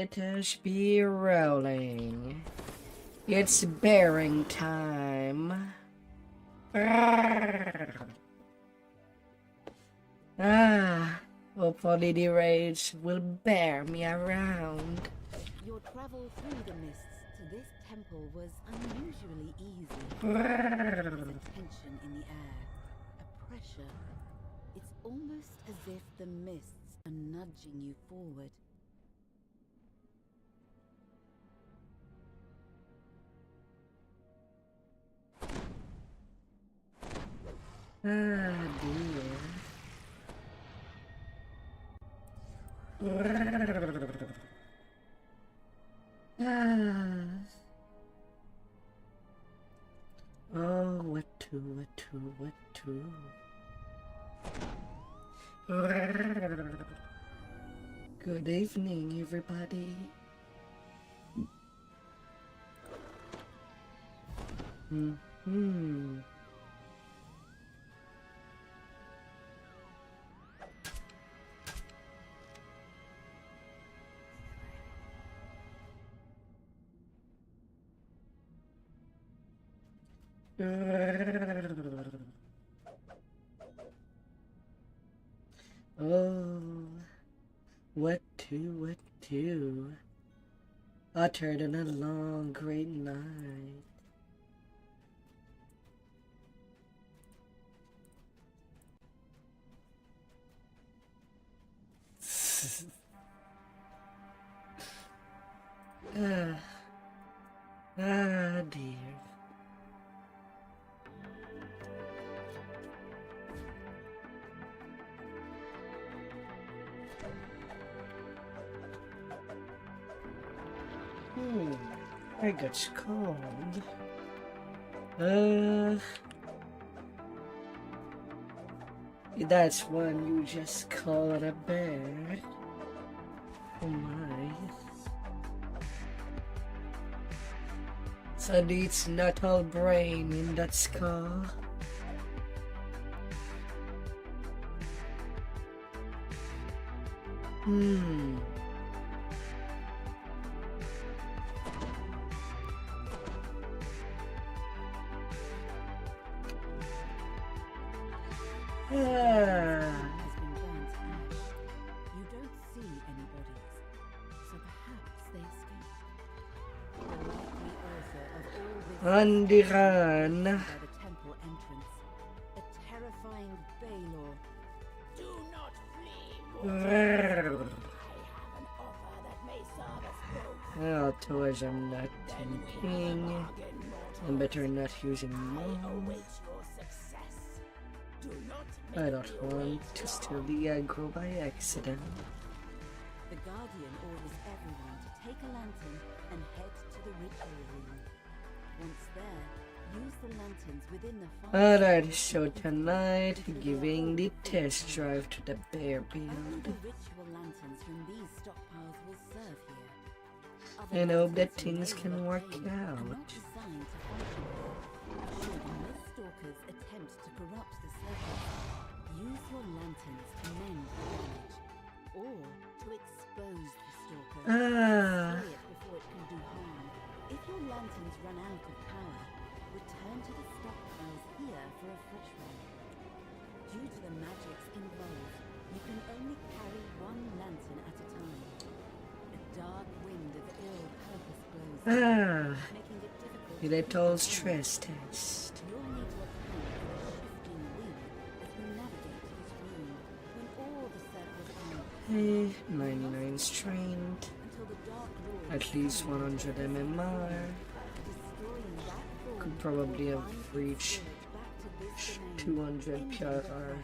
Let us be rolling. It's bearing time. Hopefully the rage will bear me around. Your travel through the mists to this temple was unusually easy. There was a tension in the air, a pressure. It's almost as if the mists are nudging you forward. Dear. Oh, what to. Good evening, everybody. Oh, what to, uttered in a long, great night. Dear. I got cold. That's one you just call a bear. Oh my. So it's not all brain in that skull. On the run. By the temple entrance, a terrifying Baylor. Do not flee. I have an offer that may serve us both. I'll towards I'm not thinking. I'm better not using more. I don't want to steal the aggro by accident. The Guardian orders everyone to take a lantern and head to the ritual room. Once there, use the lanterns within the fire. Alright, so tonight, giving the test drive to the bear build. Only the ritual lanterns from these stockpiles will serve here. And hope that things can work out. Designed to function. Should Miststalkers attempt to corrupt the surface, use your lanterns to mend the damage, or to expose the stalker. Destroy it before it can do harm. If your lanterns run out of power, return to the stockpiles here for a fresh one. Due to the magics involved, you can only carry one lantern at a time. A dark wind of ill purpose blows, making it difficult. Little stress test. You'll need to account for the shifting wind as you navigate this room when all the circles are 99 strength. until the dark lord At least 100 MMR. destroying that form Could probably have reached back to this domain. 200 PRR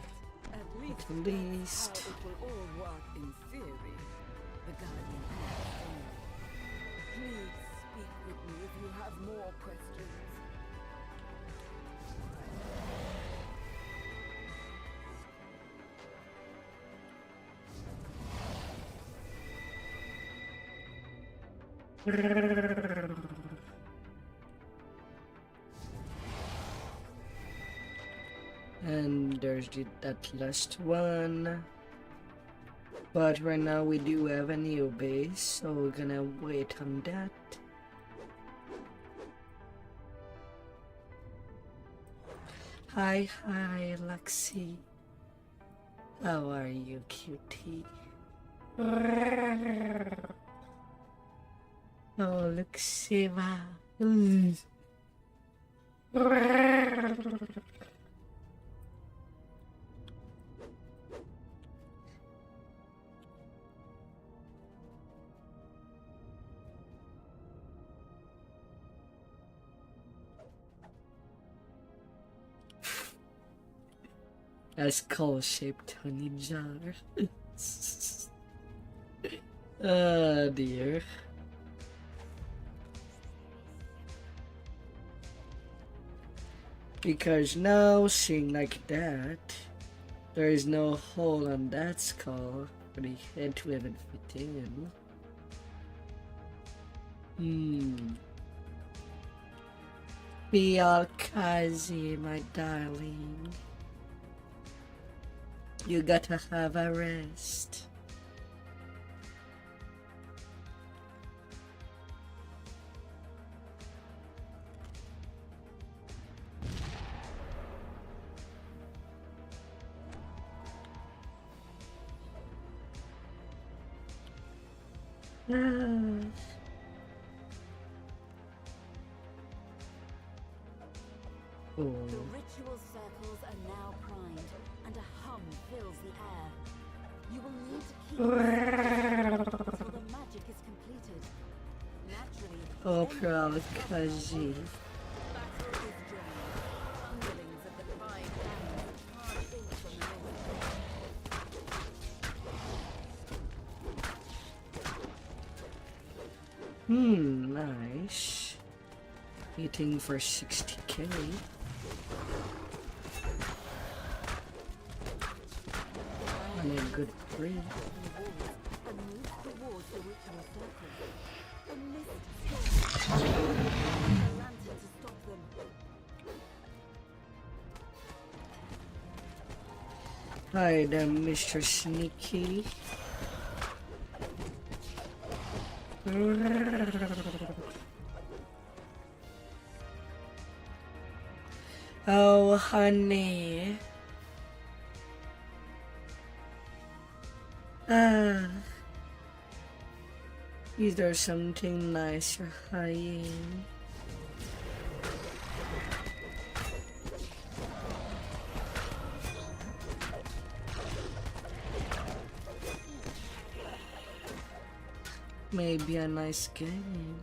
At at least. it will all work in theory. The Guardian has failed. Please speak with me if you have more questions. And there's that last one. But right now we do have a new base, so we're gonna wait on that. Hi, Lexi. How are you, cutie? Oh, look, Shiva. A skull-shaped honey jar. Oh dear. Because now, seeing like that, there is no hole on that skull for the head to even fit in. Be all cozy, my darling. You gotta have a rest. The ritual circles are now primed, and a hum fills the air. You will need to keep until the magic is completed. Naturally, Oh, proud Kaji. battle is joined. Underlings of the pride gangs charge in from the north. Nice. Eating for 60k. And a good breed. And move towards the ritual circle. The mist storms. The lantern to stop them. Hi there, Mr. Sneaky. Oh, honey. Is there something nice you're hiding? Maybe a nice game.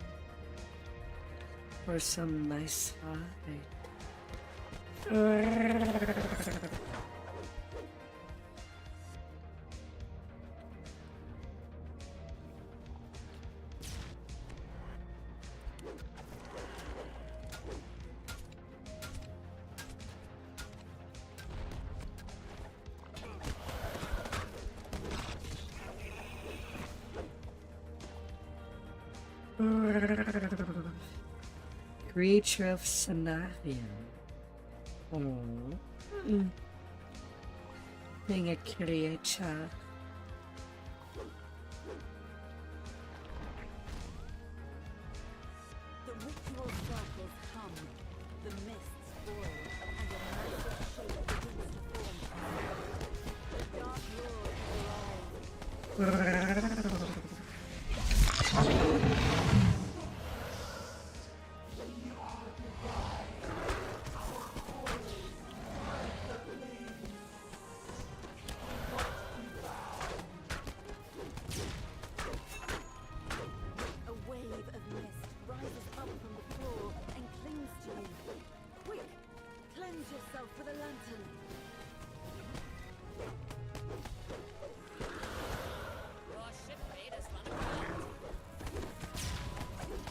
Or some nice fight. Creature of Sanavian. Being a creature. The ritual circles hum, the mists boil, and a massive shape begins to form. The dark lord arrives.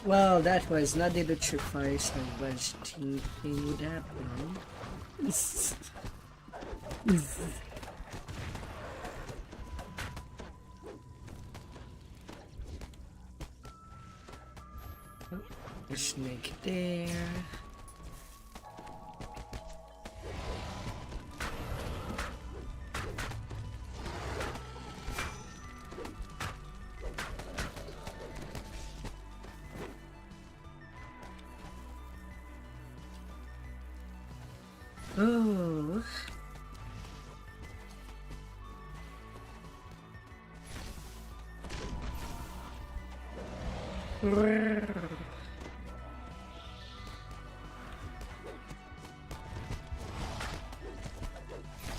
Well, that was not the sacrifice I was thinking would happen. Oh, a snake there. Oh.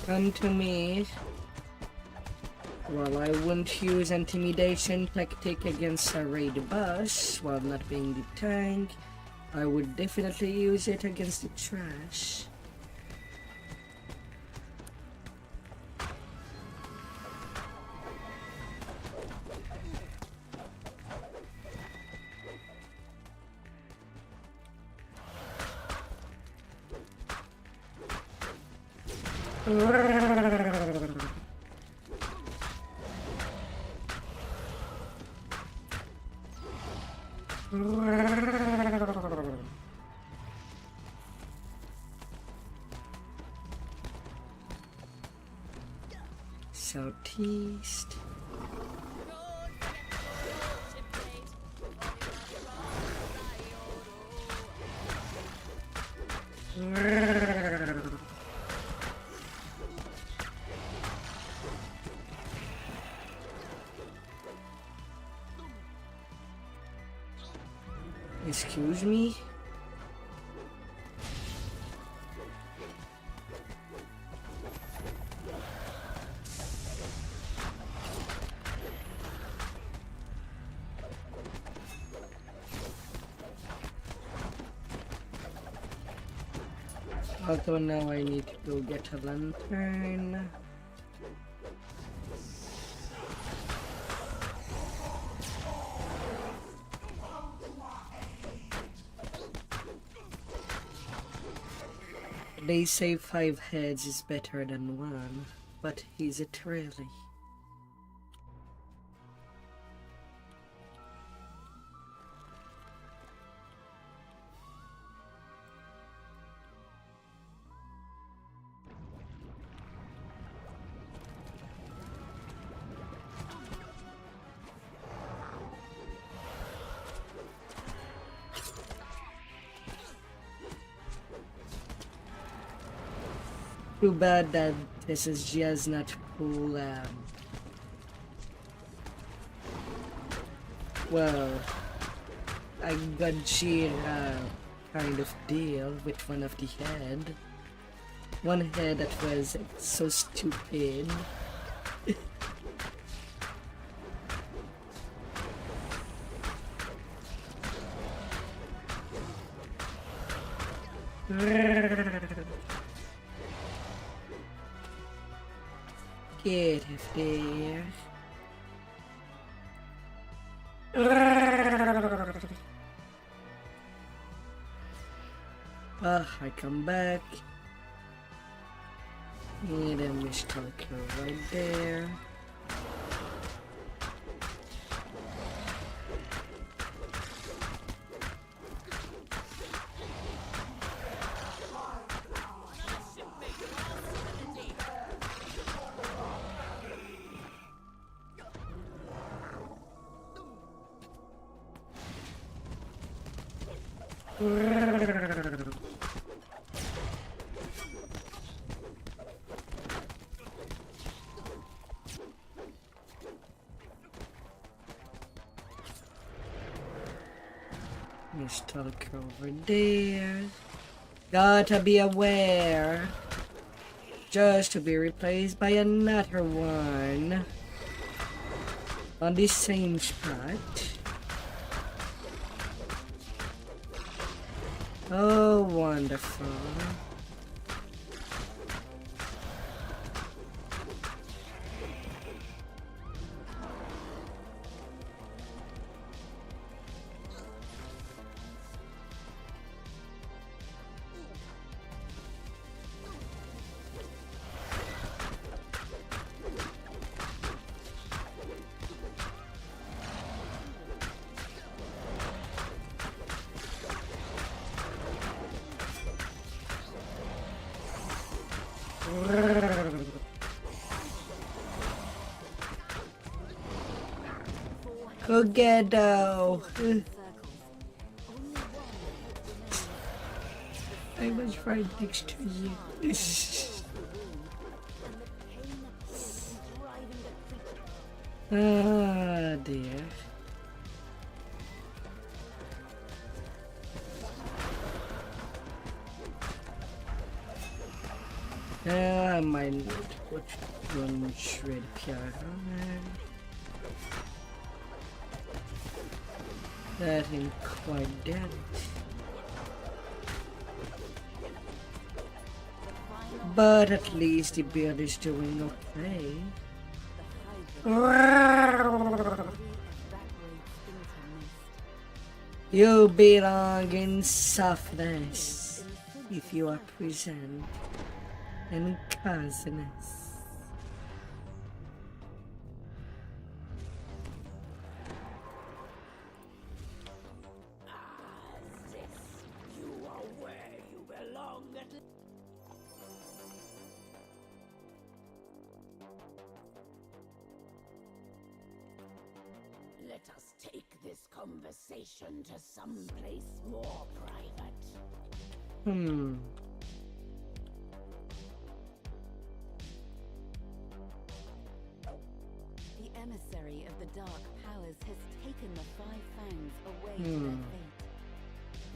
Come to me. Well, I wouldn't use intimidation tactic against a raid boss while not being the tank. I would definitely use it against the trash. Southeast. Excuse me? Although now I need to go get a lantern. They say 5 heads is better than 1, but is it really? Too bad that SSG has not pulled, well, I got kind of deal with one of the head. One head that was so stupid. Get it there. I come back. Need a mistalker right there. Mistalker over there. Gotta be aware. Just to be replaced by another one. On the same spot. Oh, wonderful. Together. I was right next to you. Ah, dear. I might need to put one shred PR on there. That ain't quite dead. But at least the beard is doing okay. You belong in softness if you are present and coziness. Let us take this conversation to some place more private. The emissary of the dark powers has taken the Five Fangs away from their fate.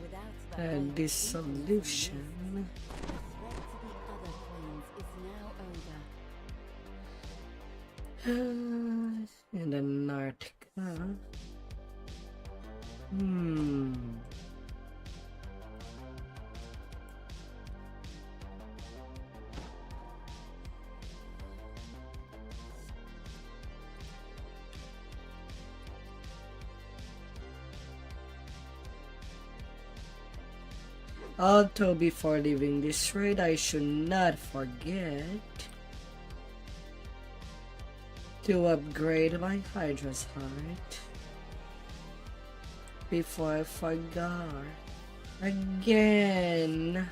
Without the And this solution. the threat to the other planes is now over. In Antarctica. Although before leaving this raid, I should not forget to upgrade my Hydra's heart before I forgot again.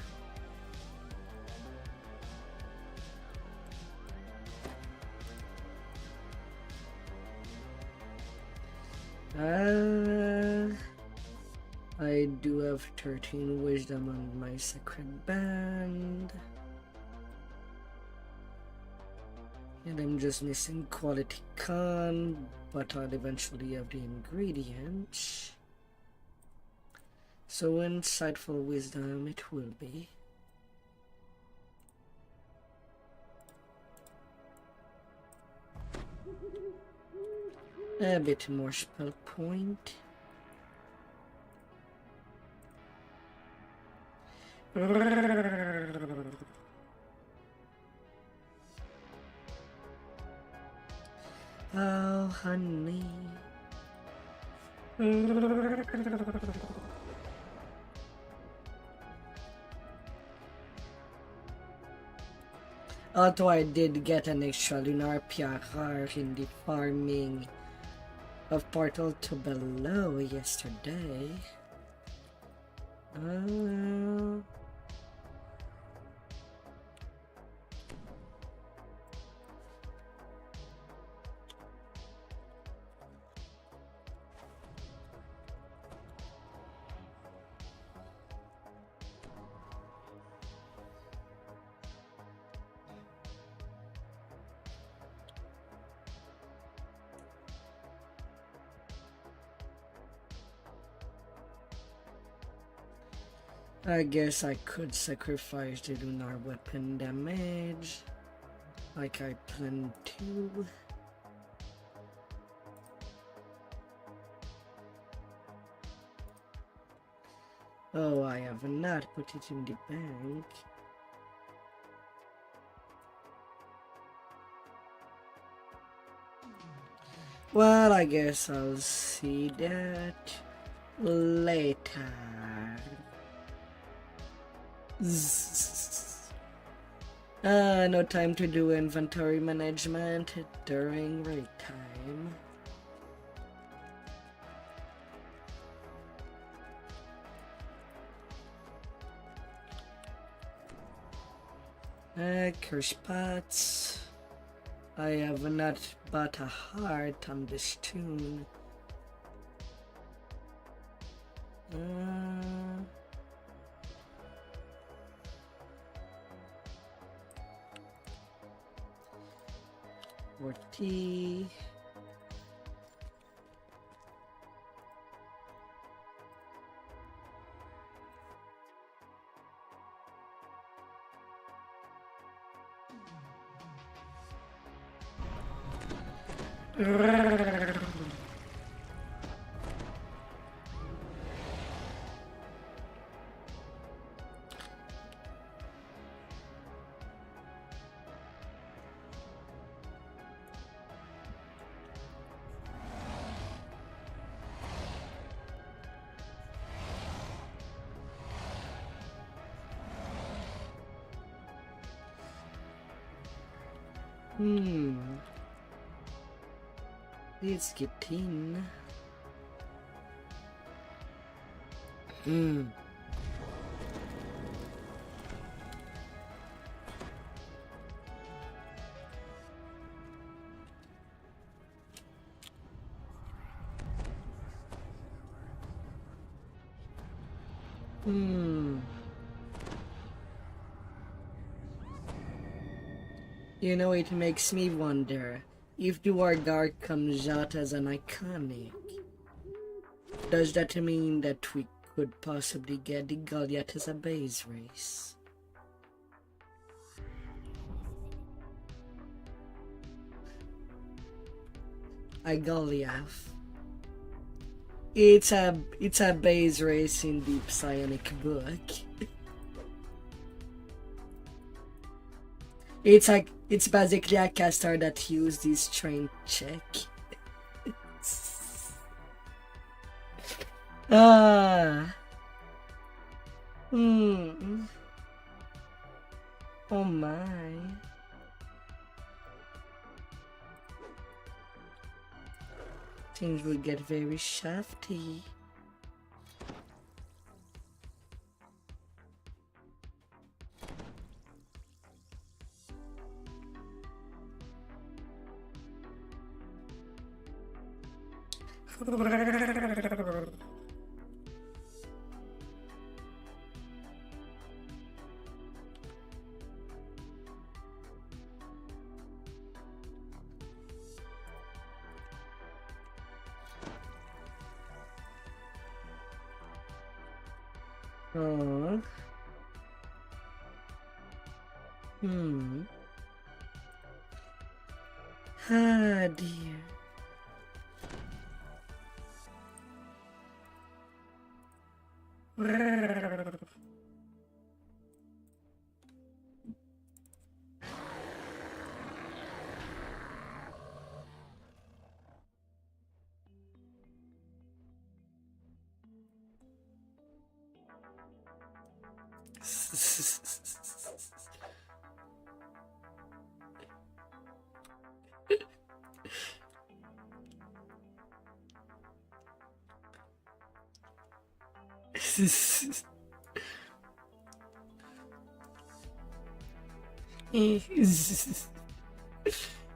I do have 13 wisdom on my sacred band. And I'm just missing quality con, but I'll eventually have the ingredients. So insightful wisdom it will be. A bit more spell point. Oh, honey. Although I did get an extra lunar PR in the farming of Portal to Below yesterday. I guess I could sacrifice the lunar weapon damage, like I planned to. Oh, I have not put it in the bank. Well, I guess I'll see that later. No time to do inventory management during raid time. Curse pots. I have not bought a heart on this tune. 40. Let's get in. You know, it makes me wonder if the Wargar comes out as an iconic. Does that mean that we could possibly get the Goliath as a base race? A Goliath. It's a base race in the Psionic book. It's basically a caster that uses the strength check. Oh my. Things will get very shafty. Oh. Ah dear.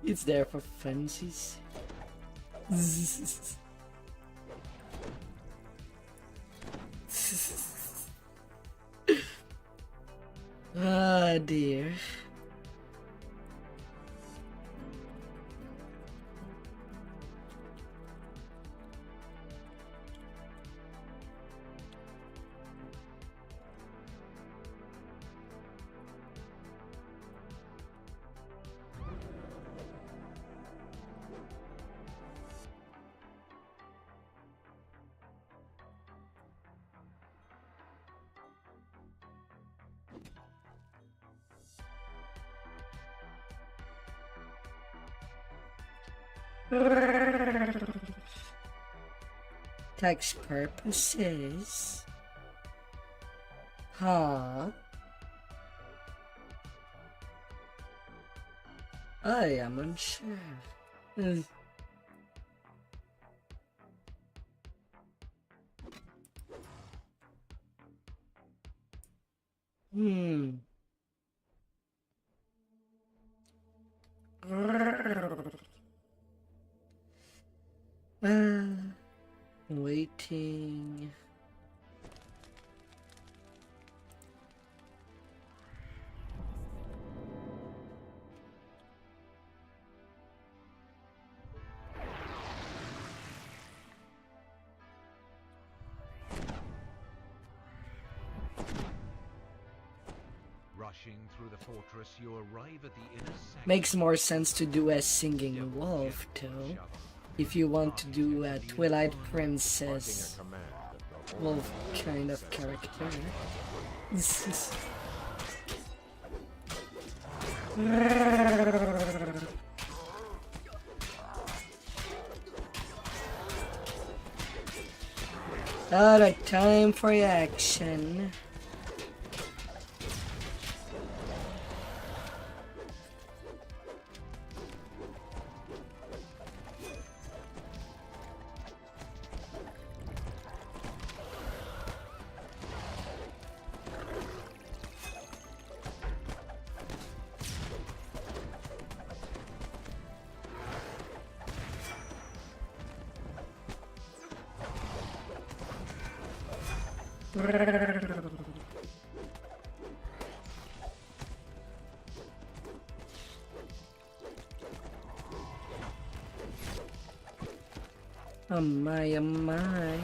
It's there for funsies. Ah dear. Tax purposes. Huh? I am unsure. Waiting. Marching through the fortress, you arrive at the inner sanctum. Makes more sense to do a singing wolf, though. If you want to do a Twilight Princess wolf kind of character. Alright, time for action. Oh my, oh my.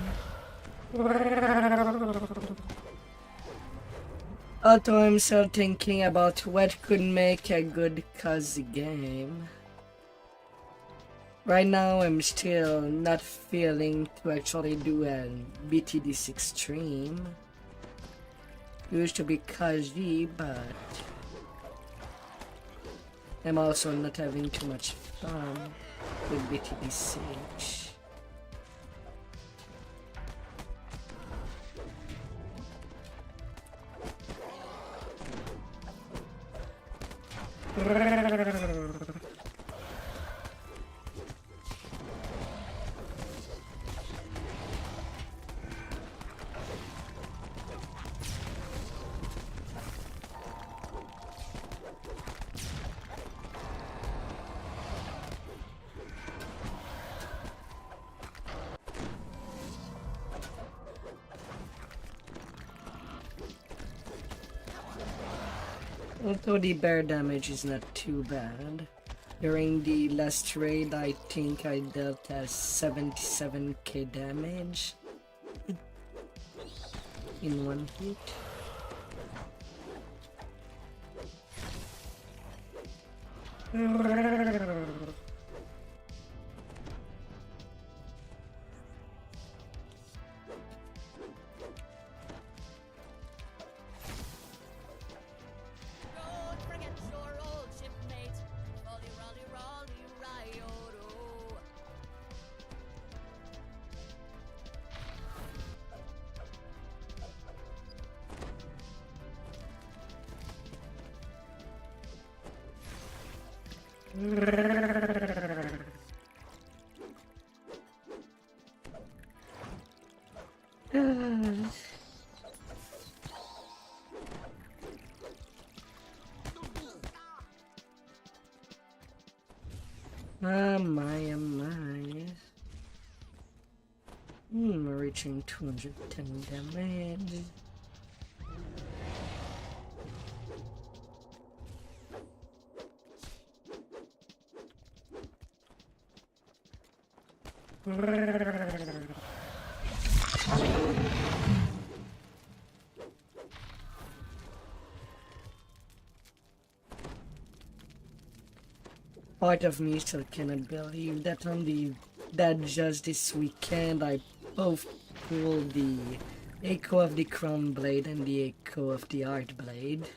Although I'm still thinking about what could make a good cozy game. Right now I'm still not feeling to actually do a BTD6 stream. Used to be cozy, but I'm also not having too much fun with BTD6. Although the bear damage is not too bad. During the last raid, I think I dealt a 77k damage in one hit. Oh my. We're reaching 210 damage. Part of me still cannot believe that just this weekend I both pulled the Echo of the Crown Blade and the Echo of the Art Blade.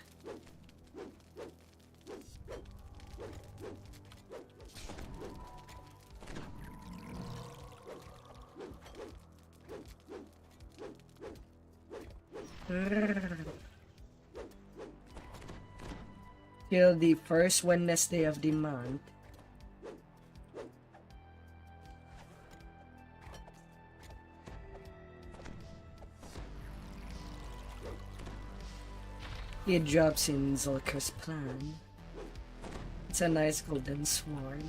Till the first Wednesday of the month. It drops in Zolkar's plan. It's a nice golden sword.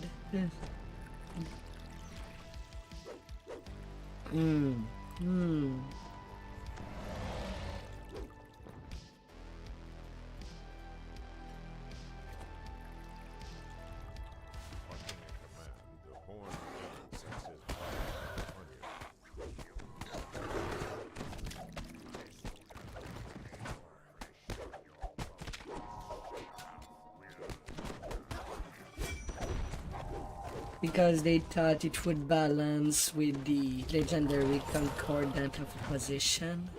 Because they thought it would balance with the legendary concordant of opposition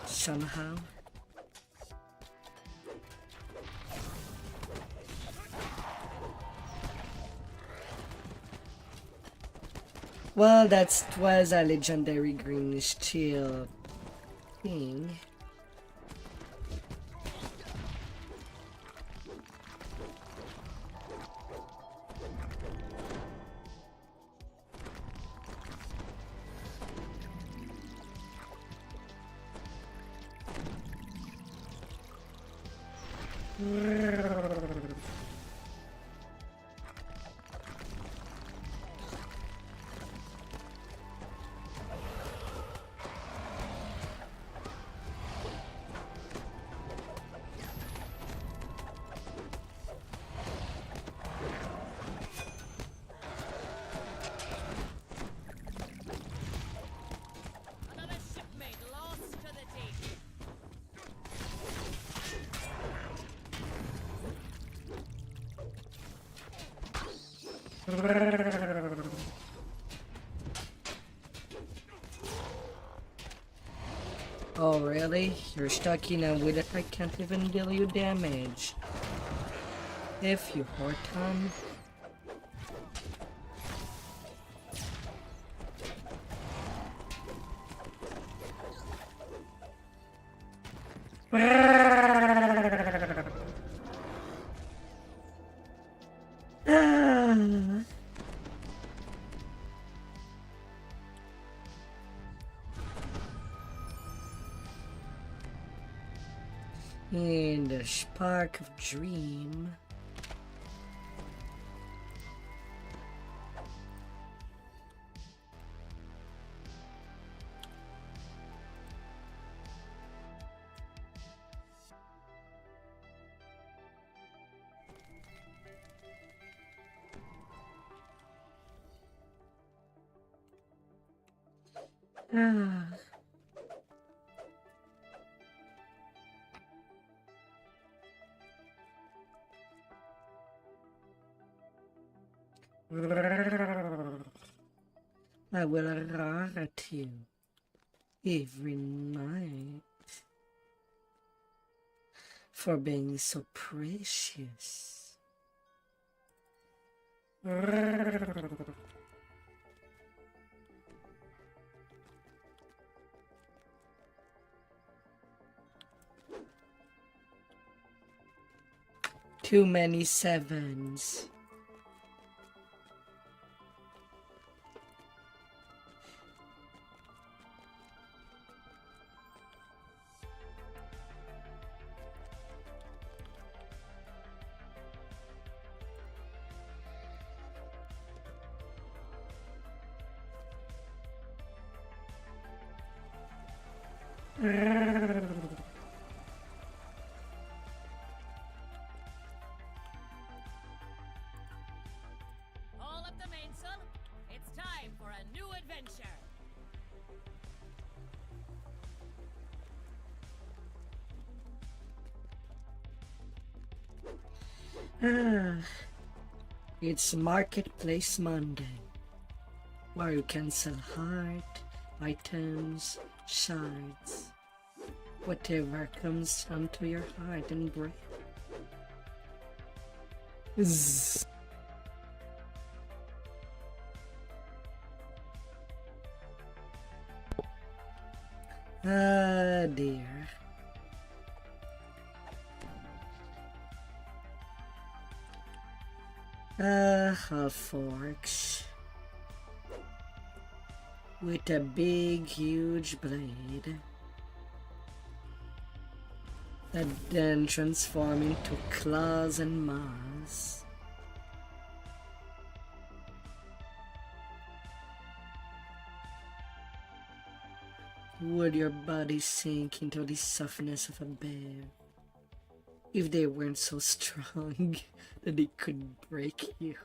somehow. Well, that was a legendary green steel thing. Another shipmate lost to the deep. Oh really? You're stuck in a way that I can't even deal you damage. If you Horton. In the spark of dream. I will roar at you every night for being so precious. Too many sevens. All up the mainsail. It's time for a new adventure. It's Marketplace Monday, where you can sell heart, items, shards, whatever comes onto your heart and brain. Zzz. Ah dear. Half orcs with a big, huge blade that then transform into claws and maws. Would your body sink into the softness of a bear if they weren't so strong that they could break you?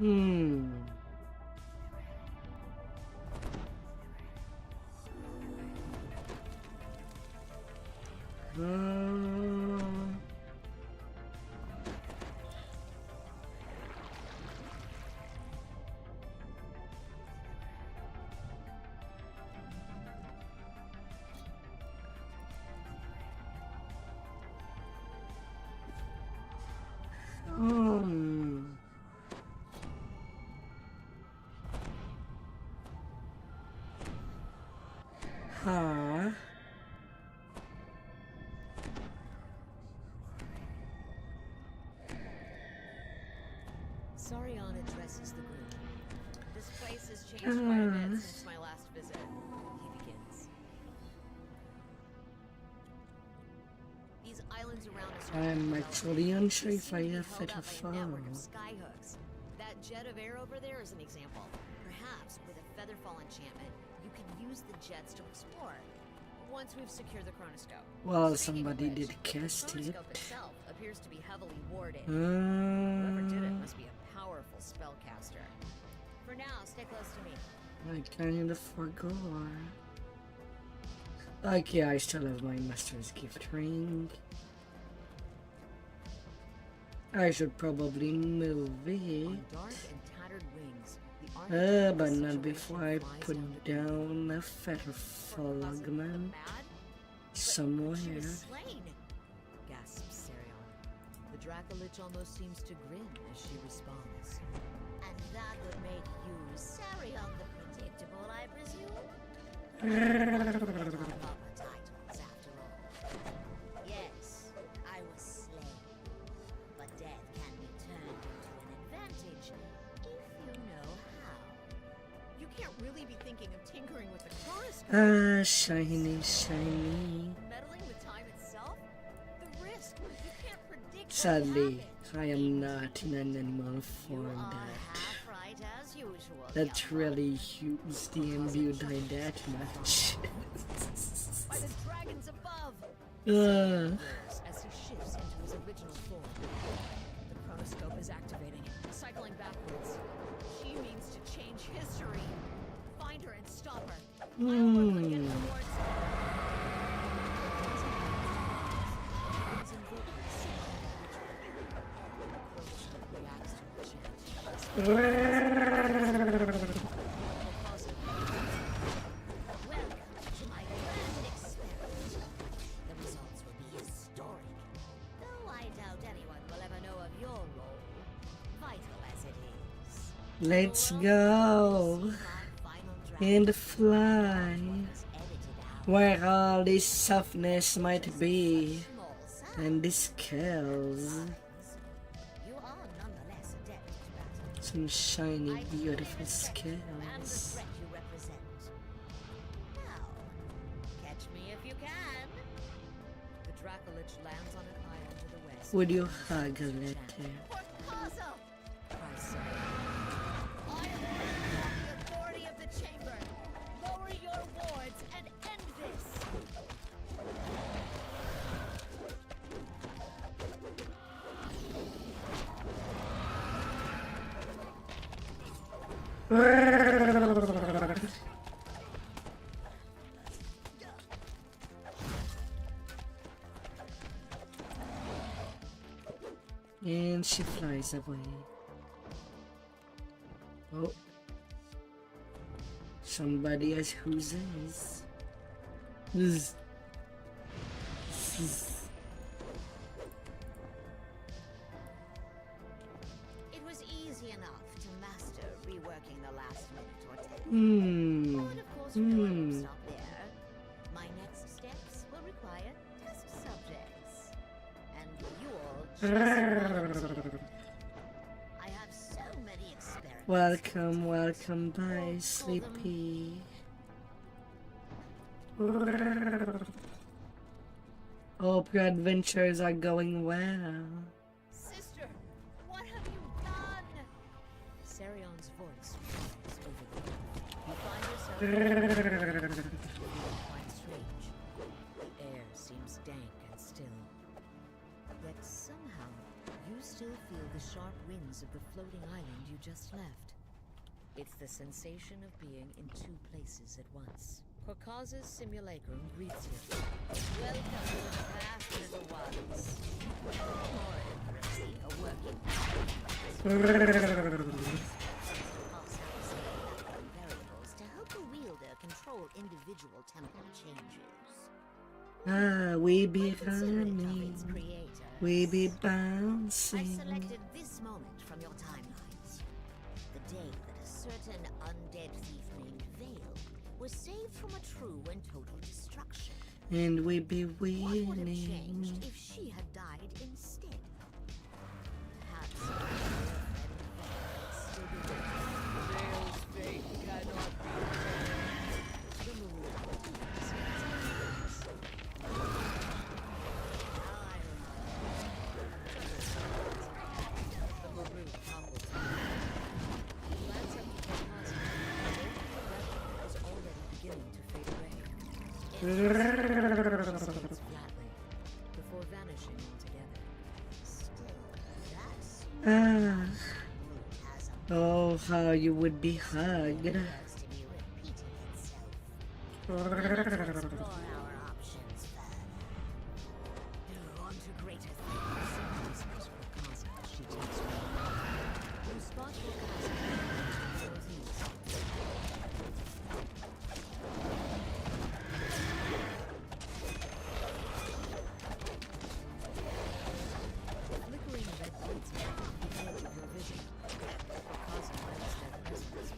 Hmm. Hmm. Huh? Sarion addresses the group. This place has changed quite a bit since my last visit. He begins. These islands around us are I'm actually unsure if I have held better up by a network phone. of skyhooks. That jet of air over there is an example. Perhaps with a featherfall enchantment, you could use the jets to explore. Once we've secured the chronoscope. Well, Speaking of somebody which, did cast the it. chronoscope itself appears to be heavily warded. Whoever did it must be a powerful spellcaster. For now, stay close to me. I kind of forgot. Okay, I still have my master's gift ring. I should probably move it. On dark and tattered wings, the architect But of the not situation before I flies put down to down a For featherfall causing the man mad? But somewhere. she was slain, gasps Sarion. The Dracolich almost seems to grin as she responds. And that would make you Sarion the predictable, I presume? Proper titles, after all. Yes, I was slain. But death can be turned into an advantage if you know how. You can't really be thinking of tinkering with the chronoscope. Shiny, shiny. Meddling with time itself? The risk. You can't predict what Sadly, will I am not in an animal happen. form You are that half right as usual. that young really use the imbued die that much. one. By the dragons above. uh, As he shifts into his original form. The chronoscope is activating, cycling backwards. She means to change history. Find her and stop her. I'll work on getting towards Welcome to my grand experiment. The results will be historic. Though I doubt anyone will ever know of your role, vital as it is. let's go and fly where all this softness might be and the scales. You are nonetheless adept at battle. Some shiny, beautiful And scales. regret you represent. Now, catch me if you can. The Dracolich lands on an island to the west. Would you hug a letter? Portpazo! Cries Sarion. I am the authority of the chamber. Lower your wards and end this. And she flies away. Oh. Somebody has who's. It was easy enough to master reworking the last minute or 10. Hmm. Oh, and of course, we won't stop there. My next steps will require test subjects. And you'll just I have so many experiments. Welcome, welcome by, Sleepy. Hope your adventures are going well. Sister, what have you done? Sarion's voice falls over the earth. You find yourself quite strange. The air seems dank and still. Yet somehow You still feel the sharp winds of the floating island you just left. It's the sensation of being in two places at once. Korkaza's simulacrum greets you. Welcome to the past, little ones. More accurately, a working variables to help the wielder control individual temple changes. Ah, we be Considerate of running, its creator, we be I bouncing. selected this moment from your timelines. The day that a certain undead thief named Vale was saved from a true and total destruction. And we be What would have winning. changed if she had died instead? Perhaps your friend Vale would still be with you. Vale's fate cannot be changed. The moon before vanishing altogether. Still, that's Ah, has a oh, how you would be hugged. universe to be repeating itself. Explore our options further. On to greater things. Korkaza, she takes you. You spot Korkaza northeast. Flickering red lights at the edge of your vision. Korkaza noticed their presence.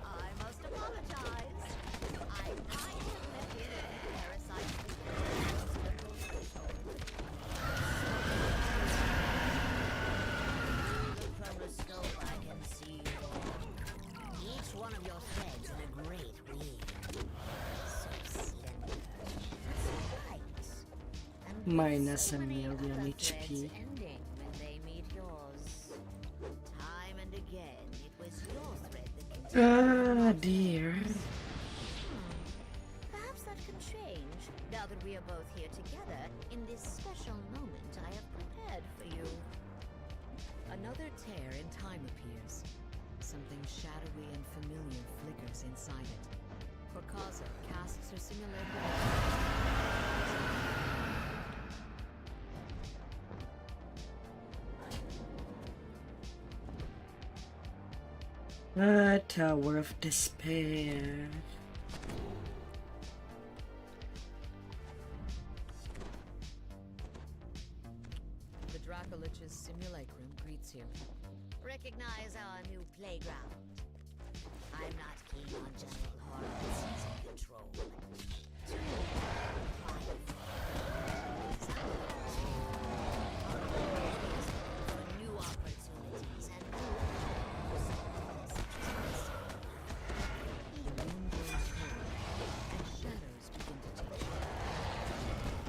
I must apologize. I might have let in a parasite. From the scope I can see each one of your threads in a great wheel. So slender, so light, and with Minus so a many million other HP. threads ending when they meet yours. Time and again, it was your thread that continued. Ah, dear. Perhaps that can change now that we are both here together in this special moment I have prepared for you. Another tear in time appears. Something shadowy and familiar flickers inside it. Korkaza casts her simulacrum. A tower of despair. The Dracolich's simulacrum greets you. Recognize our new playground. I'm not keen on general horror and season control. Too private. For new opportunities and new the moon grows cold and shadows begin to take shape.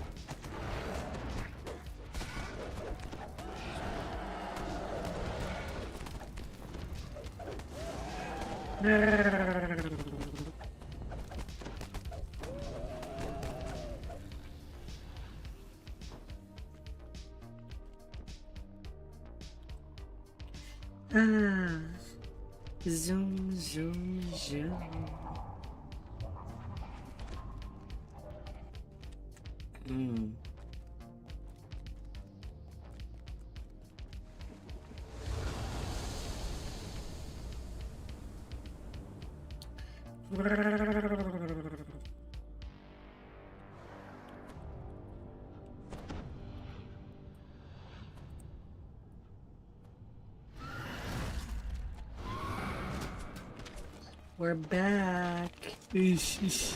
Ah, zoom, zoom, zoom. Hmm. We're back. Eesh, eesh.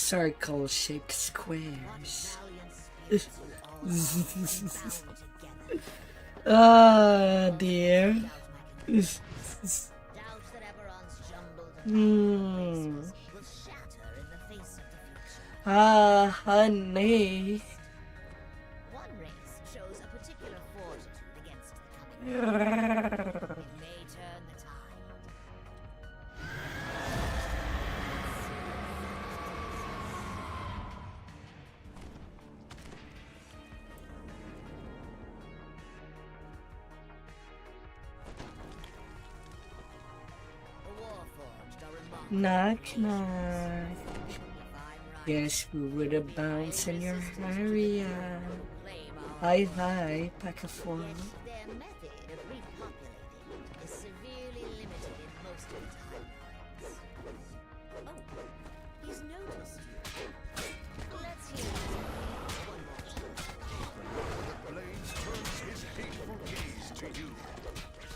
circle-shaped squares. Ah, dear. Ah, honey. One race shows a particular fortitude against the coming. It may turn the tide. The Warforged are remarkable. Knock, knock. Guess who would have bounced in your area? Hi, hi, pack of four. Their method of repopulating is severely limited in most of the timelines. Oh, he's noticed you. Let's hear it one more time. Blades turns his hateful gaze to you.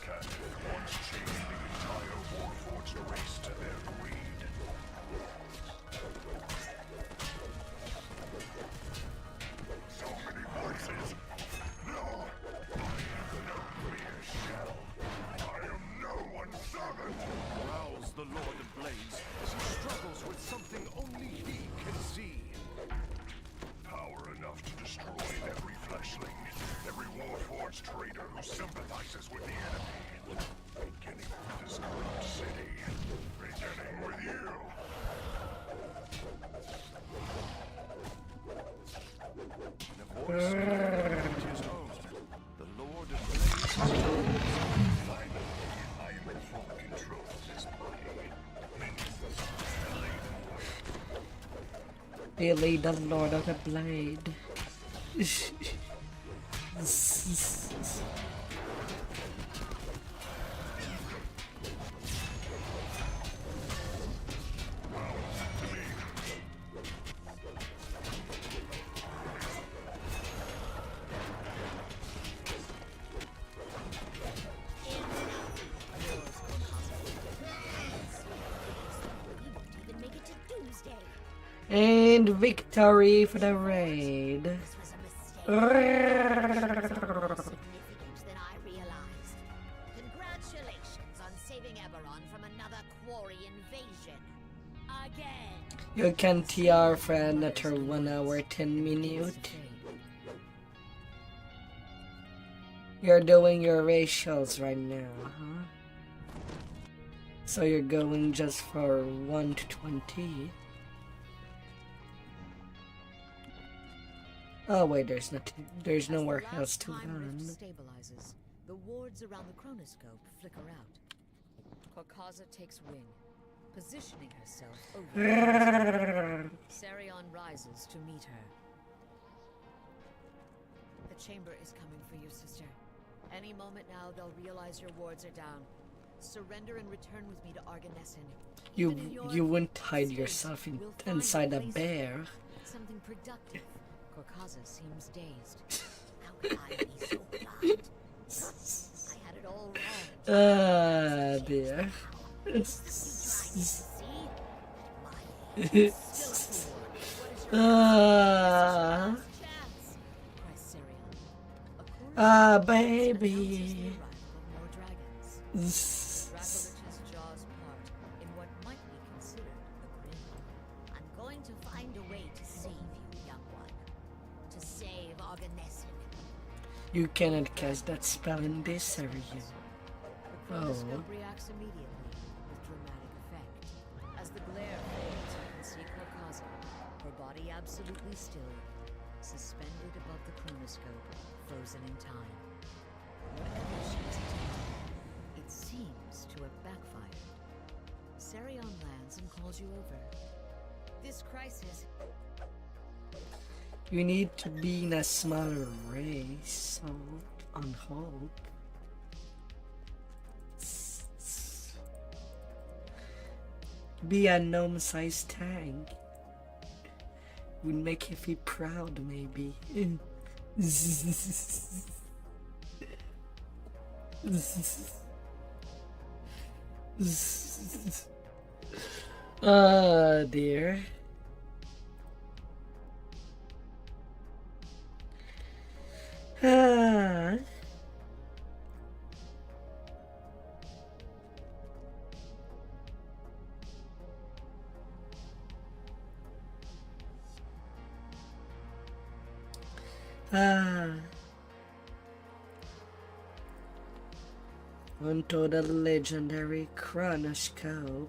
Captain once chained the entire Warforged race to their greed. So many voices. No, I am no mere shell. I am no one's servant. Growls the Lord of Blades as he struggles with something only he can see. Power enough to destroy every fleshling, every Warforged traitor who sympathizes with the enemy. Beginning with this corrupt city. Beginning with you. In a voice speaking his own, the Lord of Blades finally, I am in full control of this body. Billy, the Lord of the Blade. Even make it to Doomsday. And victory for the raid. This was a mistake. More significant than I realized. Congratulations on saving Eberron from another quarry invasion. Again. You can TR for another 1 hour 10 minutes. You're doing your racials right now, huh? So you're going just for 1 to 20. Oh wait, there's nothing. There's nowhere else to run. Stabilizes. The wards around the chronoscope flicker out. Korkaza takes wing, positioning herself over. Sarion rises to meet her. The chamber is coming for you, sister. Any moment now, they'll realize your wards are down. Surrender and return with me to Arganesson. You wouldn't hide yourself inside a bear. Something productive. Korkaza seems dazed. How could I be so blind? I had it all wrong. Dear. Baby. Dracovich's jaws part in what might be considered a grin. I'm going to find a way to save you, young one. To save Arganesson. You cannot cast that spell in this area. The chronoscope reacts immediately with dramatic effect. As the glare fades, you can see Korkaza, her body absolutely still, suspended above the chronoscope, frozen in time. Whatever she's attempting, it seems to have backfired. Sarion lands and calls you over. This crisis. You need to be in a smaller race, so on hope. Be a gnome-sized tank. Would make you feel proud, maybe. Oh dear. Ah. Ah. Onto the legendary chronoscope.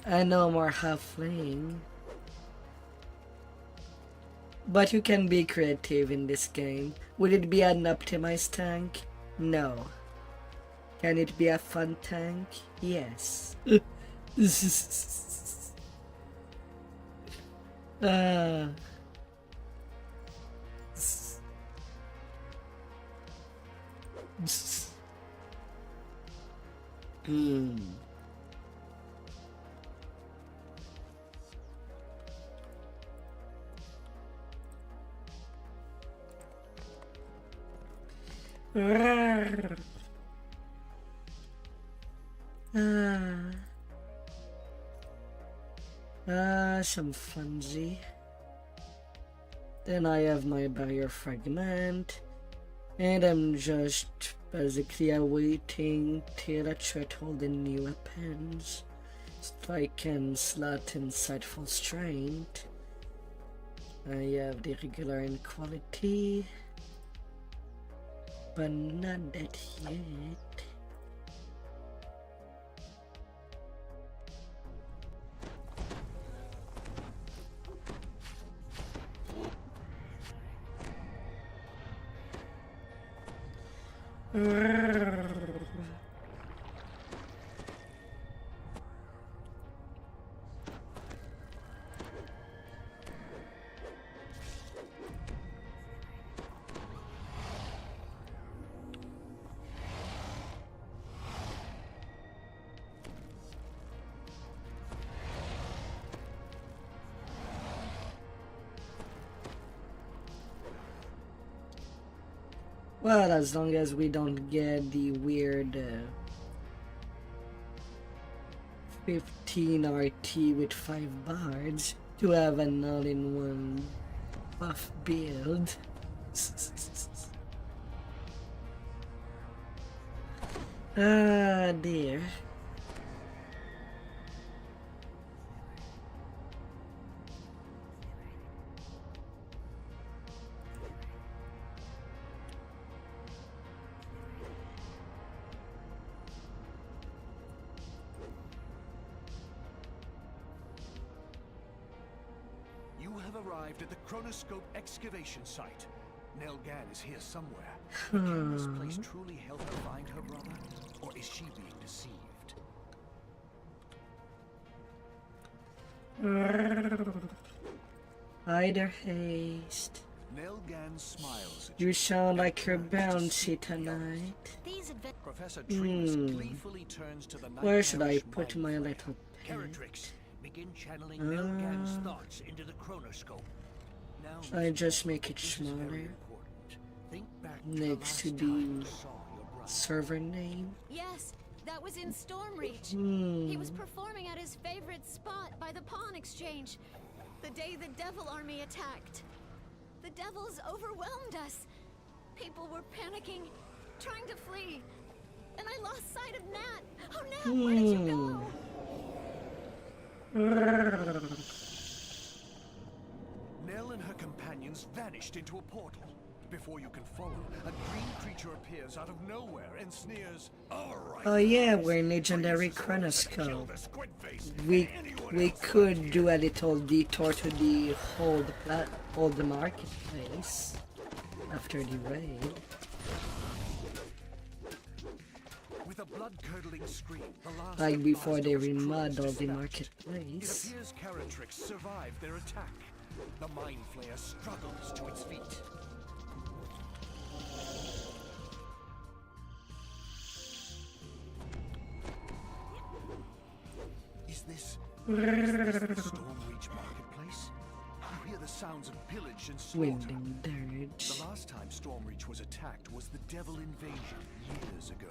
And no more halfling. But you can be creative in this game. Would it be an optimized tank? No. Can it be a fun tank? Yes. Ah. Hmm. Some funzy. Then I have my barrier fragment, and I'm just basically awaiting till a threshold in new weapons, so I can slot insightful strength. I have the regular inequality, but not that yet. Well, as long as we don't get the weird 15 RT with 5 bards to have an all-in-one buff build. Ah, dear. You have arrived at the chronoscope excavation site. Nelgan is here somewhere. Can this place truly help her find her brother? Or is she being deceived? Either haste. Nelgan smiles at You you. sound like you're bouncy tonight. These Professor Trees Hmm. gleefully turns to the Where should I nightmarish put mind my flayer. little pen? Caratrix, begin channeling Nelgan's thoughts into the chronoscope. Now, I just make it this is very smaller important. Think back to next to the last time the you saw your brother. server name. Yes, that was in Stormreach. Hmm. He was performing at his favorite spot by the pawn exchange. The day the Devil Army attacked. The Devils overwhelmed us. People were panicking, trying to flee. And I lost sight of Nat. Oh, Nat, where did you go? Nell and her companions vanished into a portal. Before you can follow, a green creature appears out of nowhere and sneers, "All right, Oh yeah, we're in legendary chronoscope. We could do a little detour to the hold the marketplace after the raid. With a blood-curdling scream, the last Like of before they Glasgow's troops remodel the dispatched. It marketplace. appears Caratrix survived their attack. The Mind Flayer struggles to its feet. Is this the Stormreach marketplace? You hear the sounds of pillage and slaughter. Winding dirge. The last time Stormreach was attacked was the Devil Invasion years ago.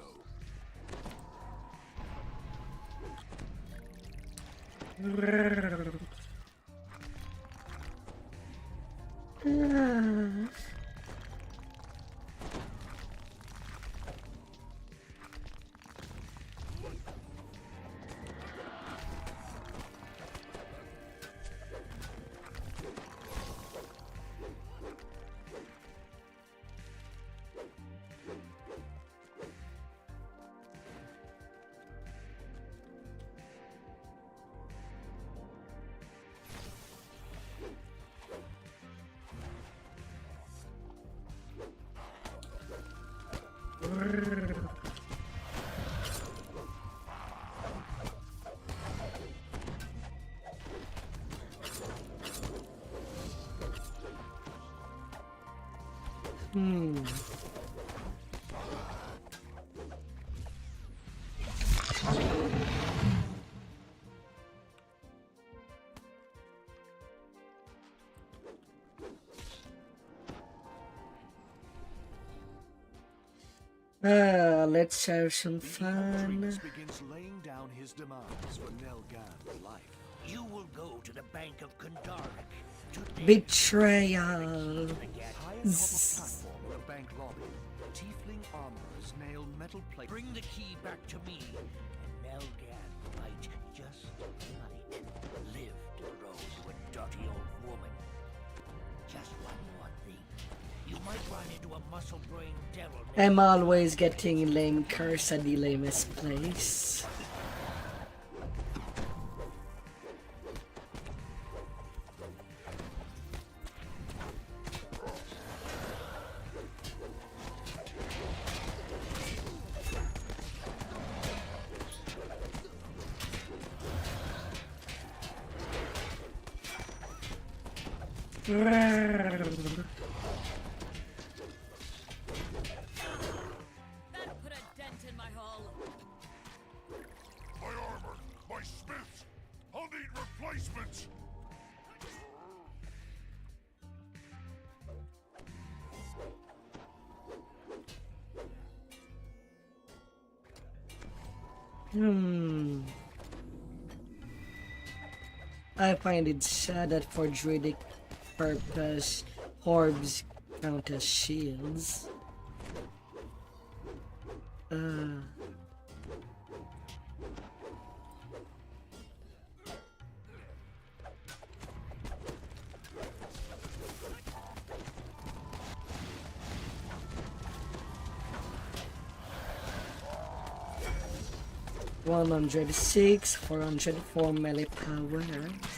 Let's have some fun. begins laying down his demands for Nelgan's life. You will go to the Bank of Kandaric. Betrayal. High atop a platform in a bank lobby, tiefling armorers nail metal plates. Bring the key back to me, and Nelgan might, just might, live to grow to a dirty old woman. Just one more thing. You might run into a muscle-brained devil. I'm always getting lame curse at the lamest place. That put a dent in my hull. My armor! My smiths! I'll need replacements! I find it sad that for druidic purpose, orbs count as shields. $106, 404 melee power,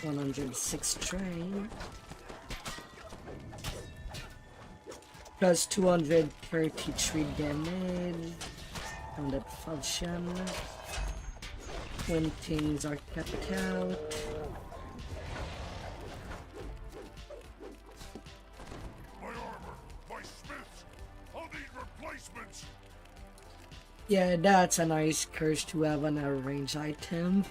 106 train, plus 233 damage on that function when things are kept out. My armor! My smiths! I'll need replacements! Yeah, that's a nice curse to have on a range item.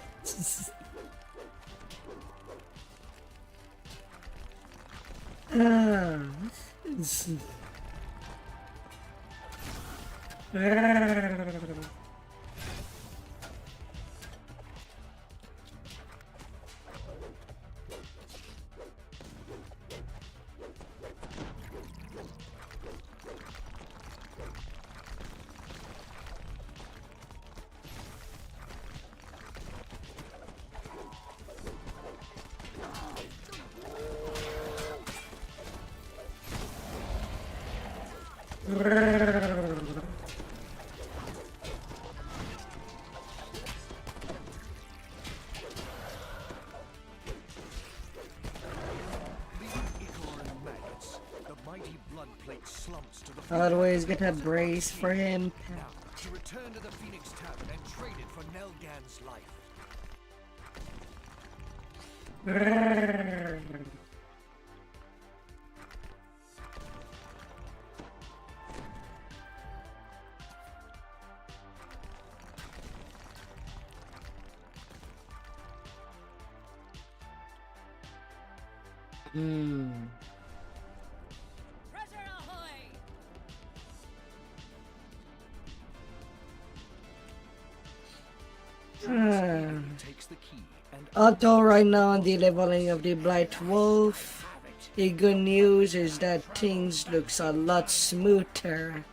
Always get a brace for him. Now, to return to the Phoenix Tavern and trade it for Nelgan's life. Treasure ahoy! Takes the key and Although right now on the leveling of the Blight Wolf, the good news is that things looks a lot smoother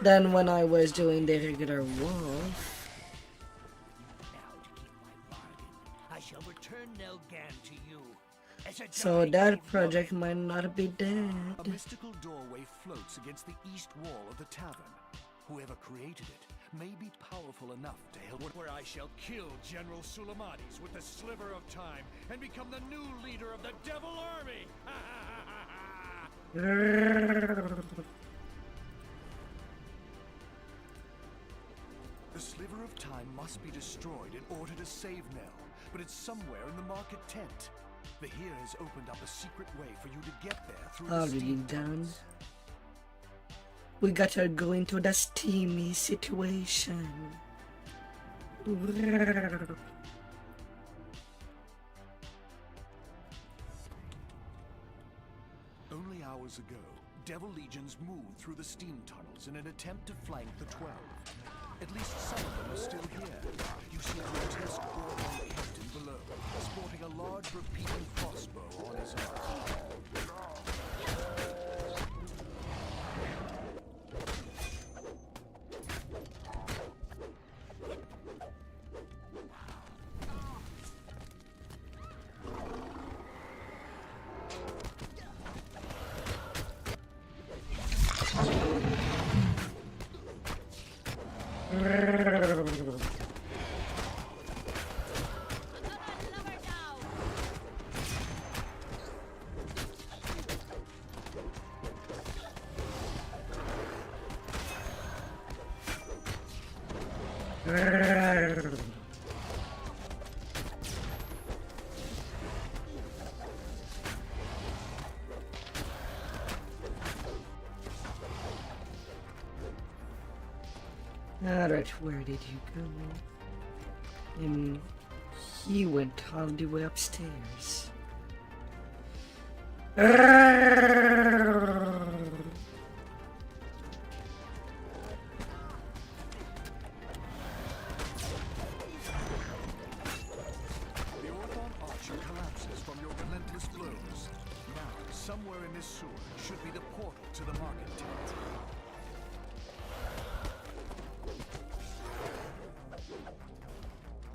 than when I was doing the regular wolf. now to keep my bargain. I shall return Nelgan to you. As a So giant that old project might not be A dead. mystical doorway floats against the east wall of the tavern. Whoever created it may be powerful enough to help. Where I shall kill General Suleimani's with the sliver of time and become the new leader of the Devil Army. The sliver of time must be destroyed in order to save Nell, but it's somewhere in the market tent. The Here has opened up a secret way for you to get there through the Already steam done. tunnels. We gotta go into the steamy situation. Only hours ago, Devil Legions moved through the steam tunnels in an attempt to flank the 12. At least some of them are still here. You see a grotesque Orban captain below, sporting a large repeating crossbow on his arm. Alright, where did you go? He went all the way upstairs. The Orban Archer collapses from your relentless blows. Now, somewhere in this sewer should be the portal to the market tent.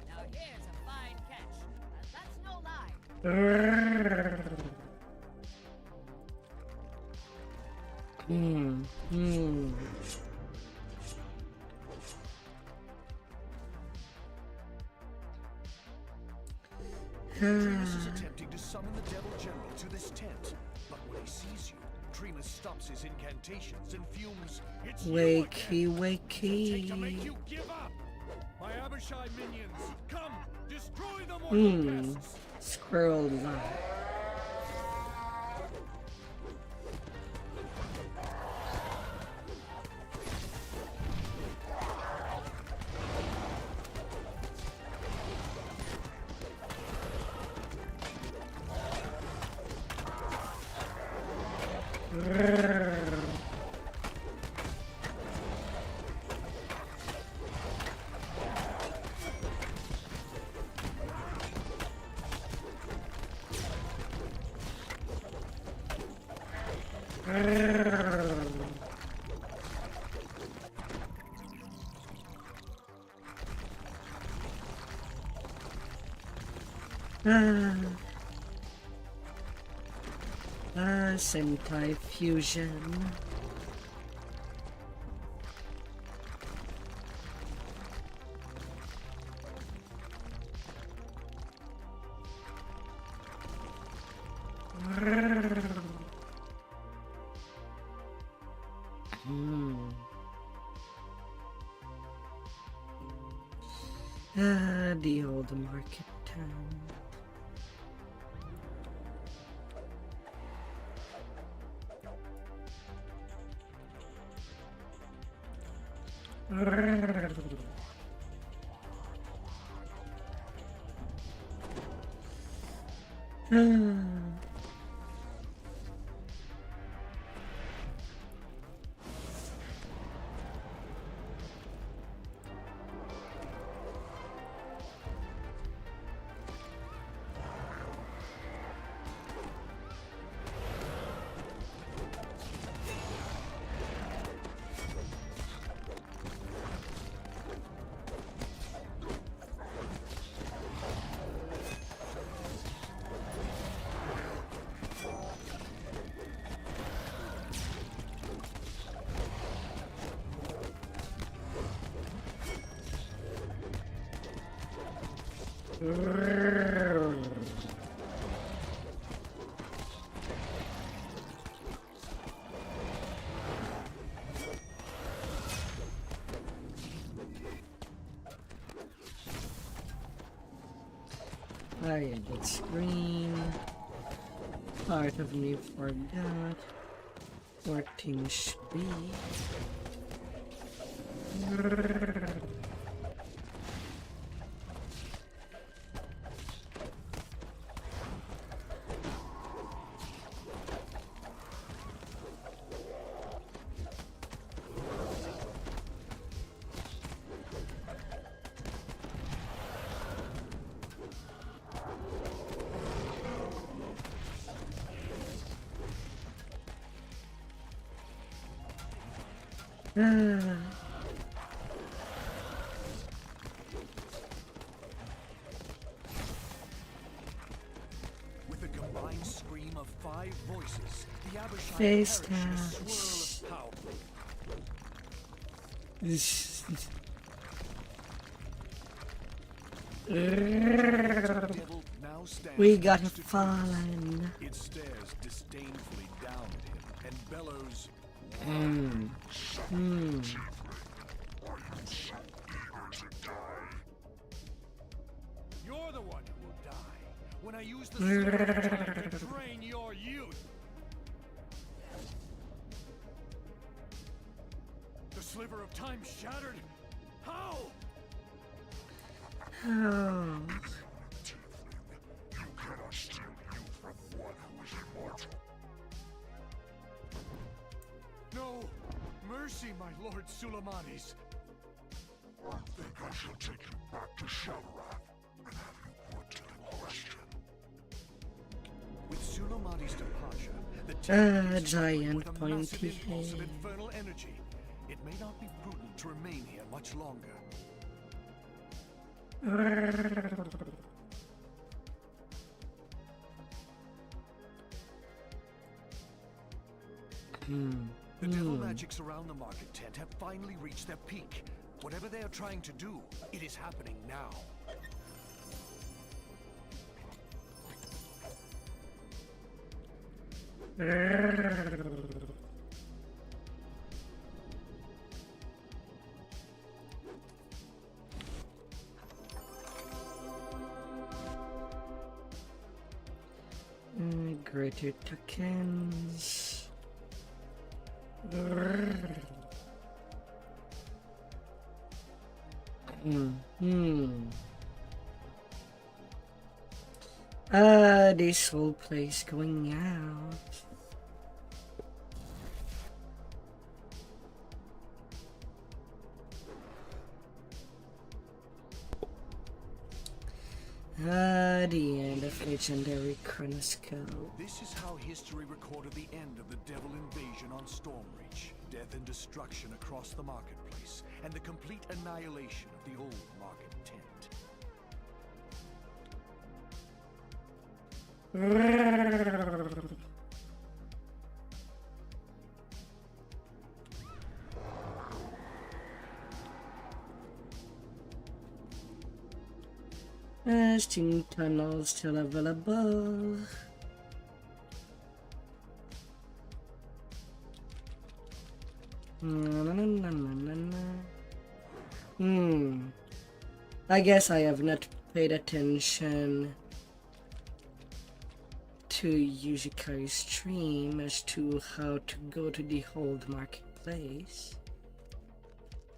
Now here's a fine catch. That's no lie. Tremas is attempting to summon the Devil General to this tent, but when he sees you, Tremas stops his incantations and fumes. It's you again. Wakey, Take to make wakey. you give up. My Abishai minions, come, destroy the mortal pests. Squirrel line. Sentai fusion. The old market town. I did screen. Part of me forgot what things should be. With a combined scream of 5 voices, the Abishai Face perished in a touch. swirl of power. Devil now stands We got next to fallen. Chris. It stares disdainfully down at him and bellows, Hmm. Hmm. "You're the one who will die when I use the sliver of time to drain your youth." The sliver of time shattered? How? Oh. You cannot steal youth from one who is immortal. No! Mercy, my Lord Suleimanes! I think I shall take you back to Shalrath and have you put to the question. With Suleimanes' departure, the Ah, is giant with a pointy massive impulse of head. infernal energy. It may not be prudent to remain here much longer. The devil magics around the market tent have finally reached their peak. Whatever they are trying to do, it is happening now. Greater tokens. This whole place going out. The end of Legendary Chronoscope. This is how history recorded the end of the devil invasion on Stormreach. Death and destruction across the marketplace, and the complete annihilation of the old market tent. Steam tunnels still available. I guess I have not paid attention to Yuzikai's stream as to how to go to the old marketplace.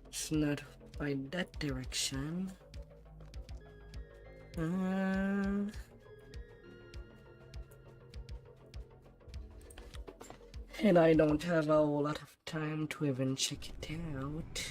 It's not by that direction. And I don't have a whole lot of time to even check it out.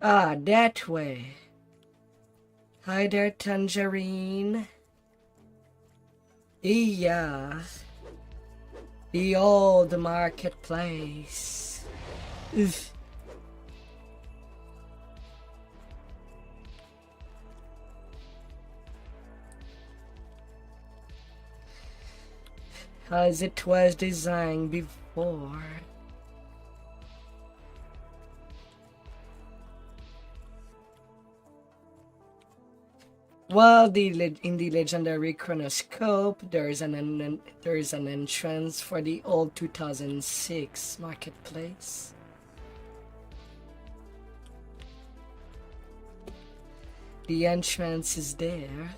Ah, that way. Hi there, Tangerine. Yeah. The old marketplace. Oof. as it was designed before. While in the legendary chronoscope, there is an entrance for the old 2006 marketplace. The entrance is there.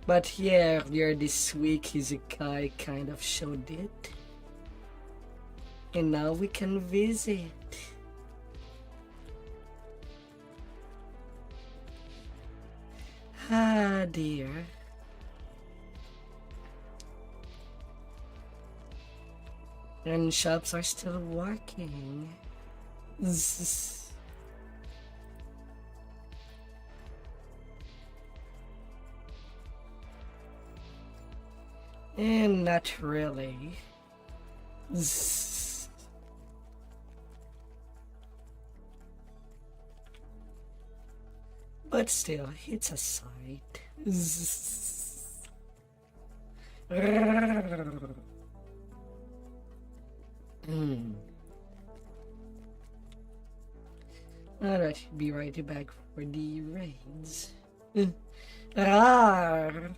But yeah, earlier this week, his guy kind of showed it. And now we can visit. Ah, dear. And shops are still working. And not really. But still, it's a sight. Alright, be right back for the raids. Rawr.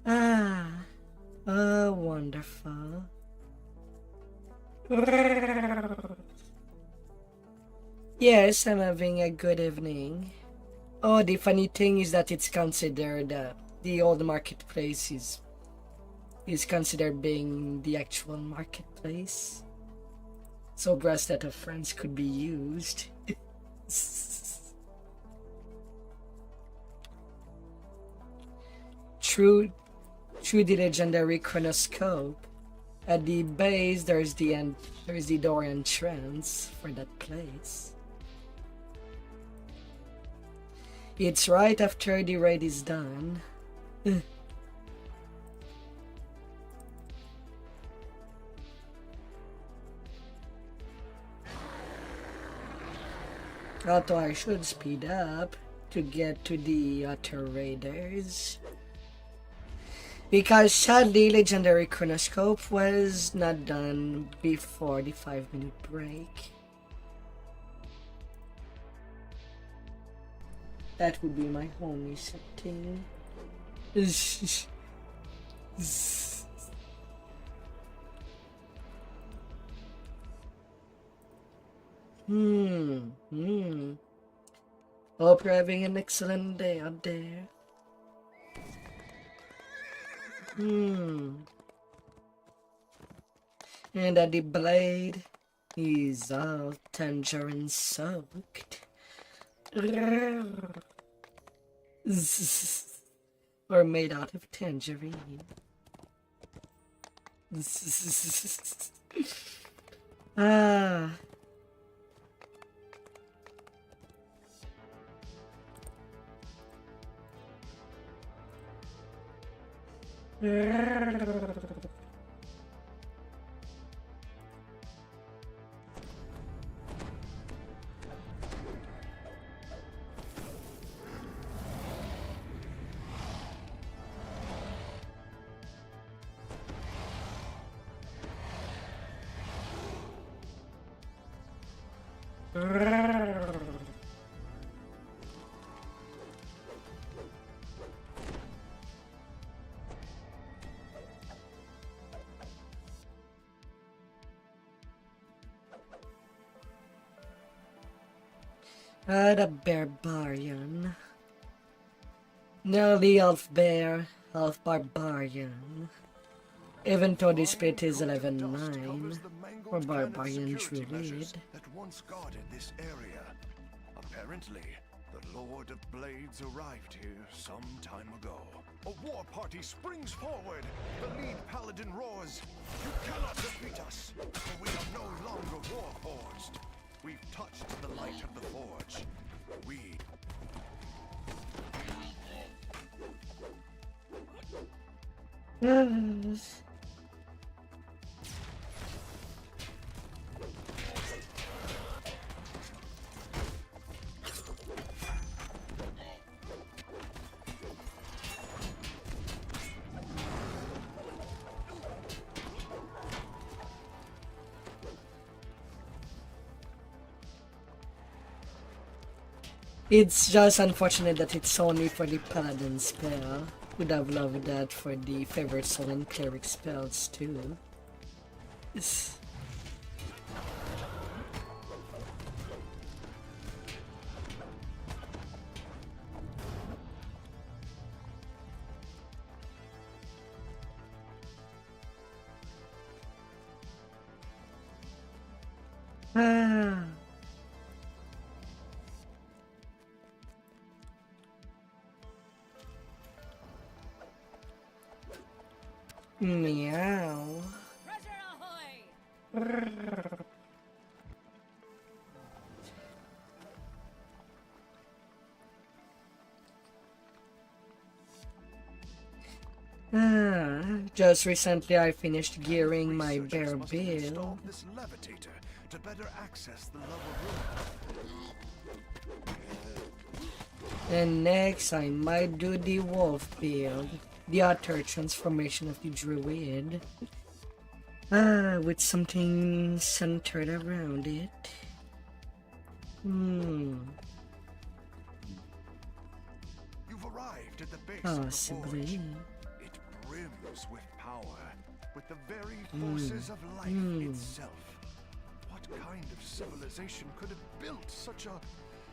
Ah, oh, wonderful. Yes, I'm having a good evening. Oh, the funny thing is that it's considered, the old marketplace is considered being the actual marketplace. So bracelet of friends could be used. Through the legendary chronoscope, at the base there's the door entrance for that place. It's right after the raid is done. Although I should speed up to get to the other raiders. Because sadly, legendary chronoscope was not done before the 5-minute break. That would be my only setting. Hope you're having an excellent day out there. And that the blade is all tangerine soaked. Or made out of tangerine. Ah. The Bearbarian. Nearly half bear, half barbarian. Even though the split is 11-9, or barbarian truly did. That once guarded this area. Apparently, the Lord of Blades arrived here some time ago. A war party springs forward. The lead paladin roars. You cannot defeat us, for we are no longer war-forged. We've touched the light of the forge. We... It's just unfortunate that it's only for the paladin spell. Would have loved that for the favorite soul and cleric spells too. It's... Ah. Meow. Just recently I finished gearing my bear Researchers must have build. installed this levitator to better access the lower room. And next I might do the wolf build. The utter transformation of the druid. With something centered around it. You've arrived at the base of the Possibly. forge. It brims with power, with the very forces of life itself. What kind of civilization could have built such a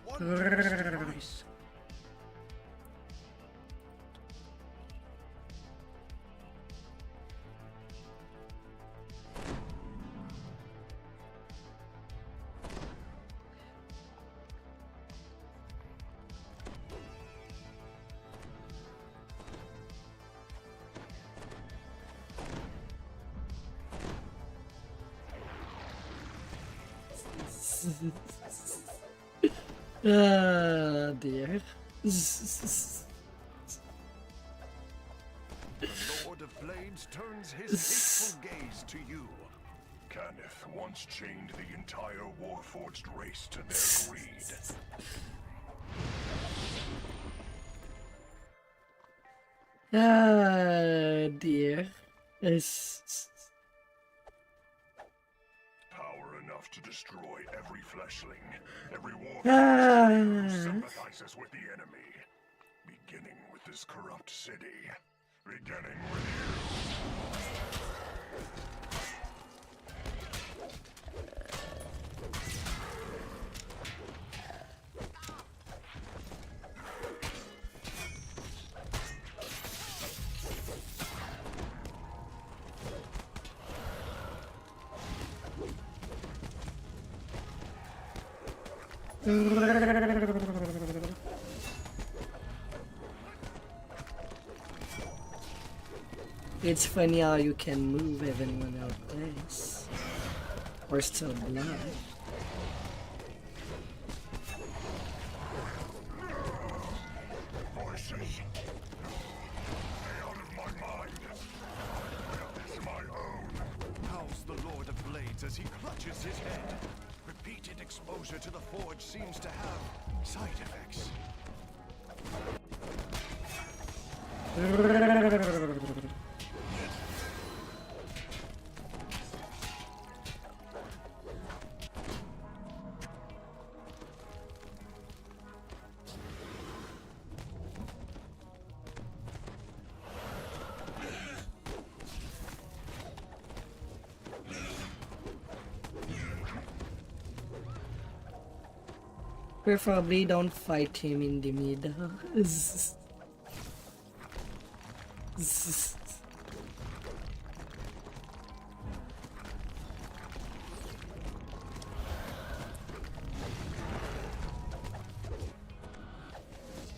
wondrous device? Ah, dear. The Lord of Blades turns his hateful gaze to you. Kenneth once chained the entire Warforged race to their greed. Ah, dear. Power enough to destroy every fleshling, every Ah. Warforged who sympathizes with the enemy. Beginning with this corrupt city. Beginning with you. It's funny how you can move even when out of place. Or still blood. Voices. Stay out of my mind. This is my own. Howls the Lord of Blades as he clutches his head. Repeated exposure to the forge seems to have side effects. Preferably don't fight him in the middle.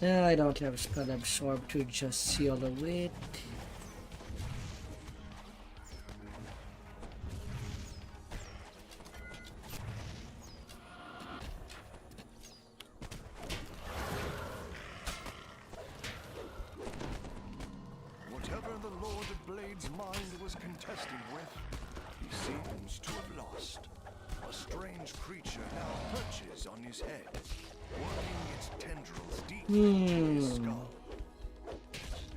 Yeah, I don't have spell absorb to just seal the weight. Whatever the Lord of Blades' mind was contesting with, he seems to have lost. A strange creature now perches on his head, working its tendrils deep into his skull.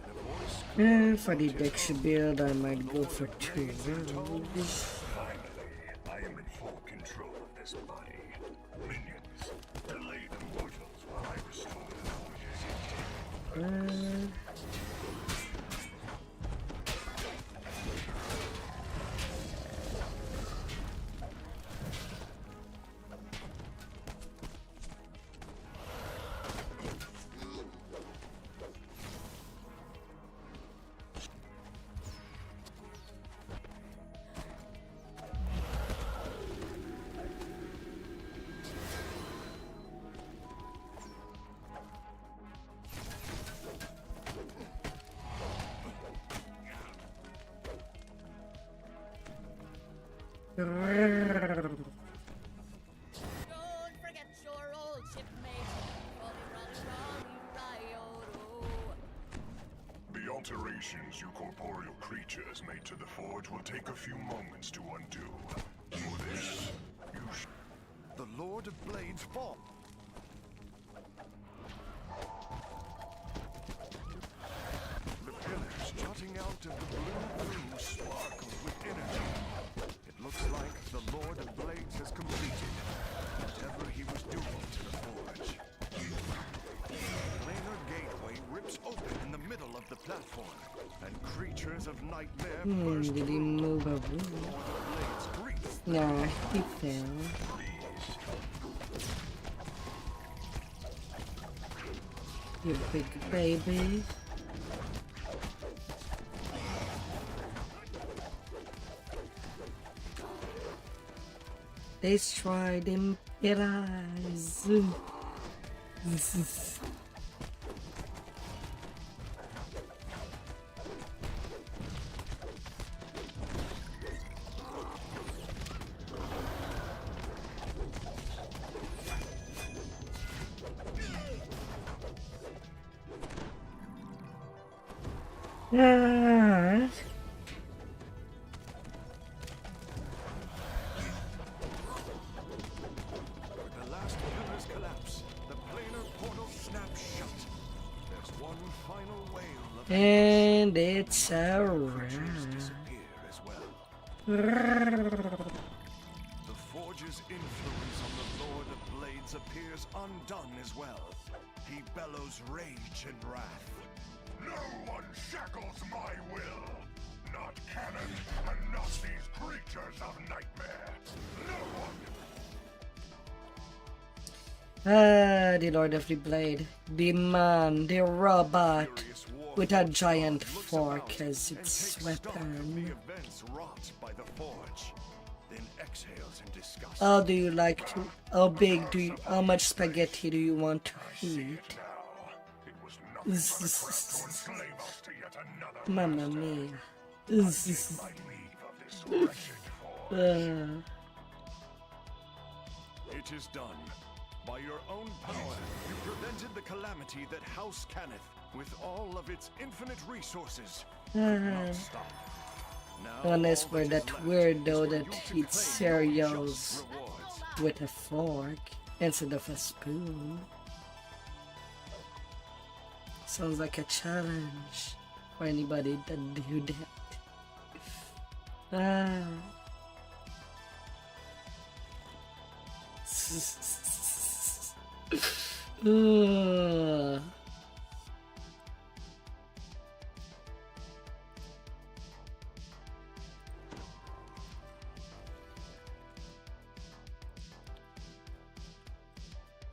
And a voice For the Dex build, I might go for 2 rounds. Finally, I am in full control of this body. Minions, delay the mortals while I Don't forget your old shipmate. The alterations you corporeal creatures made to the forge will take a few moments to undo. For this, you The Lord of Blades fall. The pillars jutting out of the blue sparkle with energy. It looks like the Lord of Blades has completed whatever he was doing to the forge. The planar gateway rips open in the middle of the platform, and creatures of nightmare burst Did he through. move a Lord of Blades greets Nah, he fell. You big baby. Destroy them pillars. Ah. With the last pillars collapse, the planar portal snaps shut. There's one final wail of And it's a creatures wrap. disappear as well. The forge's influence on the Lord of Blades appears undone as well. He bellows rage and wrath. No one shackles my will! Not canon, and not these creatures of nightmare! No one! The Lord of the Blade. The man, the robot, Furious war with a forge giant God looks fork about as and its takes stock of the weapon. events wrought by the forge, then exhales in disgust. How do you like to? How big do you? How much spaghetti do you want to eat? Now, it was nothing but a trap to enslave us to yet another Mamma master. mia. My leave of this wretched forge. It is done. By your own power, you prevented the calamity that House Cannith, with all of its infinite resources, could not stop. Now Unless all we're is that left weirdo is for that you to eats claim your cereals just rewards. with a fork instead of a spoon. Sounds like a challenge for anybody that do that. Ugh.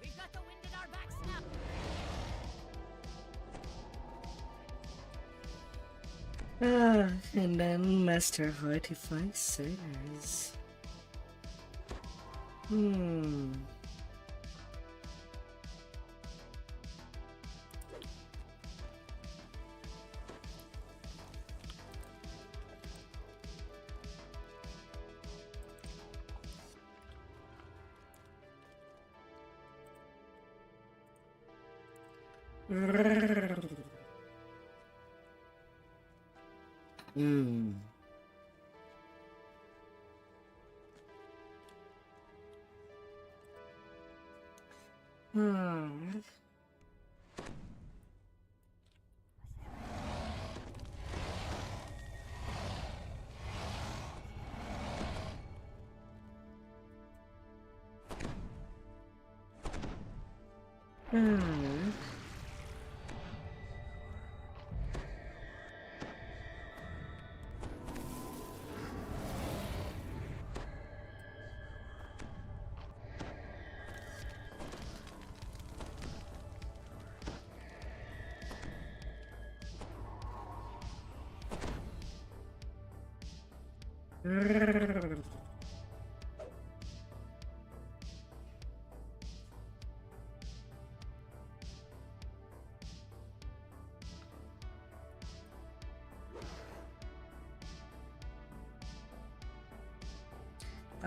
We've got the wind in our backs now. And then Master Heartify Sailors.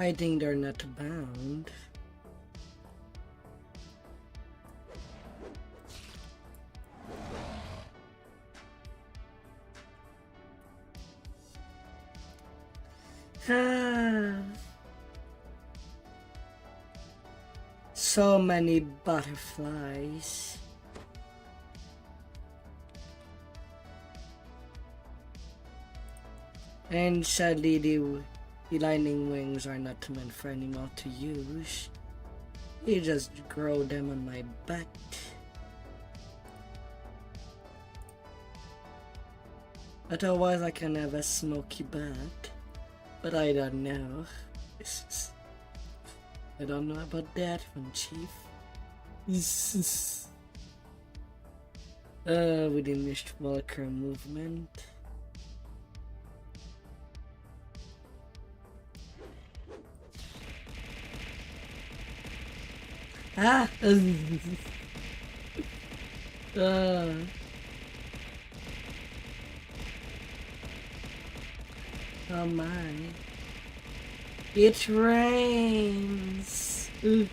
I think they're not bound. So many butterflies. And sadly, the lightning wings are not meant for animal to use. You just grow them on my back. Otherwise, I can have a smoky bat. But I don't know. I don't know about that one, Chief. We diminished Walker movement. Ah! Oh my. It rains. Oh.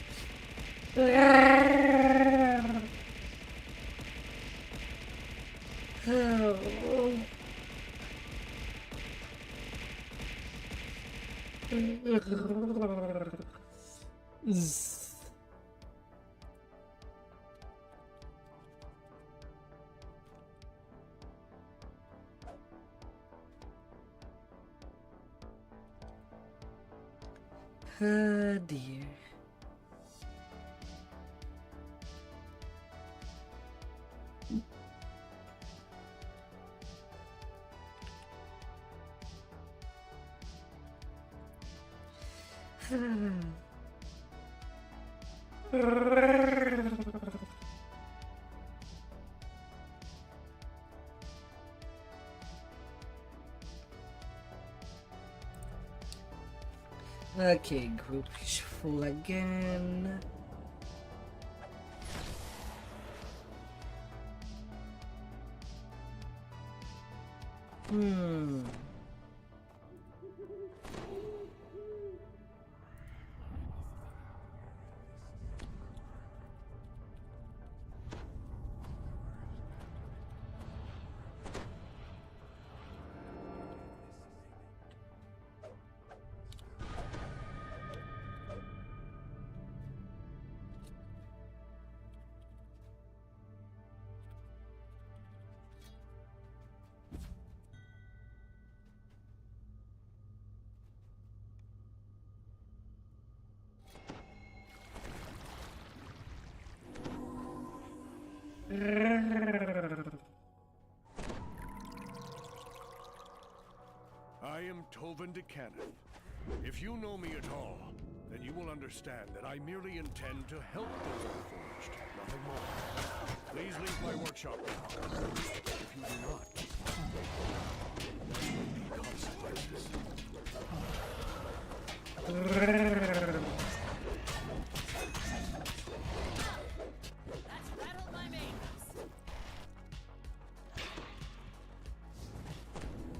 Oh dear. Okay, group is full again. I am Tovin de Cannith. If you know me at all, then you will understand that I merely intend to help the Warforged, nothing more. Please leave my workshop now. If you do not, there will be consequences.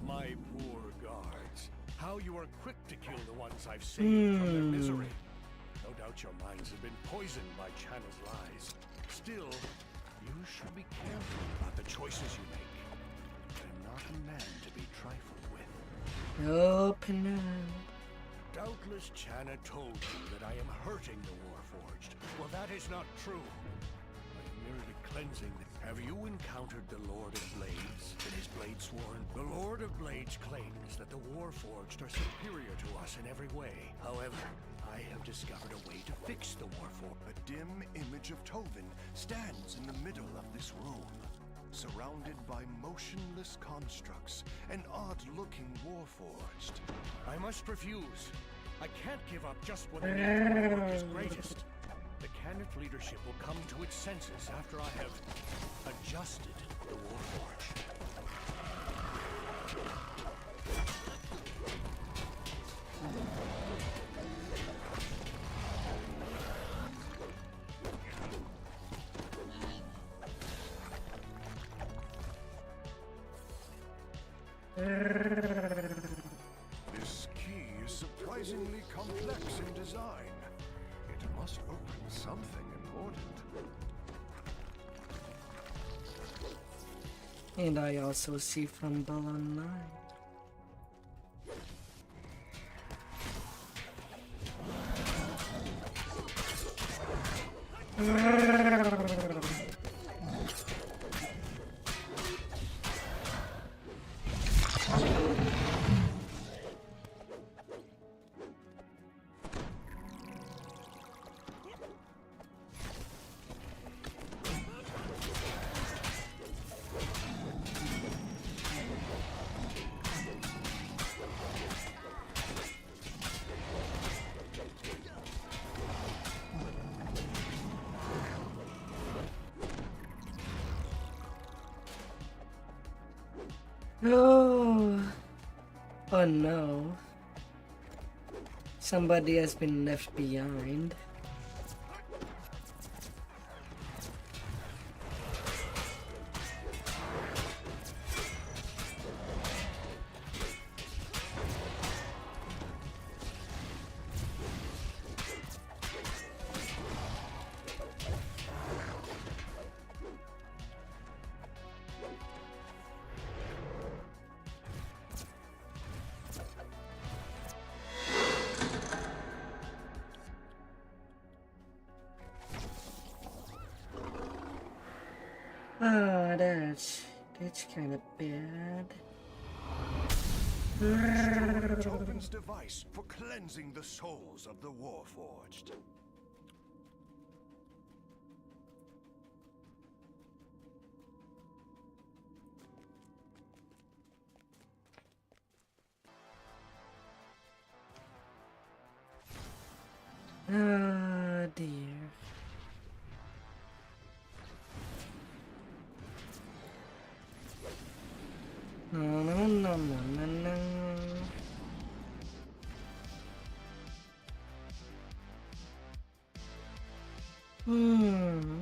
My poor guards. How you are quick to kill the ones I've saved from their misery. No doubt your minds have been poisoned by Chana's lies. Still, you should be careful about the choices you make. I'm not a man to be trifled with. Open up. Doubtless Chana told you that I am hurting the Warforged. Well, that is not true. I am merely cleansing the... Have you encountered the Lord of Blades in his Blade Sworn? The Lord of Blades claims that the Warforged are superior to us in every way. However, I have discovered a way to fix the Warforged. A dim image of Tovin stands in the middle of this room, surrounded by motionless constructs, an odd-looking Warforged. I must refuse. I can't give up just when the need for my work is greatest. The Cannith leadership will come to its senses after I have adjusted the Warforge. This key is surprisingly complex in design. It must open something important. And I also see from Balon 9. Oh, oh no. Somebody has been left behind. Oh, that's kind of bad. Tovin's device for cleansing the souls of the Warforged. Oh dear. No, no, no, no, no, no. Hmm.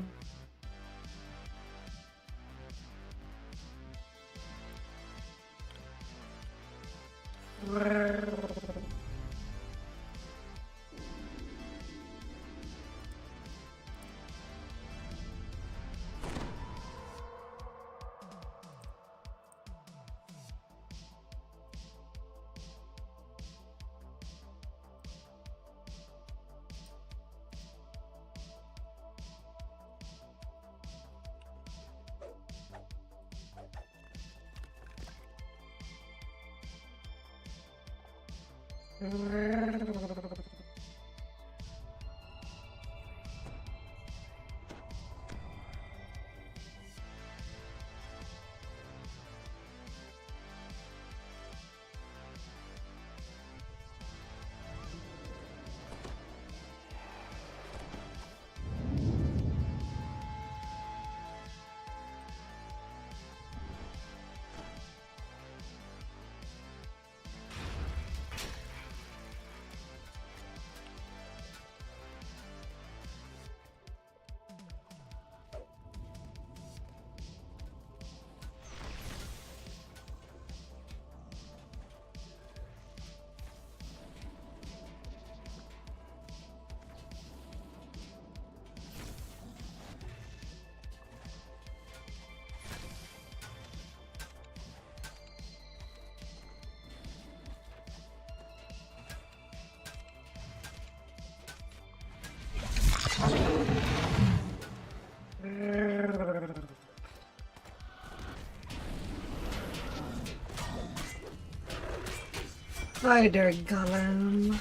Hi there, Golem.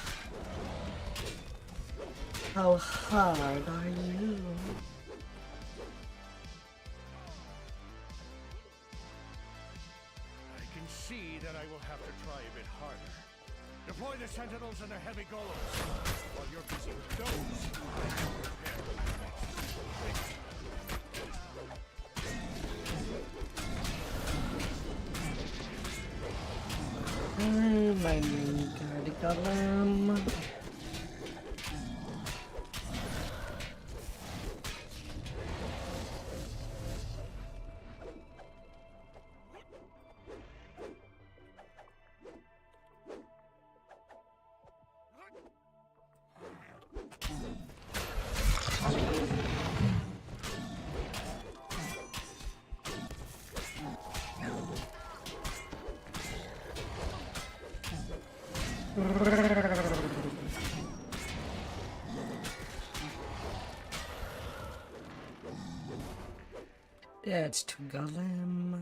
How hard are you? I can see that I will have to try a bit harder. Deploy the sentinels and the heavy golems. While you're busy with those, I will prepare for the next. My main card, Golem. That's two golem.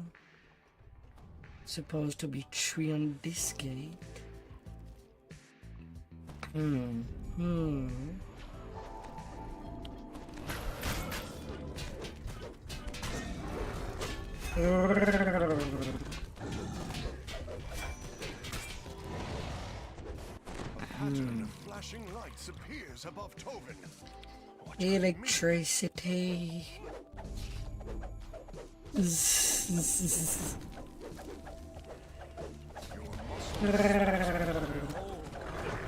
Supposed to be 3 on this gate. Pattern of flashing lights appears above Tovin. What could it mean? Electricity. Your muscles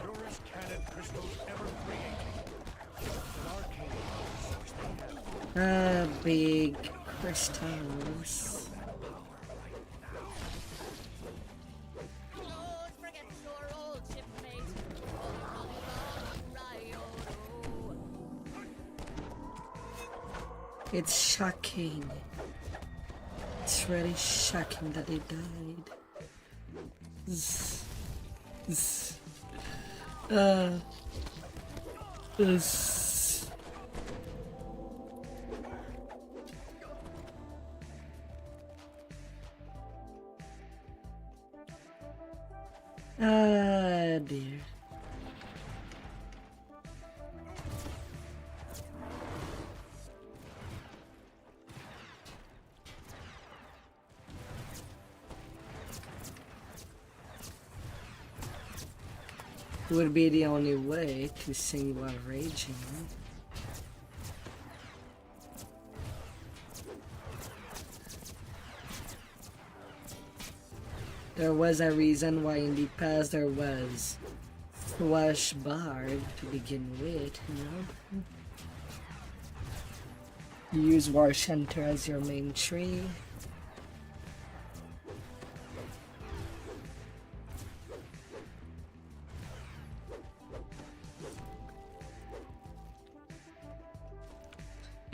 purest cannon crystals ever created. An arcane source they have. Big crystals. Don't forget your old shipmate. It's shocking. It's really shocking that he died. Ah, dear. Would be the only way to sing while raging. There was a reason why in the past there was Flush Bard to begin with, you know? You use War Center as your main tree.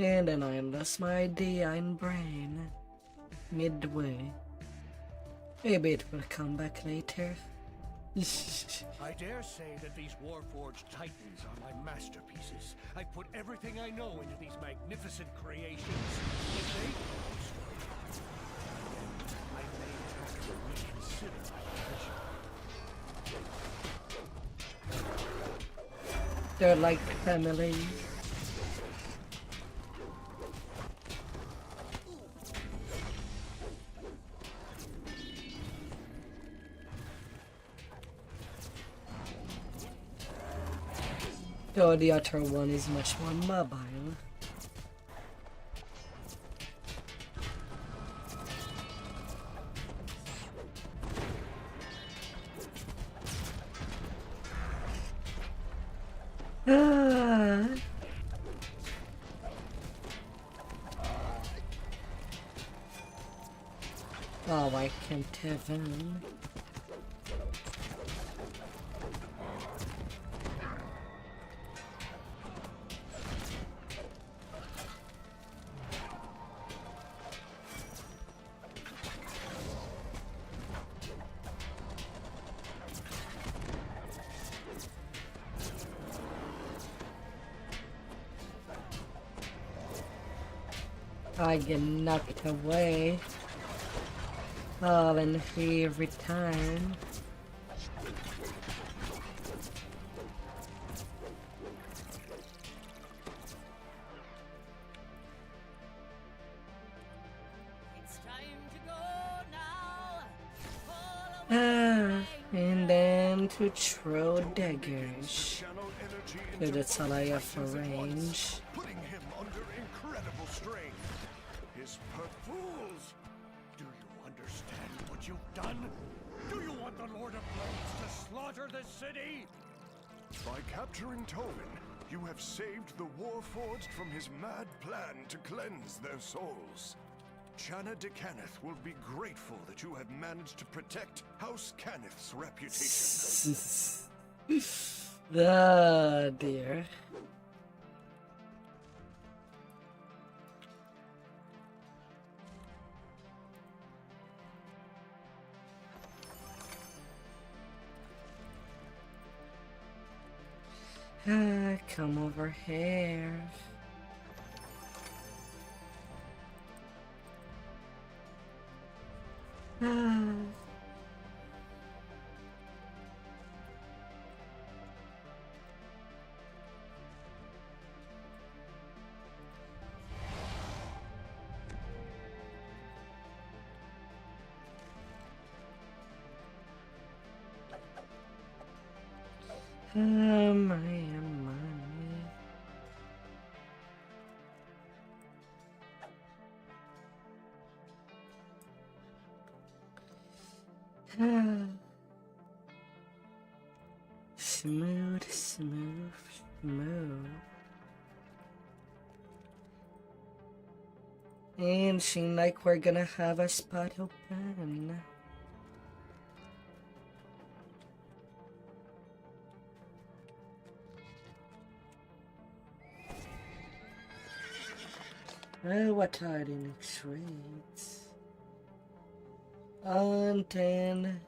And then I lost my idea in brain midway. Maybe it will come back later. I dare say that these Warforged Titans are my masterpieces. I put everything I know into these magnificent creations. If they don't destroy them, I may have to reconsider my position. They're like family. Though the other one is much more mobile. Ah. Oh, I can't have him. I get knocked away. Falling every time. It's time to go now. Fall Ah, and then to throw daggers. Channel energy Yeah, into that's all I have for Titans at once, range. putting him under incredible strain. His Fools! Do you understand what you've done? Do you want the Lord of Blades to slaughter the city? By capturing Tovin, you have saved the Warforged from his mad plan to cleanse their souls. Channa de Cannith will be grateful that you have managed to protect House Cannith's reputation. Ah, dear. Come over here. Ah. I am money. Smooth, smooth, smooth. And seem like we're gonna have a spot open. What are the next rates? Untamed,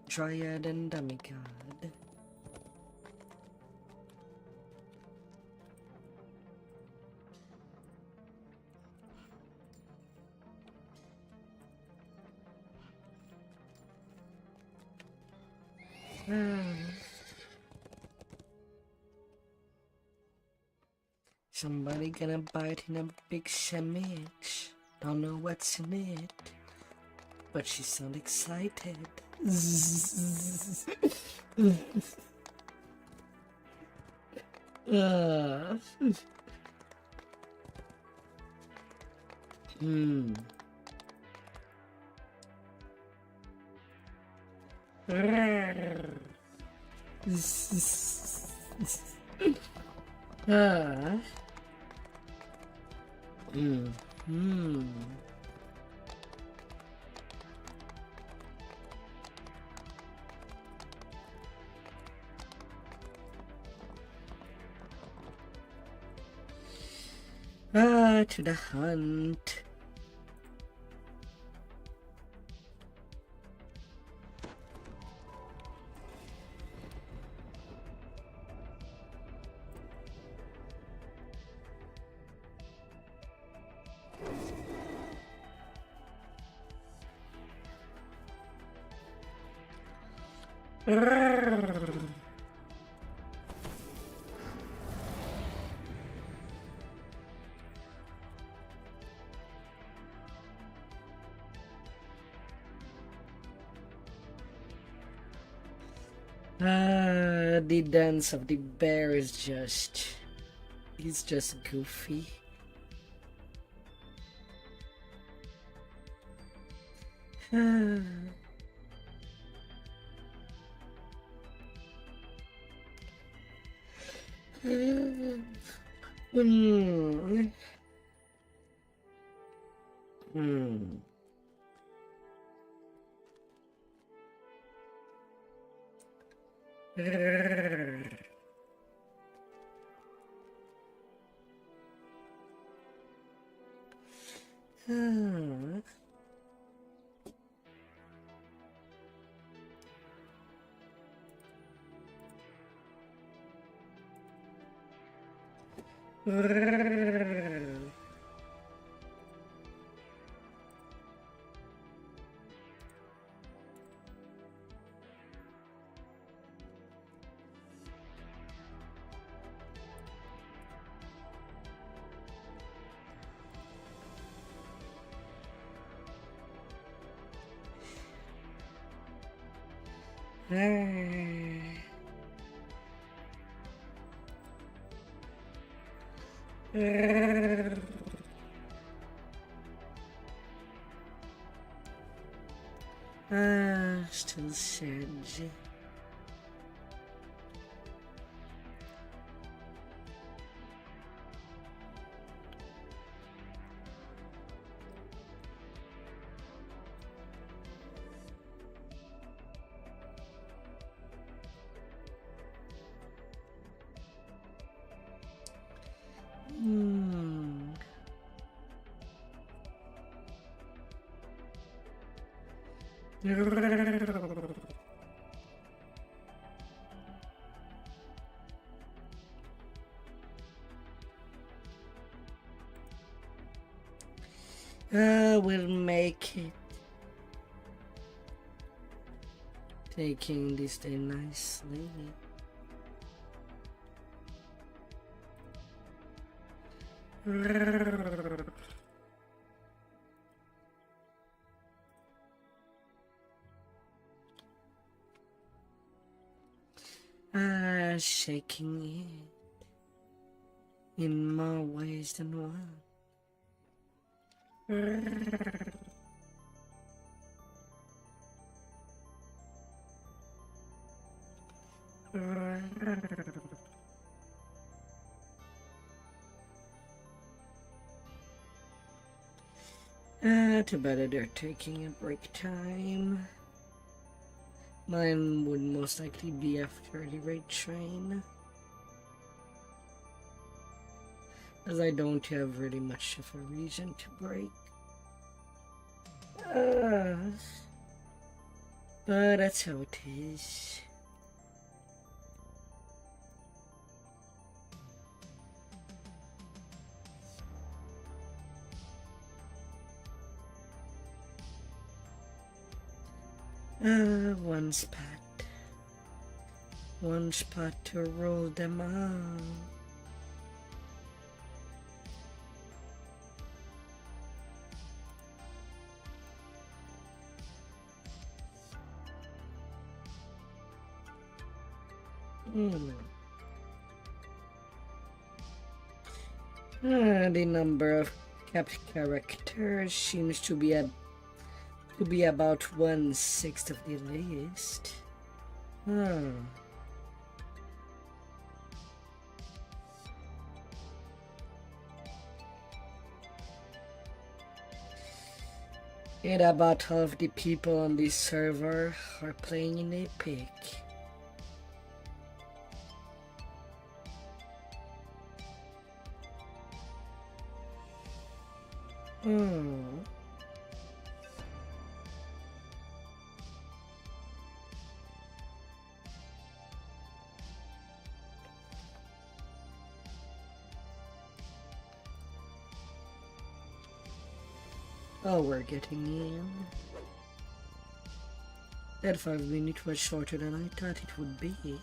Dryad, and Demigod. Somebody gonna bite in a big sandwich. Don't know what's in it, but she sounds excited. Hmm. To the hunt. The dance of the bear is he's just goofy. Still sad. We'll make it. Taking this day nicely. Shaking it in more ways than one. Too bad they're taking a break time. Mine would most likely be after the raid train, as I don't have really much of a reason to break. But that's how it is. One spot to roll them out. The number of kept characters seems to be about 1/6 of the list. And about half the people on this server are playing in Epic. Oh, we're getting in. That 5 minutes was shorter than I thought it would be.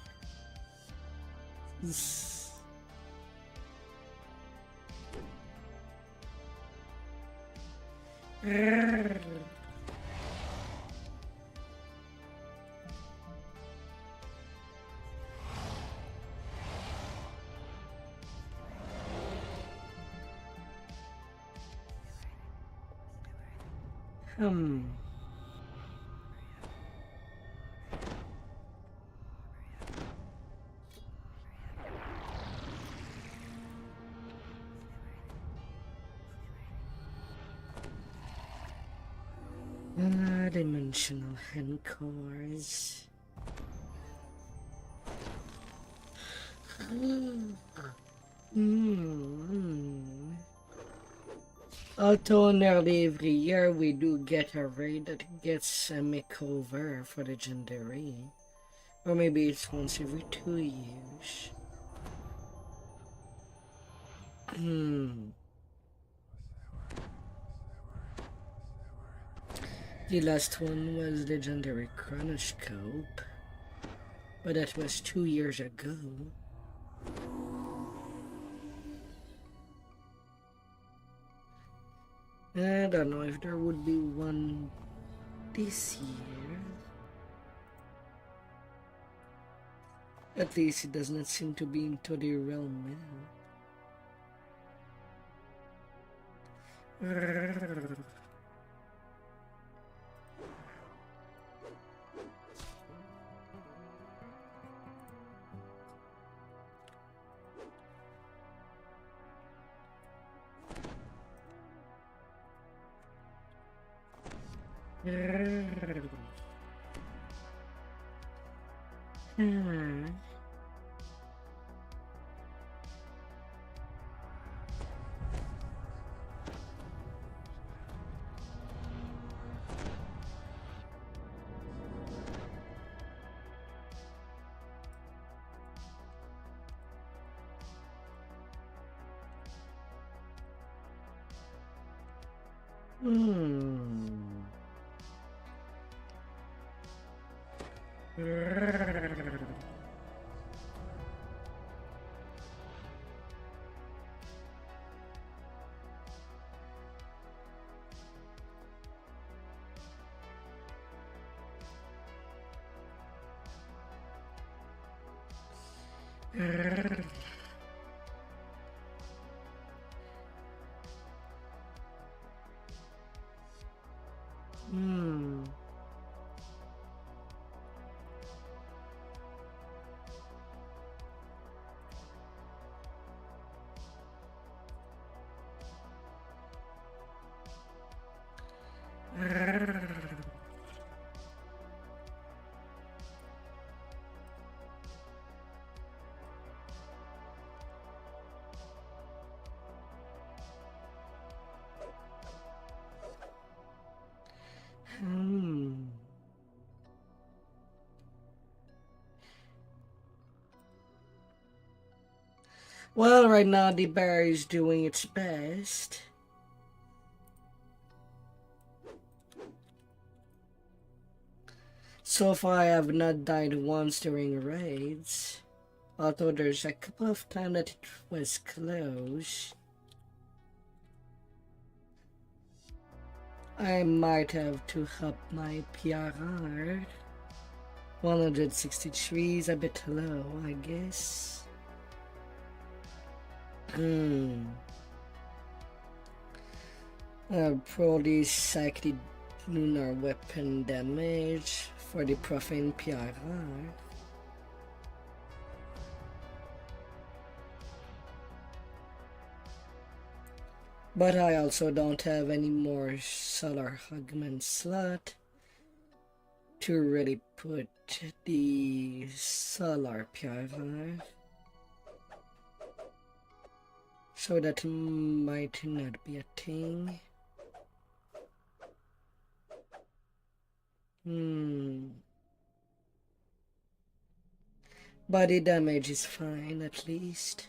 Dimensional hand cores. Although nearly every year we do get a raid that gets a makeover for legendary. Or maybe it's once every 2 years. The last one was legendary chronoscope, but that was 2 years ago. I don't know if there would be one this year. At least it does not seem to be into the realm now. Hmm. Hmm. Hmm. Well, right now the bear is doing its best. So far, I have not died once during raids, although there's a couple of times that it was close. I might have to up my PRR. 163 is a bit low, I guess. Probably sack the lunar weapon damage for the profane PRR. But I also don't have any more solar augment slot to really put the solar PRR. So that might not be a thing. Body damage is fine at least.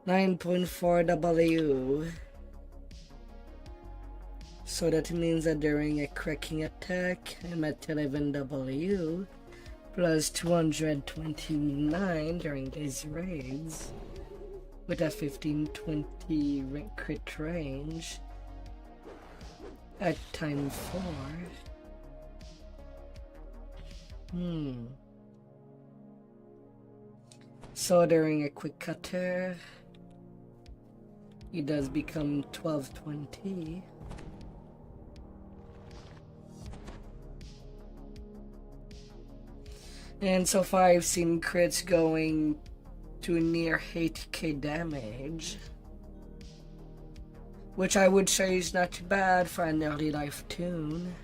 $9.4W. So that means that during a cracking attack, I'm at 11W plus 229 during these raids with a 15-20 crit range at time 4. So during a quick cutter, it does become 1220. And so far I've seen crits going to near 8k damage, which I would say is not too bad for an early life tune.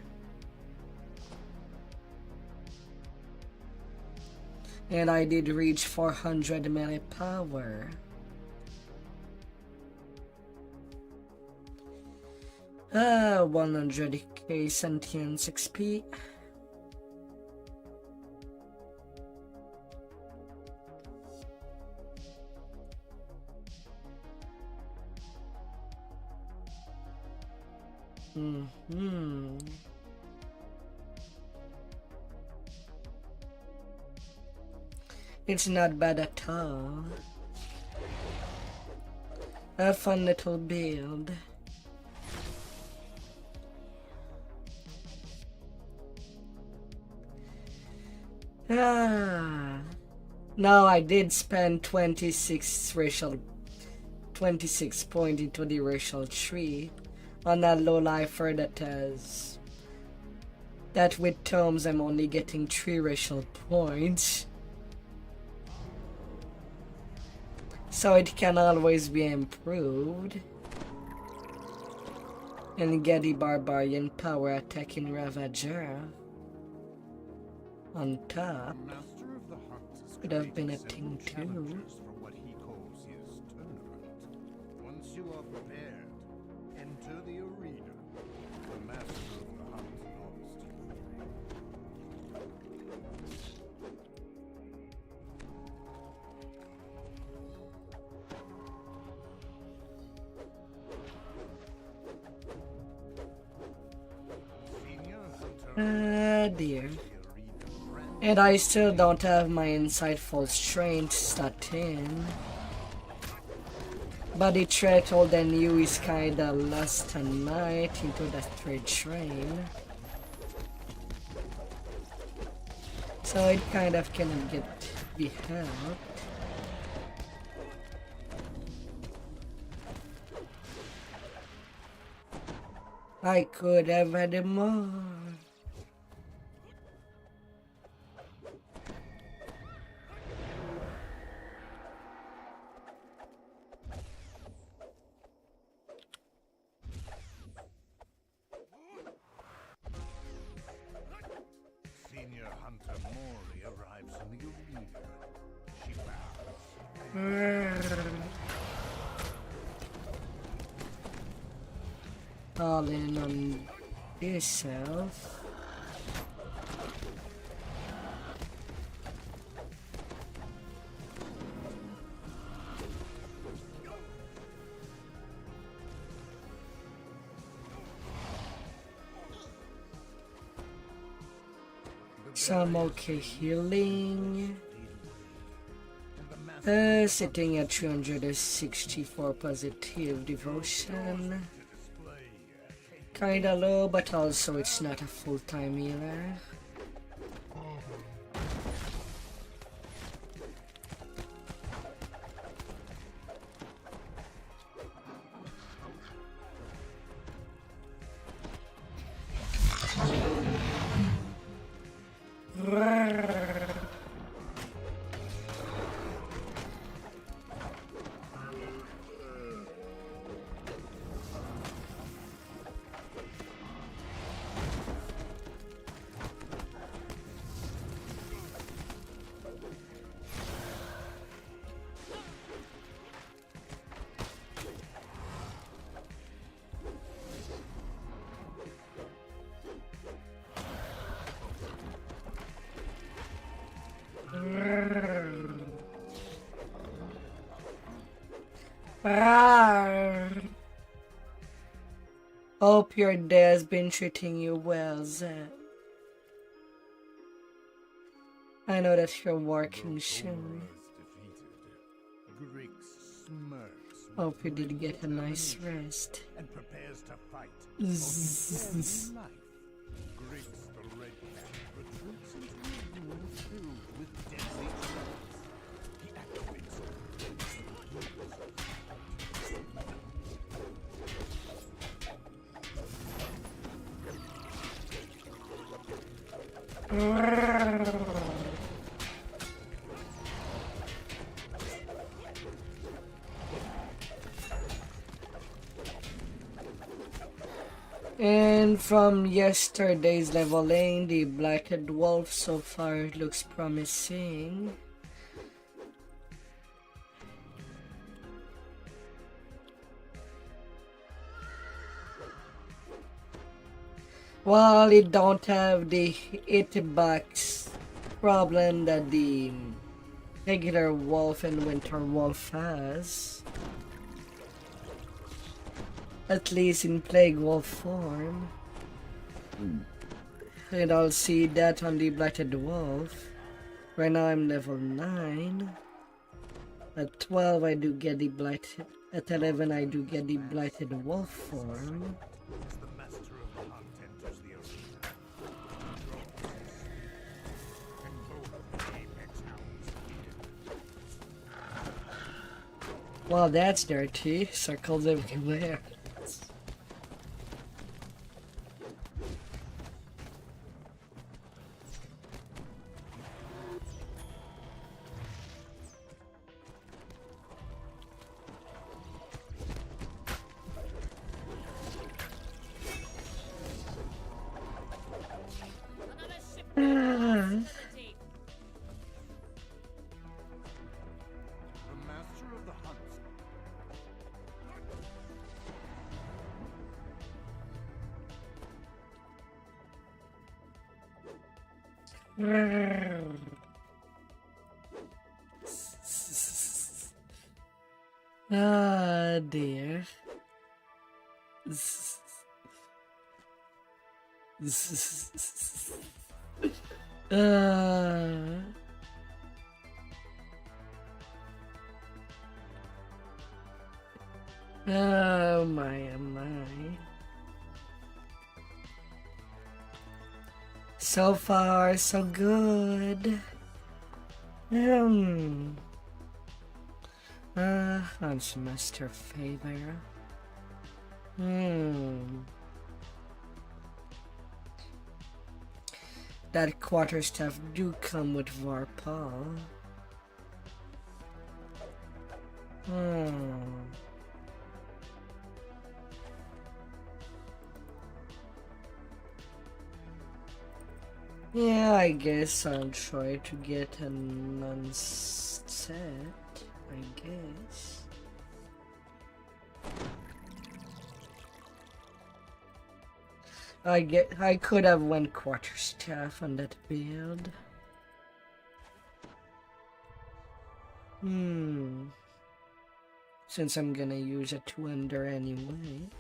And I did reach 400 melee power. 100k sentience XP. It's not bad at all. A fun little build. Now I did spend 26 point into the racial tree on that low lifer that with tomes I'm only getting 3 racial points. So it can always be improved. And get the Barbarian power attacking Ravager on top. Could have been a thing too. Once you are prepared, enter the arena. The master of the hunt nods to you. Ah, dear. And I still don't have my insightful strength stat in. But the threshold I knew is kinda last night into the third train. So it kind of cannot be helped. I could have had more. Senior Hunter Mori arrives in the arena. She All in on yourself. Some okay healing. Sitting at 364 positive devotion. Kinda low, but also it's not a full-time healer. Hope your day has been treating you well, Zed. I know that you're working soon. Grix smirks Hope you did get a nice rest. and prepares to fight. Zzz. Life. Grix the Red Cat retreats into a room filled with deadly traps. He activates And from yesterday's leveling, the Blighted Wolf so far looks promising. While it don't have the hitbox problem that the regular wolf and winter wolf has. At least in Plague Wolf form. And I'll see that on the Blighted Wolf. Right now I'm level 9. At 12 I do get the Blighted... At 11 I do get the Blighted Wolf form. as the master of the hunt enters the arena. And both apex hounds. Wow, that's dirty. Circles everywhere. The master of the hunt. Ah, dear. uh, oh my, oh my. So far, so good. On semester favor. That quarterstaff do come with Varpal. Yeah, I guess I'll try to get a non-set, I guess. I could have went quarterstaff on that build. Since I'm gonna use a 2-ender anyway.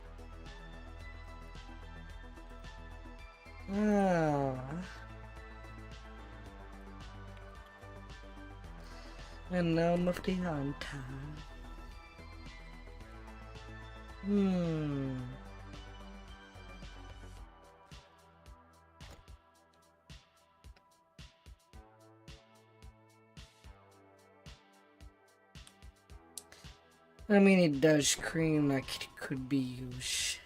And Gnome of the Hunter. I mean, it does scream like it could be used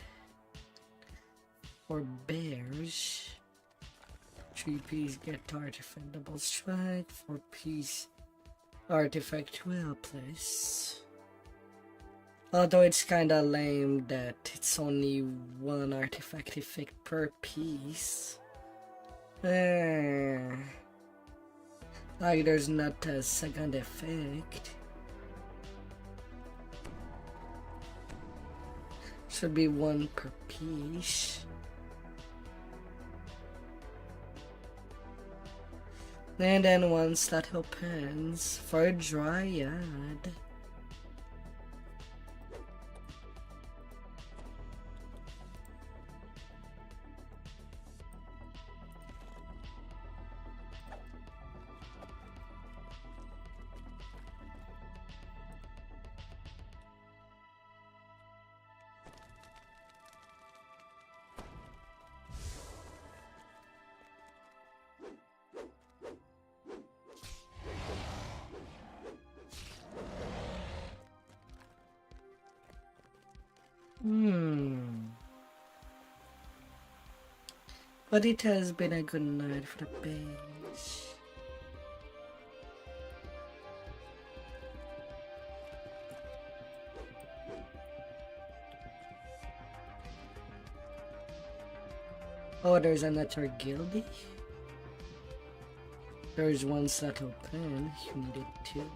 for bears. 3-piece get artifact double strike, 4-piece artifact well place. Although it's kinda lame that it's only one artifact effect per piece. Like there's not a second effect. Should be one per piece. And then once that opens for a Dryad. But it has been a good night for the base. Oh, there's another guildie? There's one slot open, you need it too.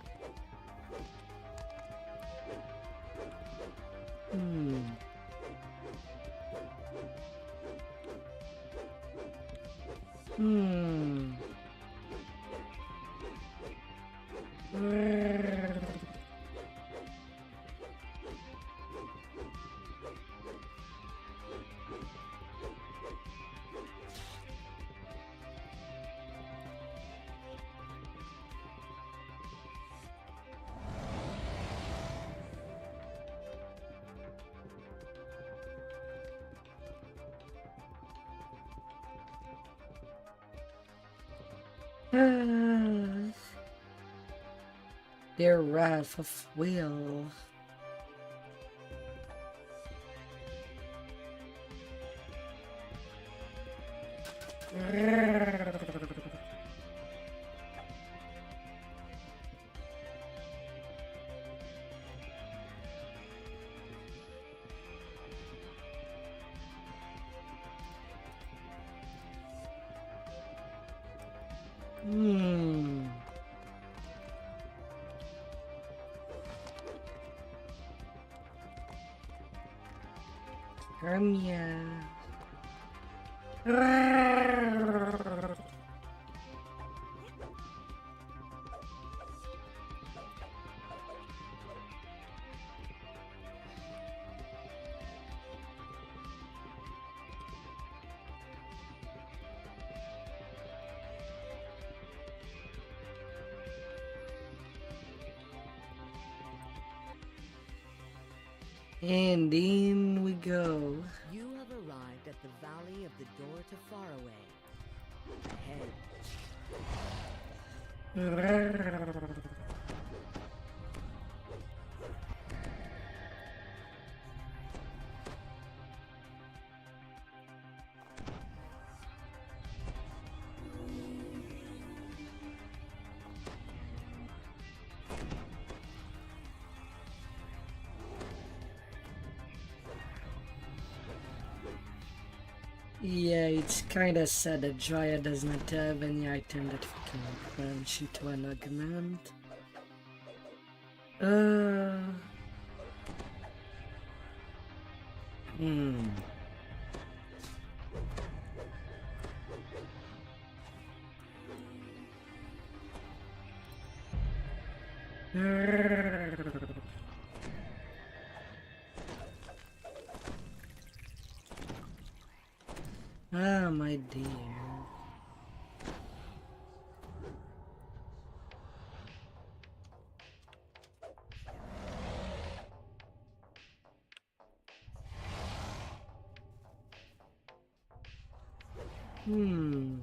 Their wrath of will. Hermia. And in we go. You have arrived at the Valley of the Door to Faraway. Ahead. Yeah, it's kinda sad that Dryad does not have any item that we can crunch into an augment. Hmm. Ah, my dear. Hmm.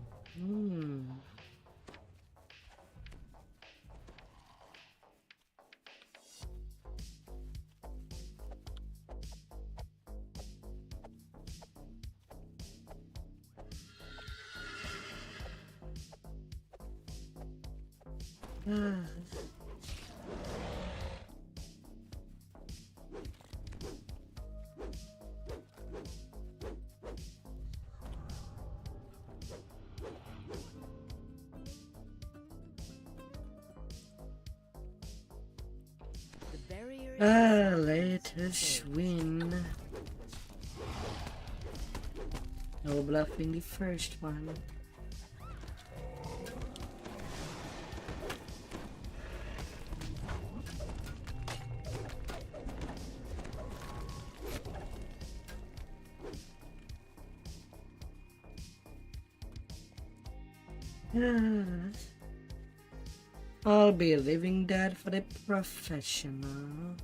The barrier is Let us win. No bluffing the first one. I'll be leaving that for the professional.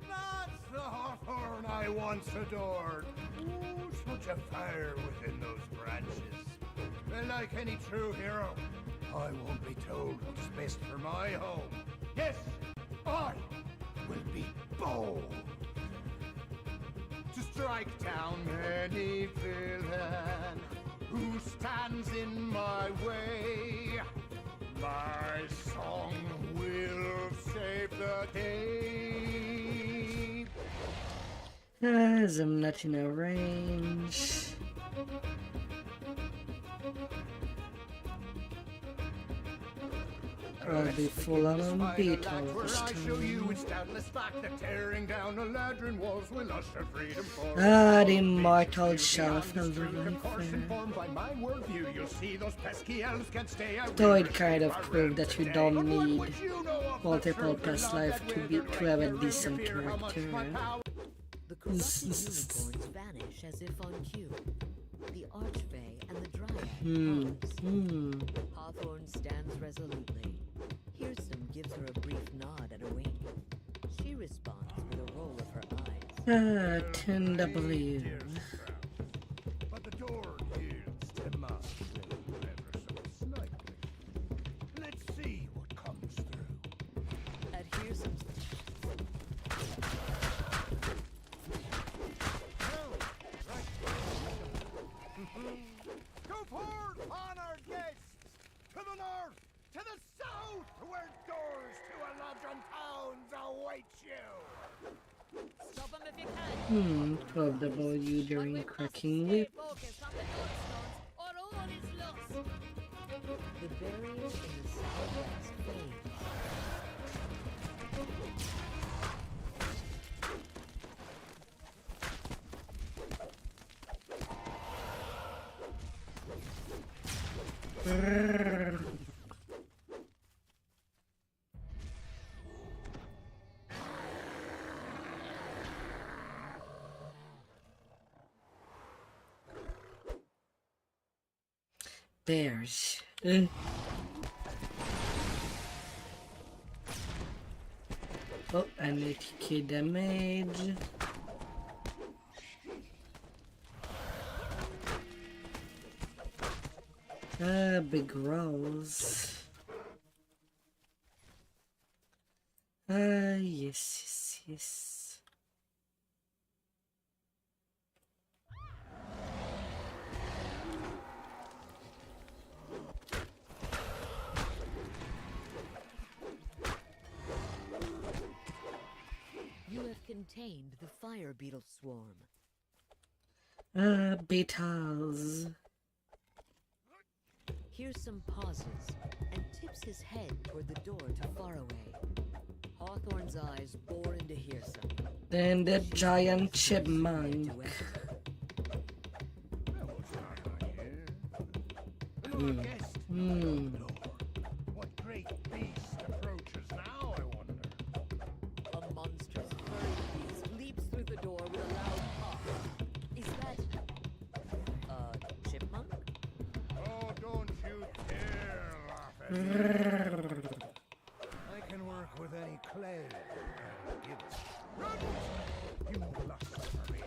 That's the hawthorn I once adored. Ooh, such a fire within those branches. And like any true hero, I won't be told what's best for my home. Yes, I will be bold to strike down any villain who stands in my way. My song will save the day. As I'm not in a range. I'll be full on beat all this I show you time. it's doubtless fact that tearing down the ladrin walls will usher freedom for Ah, all. the immortal Beyond shelf the of truth, the of course, fair. informed by my worldview, you'll see those pesky elves can stay away. Though it kind of proved that you don't But what need would you know of the multiple truth past and love life that to withered have a wake and decent fear how much my character. power- The corrupted unicorns vanish as if on cue. The Archfey and the Dryad pause. Hawthorne stands resolutely. Hirsten gives her a brief nod and a wink. She responds with a roll of her eyes. 10W. But the door yields to my will ever so slightly. Let's see what comes through. At Hirstem's Go forth on our guests! To the north, to the south, where doors to 11 towns await you! Stop him if you can. 12W during Stay cracking whip. focused on the Nordstones, or all is lost. The barrier in the southwest fades. Bears. Oh, I need to kill the mage. Big rolls. Yes. You have contained the fire beetle swarm. Beetles. Hears some pauses and tips his head toward the door to far away. Hawthorne's eyes bore into Hearsome. Then the giant chipmunk. What great beast approaches now, I wonder? A monstrous furry beast leaps through the door with a loud pop. Is that a chipmunk? Oh, don't you dare laugh at me. I can work with any clay. Give it. You lust for me.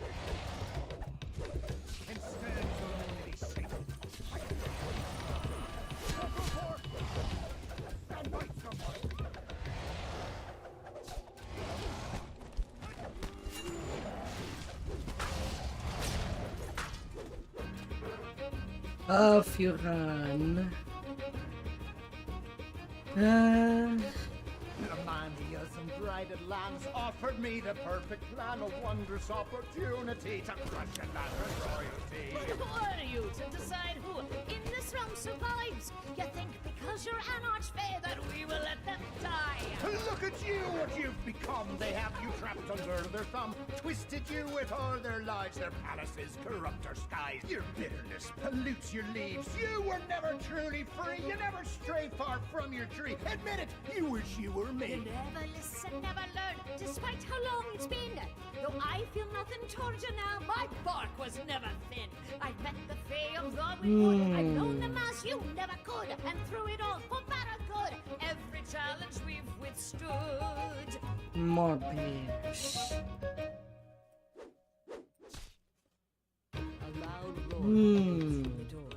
Instead, you'll only be safe. Stand by someone. Off you run. Amandias and Brighted Lands offered me the perfect plan, a wondrous opportunity to crush a land of royalty. Who are you to decide who in this realm survives? You think because you're an archfey that we will let them die? Look at you, what you've become. They have you trapped under their thumb, twisted you with all their lives, their palaces corrupt our skies. Your bitterness pollutes your leaves. You were never truly free. You never strayed far from your tree. Admit it, you wish you were You me. never listen, never learn, despite how long it's been. Though I feel nothing towards you now, my bark was never thin. I've met the Fae of the Wood, I've known them as you never could, and through it all, for better good, every challenge we've withstood. More bears. A loud roar from the door.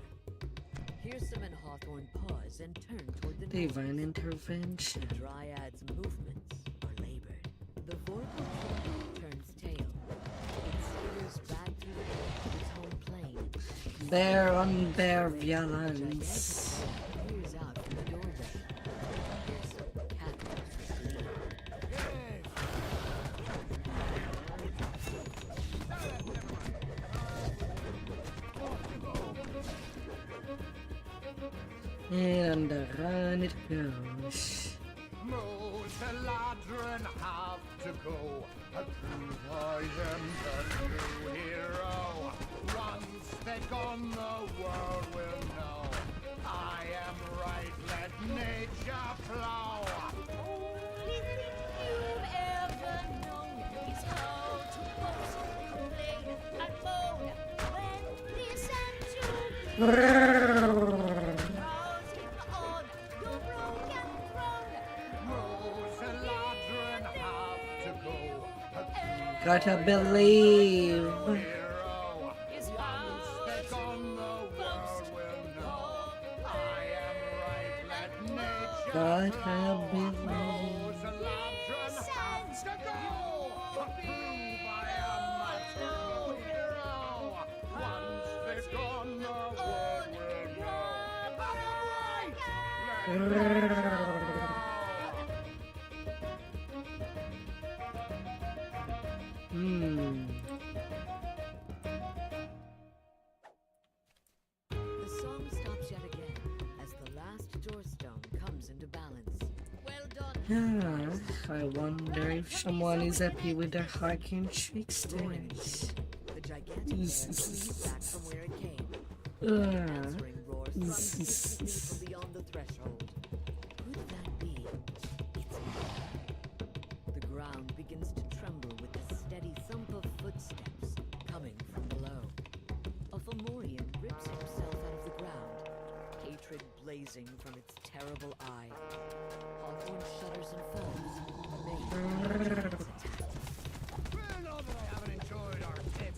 Hearsome and Hawthorne pause and turn toward the Divine noise. intervention. The Dryad's movements are labored. The vorpal critic turns tail. It slithers back through the door to its home plane. Bear on bear The violence. gigantic peers out from the doorway. Hearsome cackles with glee. And run it goes. Moles and ladron have to go. I prove I am the new hero. Once they're gone, the world will know. I am right, let nature flow. Only thing you've ever known is how to boast, complain, and moan. When listen to rousing on your broken throne. Moles and ladron have to go. I prove Gotta believe. hero. Is Once how they're gone, the world will know. I am right, let nature Gotta flow. believe. Moles and ladron have to go. To prove I am a true hero. Once they're gone, the world will know. I am right, let nature flow. The song stops yet again as the last doorstone comes into balance. well done. I wonder if someone is happy with their Harkin tricksters. The gigantic bear flees back from where it came. Answering roar thunders dismally from beyond the threshold. Could that be? It's not. The ground begins to tremble with the steady thump of footsteps coming from below. A Fomorian rips himself out of the ground, blazing from its terrible eye. Hawthorne shudders and falls, amazed by the giant's attack. Well, now that I haven't enjoyed our tip.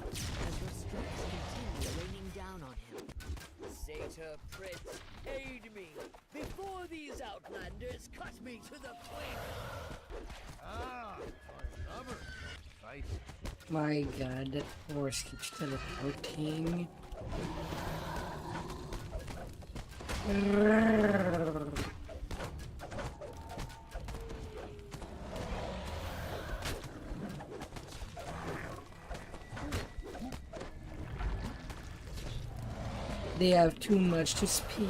As your strikes continue raining down on him. Satyr Prince, aid me before these outlanders cut me to the quick. Ah, my lover. Right. My god, that horse keeps teleporting. They have too much to speak.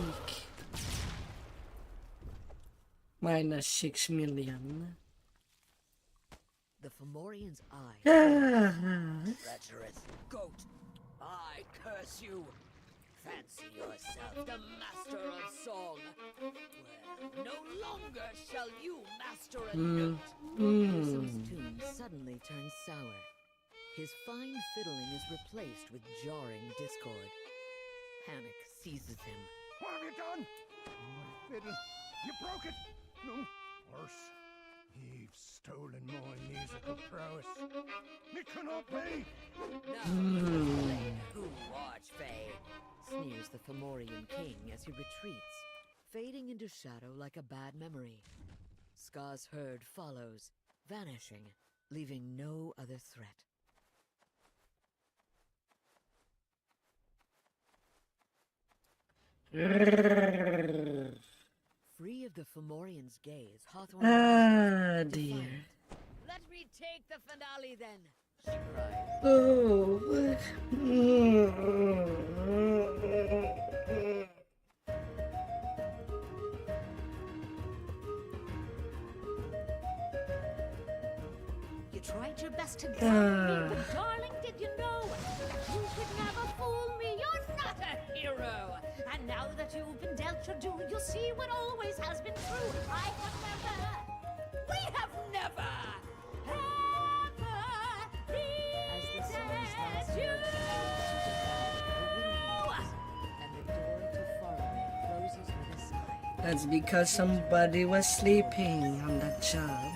Minus 6 million. The Fomorian's eye. Treacherous goat, I curse you. Fancy yourself the master of song. Well, no longer shall you master a note. Grisom's tune suddenly turns sour. His fine fiddling is replaced with jarring discord. Panic seizes him. What have you done? My fiddle. You broke it. No, worse. You've stolen my musical prowess. It cannot be. No, who watch, Faye? Sneers the Fomorian king as he retreats, fading into shadow like a bad memory. Scar's herd follows, vanishing, leaving no other threat. Free of the Fomorian's gaze, Hawthorne Ah, defiant. dear. Let me take the finale then, she cried. Oh. You tried your best to drown me, but darling, did you know you could never fool me? You're not a hero. And now that you've been dealt your due, you'll see what always has been true. I have never, we have never, ever As the sun starts needed you. and the door to Faraway closes with a sigh. That's because somebody was sleeping on that job.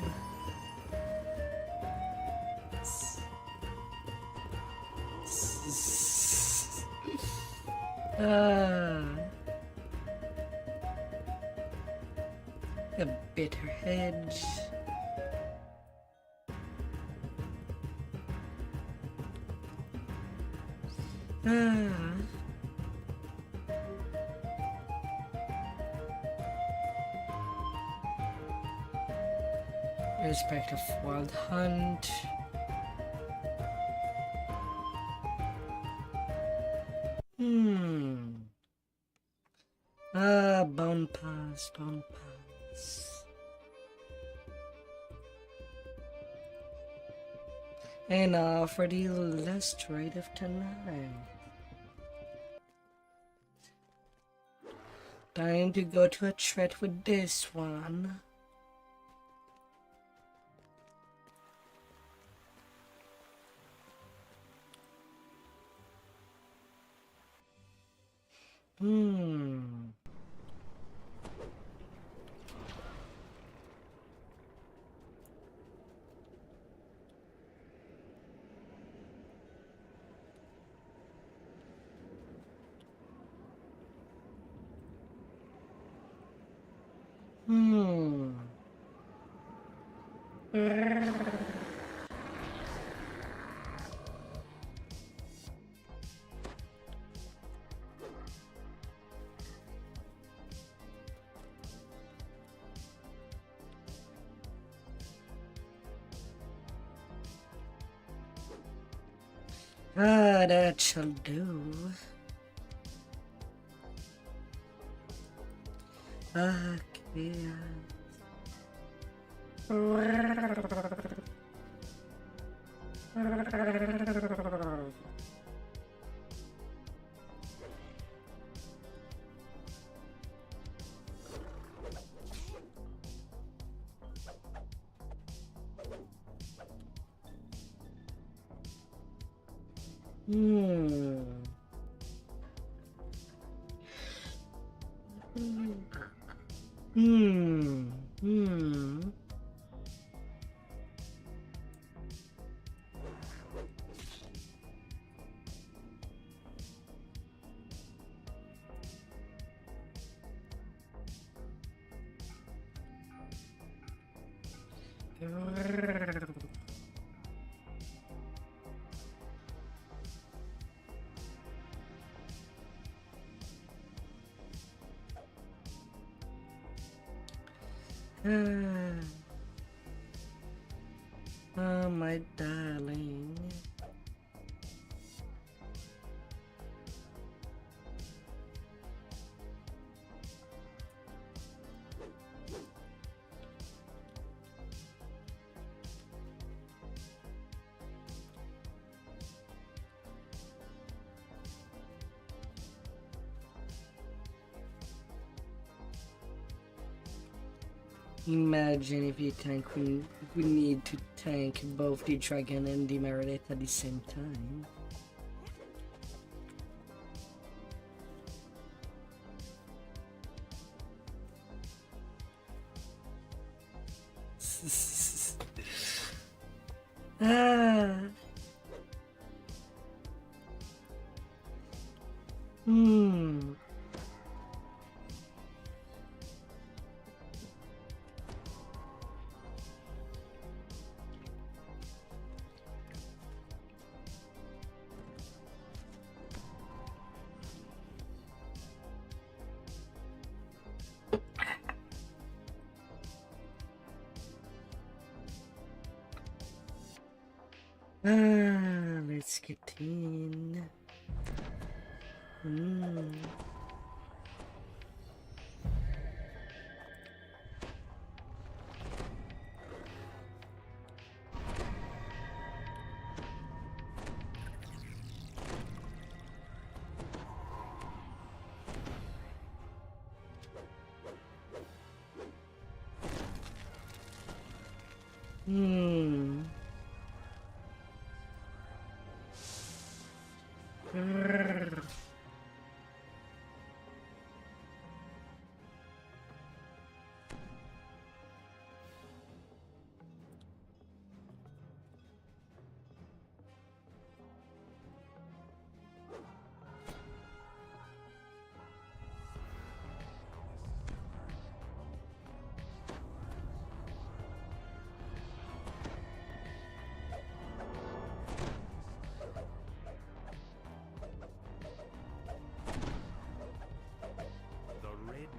A bitter hedge. Respect of Wild Hunt. Bound pass, bound pass. And now for the last trade of tonight. Time to go to a threat with this one. That shall do. Okay. Hmm. Hmm. Hmm. Oh, my darling. Imagine if you tank we need to tank both the dragon and the Meredith at the same time. Ah. Hmm. Let's get in.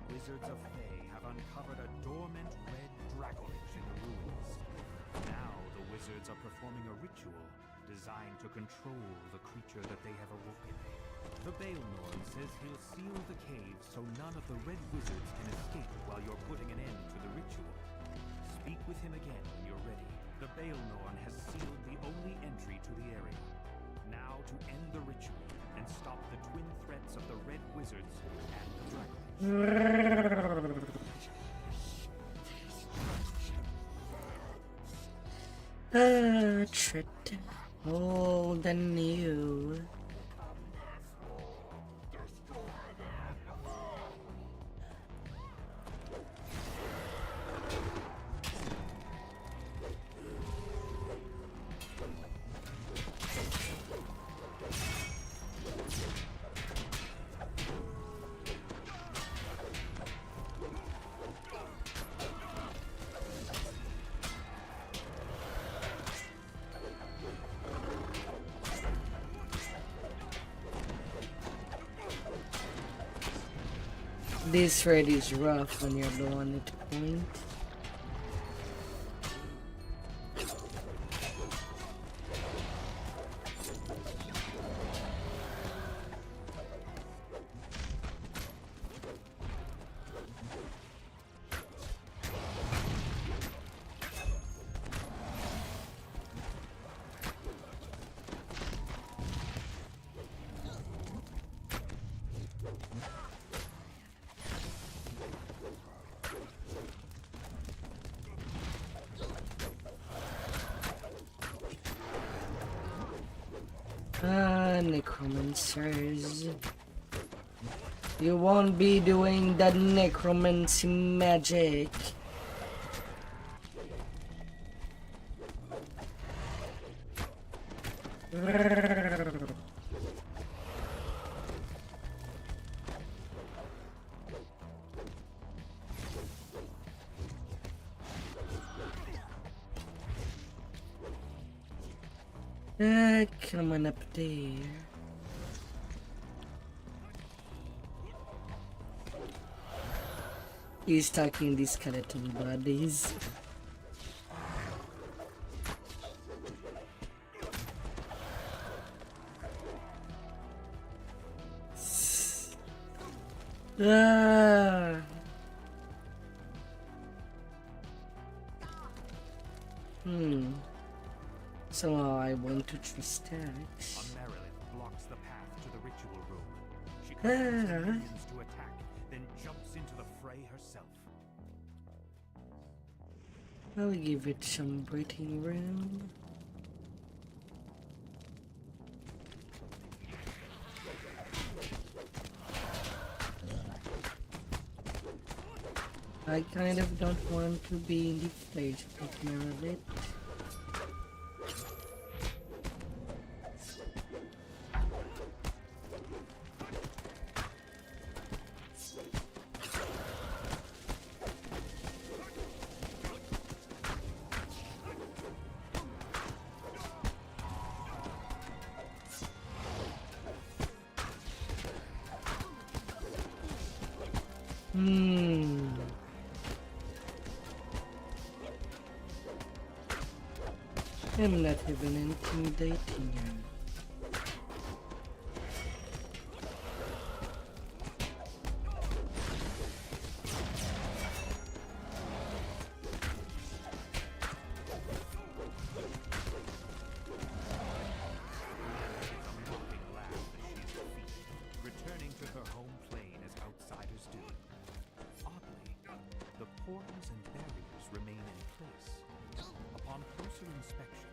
Wizards of Thay have uncovered a dormant red dragonage in the ruins. Now the wizards are performing a ritual designed to control the creature that they have awoken. The Baelnorn says he'll seal the cave so none of the red wizards can escape while you're putting an end to the ritual. Speak with him again when you're ready. The Baelnorn has sealed the only entry to the area. Now to end the ritual and stop the twin threats of the red wizards and the dragon. Tread old and new. This raid is rough when you're the one at point. necromancers. You won't be doing the necromancy magic. Come on up there. He's talking these skeleton bodies. Ah. So I want to 3 stacks. Marilyn blocks the path to the ritual room. She commands the minions to attack, then jumps into the fray herself. I'll give it some breathing room. I kind of don't want to be in the place of Marilyn. I'm not even intimidating him. Returning to her home plane as outsiders do. Oddly, the portals and barriers remain in place. Upon closer inspection,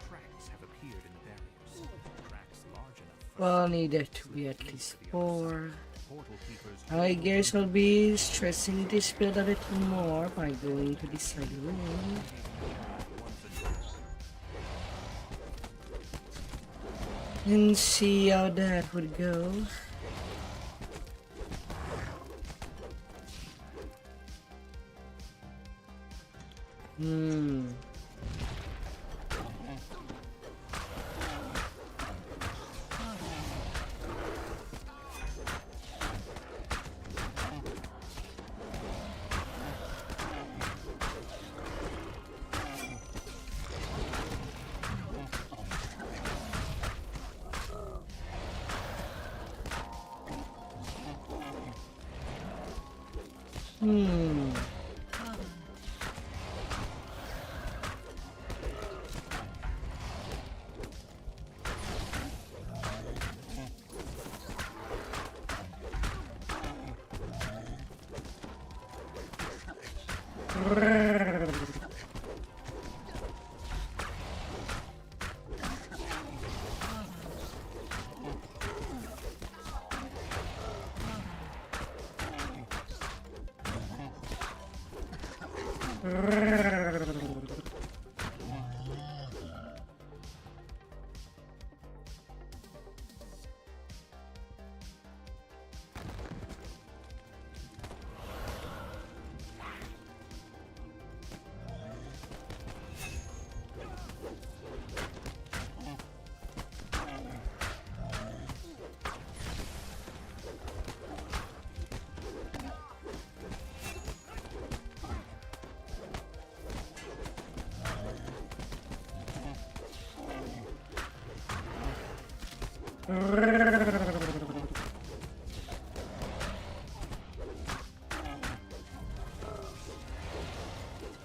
cracks have appeared in the barriers. Cracks large enough for Well, needed to be at least 4. portal keepers. I guess I'll be stressing this build a little more by going to the side room. And see how that would go.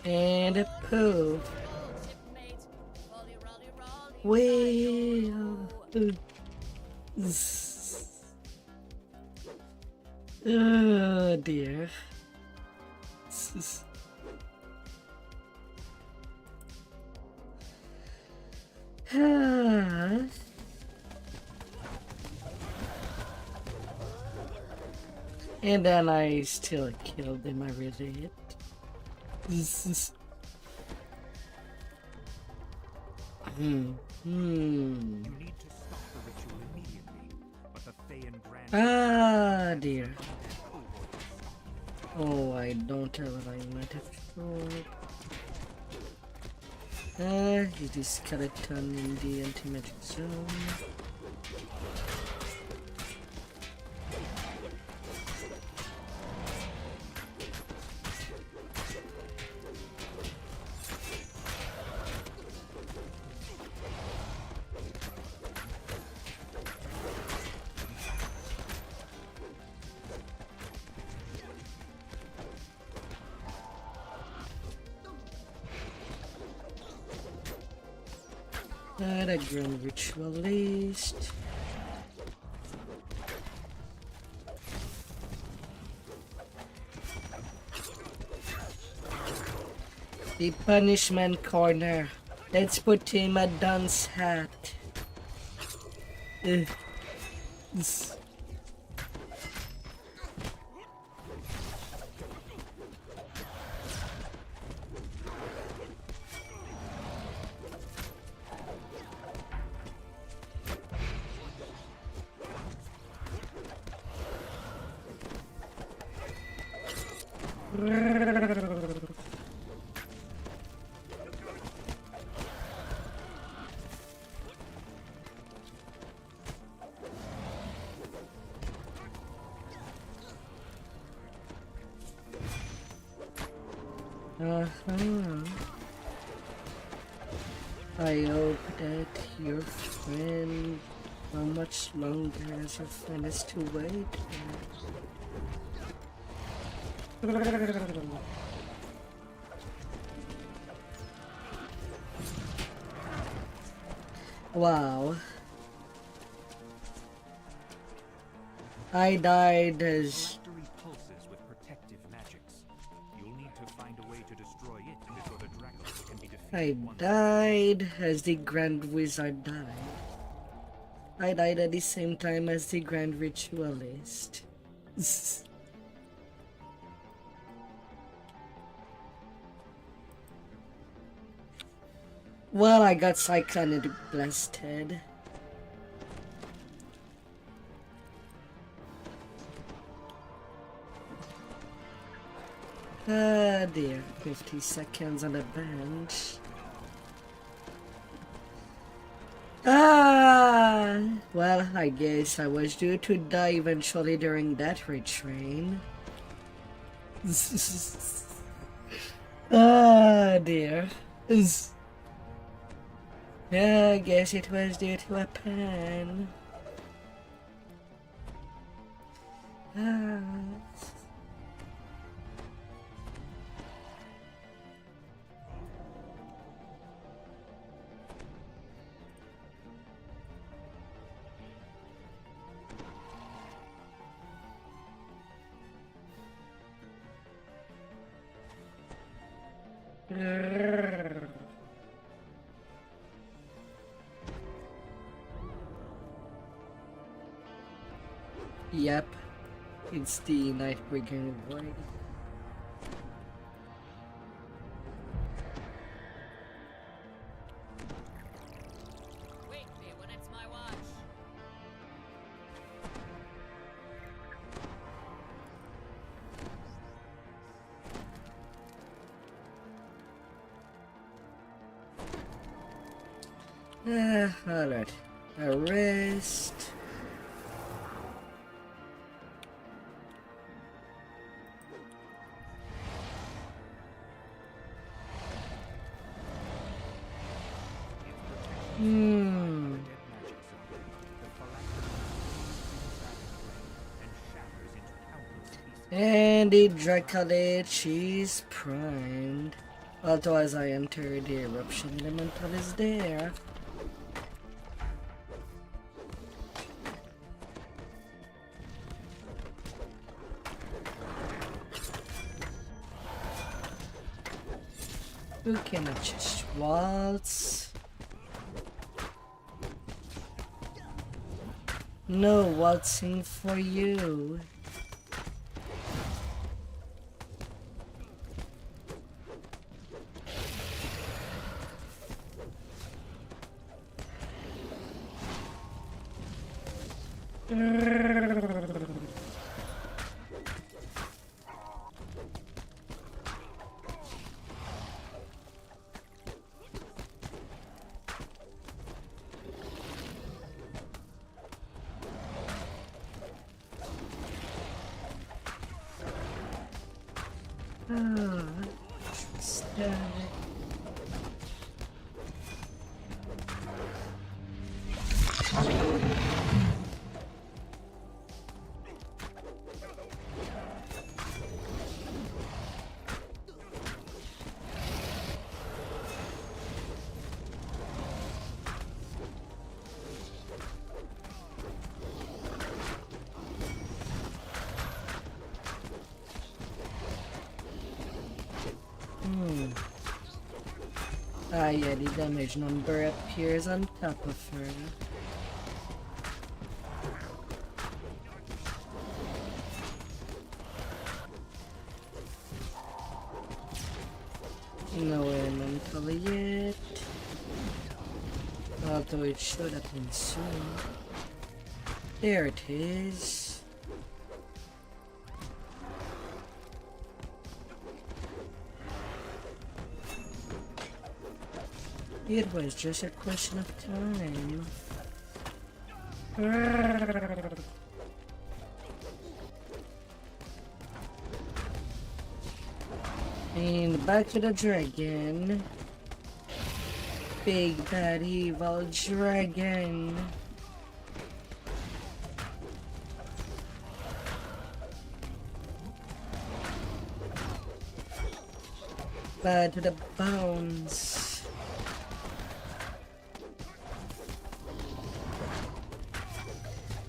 And a poof. Well. Oh dear. And then I still killed him, I really did. You need to stop the ritual immediately, but the Fey and Grand Ah, dear. Oh, I don't have what I might have thought. It is skeleton in the anti-magic zone. A grand ritualist. The punishment corner. Let's put him a dunce hat. Ugh. I hope that your friend, how much longer has your friend has to wait? Wow. I died as phylactery pulses with protective magics. You'll need to find a way to destroy it before the Dracos can be defeated. I died as the Grand Wizard died. I died at the same time as the Grand Ritualist. Well, I got cyclonic blasted. Ah, dear. 50 seconds on the bench. Ah! Well, I guess I was due to die eventually during that retrain. Ah, dear. Yeah, I guess it was due to a pen. Ah. Yep, it's the Nightbringer Void. Wait me when it's my watch. Alright. Arrest. And the Dracolich is primed. Although as I enter, the eruption elemental is there. You cannot just waltz. No waltzing for you. Ah, yeah, the damage number appears on top of her. No elemental yet. Although it should have been soon. There it is. It was just a question of time. And back to the dragon. Big bad evil dragon. Bad to the bones.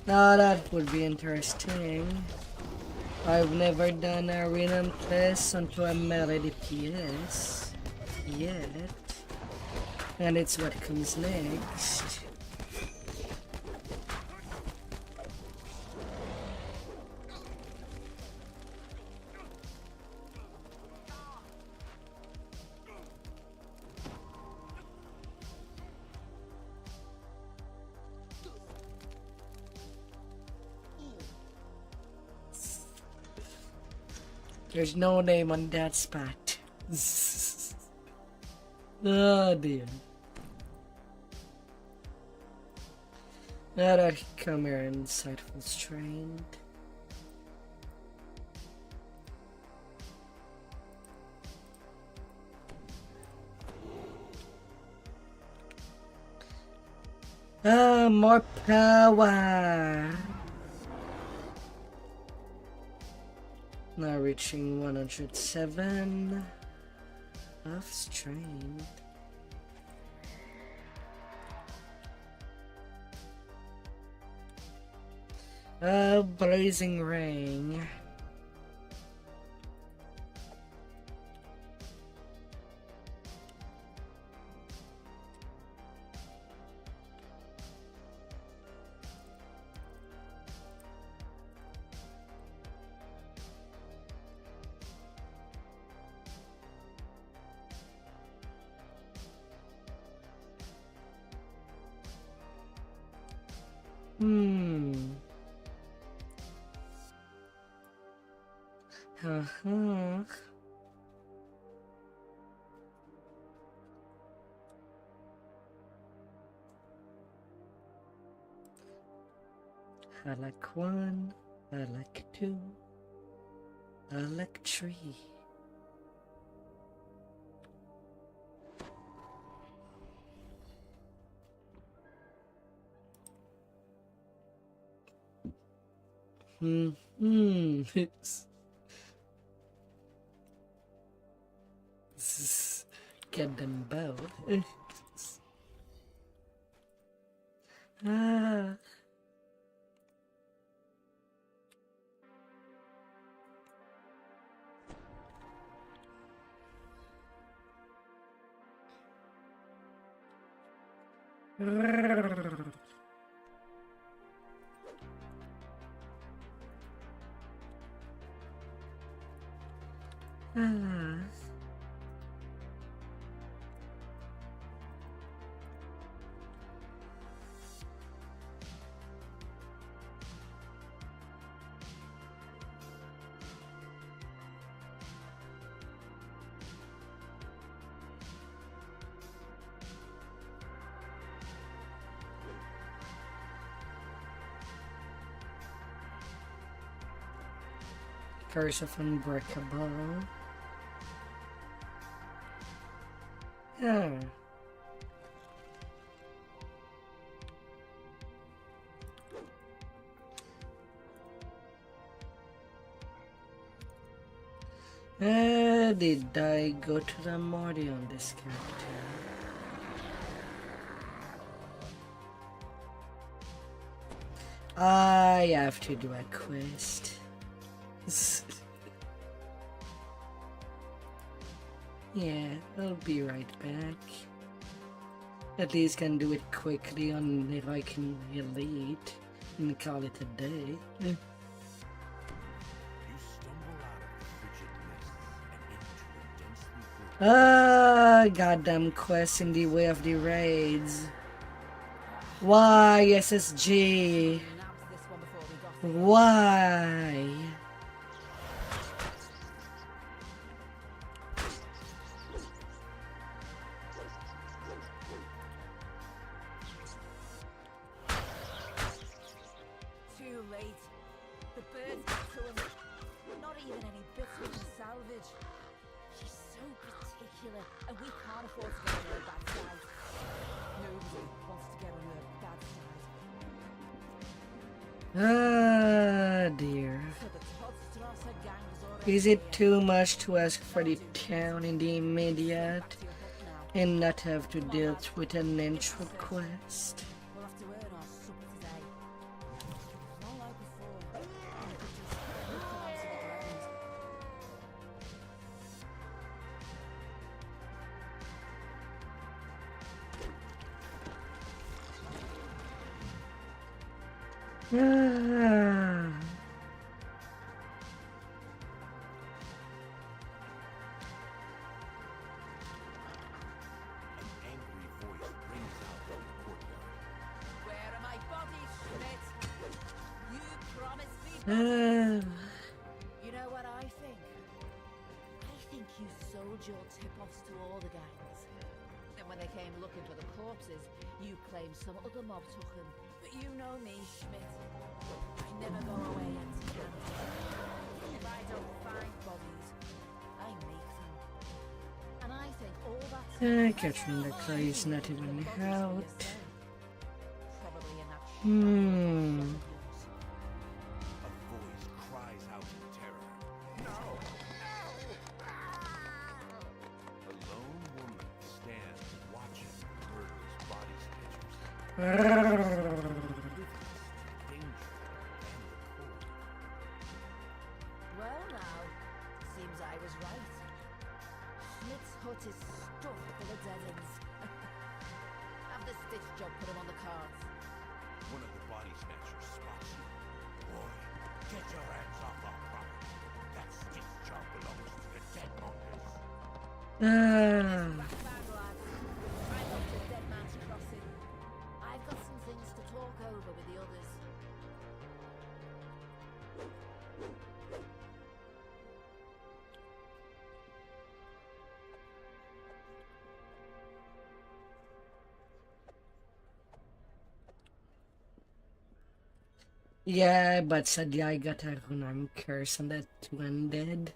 Now that would be interesting. I've never done a random test onto a melee DPS yet. And it's what comes next. There's no name on that spot. Oh dear. Now that come here insightful strained. Ah, more power. Now reaching 107 of strength. A blazing ring. I like 1, I like 2, I like 3. Get them both. Ah. Ah. Curse of Unbreakable. Yeah. Did I go to the Morty on this character? I have to do a quest. Yeah, I'll be right back. At least can do it quickly on if I can elite and call it a day. You stumble out of the frigid mists and into a densely filled Goddamn quest in the way of the raids. Why SSG? Nabbed this one before we got here. Why? Too late. The birds got to him. Not even any bits we can salvage. She's so particular, and we can't afford to get on her bad side. Nobody wants to get on her bad side. Ah, dear. So the Toddstrasser gang is already Is it here. too much to ask for the town in the immediate Back to your hut now. and not have to deal with an intro quest? We'll have to earn our supper today. Not like before. We could just lift them onto the ground. Ah. An angry voice rings out from the courtyard. Where are my bodies, Schmidt? You promised me Ah. bodies. You know what I think? I think you sold your tip-offs to all the gangs. Then when they came looking for the corpses, you claimed some other mob took them. But you know me, Schmidt. I never go away empty-handed. If I don't find bodies, I make them. And I think all that... Catching the clay is not even out. Probably in that Hmm. A voice cries out in terror. No! A lone woman stands watching the murderous body snatchers. Danger and the cold. Well now, seems I was right. Schmidt's hut is stuffed full of dead ends. Have the stitch job put him on the cards. One of the body snatchers spots you. Boy, get your hands off our property. That stitch job belongs to the dead mongers. Ah. Bad lads. I'm up to Dead Man's Crossing. I've got some things to talk over with the others. Yeah, but sadly I got a run curse on that one dead.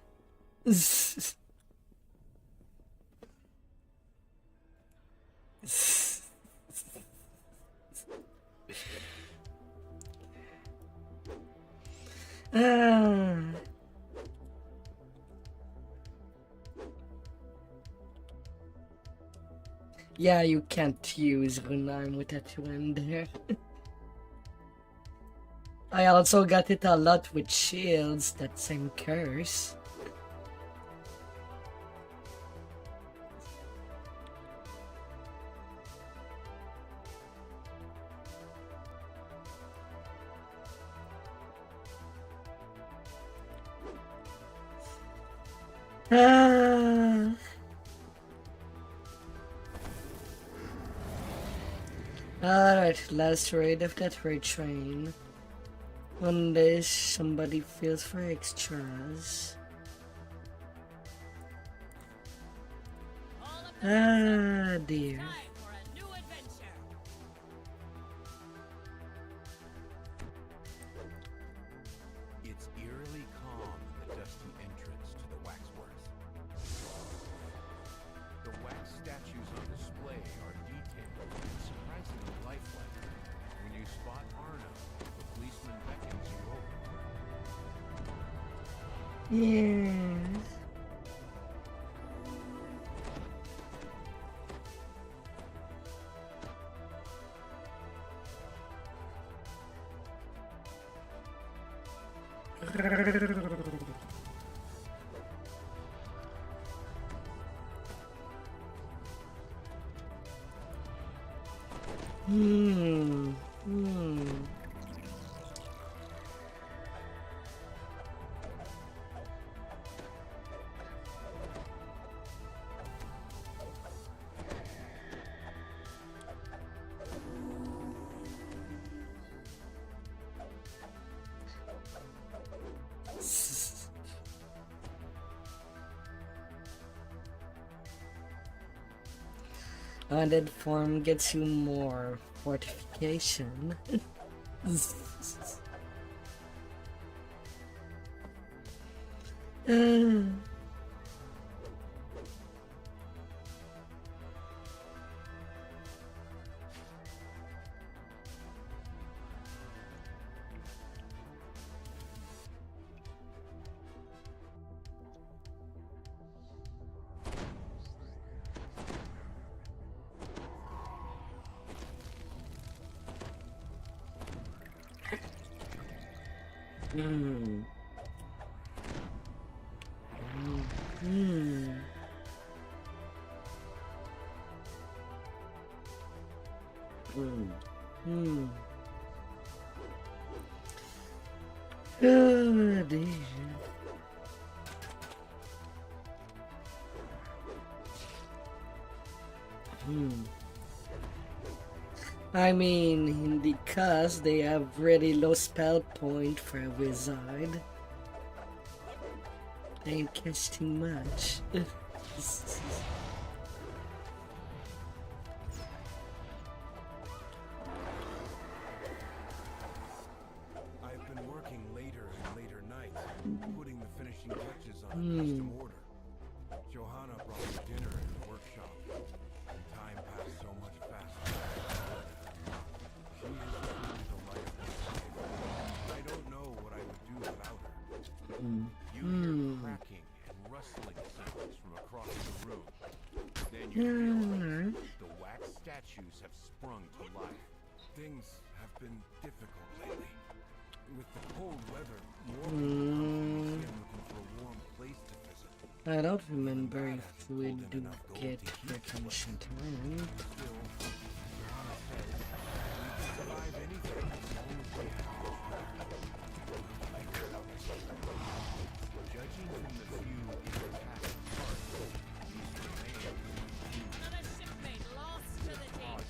Ah. Yeah, you can't use Runarm with that one there. I also got it a lot with shields, that same curse. Ah. Alright, last raid of that raid train. Unless somebody feels for extras. Ah, dear. Time for a new adventure. It's eerily calm in the dusty Yes. Hmm. Hmm. Undead form gets you more fortification. Uh, Hmm. Hmm. Hmm. Hmm. Oh, dear. Hmm. I mean, because they have really low spell point for a wizard. They ain't casting much. I've been working later and later nights, putting the finishing touches on a custom order. Johanna brought me dinner in the workshop, and time passed so much faster. She is truly the light of my life. I don't know what I would do without her. You hear cracking and rustling sounds from across the room. Then you realize the wax statues have sprung to life. Things have been difficult lately. With the cold weather, more people are looking for a warm place to visit. I don't remember if we do get recognition time. Still, Johanna says we can survive anything as long as we have judging from the few intact parts, these remains Another shipmate lost to the deep.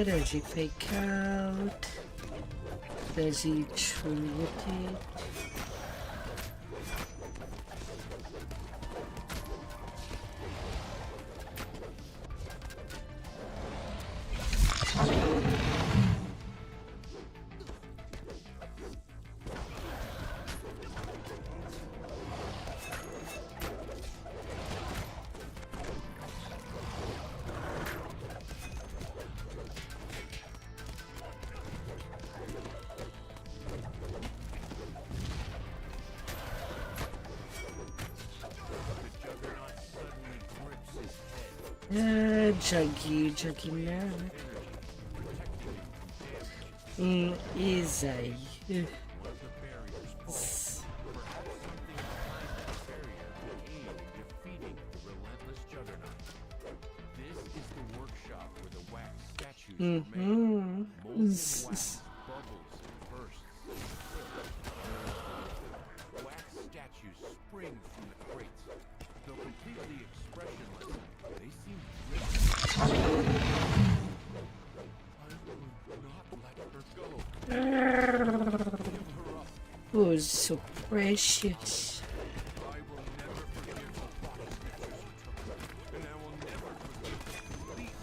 Does he fake out? Does he treat it? Juggy now. Easy. Wax statues spring from the crates. Though completely expressionless, they seem I will not let her go. Give her up. Oh, so precious. I will never forgive the body snatchers who took her, and I will never forgive the complete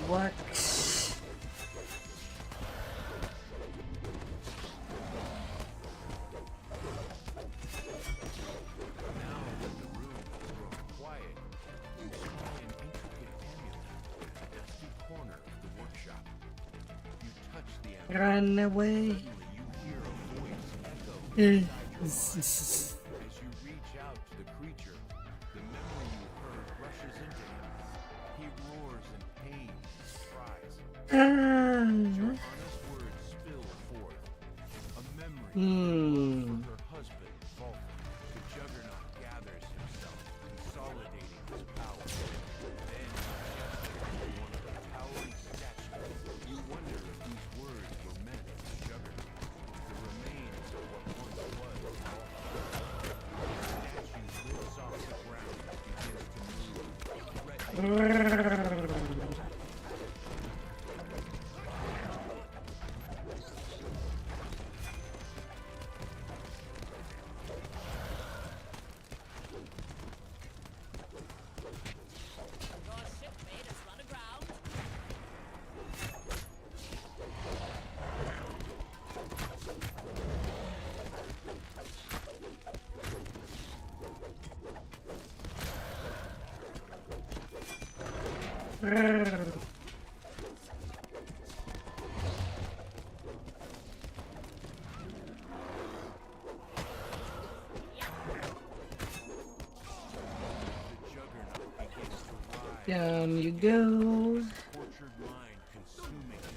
Wax. Now that the room has grown quiet, you spy an intricate amulet in a dusty corner of the workshop. You touch the amulet. Run away. Suddenly you hear a voice echo Eh. inside your mind. As you reach out to the creature, the memory you heard rushes into him. He roars in pain and surprise. Your honest words spill forth. A memory of her husband, Vulcan. The Juggernaut gathers himself, consolidating his power. Then, just one of the towering statues, you wonder if these words were meant for the Juggernaut. The remains of what once was Vulcan. The statue lifts off the ground and begins to move, threatening. Your shipmate has run aground. The Juggernaut begins to rise. Down you go. Tortured mind consuming it.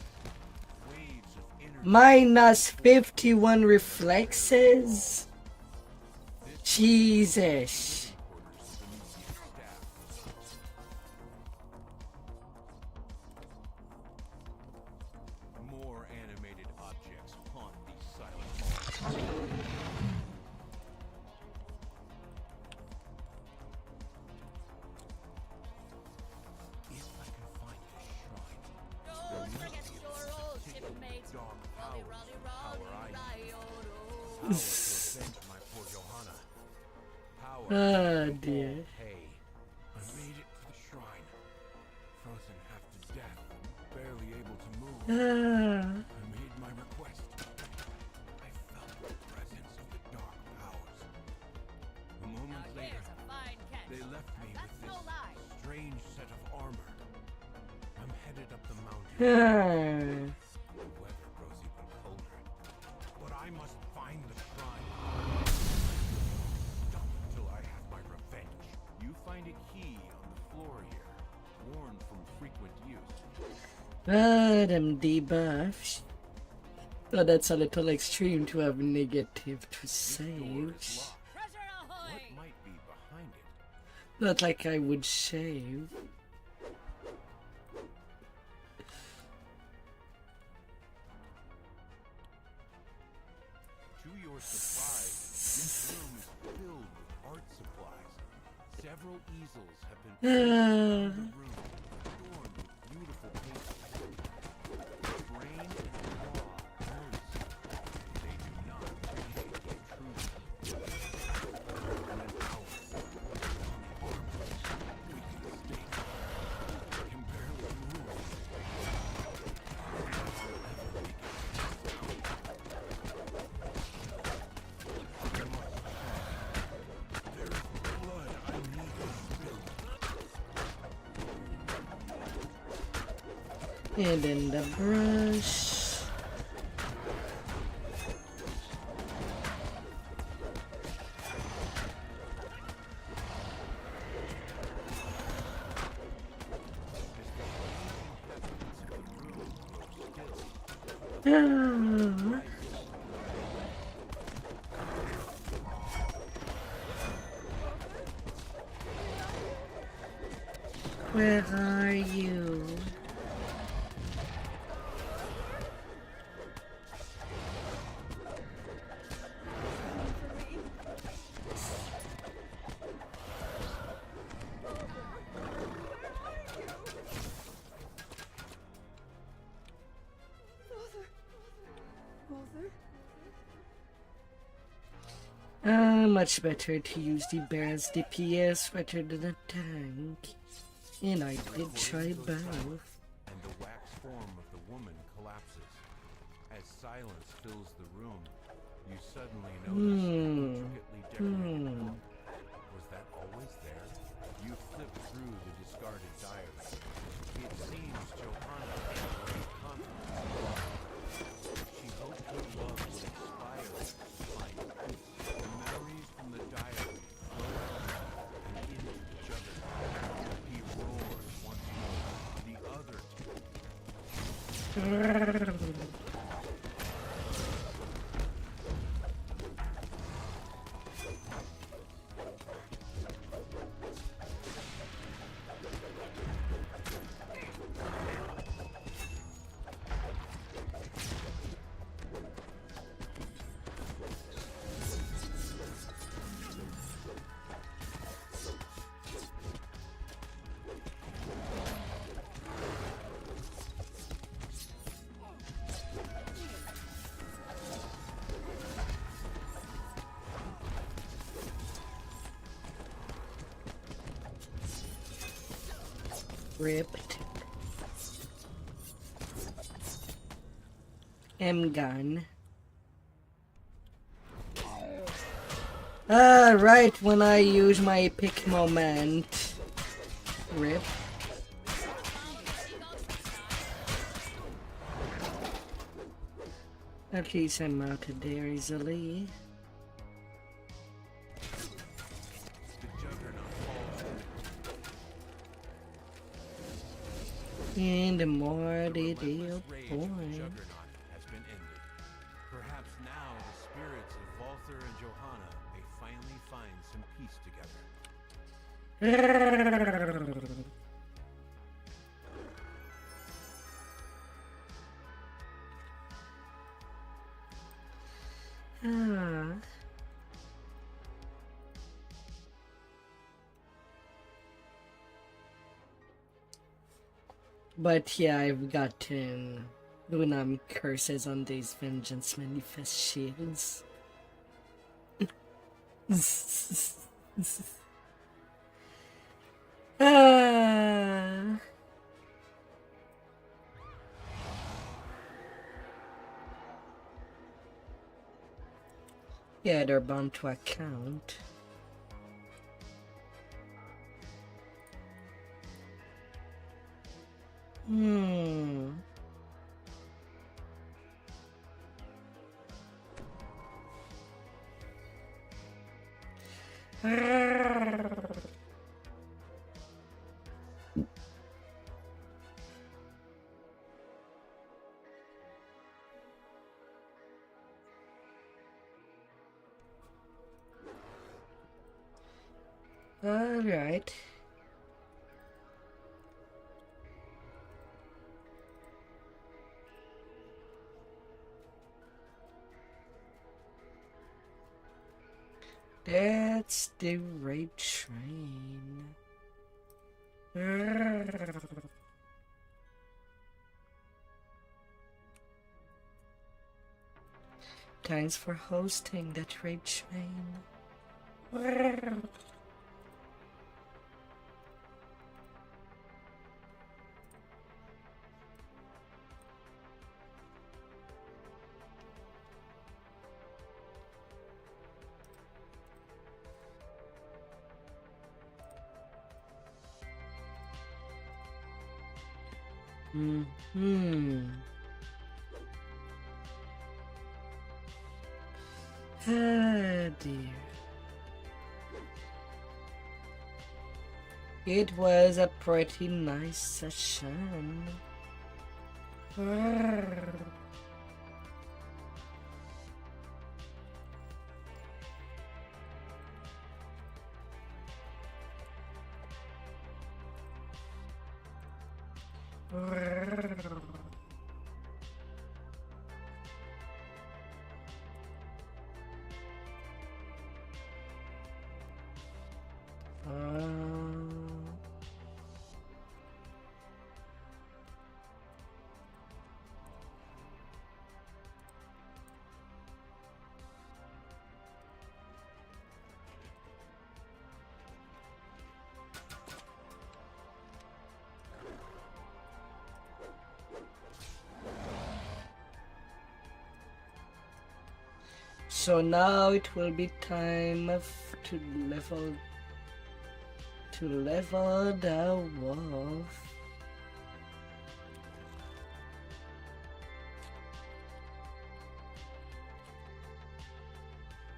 Waves of energy. Minus 51 reflexes. Jesus. Quarters of the museum staff. More animated objects haunt these silent halls. If I can find this shrine, Don't forget your old shipmate. dark Rolly, powers rolly, power rolly, I need. Ryo-do. Power to avenge my poor Johanna. Power Oh to dear. all pay. I made it to the shrine. Frozen half to death, barely able to move. Ah. I made my request. I felt the presence of the dark powers. A Now moment later, here's a fine catch. they left me That's with no this lie. strange set of armor. I'm headed up the mountain. Ah. The weather grows even colder. But I must find the shrine. Not until I have my revenge. You find a key on the floor here, worn from frequent use. Them debuffs. So that's a little extreme to have negative to This door is save. locked. Treasure ahoy! What might be behind it? Not like I would save. To your surprise, this room is filled with art supplies. Several easels have been placed around the room, adorned with beautiful paintings. Brain and claw notice it. They do not appreciate the intrusion. In an hour, weakened state, can barely move. Blood I need to spill. And then the brush. Ah. Where are you? much better to use the bear as DPS rather than a tank. And I did try both. And the wax form of the woman collapses. As silence fills the room, you suddenly notice an intricately decorated book. Was that always there? You flip through the discarded diary. It seems Johanna had great confidence. She hoped her love would inspire her to find peace. The memories from the diary flow out and into the juggernaut. He roars once more. The other Ripped. M-gun. Right when I use my epic moment. Rip. At least I'm out of there easily. And the more they deal point. juggernaut has been ended. Perhaps now the spirits of Valther and Johanna may finally find some peace together. But yeah, I've gotten Lunam curses on these vengeance manifest shields. Yeah, they're bound to account. All right. That's the right train. Thanks for hosting that raid train. Ah, dear. It was a pretty nice session. So now it will be time to level the wolf.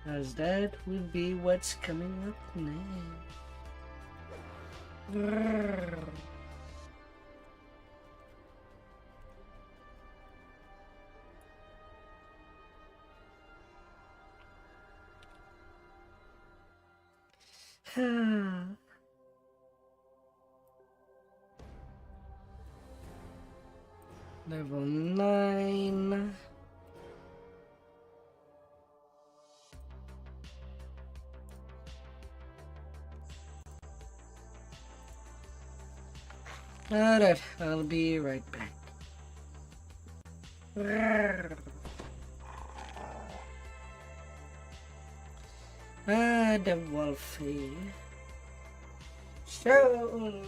As that will be what's coming up next. Grrr. Level 9. Alright, I'll be right back. The wolfie. Shown.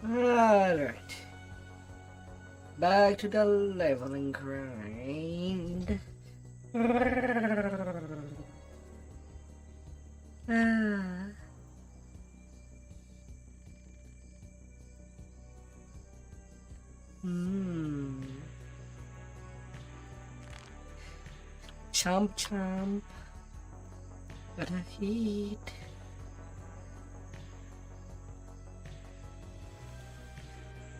Alright. Back to the leveling grind. Chomp chomp. Gotta eat.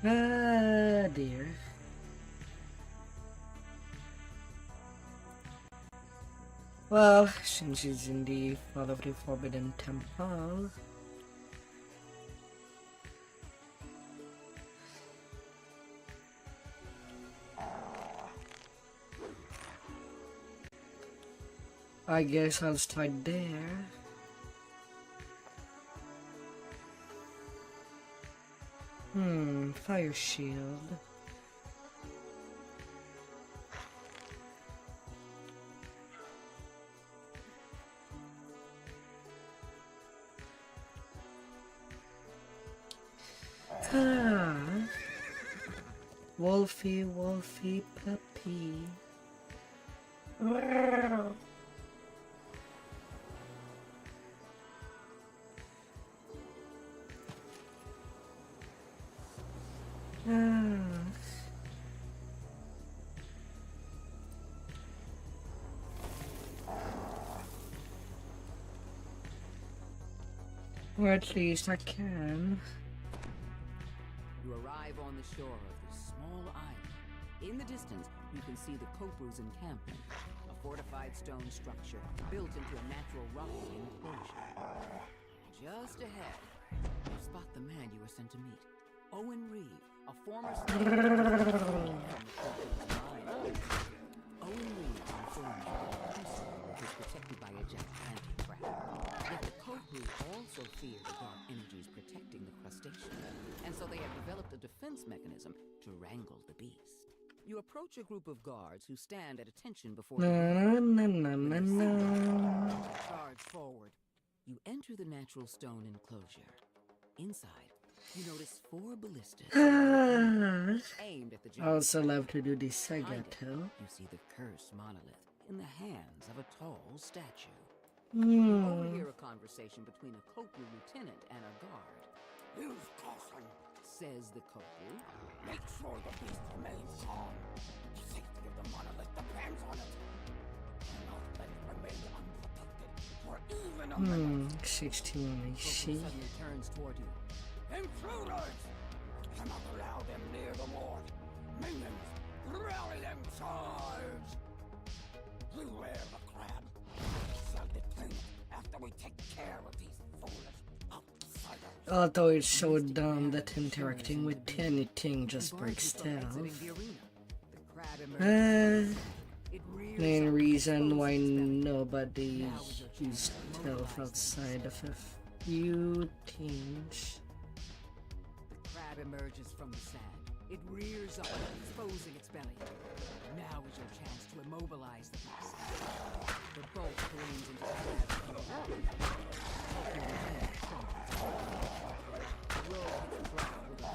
Ah, dear. Well, since it's in the Fall of the Forbidden Temple, I guess I'll start there. Fire shield. Wolfie, wolfie, puppy. Or at least I can. You arrive on the shore of this small island. In the distance, you can see the Kopu's encampment, a fortified stone structure built into a natural rocky enclosure. Just ahead, you spot the man you were sent to meet, Owen Reeve, a former slave from the Kobold's mind. Owen Reed informed you that the crucible was protected by a gigantic crab. Yet the Kobu also fear the dark energies protecting the crustacean, and so they have developed a defense mechanism to wrangle the beast. You approach a group of guards who stand at attention before the charge forward. You enter the natural stone enclosure. Inside, you notice 4 ballistas aimed at the I giant. also love to do this saga Behind it, too. you see the cursed monolith in the hands of a tall statue. You overhear a conversation between a Kopu lieutenant and a guard. Use caution. Says the Kopu. Make sure the beast remains calm. The safety of the monolith depends on it. Do not let it remain unprotected for even a minute. 61 I Kopu see. suddenly turns toward you. Intruders! Cannot allow them near the ward. Minions, rally them, charge! Beware the crab. We shall detain it after we take care of these foolish outsiders. Although it's so dumb that interacting with anything just breaks Exiting stealth. the arena. The crab emerges. It rears Main up, reason exposes why its belly. nobody Now is your chance used to stealth mobilize outside of a few things. The crab emerges from the sand. It rears up, exposing its belly. Now is your chance to immobilize the beast. The bolt gleams into the crab's throat. The rogue hits the ground with a thud.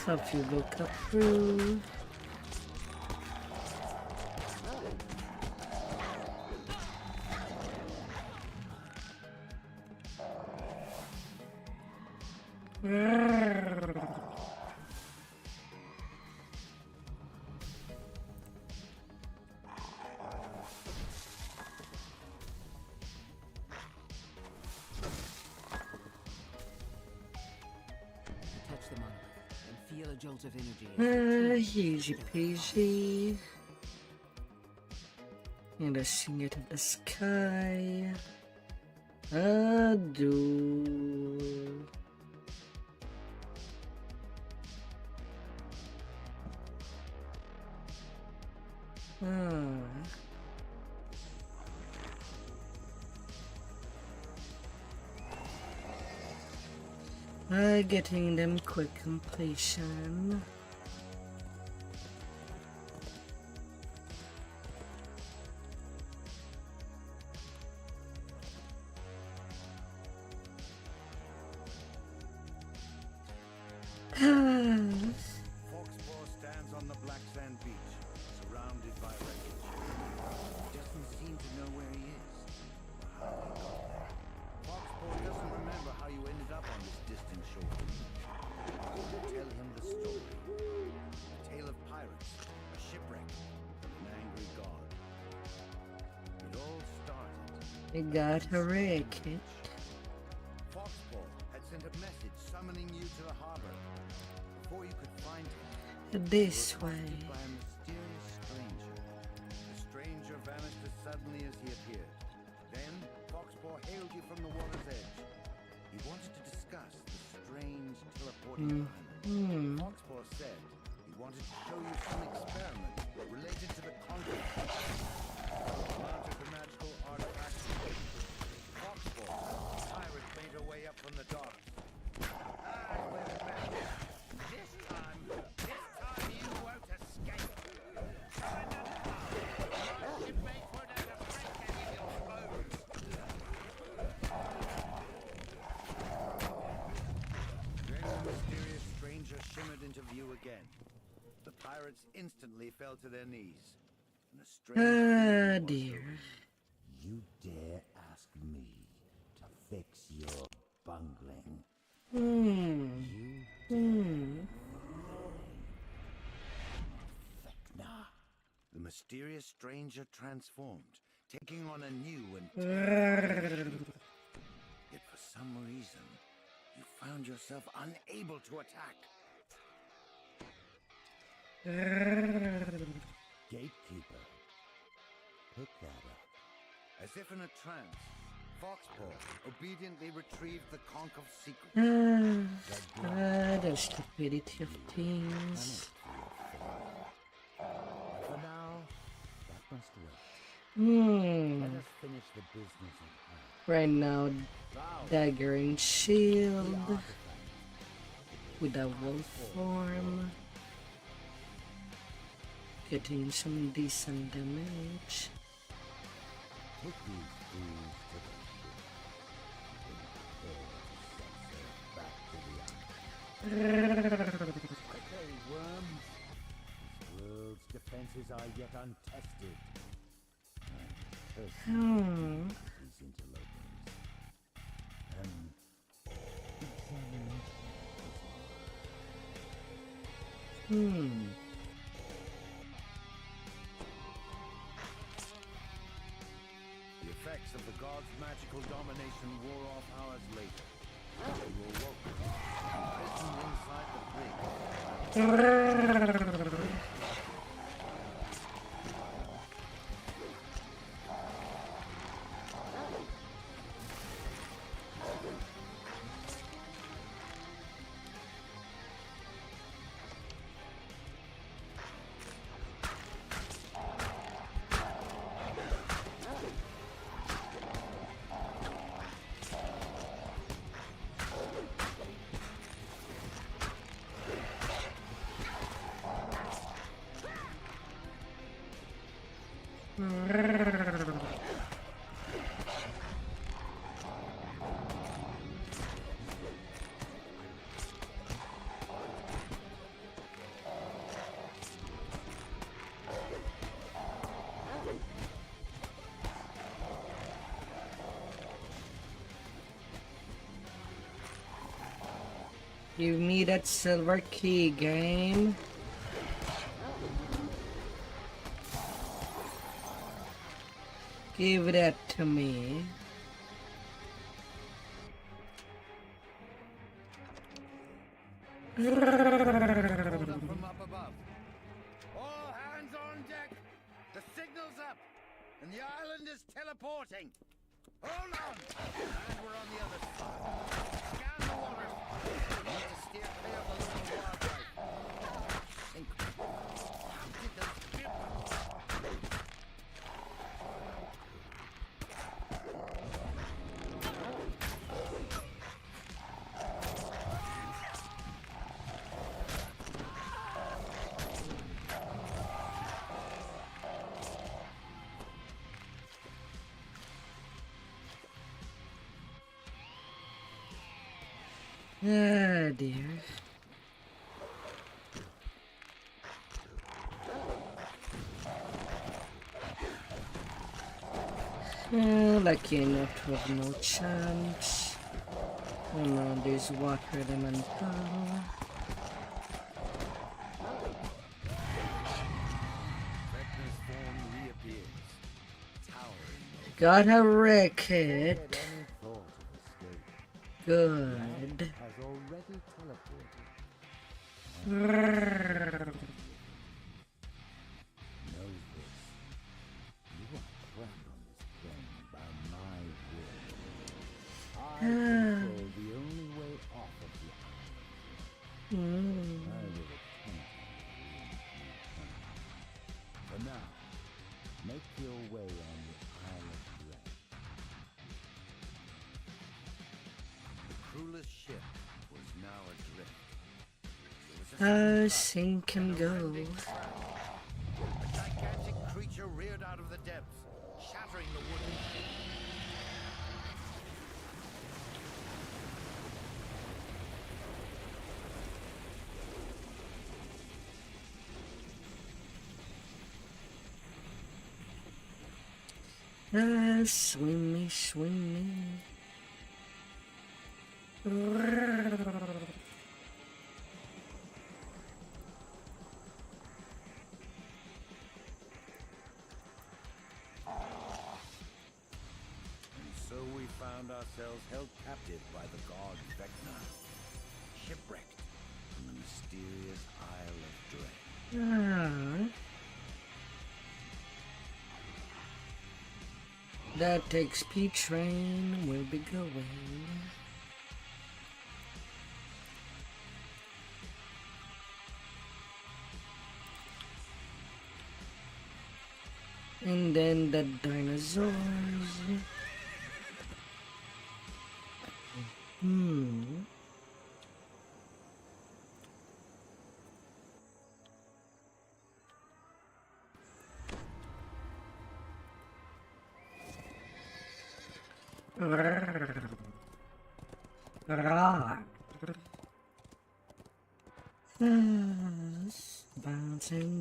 Help you look up through. Touch the monolith and feel a jolt of energy. Easy peasy. And I sing it in the sky. Adieu. Getting them quick completion. Foxpaw stands on the black sand beach, surrounded by wreckage. He doesn't seem to know where he is. Foxpaw doesn't remember how you ended up on this distant shore. Tell him the story. A tale of pirates, a shipwreck, and an angry god. It all started. I got a racket. Foxpaw had sent a message summoning you to the harbor. Before you could find him, This you were way. accosted by a mysterious stranger. The stranger vanished as suddenly as he appeared. Then, Foxpaw hailed you from the water's edge. He wanted to discuss the strange teleporting diamond. Foxpaw said he wanted to show you some experiment related to the conquest. Mounted the magical artifact. Foxpaw, pirate made her way up from the docks. This time you won't escape. My shipmates won't have to break any of your bones. Then the mysterious stranger shimmered into view again. The pirates instantly fell to their knees. And the stranger Dear. You dare ask me to fix your bungling? The mysterious stranger transformed, taking on a new and terrifying shape. It yourself unable to attack. Gatekeeper. Pick that up. As if in a trance, Foxpaw obediently retrieved the conch of secrets. The stupidity of things. For now, that must wait. Let us finish the business at hand. Right now, dagger and shield with a wolf form, getting some decent damage. Take these fools to the ship. Back to the island. Okay, worms. This world's defenses are yet untested. These interlopers. The effects of the god's magical domination wore off hours later. We were woken, imprisoned inside the brig. Give me that silver key, game. Give that to me. From up above. All hands on deck. The signal's up, and the island is teleporting. Hold on, and we're on the other side. Scan the waters. We need to steer clear of the local wildlife. Think. How did those get? Ah, dear. Lucky enough to have no chance. Oh no, there's water elemental. Vecna's form reappears, towering. Gotta wreck it. Good. Has already teleported. Know this. You are trapped on this plane by my will. I control the only way off of the island. I will attend to you. For now, make your way on the Isle of Dread. Crewless ship was now adrift. Sink and go. A gigantic creature reared out of the depths, shattering the wooden ship. Swing me, swing me. And so we found ourselves held captive by the god Vecna. shipwrecked in the mysterious Isle of Dread. That XP train will be going. And then the dinosaurs.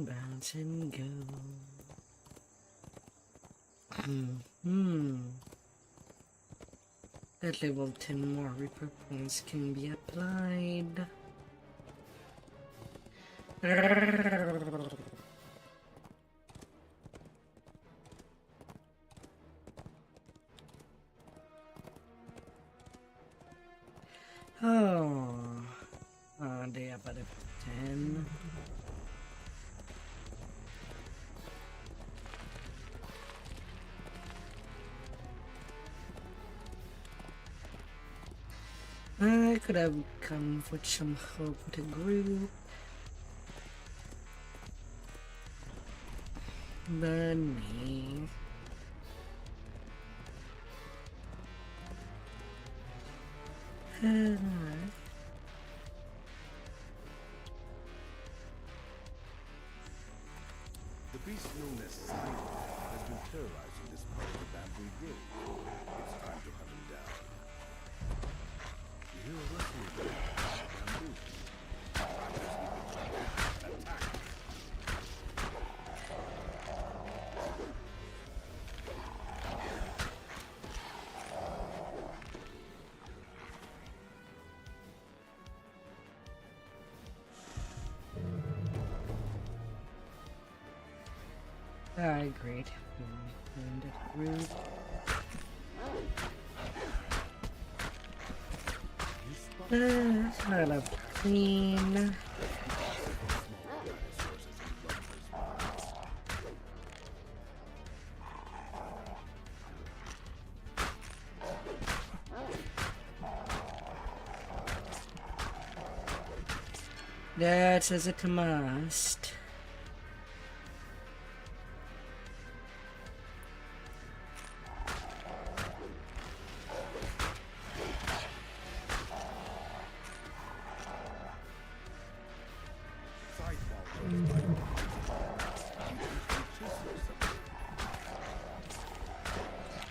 Bounce and go. At level 10 more Reaper points can be applied. They have a 10. I could have come with some hope with a group, but me. The beast known as Simon has been terrorizing this part of the Bamboo Grove. It's time to hunt him down. You hear a rustling in the bamboo. Attack! Alright, great. Find a route. I'll have clean. That says it must.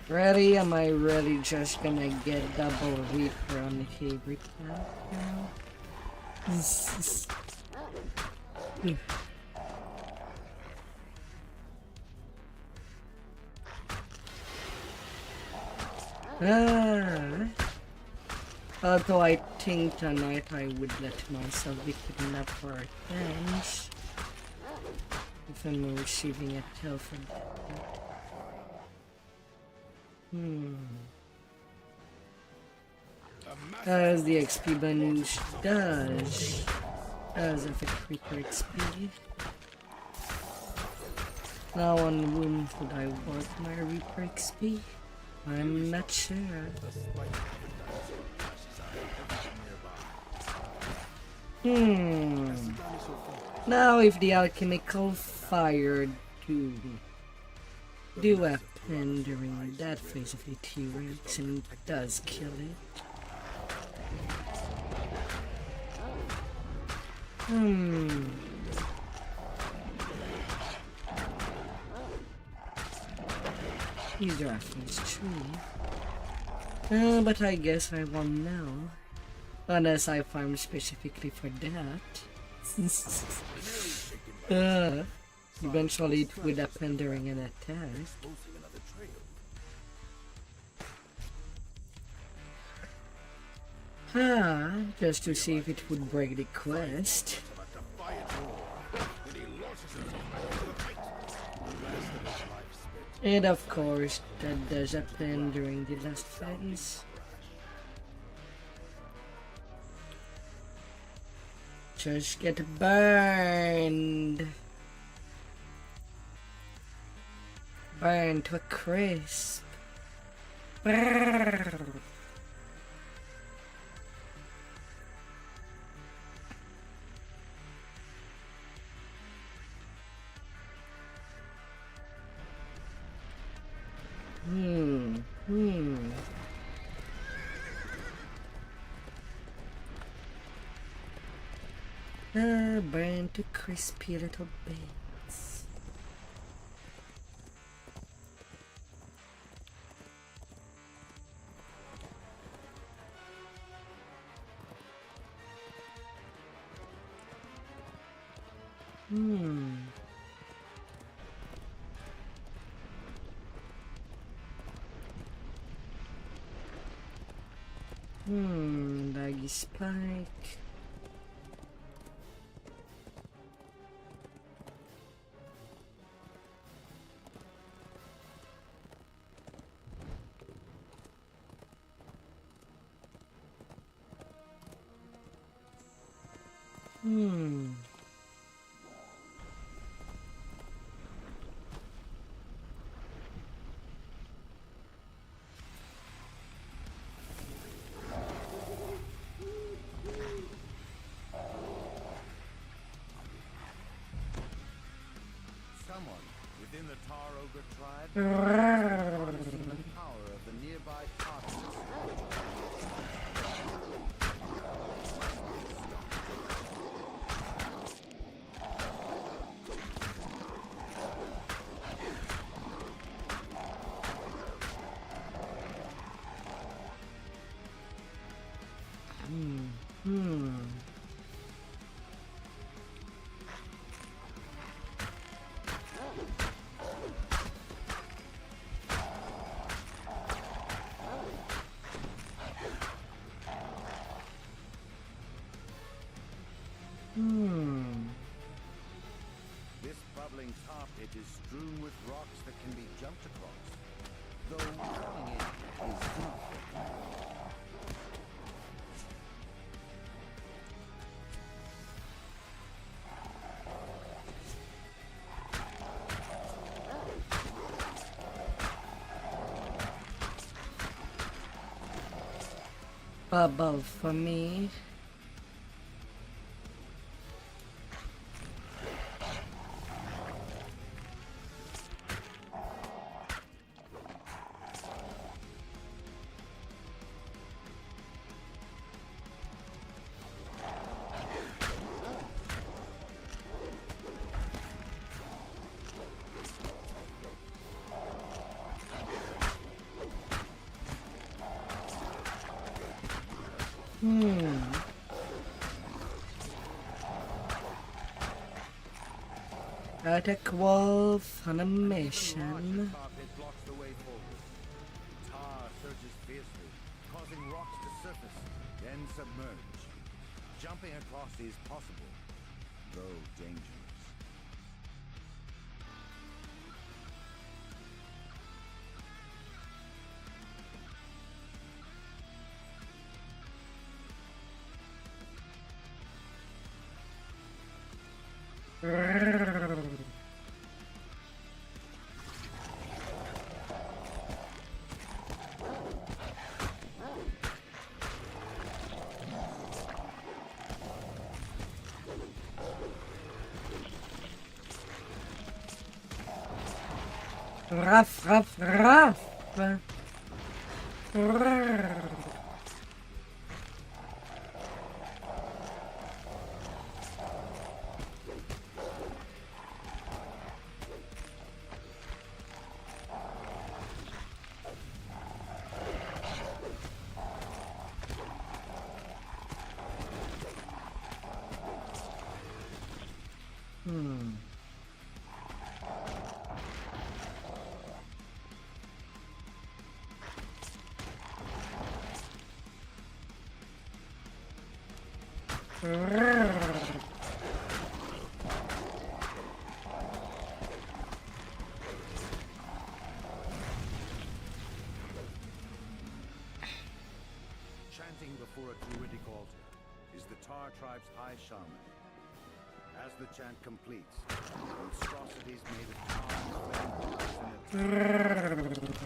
Ready? Am I really just gonna get double Reaper on the favorite now? Although I think tonight I would let myself be kidnapped for revenge if I'm receiving a tell from that. As the XP bonus does as if it Reaper XP. Now on whom would I work my Reaper XP? I'm not sure. Now if the alchemical fire do happen during that phase of the T-Rex and it does kill it. These are true. But I guess I won't know. Unless I farm specifically for that. Eventually it would happen during an attack. Just to see if it would break the quest. And of course, that does happen during the last phase. Just get burned. Burned to a crisp. Brrr. Burn to crispy little bits. Doggy spike. Someone within the Tar Ogre tribe harnessing the power of the nearby provinces. This bubbling tar pit is strewn with rocks that can be jumped across, though falling in is difficult. Bubble for me. Critic Wolf on a mission. Blocks the way forward. Tar surges fiercely, causing rocks to surface, then submerge. Jumping across is possible, though dangerous. Ruff, ruff, ruff. Chanting before a druidic altar, is the Tar tribe's High Shaman. As the chant completes, monstrosities made of tar and flame rise in the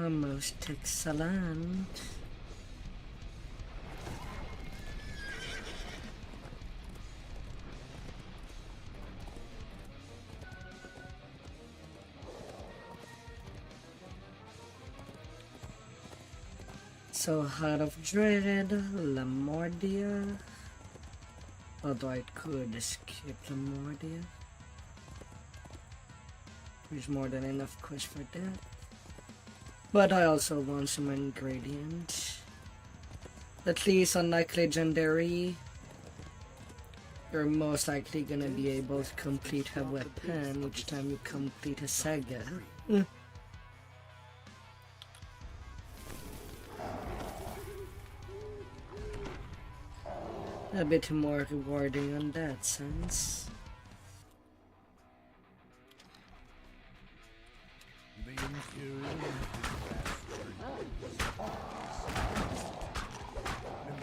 Most excellent. So, Heart of Dread, Lamordia. Although I could escape Lamordia. There's more than enough quest for that. But I also want some ingredients. At least unlike Legendary, you're most likely gonna be able to complete a weapon each time you complete a saga. A bit more rewarding on that sense. The interior and the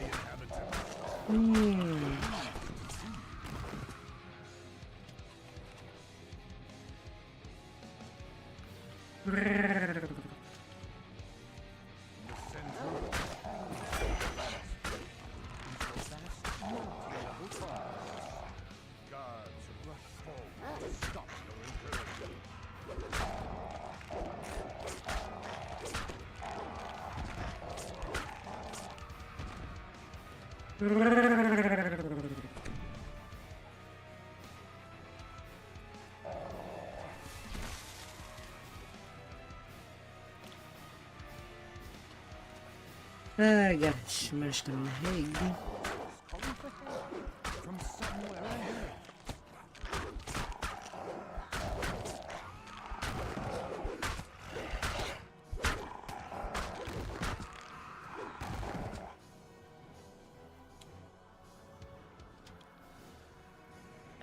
inhabitants. I gotta smash them in the head. From somewhere ahead.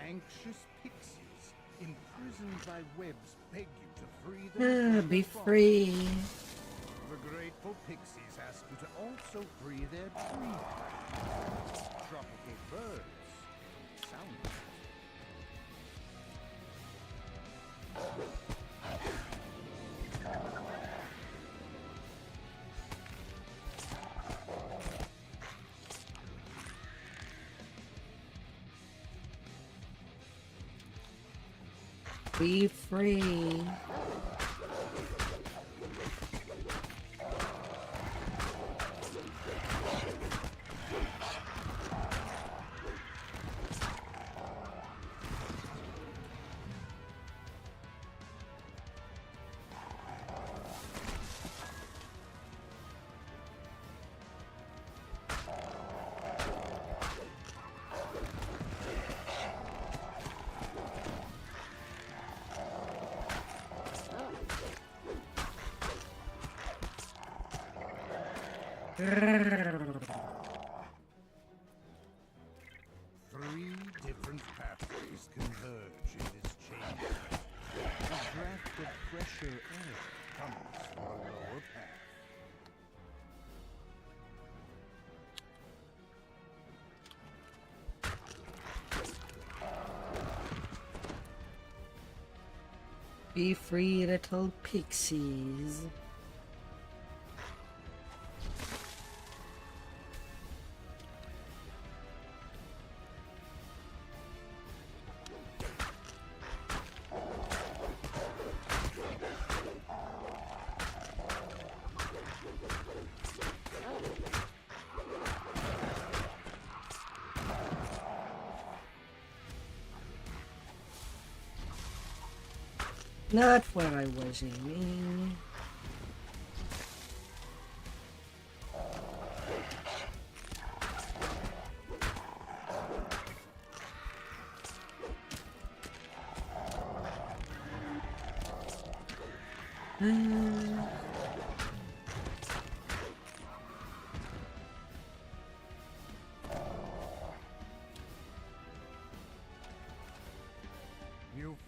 Anxious pixies, imprisoned by webs, beg you to free them. Be free. The grateful pixies ask you to also free their tree. Tropical birds. Sound. Be free. Three different pathways converge in this chamber. A draft of fresher air comes from a lower path. Be free, little pixies. Not where I was aiming. You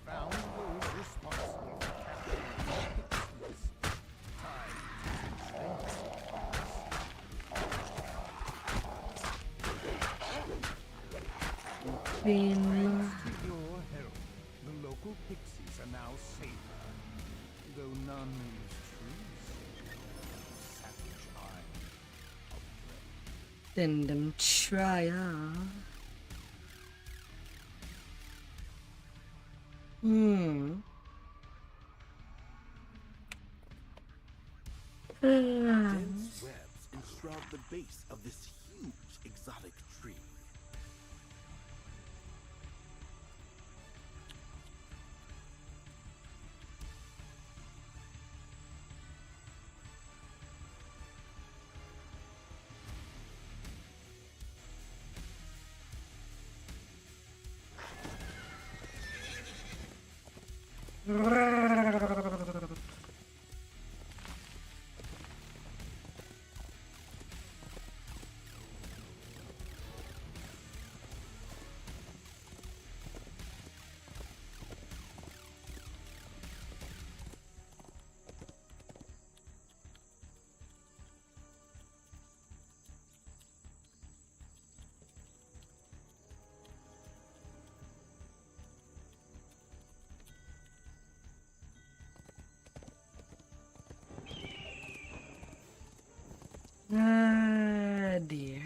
found those responsible for capturing the pixies. Time to Been to your help, the local pixies are now safer. Though none is true. Savage eye of dread. then them try out. Dense webs enshroud the base of this huge exotic tree. Ah, dear.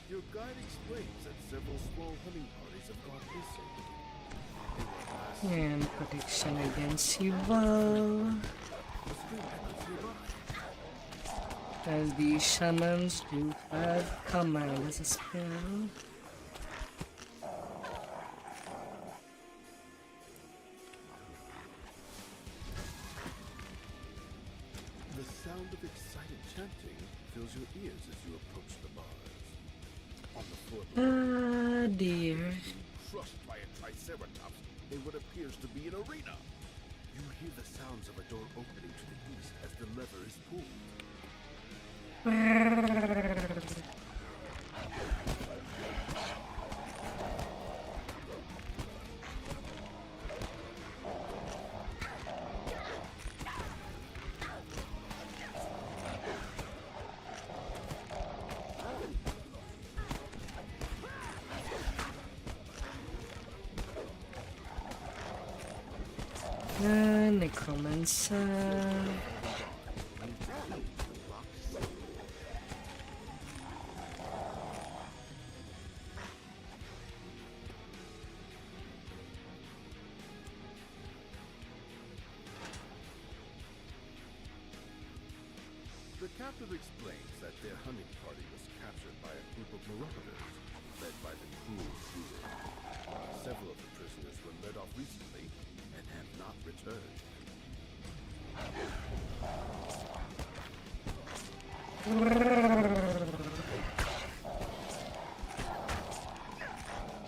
Your guide explains that several small hunting parties have gone missing. They were last And protection against evil. stream echoes nearby. As the shamans do have command as a spell. The sound of excited chanting fills your ears as you approach the bars. On the floor Ah, dear. being crushed by a triceratops in what appears to be an arena. You hear the sounds of a door opening to the east as the lever is pulled. Necromancer. The captain explains that their hunting party was captured by a group of marauders, led by the cruel Vtuber. Several of the prisoners were led off recently and have not returned.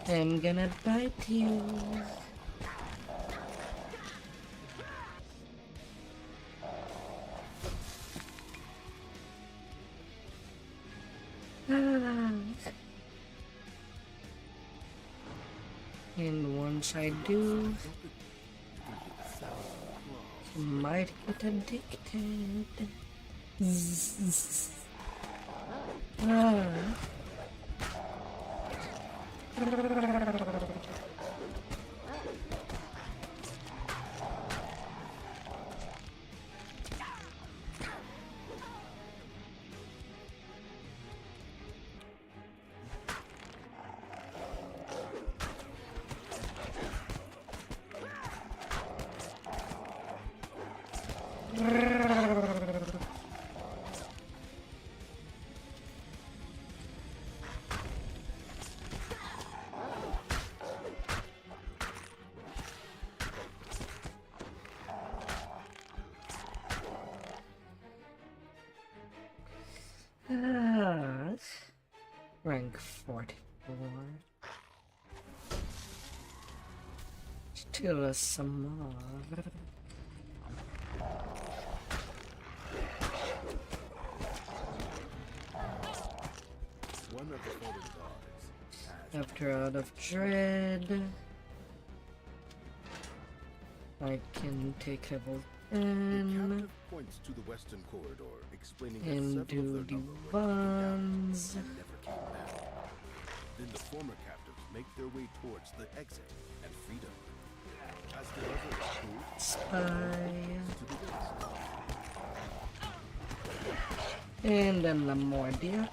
I'm gonna bite you. And once I do, you might get addicted. Zzz. Ah. Rank 44. Still some more. One of the fallen gods. After out of dread, I can take level The 10 captive points to the western corridor, explaining that and several do of the their number were taken down ones. and never came back. Then the former captives make their way towards the exit and freedom. As the level is proved, Spy. to the west. And then Lamordia.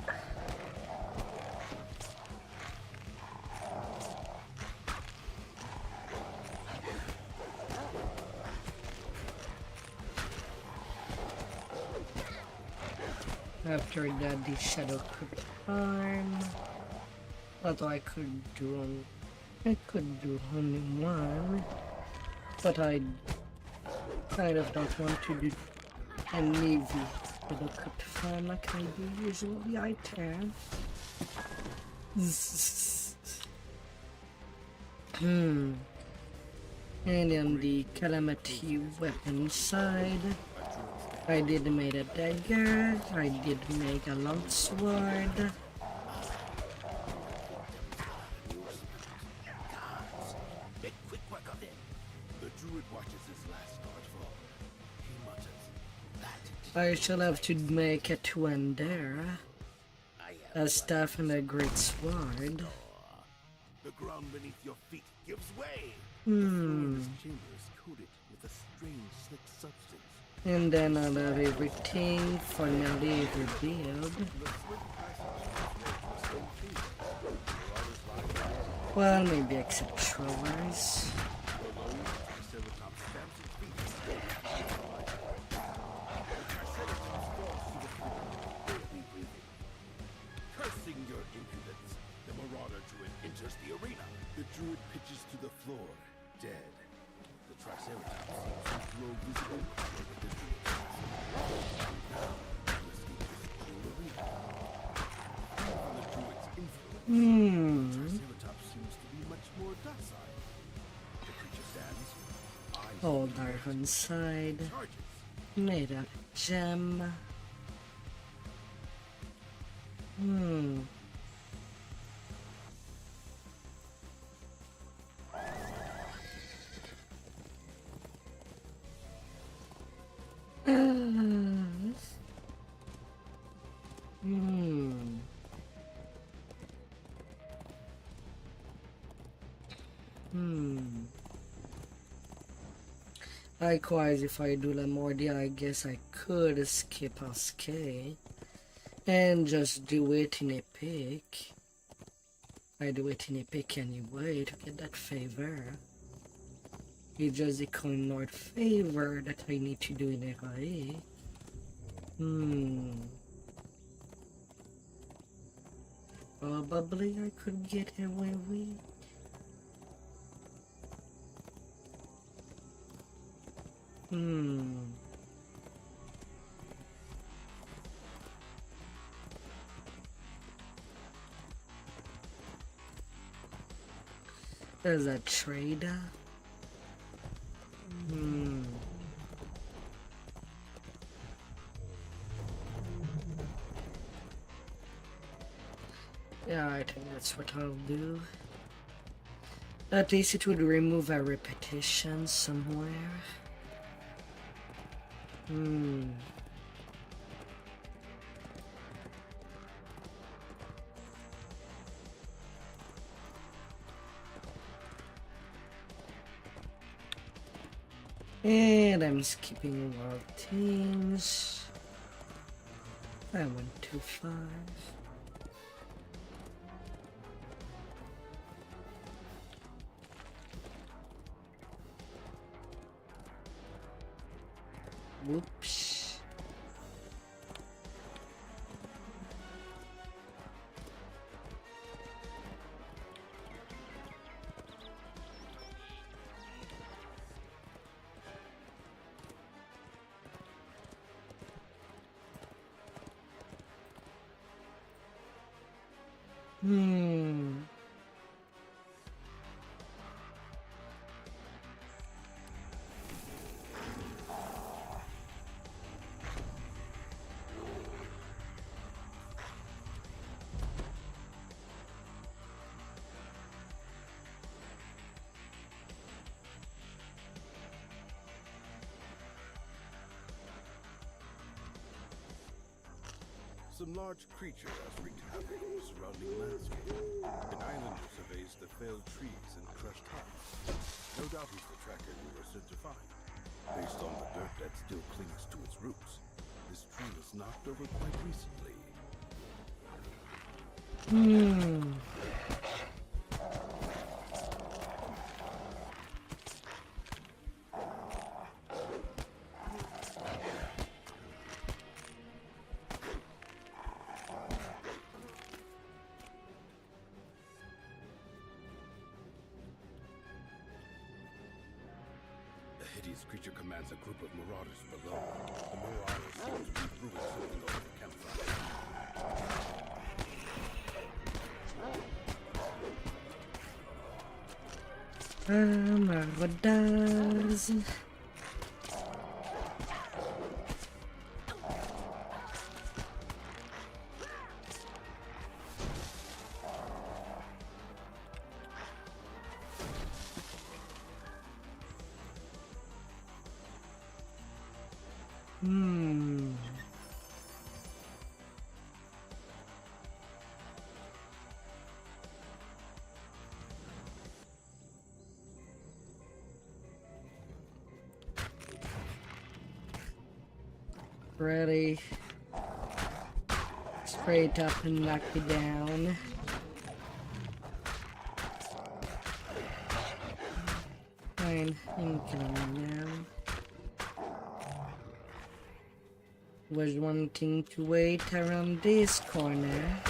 After that, the Shadow Crypt Farm. Although I could do only one, but I kind of don't want to do a navy Shadow Crypt Farm like I do usually. I can. And on the Calamity weapon side, I did make a dagger, I did make a long sword. Make quick work of it. The druid watches his last nightfall. He mutters, that I shall have to make a Tuandera, a staff and a great sword. the ground beneath your feet gives way. The floor of this chamber is coated with a strange slick substance. And then I'll have everything for now to rebuild. Well, maybe except Trollers. Cursing your impudence, the marauder druid enters the arena. The druid pitches to the floor, dead. The Triceratops seems to grow visible with the druid. Now, to escape this cruel arena. From the druid's influence, the Triceratops seems to be much more docile. The creature stands, eyes Hold our hand side. charges. Made of gem. Likewise, if I do Lamordia, I guess I could skip Aske and just do it in Epic. I do it in Epic anyway to get that favor. It's just the Conord favor that I need to do in RAE. Probably I could get away with. There's a trader. Yeah, I think that's what I'll do. At least it would remove a repetition somewhere. And I'm skipping wild teams. I went too far. Whoops. Some large creature has wreaked havoc on the surrounding landscape. An islander surveys the felled trees and crushed huts. No doubt he's the tracker we were sent to find. Based on the dirt that still clings to its roots, this tree was knocked over quite recently. The hideous creature commands a group of marauders below. The marauders seem to be brewing something over the campfire. Marauders. Ready. Straight up and knock you down. Fine, I'm killing you now. Was wanting to wait around this corner.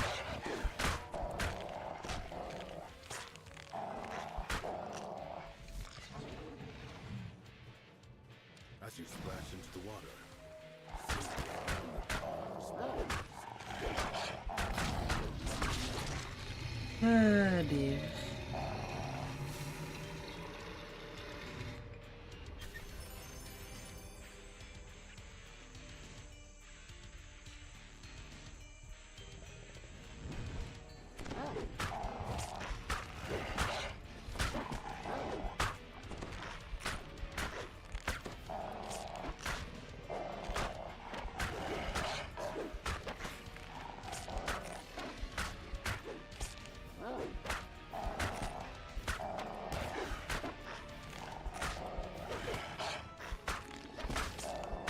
As you splash into the water, ah dear.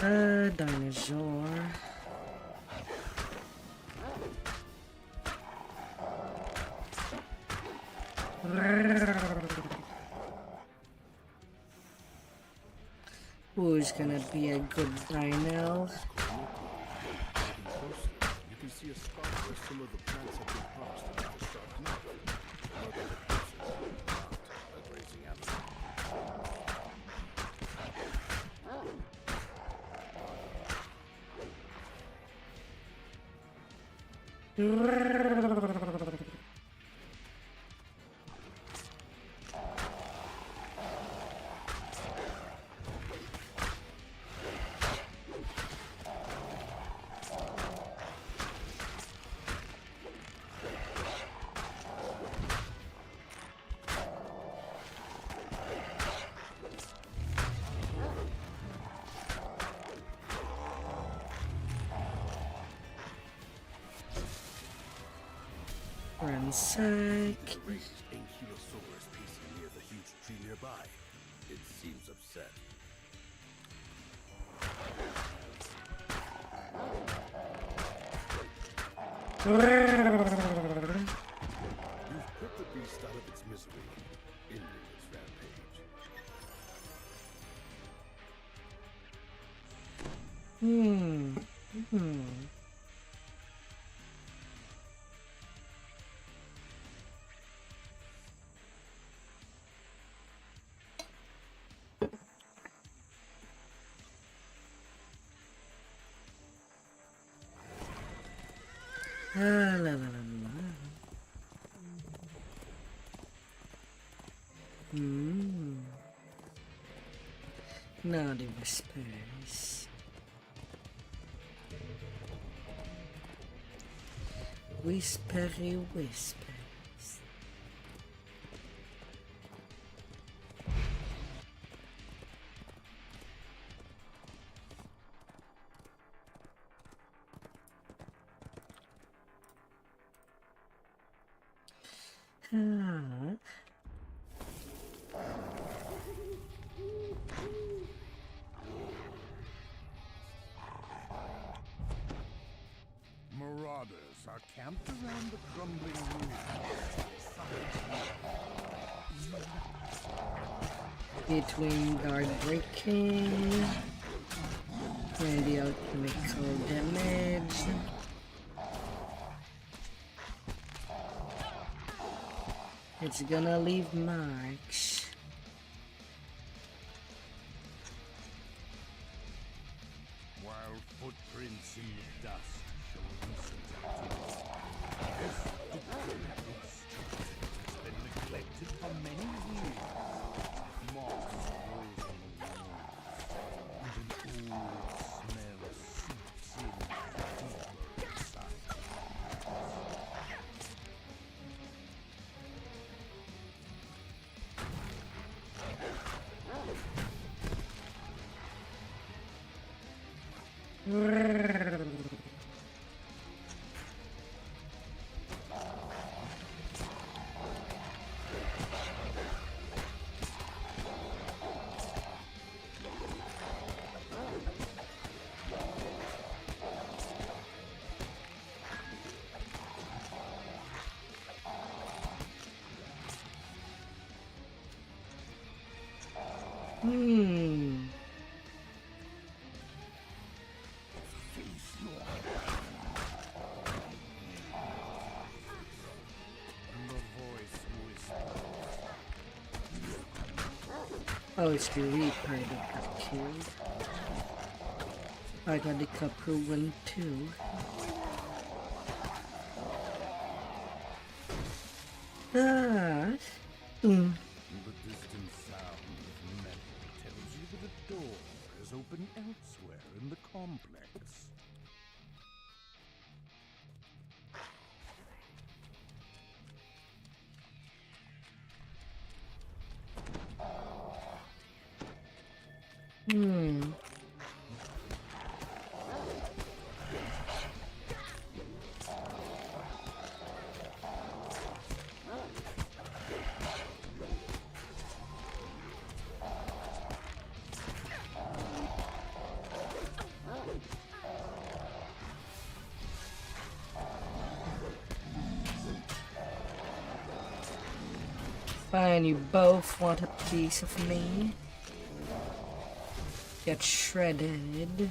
A dinosaur. Who's gonna be a good dino? you can see a spot where some of the plants have been harvested by the shark now. Another of the places not a grazing animal. Ransack. Ankylosaurus pacing near the huge tree nearby. It seems upset. You've put the beast out of its misery, ending its rampage. Hmm. Hmm. La la la la. Hmm. Now the whispers. Whispery whispers. Ah. Marauders are camped around the crumbling ruins. Between guard breaking and the alchemical damage. It's gonna leave marks. While footprints in the dust show recent activity. This decrepit structure has been neglected for many years. Moss grows on the walls, and an old smell seeps in deeper inside. Hmm. Oh, it's the Reaper that got killed. I got the Copper one too. Ah. The distant sound of metal tells you that a door is open elsewhere in the complex. Hmm. Fine, you both want a piece of me. Get shredded.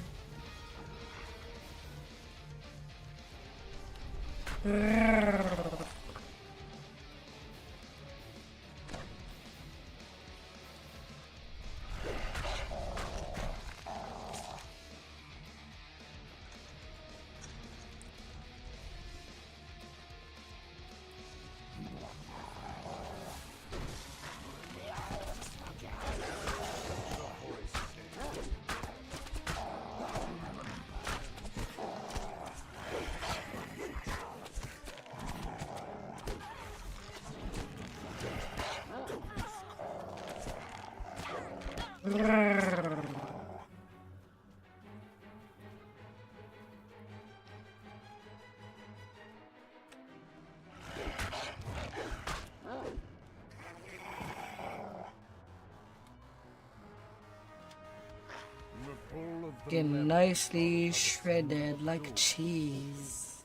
Get nicely shredded like cheese.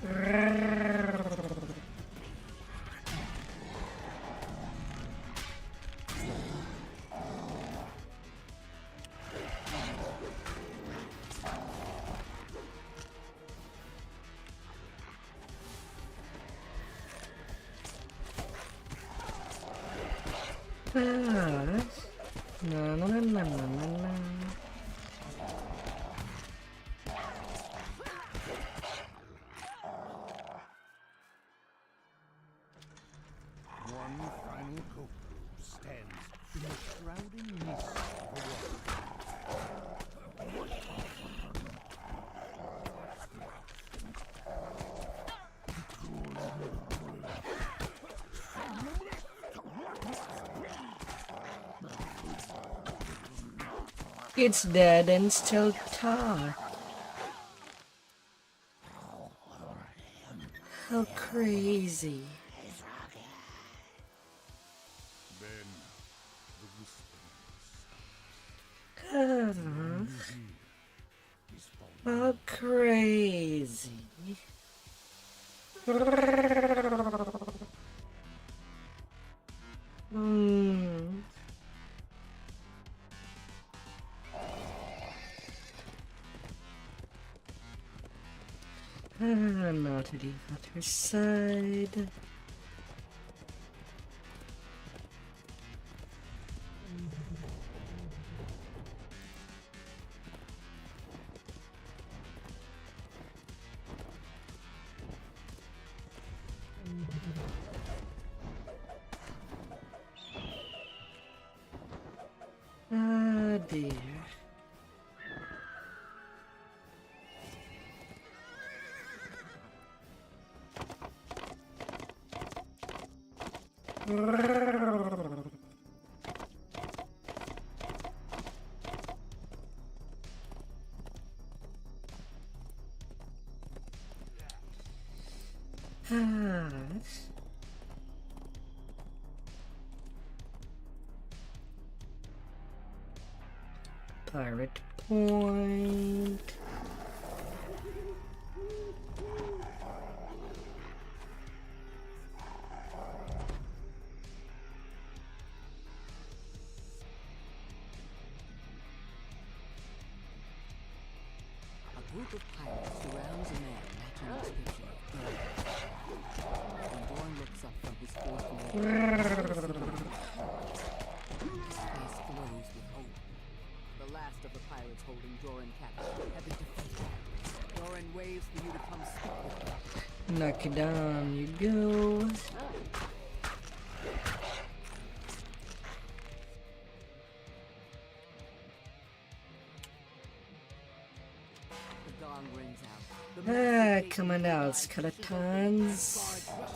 No, no, no, no, no, no, no. One final Koku stands in the shrouding mist of the water. It's dead and still talk. How crazy. Then the whispering How crazy. Not to the other side. Ah, dear. Pirate point. A group of pirates surrounds a man matching the description of Doran. When Doran looks up from his fourth his face glows with hope. The last of the pirates holding Doran captive have been defeated. Doran waves for you to come speak with him. Knock it down, you go. The gong rings out. Come on out, skeletons. Guards rush out.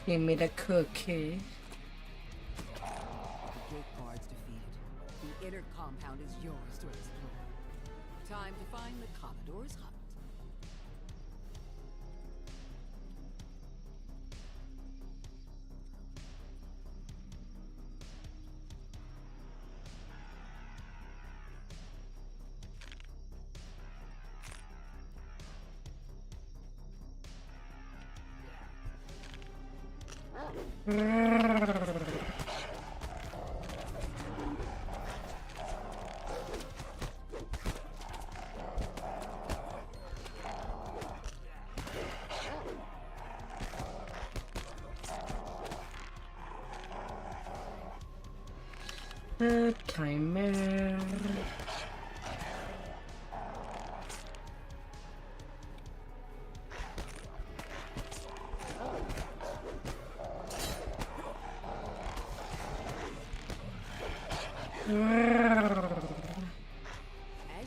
Give me the cookie. The gate guards defeated. The inner compound is yours to explore. Time to find the Commodore's hut. Timer. As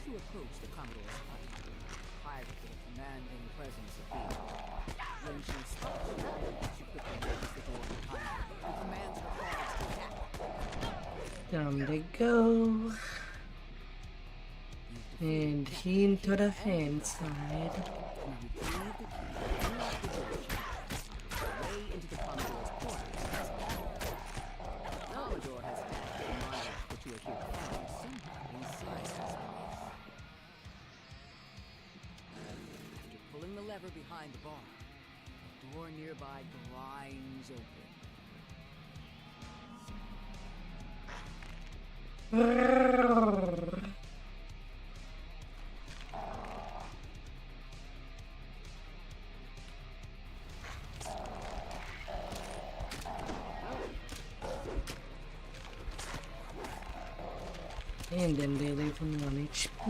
you approach the Commodore's hut, pirates with a commanding presence appear. When she spots you, she quickly closes the door behind her and commands her guards to attack. Down they go. And into the hand side. When you retrieve the key, unlock the door way into the Commodore's quarters. Commodore has asked the monarch that you are here to find somewhere inside his place. After pulling the lever behind the bar, the door nearby grinds open. And then they live on 1 HP.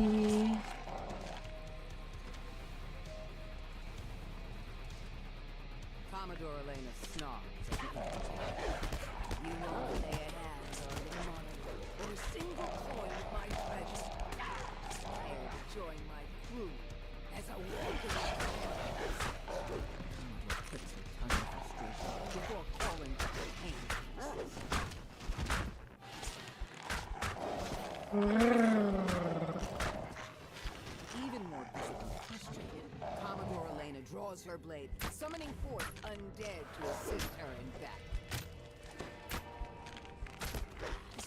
Commodore Elena snarls at the empty. You won't lay a hand on the monitor or a single coin of my treasure. Prepare to join my crew as a walking corpse. Commodore clicks her tongue in frustration before calling for her hand. Even more visibly frustrated, Commodore Elena draws her blade, summoning forth undead to assist her in battle.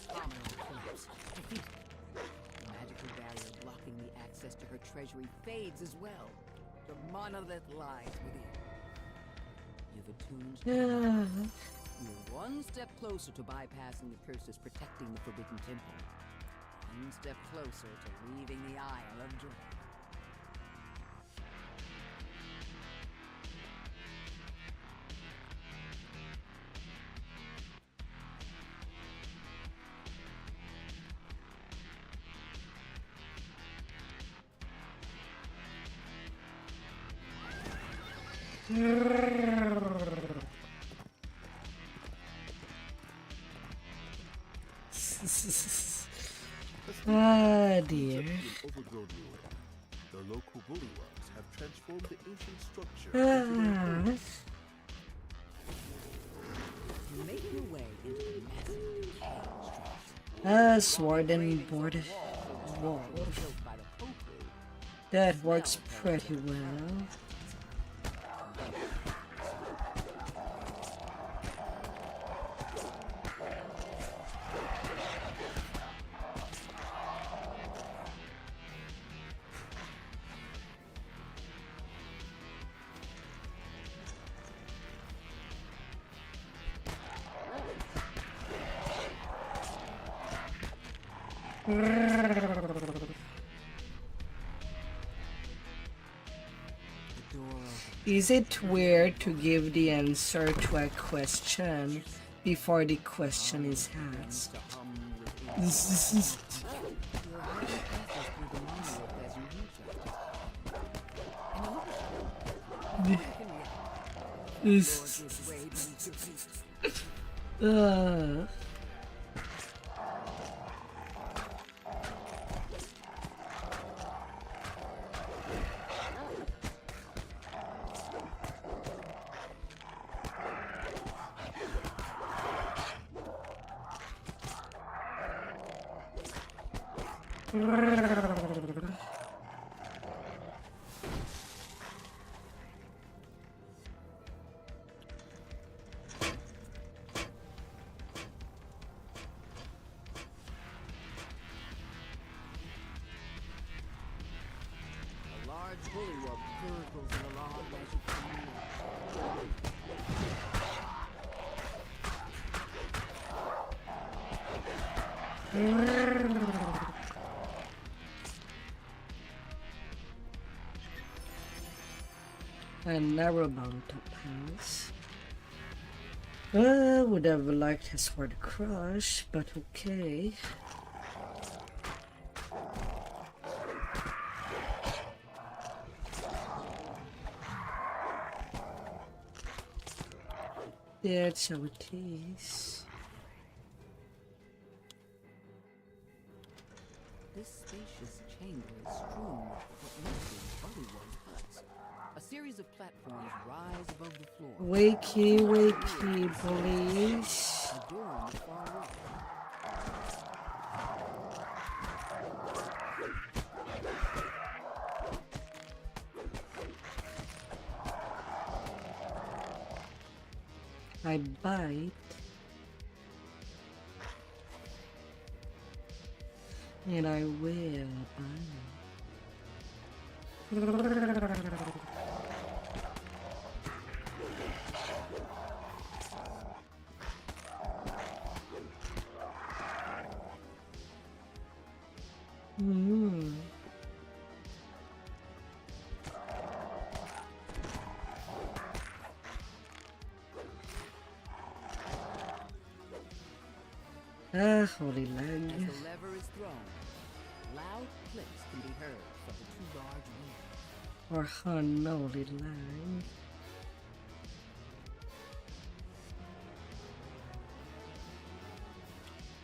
Commodore collapses, defeated. The magical barrier blocking the access to her treasury fades as well. The monolith lies within. You've attuned to You're one step closer to bypassing the curses protecting the Forbidden Temple. One step closer to leaving the Isle of Dread. Ah, dear. Overgrown ruin. The local bullywugs have transformed the ancient structure Ah. You make your way into the massive structure. Sword and board wall. Built by the Pope. That works pretty well. Is it weird to give the answer to a question before the question is asked? Bullywug gurgles in alarm as you come near. A narrow mountain pass. I would have liked his sword crush, but okay. That's how it is. This spacious chamber is strewn with what must be bullywug huts. A series of platforms rise above the floor. Wakey, wakey, please. A door on the far wall. I bite. And I will bite. Holy leg. As the lever is thrown, loud clicks can be heard from the two large wheels. Or holy leg.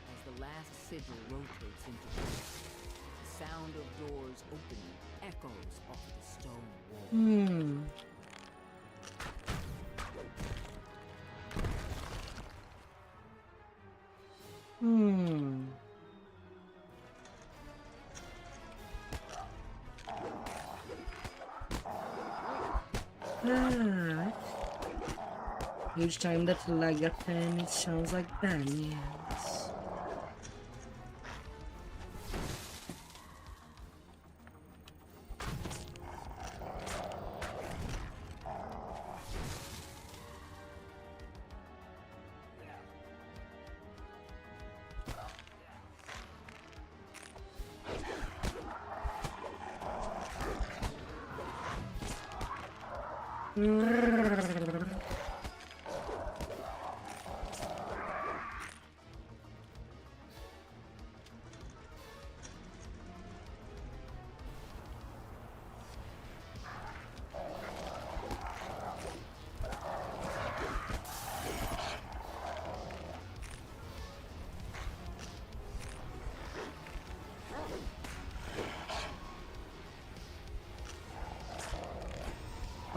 As the last sigil rotates into place, the sound of doors opening echoes off the stone wall. Each time that lag happens, it sounds like banians.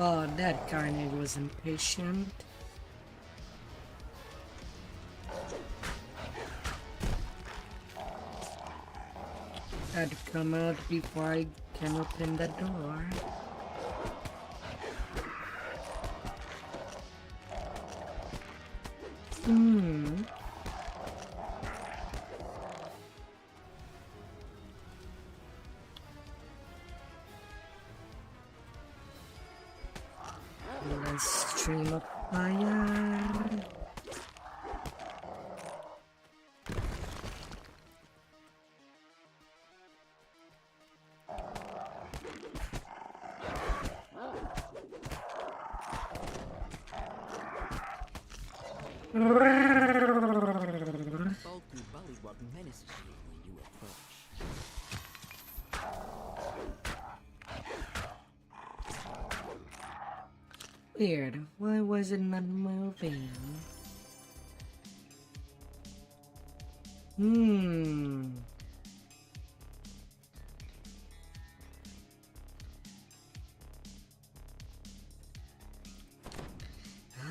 Oh, that carnage was impatient. Had to come out before I can open the door. Stream of fire. Bulky bullywug menaces you when you approach. Weird. Why was it not moving?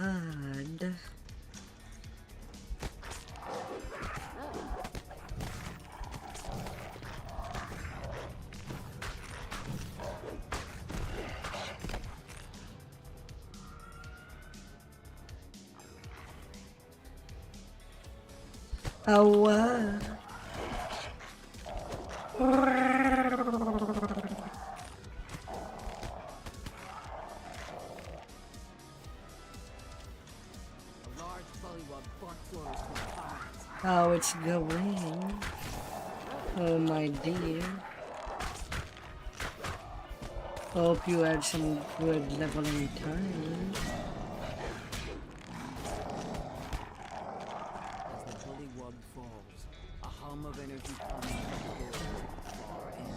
Odd. Oh, oh, it's going. Oh, my dear. Hope you had some good leveling time. Of energy comes from the far end.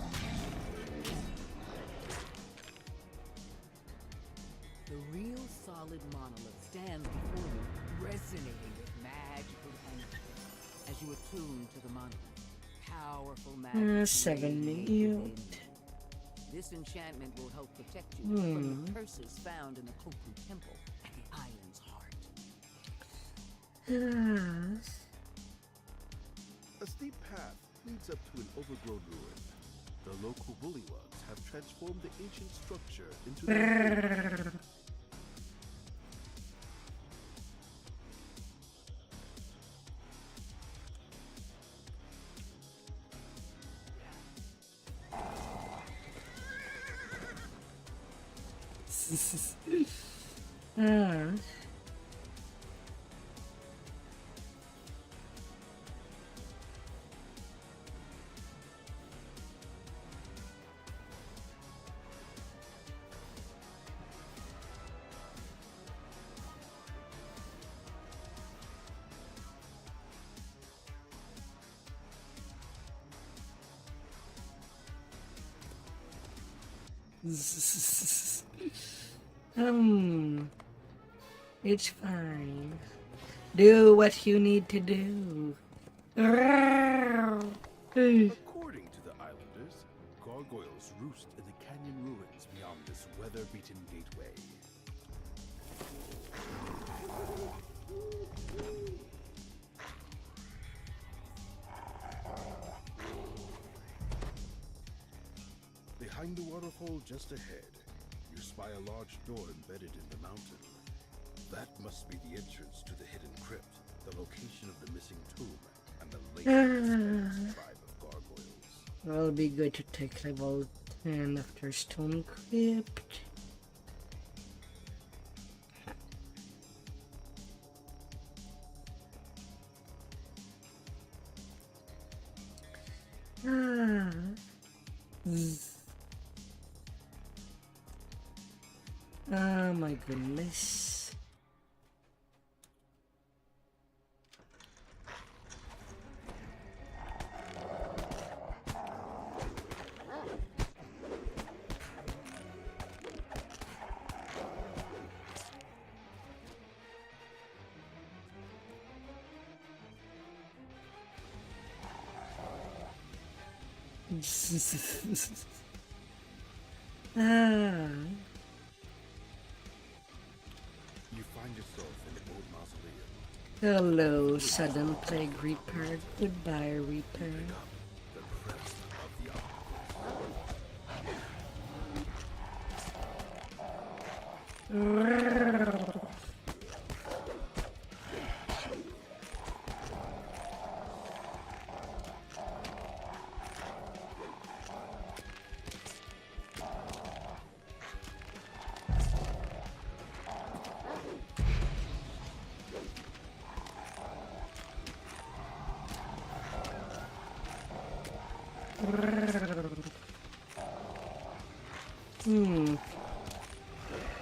The real solid monolith stands before you, resonating with magical energy. As you attune to the monolith, powerful magic. 7 minutes. This enchantment will help protect you from the curses found in the Koku Temple at the island's heart. Yes. A steep path leads up to an overgrown ruin. The local bullywugs have transformed the ancient structure into their It's fine. Do what you need to do. According to the islanders, gargoyles roost in the canyon ruins beyond this weather-beaten gateway. Behind the waterfall just ahead, you spy a large door embedded in the mountain. That must be the entrance to the hidden crypt, the location of the missing tomb, and the latest tribe of gargoyles. It'll be good to take level 10 after Stone Crypt. Oh my goodness. You find yourself in the old mausoleum. Hello, Sudden Plague Reaper. Goodbye, Reaper. The crest of the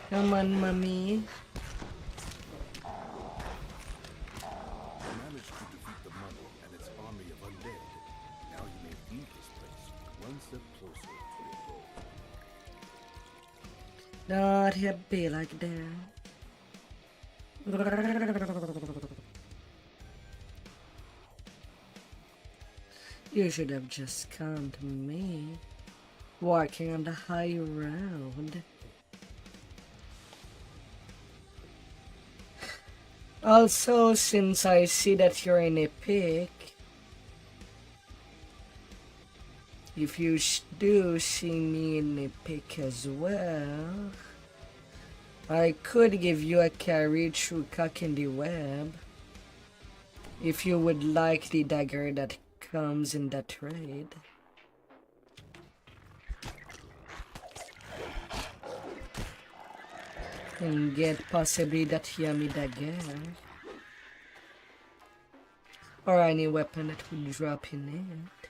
Come on, mummy. managed to defeat the mummy and its army of undead. Now you may leave this place one step closer to your goal. Not happy like that. You should have just come to me. Walking on the high road. Also, since I see that you're in a pick, if you do see me in a pick as well, I could give you a carry through Cock in the Web. If you would like the dagger that comes in that trade. And get possibly that yummy dagger. Or any weapon that would drop in it.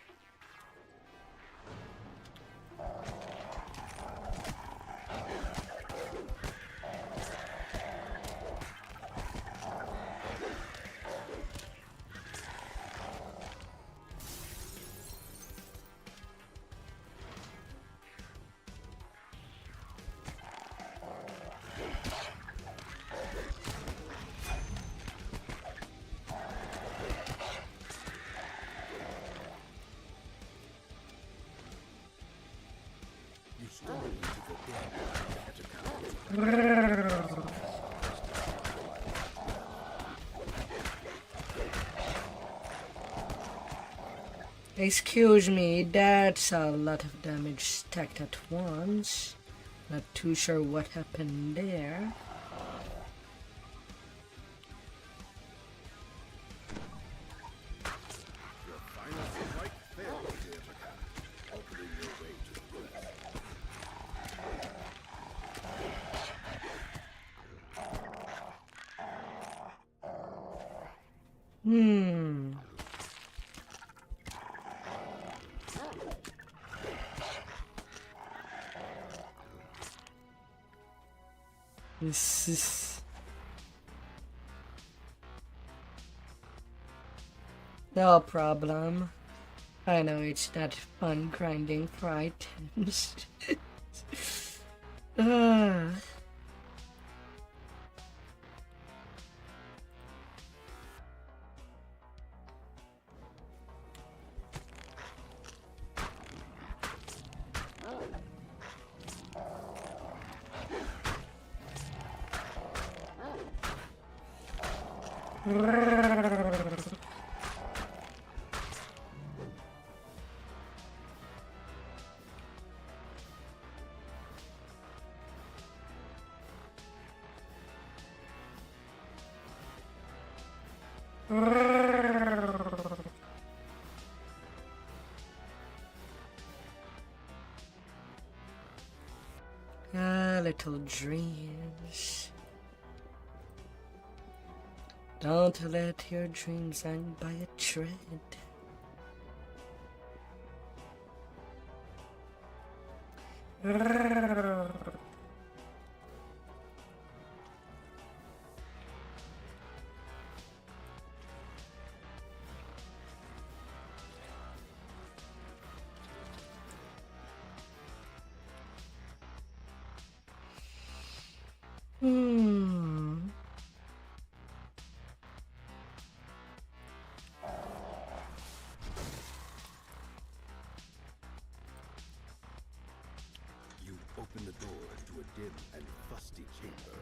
Excuse me, that's a lot of damage stacked at once. Not too sure what happened there. Your final strike failed, dear mechanic, opening your way to the Hmm. This is no problem. I know it's not fun grinding for items. Ah. Ah, little dreams. Don't let your dreams hang by a thread. You open the door to a dim and fusty chamber.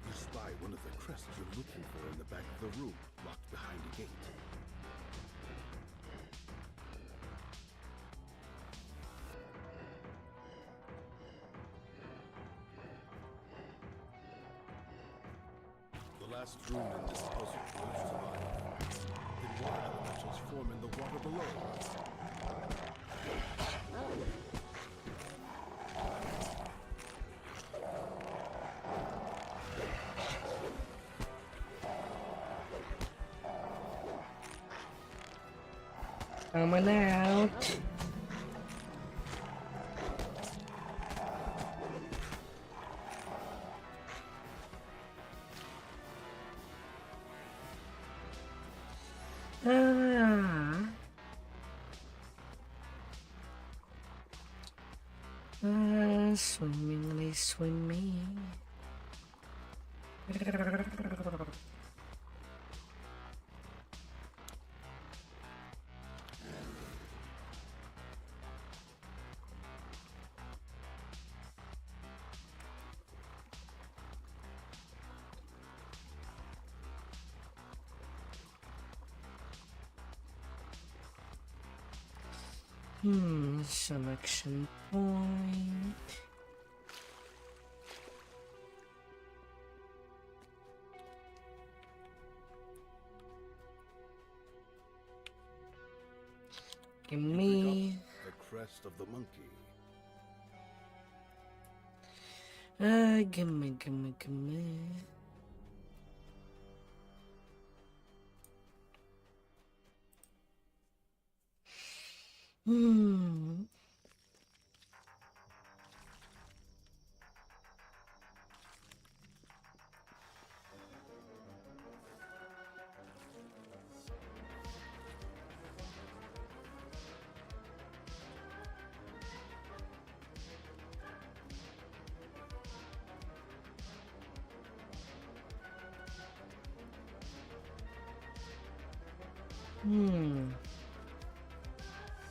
You spy one of the crests you're looking for in the back of the room, locked behind a gate. The last room in this puzzle grows to life. Then water elementals form in the water below. Coming out. Swimmingly swimming. Selection point. Give me The crest of the monkey. gimme.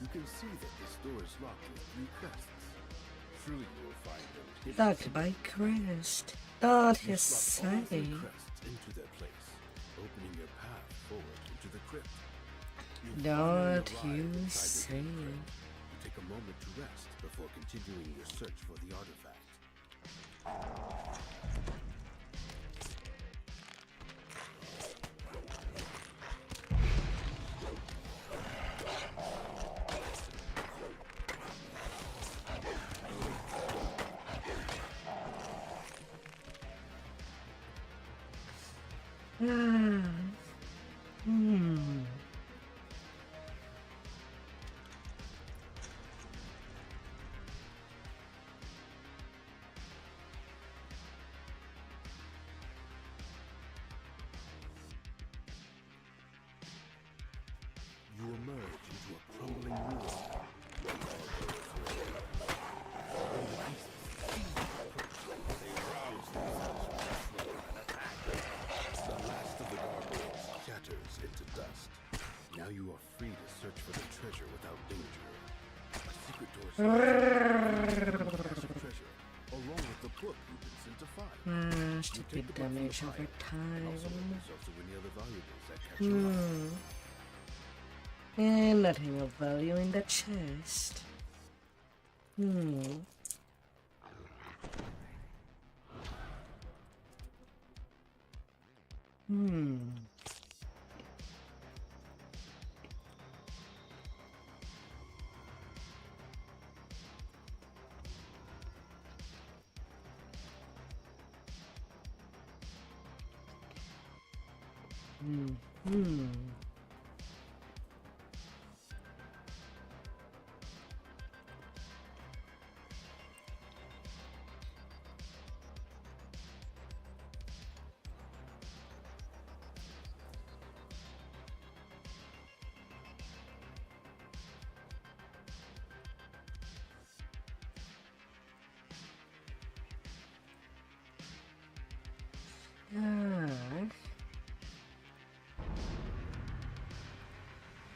You can see that this door is locked with 3 crests. Truly, you will find them hidden Locked by crest. That You is slot all three saying. crests into their place, opening your path forward into the crypt. You That finally arrive you inside the say. hidden crypt. You take a moment to rest before continuing your search for the artifact. You emerge into a crumbling ruin. They rouse themselves from an attack. The last of the gargoyles shatters into dust. Now you are free to search for the treasure without danger. A secret door treasure, along with the book you've been sent to find. Stupid damage over And time. also help yourself to any other valuables that catch your eye. And nothing of value in the chest.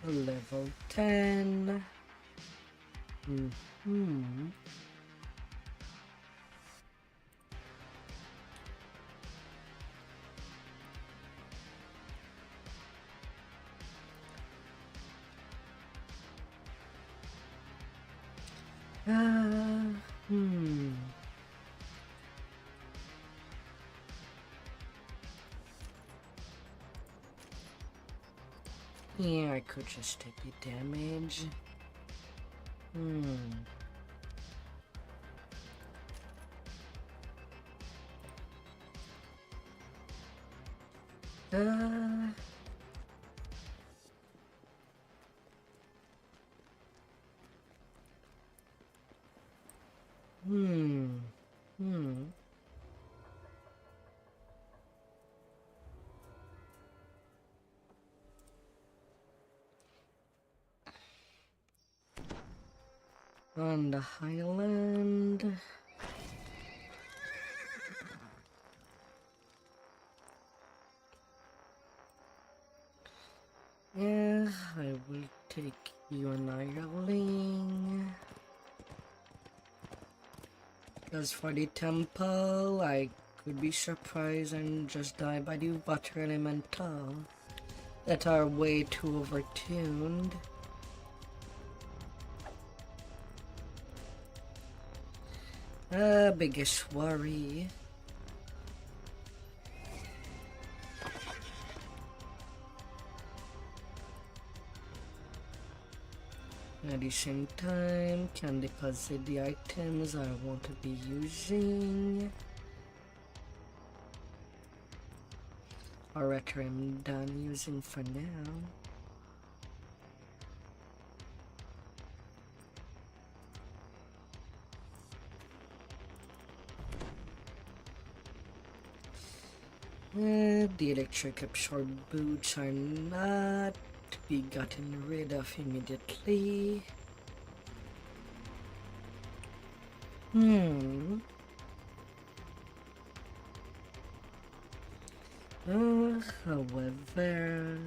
Level 10. Yeah, I could just take the damage. On the highland. Yeah, I will take you an idling. As for the temple, I could be surprised and just die by the water elemental that are way too overtuned. Biggest worry. At the same time, can deposit the items I want to be using. Or rather, I'm done using for now. The electric absorb boots are not to be gotten rid of immediately. However,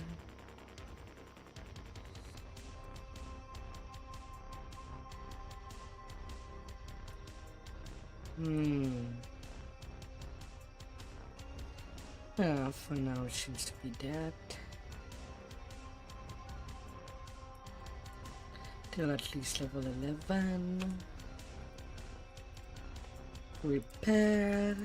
For now it seems to be that. Till at least level 11. Repair.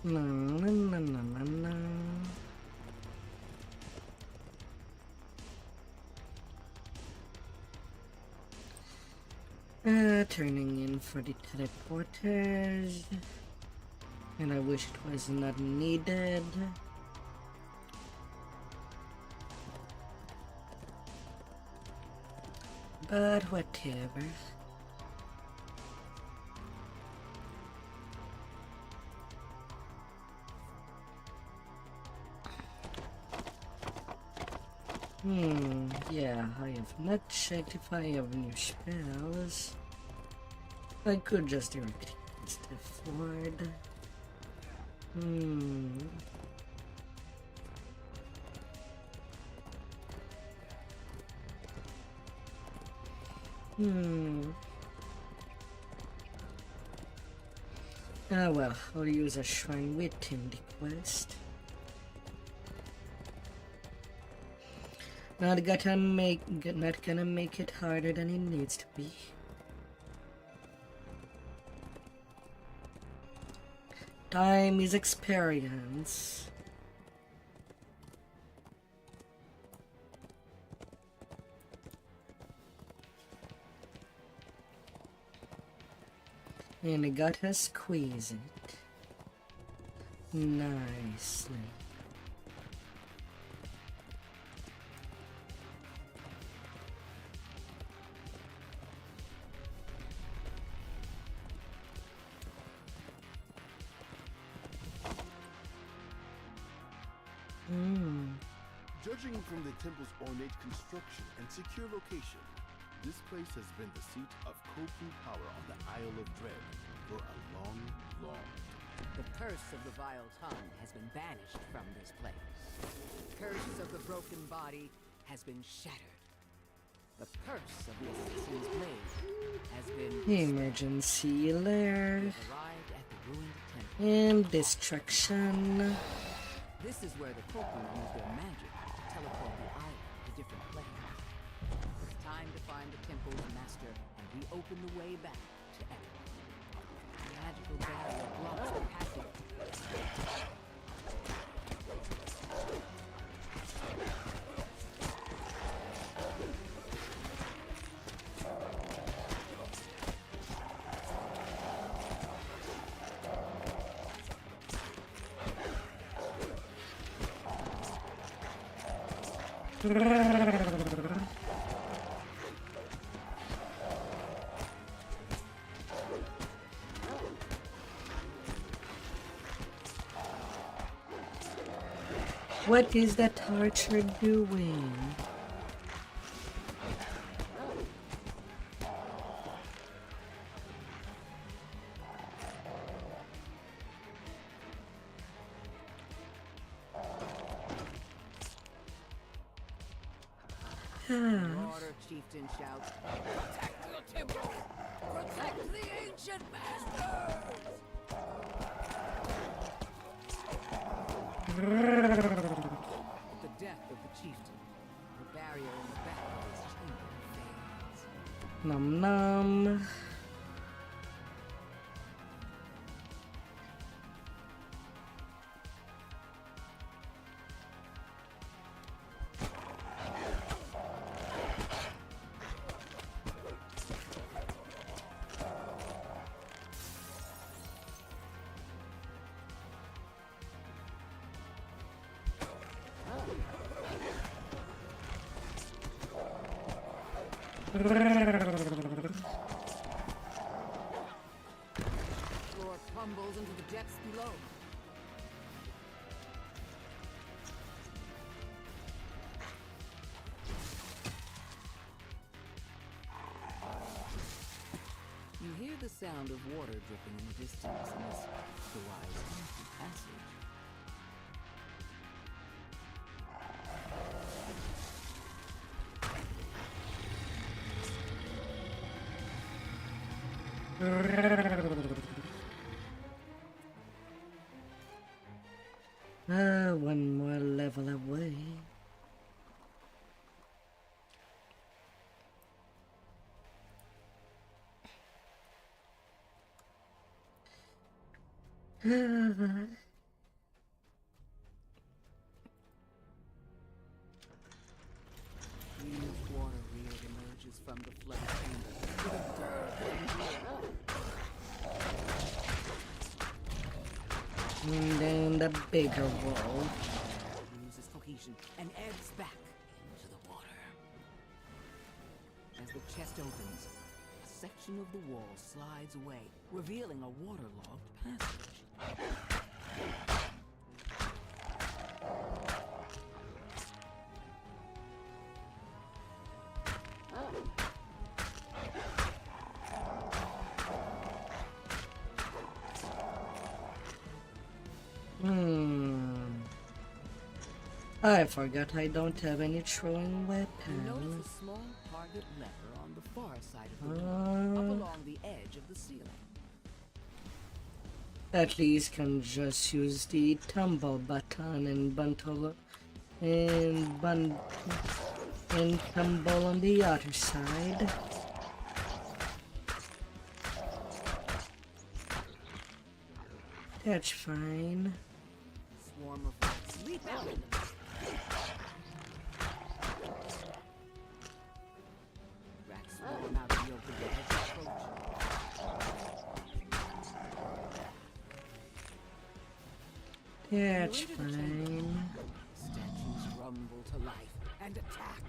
No, no, no, no, no, no. Turning in for the teleporters. And I wish it was not needed. But whatever. Yeah, I have not checked if I have new spells. I could just directly step forward. Ah well, I'll use a shrine within the quest. Not gonna make it harder than it needs to be. Time is experience. And I gotta squeeze it nicely. Judging from the temple's ornate construction and secure location, this place has been the seat of Koku power on the Isle of Dread for a long, long time. The curse of the vile tongue has been banished from this place. The curse of the broken body has been shattered. The curse of the assassin's blade has been Emergency alert. arrived at the ruined temple. And destruction. This is where the Koku use their magic to teleport the island to different planes. It's time to find the temple's master and reopen the way back to Echo. The magical barrier blocks the passage. What is that archer doing? Broader chieftain shouts, "Protect the temple! Protect the ancient masters!" With the death of the chieftain, the barrier in the back of his chamber fades. Nom nom. Floor crumbles into the depths below. the sound of water dripping in the distance in this otherwise empty passage. One more level away. Huge water reel emerges from the flooded chamber with a gurgling roar. And then the bigger wall. Loses cohesion and ebbs back into the water. As the chest opens, a section of the wall slides away, revealing a waterlogged passage. I forgot I don't have any throwing You weapons. notice a small target lever on the far side of the door, up along the edge of the ceiling. At least can just use the tumble button and tumble on the other side. That's fine. Swarm of rats leap out in the rats swarm out of the open door as they approach. That's fine. Statues rumble to life and attack.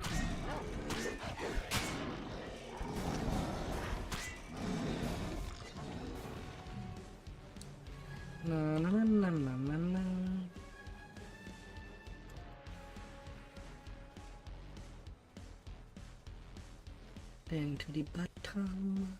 Na na na na na na na. Then to the bottom.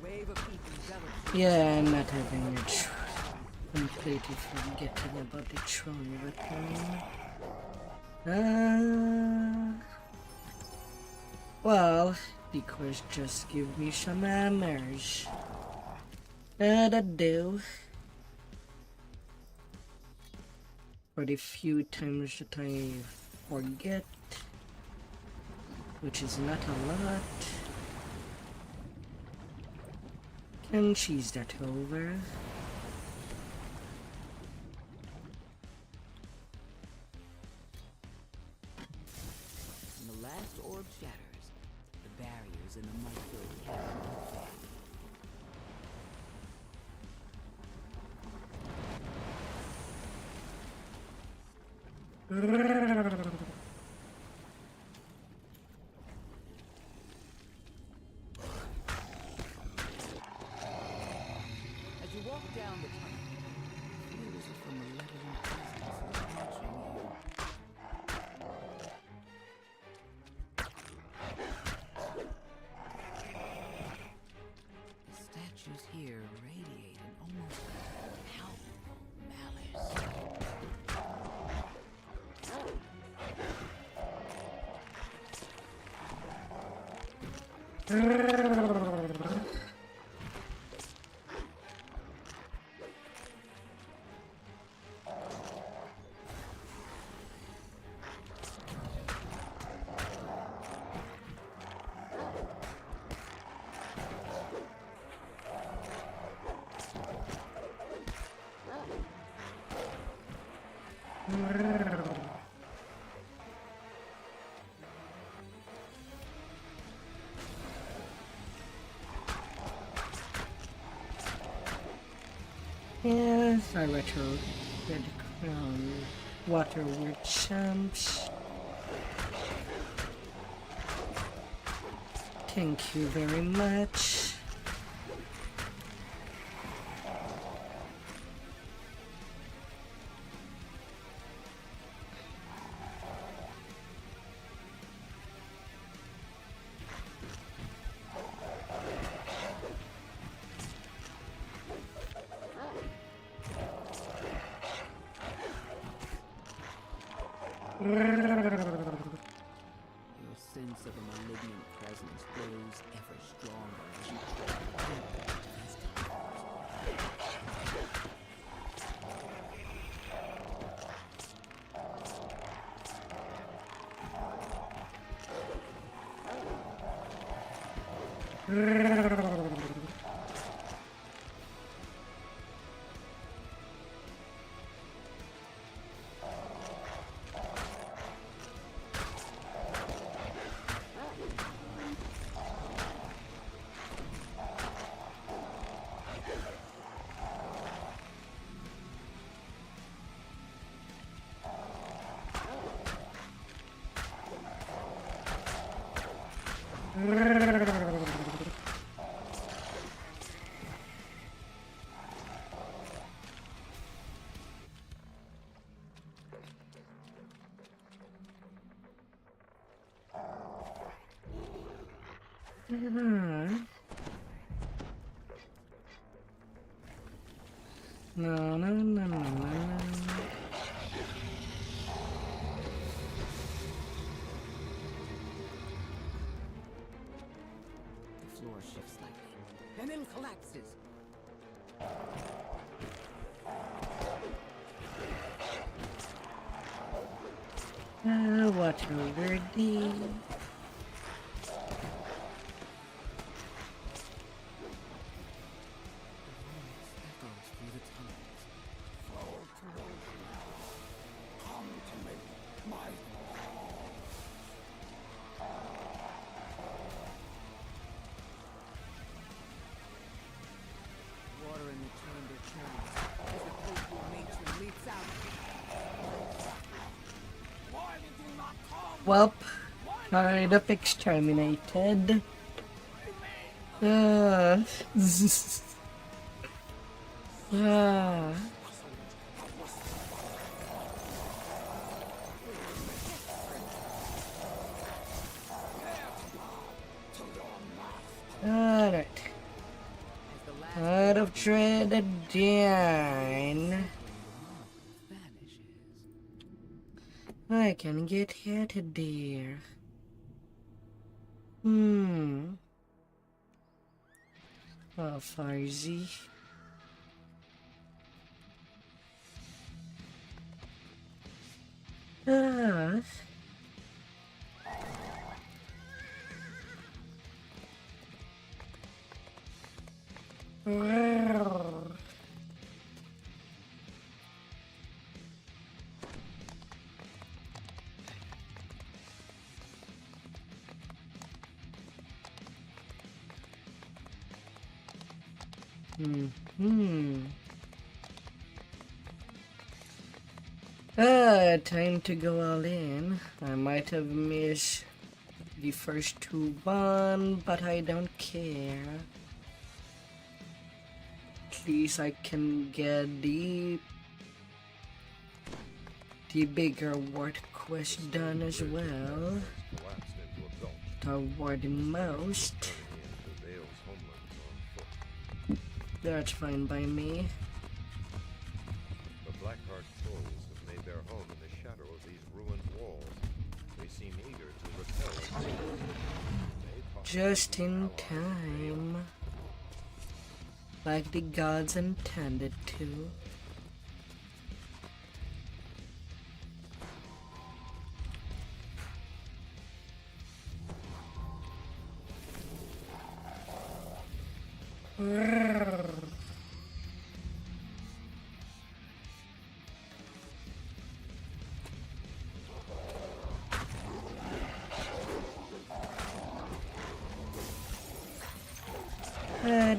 Wave of people zealous. Yeah, I'm not having it. Completely forgetting about the throwing weapon. Well, the quest just give me some hammers. That'd do. For the few times that I forget, which is not a lot. Can cheese that over. When the last orb shatters, the barriers in the mud-filled cavern fade. As you walk down the tunnel, feels of a malevolent presence watching you. The statues here radiate an almost palpable malice. Yes, I retro red crown. Water weird champs. Thank you very much. Your sense of a malignant presence grows ever stronger as you No, no, no, no, no. The floor shifts slightly, and then collapses. Water verde. Echoes through the tunnels. Water in the chamber churns as the playful nature leaps out. Welp, kind of exterminated. Alright. Out of dread again. Vanishes. I can get hit there. Oh, Farzi. Ah. Time to go all in. I might have missed the first two one, but I don't care. At least I can get the bigger ward quest done as well. Collapsed into a gulch, Toward the most. turning into Vale's homelands on foot. That's fine by me. The Blackheart trolls have made their home in the shadow of these ruined walls. They seem eager to repel intruders. May possibly Just be in allies of Vale. time. Like the gods intended to.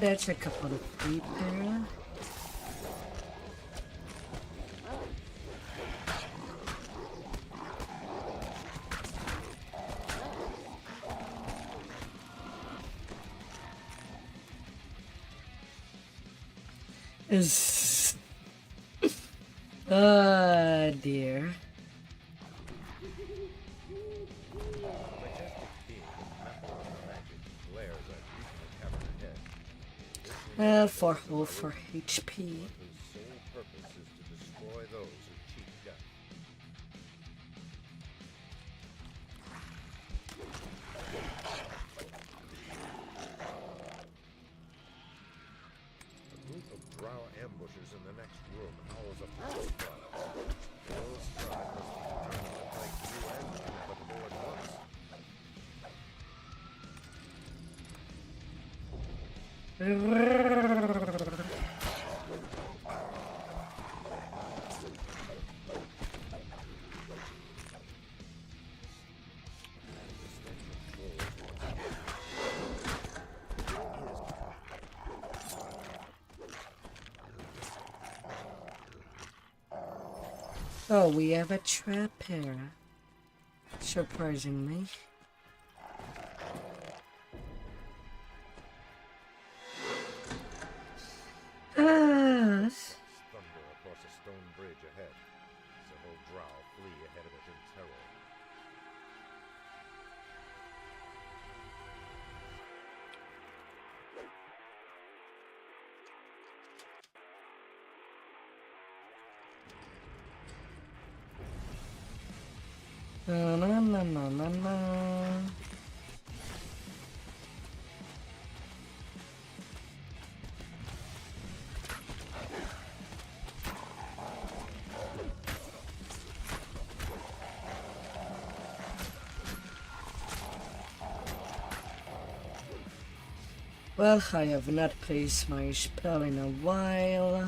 That's a couple of feet there. Is oh dear. Majestic being of metal and magic glares at you from the cavern ahead. For whole for HP. Whose sole purpose is to destroy those who cheat death. A group of drow ambushers in the next room howls a full stride. Full stride must be determined to fight you and inevitable at once. Oh, we have a trap here. Surprisingly. Thunder across a stone bridge ahead. Several drow flee ahead of it in terror. Na na na na na na. Well, I have not placed my spell in a while.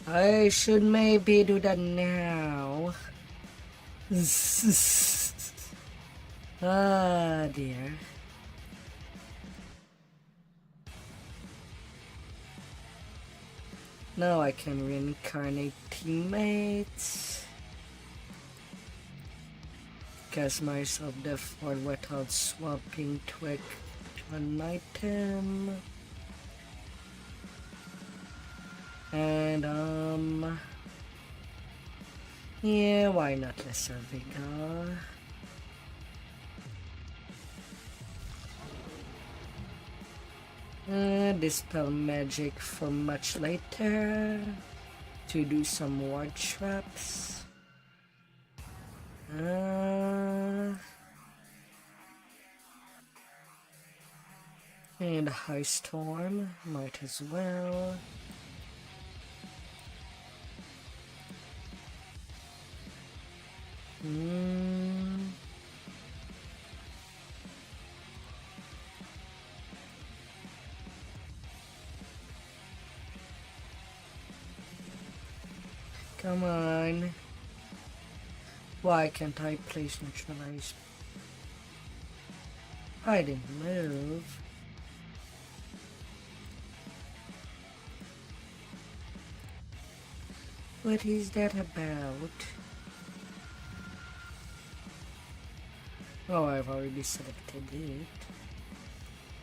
I should maybe do that now. Ah dear. Now I can reincarnate teammates. Cast myself the fort without swapping twig to an item. And yeah, why not Lesser Vigor? Dispel magic for much later to do some ward traps. And High Storm might as well. Come on. Why can't I place neutralize? I didn't move. What is that about? Oh, I've already selected it.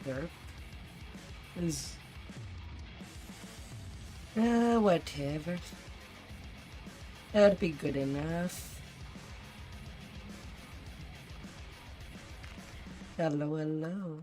Derp. Whatever. That'd be good enough. Hello, hello.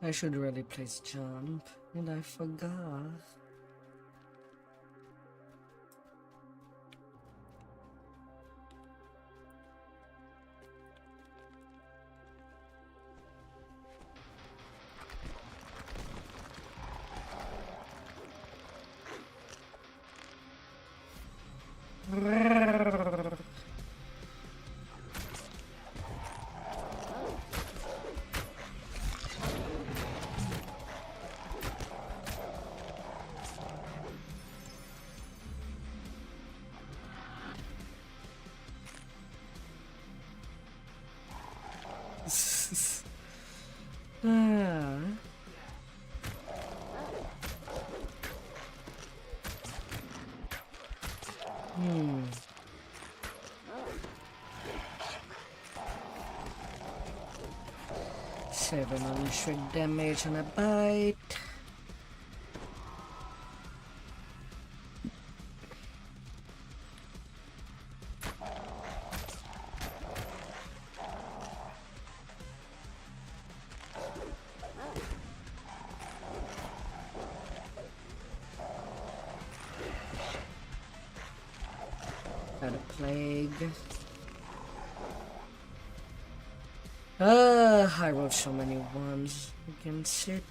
I should really place jump, and I forgot. Ah. Hmm. 700 damage on a bite. Got a plague. I rolled so many ones against it.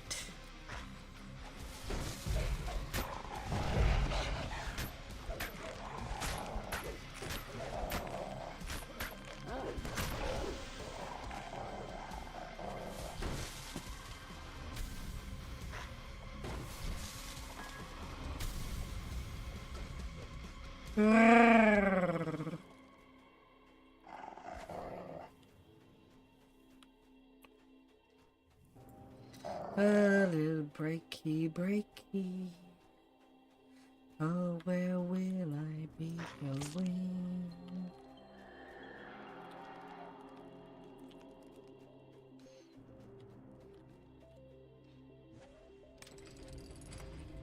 A little breaky. Oh, where will I be going?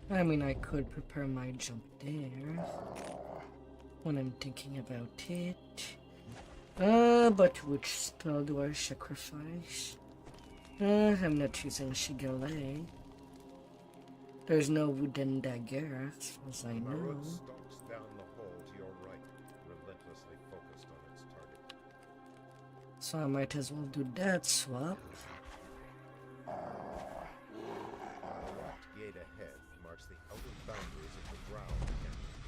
I mean, I could prepare my jump there when I'm thinking about it. But which spell do I sacrifice? I'm not using Shigale. There's no wooden dagger, as far as I know. Marut stalks down the hall to your right, relentlessly focused on its target. So I might as well do that swap. The locked gate ahead marks the outer boundaries of the ground campus.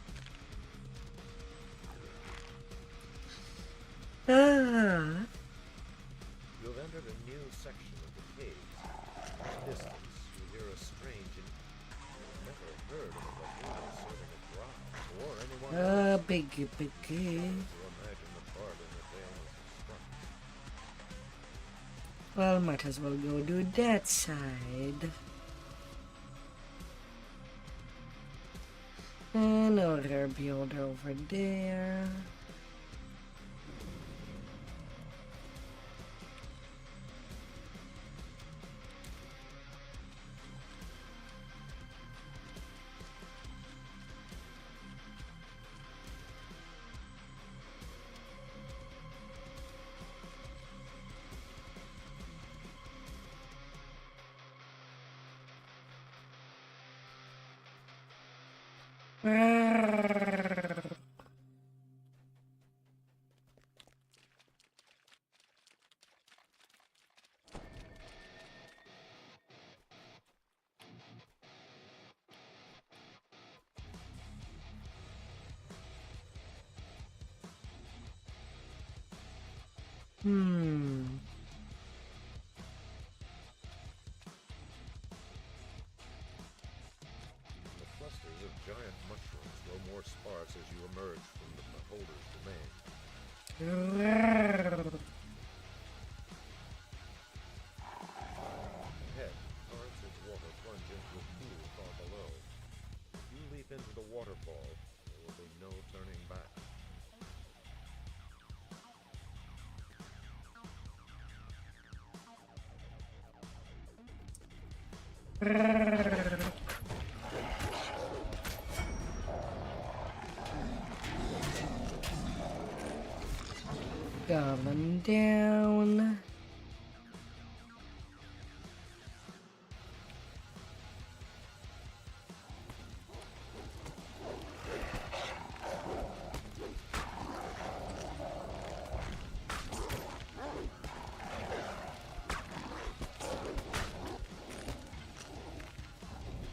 You've entered a new section of the caves. From a distance, you hear a strange and never heard of a Vtuber serving a drow or anyone else. Biggie. To imagine the bard in the veil was struck. Well, might as well go do that side. Another builder over there. The clusters of giant mushrooms grow more sparse as you emerge from the beholder's domain. Ahead, torrents of water plunge into a pool far below. If you leap into the waterfall, there will be no turning back. Goblin down.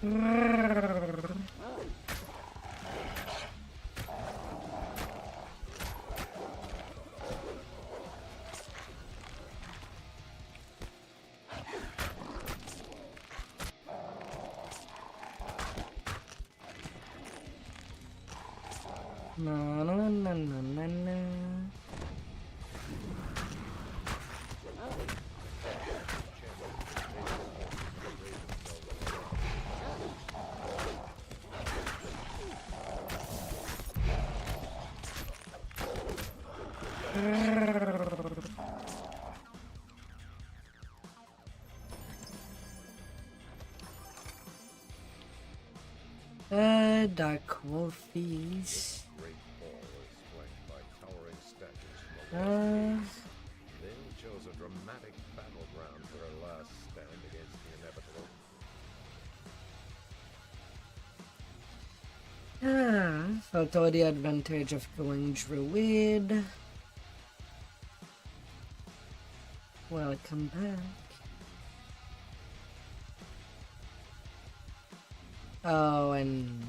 No. Dark Wolfies. Great hall is flanked by towering statues from the Lost Caves. Lynn chose a dramatic battleground for her last stand against the inevitable. Felt all the advantage of going Druid. Welcome back. Oh, and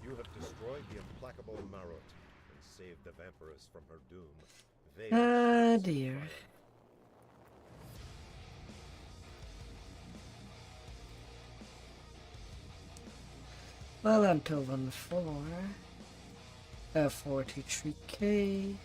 You have destroyed the implacable Marot and saved the vampiress from her doom. dear. Well, I'm to 1-4. 43k.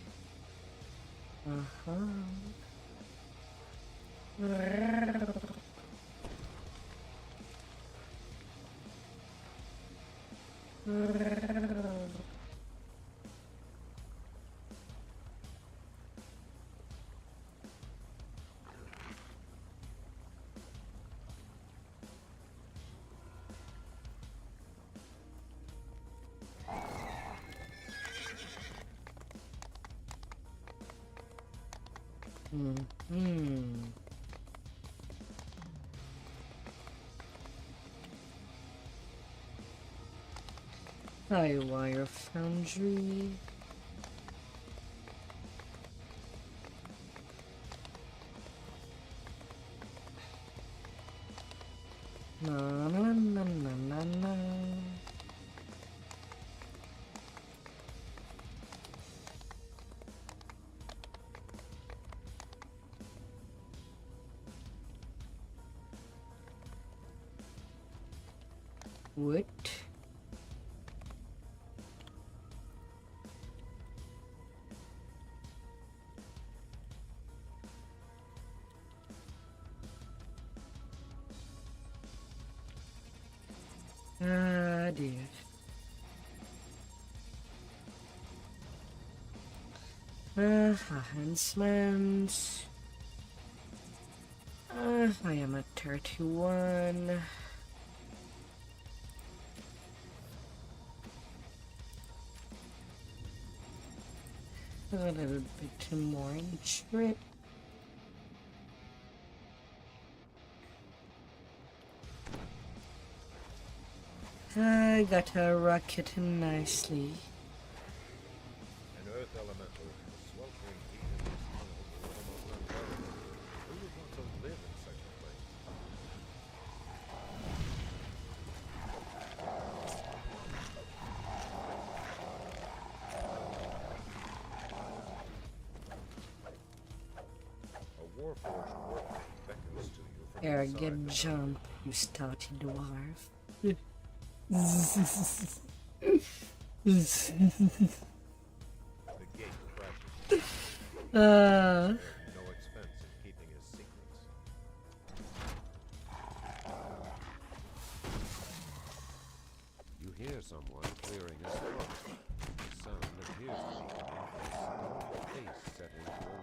High wire foundry. Na na na na na na. What? Dear. Enhancements. I am at 31. A little bit more in trip. I got a rocket nicely. An earth elemental, the sweltering heat in these tunnels is almost unbearable. Who would want to live in such a place? A warforged workman beckons to you from Arrogant jump, you stouty dwarf. the gate crashes. No expense in keeping his secrets. You hear someone clearing his throat. The sound appears to be coming from a stone face set into a wall.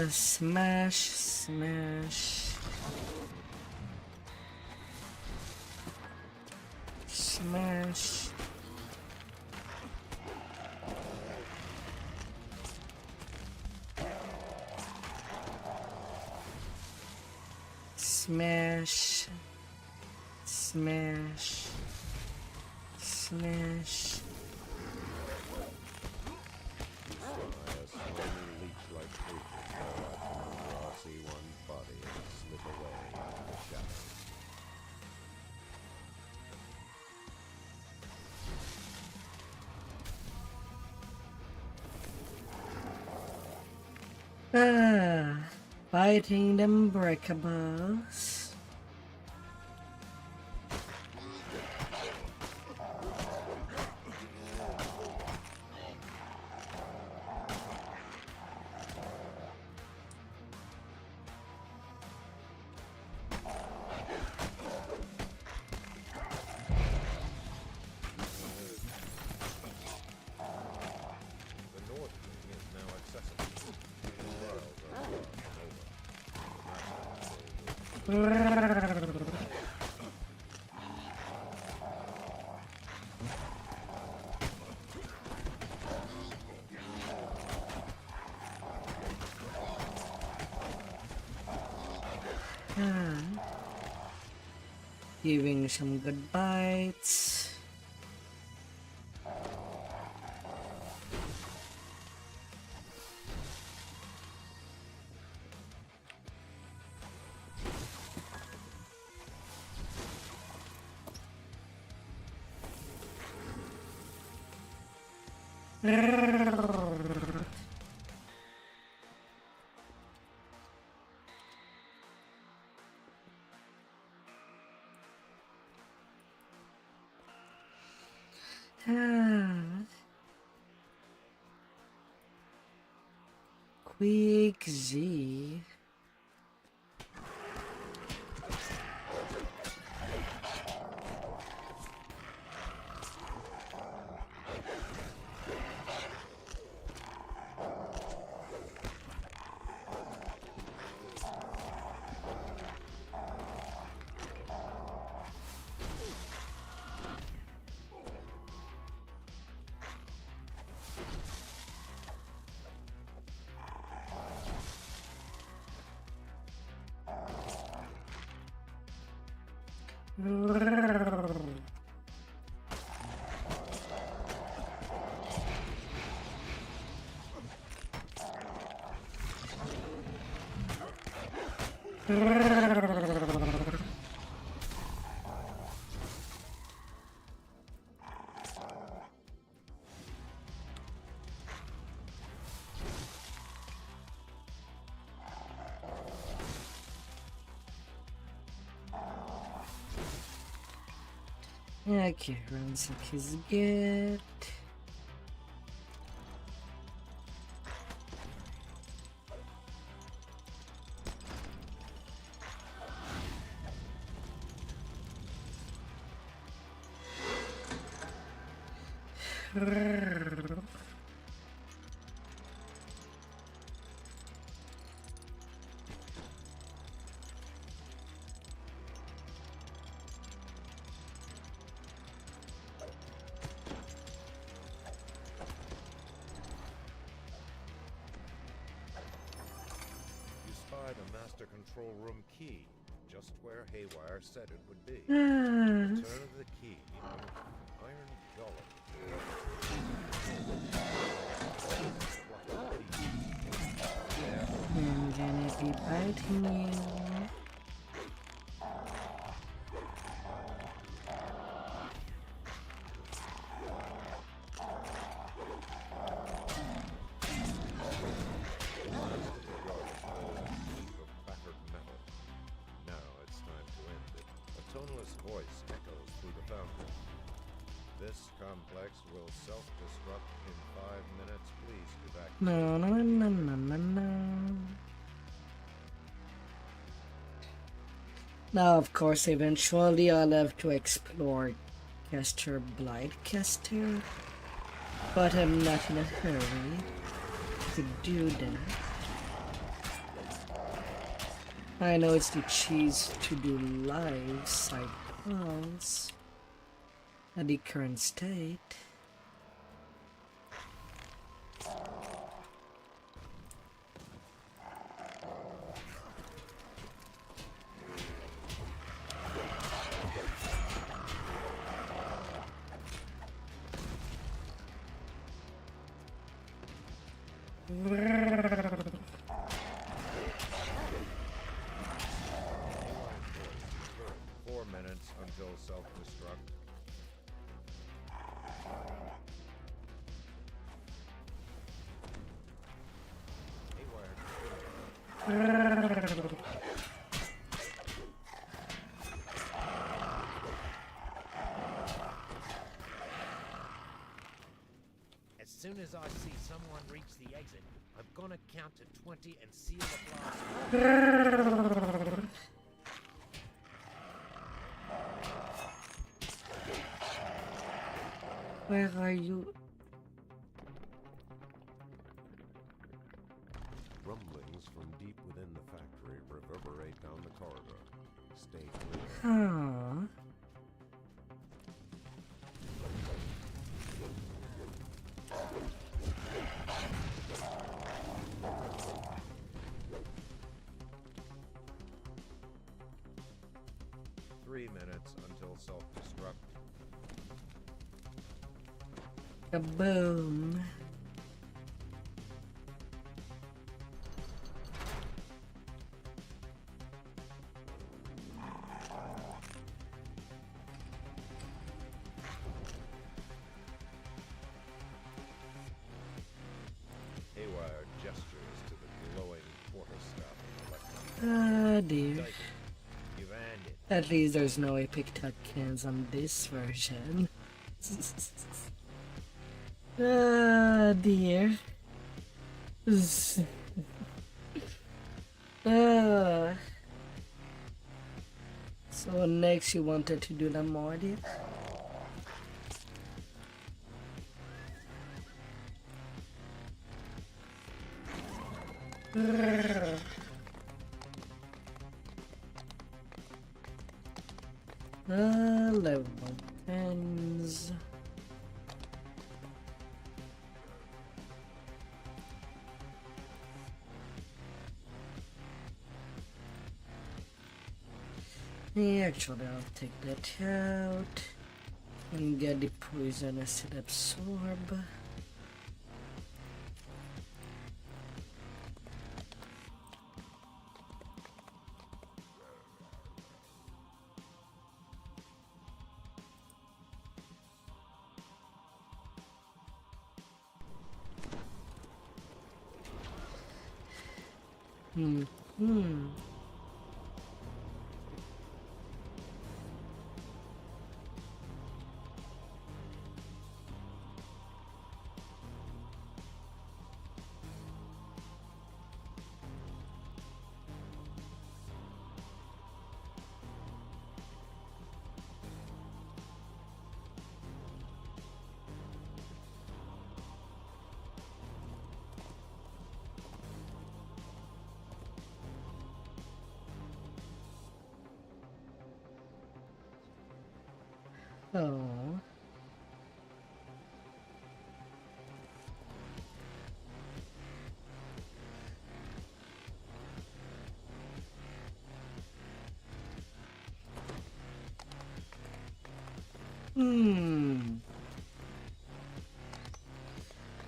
Smash, smash. Smash. Smash. Smash. Smash. Fighting the unbreakables. Giving some good bites. Quick Z. Okay, ransack is good. The master control room key, just where Haywire said it would be. Return of the key. Iron Golem. I'm gonna be biting you. Complex will self-destruct in 5 minutes. Please evacuate. No, no, no, no, no, no. Now, of course, eventually I'll have to explore Caster Blight Caster, but I'm not in a hurry to do that. I know it's the cheese to do live side calls at the current state. Until self-destruct. As soon as I see someone reach the exit, I'm gonna count to 20 and seal the blast. Where are you? Rumblings from deep within the factory reverberate down the corridor. Stay clear. Huh. Three minutes until self-destruct. Kaboom. Haywire gestures to the glowing quarterstaff of Ah, dear. You've earned it. At least there's no epic tuck cans on this version. Ah, dear. Ah. So next you wanted to do the Morty? Level 10s. Yeah, actually, I'll take that out and get the poison acid absorb. Oh.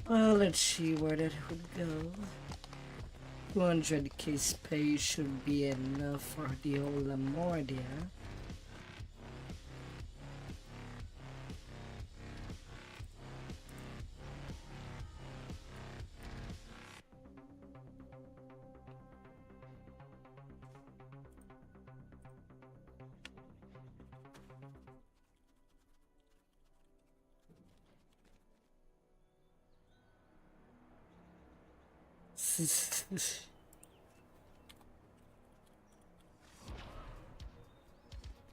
Well, let's see where that would go. 200k space should be enough for the whole Lamordia.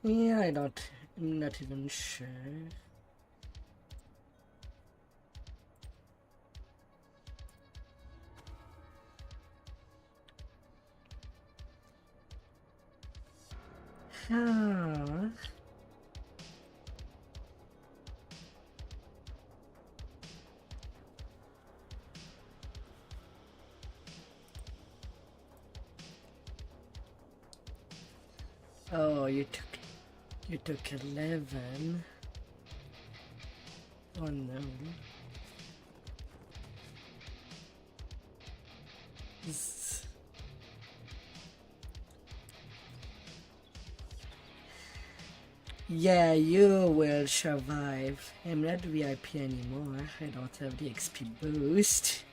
Yeah, I'm not even sure. Huh. Oh, you took 11. Oh no. Yeah, you will survive. I'm not VIP anymore. I don't have the XP boost.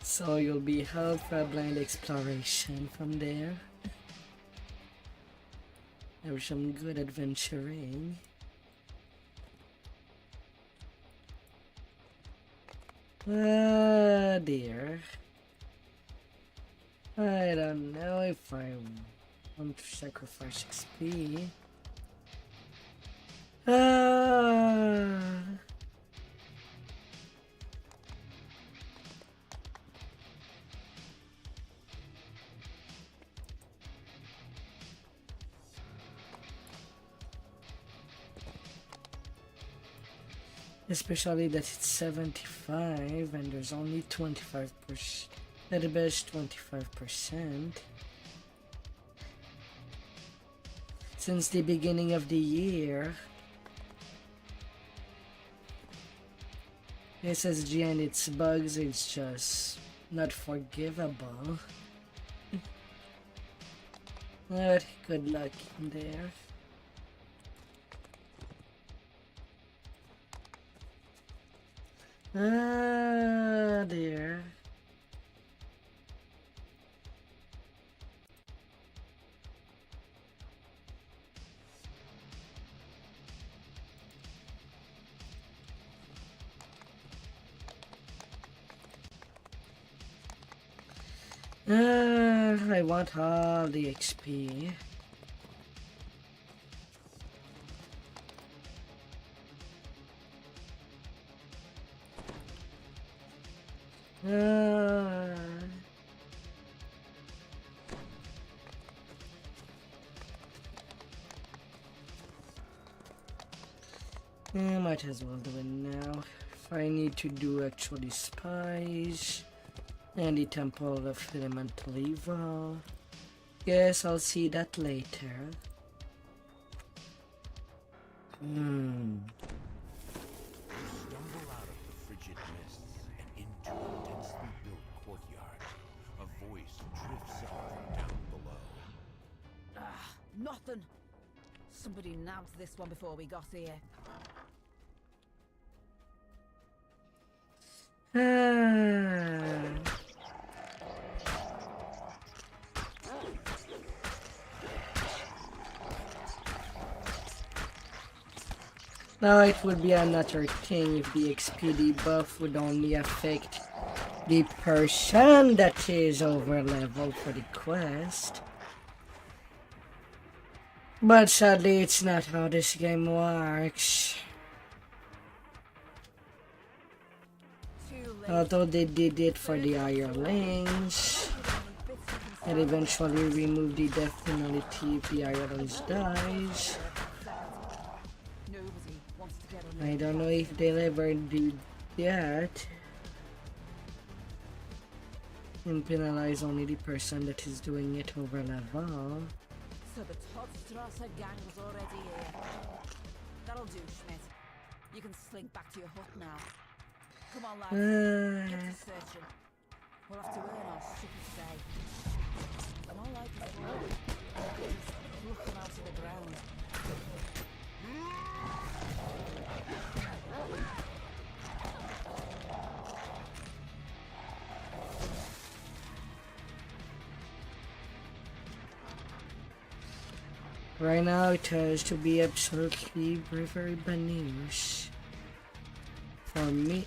So you'll be held for a blind exploration from there. Have some good adventuring. Ah, dear. I don't know if I want to sacrifice XP. Ah. Especially that it's 75 and there's only 25%, at the best 25%. Since the beginning of the year, SSG and its bugs, it's just not forgivable. But good luck in there. Ah, dear. I want all the XP. I might as well do it now. If I need to do actually spies and the Temple of Elemental Evil, guess I'll see that later. Stumble out of the frigid mists and into a densely built courtyard. A voice drifts up from down below. Ah, nothing. Somebody nabbed this one before we got here. Now it would be another thing if the XP debuff would only affect the person that is over level for the quest. But sadly it's not how this game works. Although they did it for the hirelings, and eventually removed the death penalty if the hirelings dies. I don't know if they'll ever do that and penalize only the person that is doing it over level. So the Todstrasser gang was already here. That'll do, Schmidt. You can slink back to your hut now. Come on, lads. Get to searching. We'll have to earn our ship today. And all I can do is pluck them out of the ground. Right now it has to be absolutely very bananas for me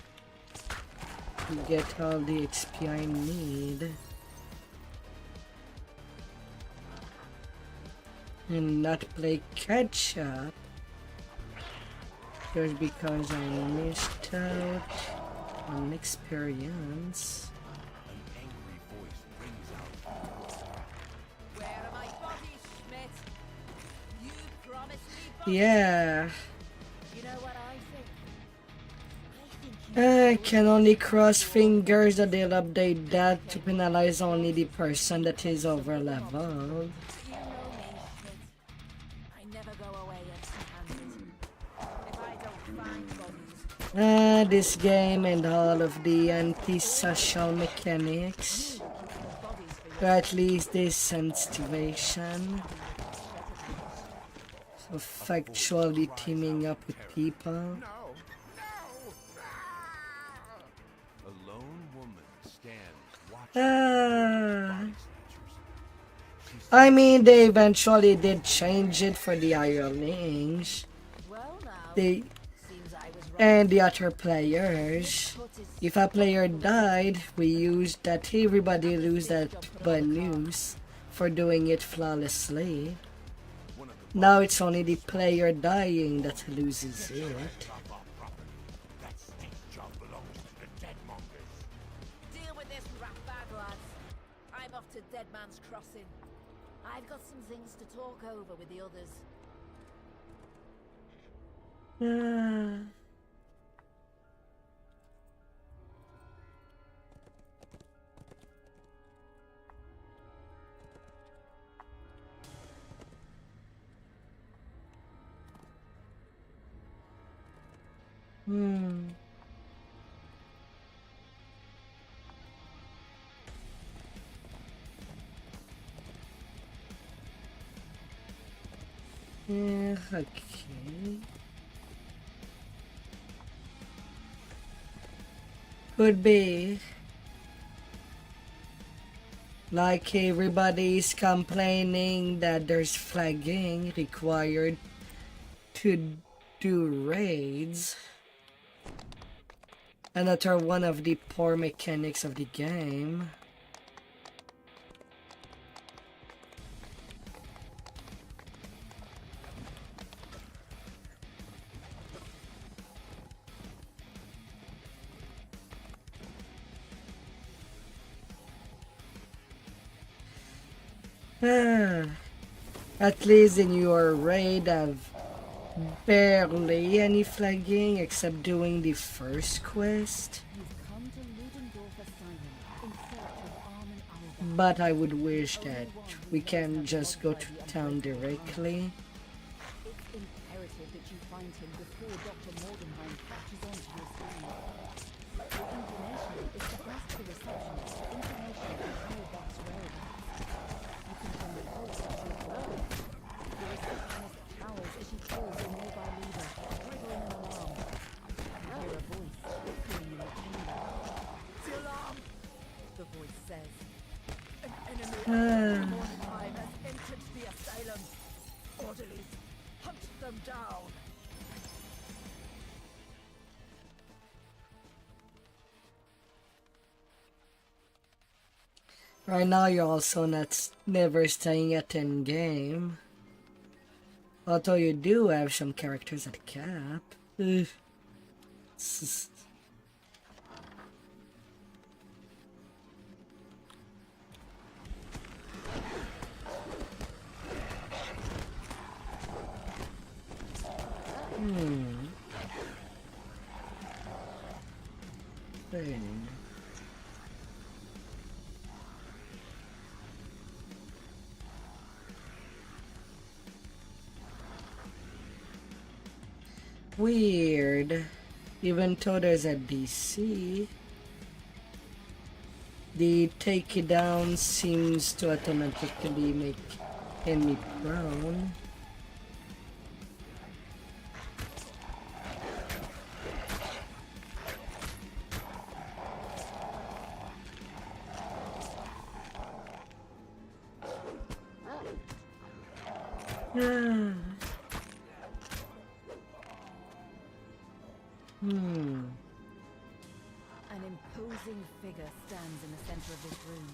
to get all the XP I need. and not play catch up just because I missed out on experience. An angry voice rings out. Where are my bodies, Schmidt? You promised me bodies. Yeah. You know what I think? I can only cross fingers that they'll update that to penalize only the person that is over leveled. You know me, Schmidt. I never go away empty-handed. If I don't find bodies, This game and all of the antisocial mechanics, or at least this sensitization of factually teaming up with people. No! A lone woman stands watching Ah. body snatchers. I mean, they eventually did change it for the hirelings. well now, They seems I was right. and the other players. If a player died, we used that everybody lose that bonus for doing it flawlessly. Now it's only the player dying that loses it. That snake job belongs to the dead mongers. Deal with this rat bag, lads. I'm off to Dead Man's Crossing. I've got some things to talk over with the others. Ah. Yeah, okay. Could be. Like everybody's complaining that there's flagging required to do raids. Another one of the poor mechanics of the game. At least in your raid I've barely any flagging except doing the first quest. You've come to Ludendorff Asylum in search of Armin Alba. But I would wish that we can just go to town directly. It's imperative that you find him before Dr. Mordenheim catches on to your scheme. Your inclination is to ask the receptionist for information on Hellbot's whereabouts. You can send reports to your brother. The receptionist cowers as she kills a nearby leader, triggering an alarm. You hear a voice whispering in the chamber. The alarm! The voice says. An enemy of Dr. Mordenheim has entered the asylum. Orderlies, hunt them down. Right now you're also never staying at end game. Although you do have some characters at cap. Ugh. Thing. Weird. Even though there's a DC, the takedown seems to automatically make enemy prone. An imposing figure stands in the center of this room.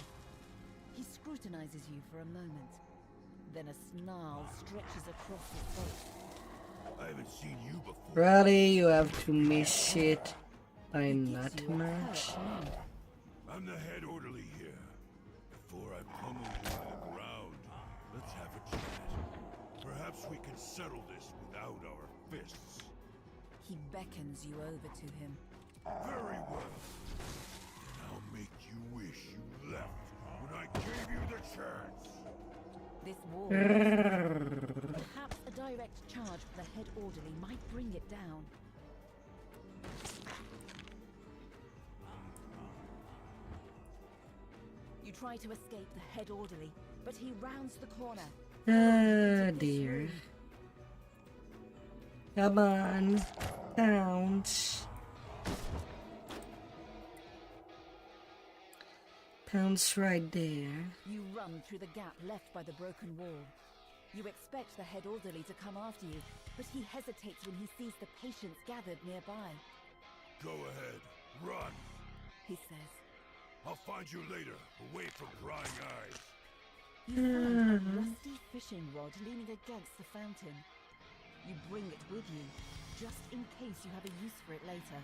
He scrutinizes you for a moment. Then a snarl stretches across his face. I haven't seen you before. Really, you have to miss it by He gives not you a much. curt nod. I'm the head orderly here. Before I pummel you to the ground, let's have a chat. Perhaps we can settle this without our fists. He beckons you over to him. Very well. Then I'll make you wish you left when I gave you the chance. This wall is perhaps a direct charge from the head orderly might bring it down. You try to escape the head orderly, but he rounds the corner. Ah, dear. Come on. Pounce. Pounce right there. You run through the gap left by the broken wall. You expect the head orderly to come after you, but he hesitates when he sees the patients gathered nearby. Go ahead. Run. He says. I'll find you later, away from prying eyes. You find a rusty fishing rod leaning against the fountain. You bring it with you, just in case you have a use for it later.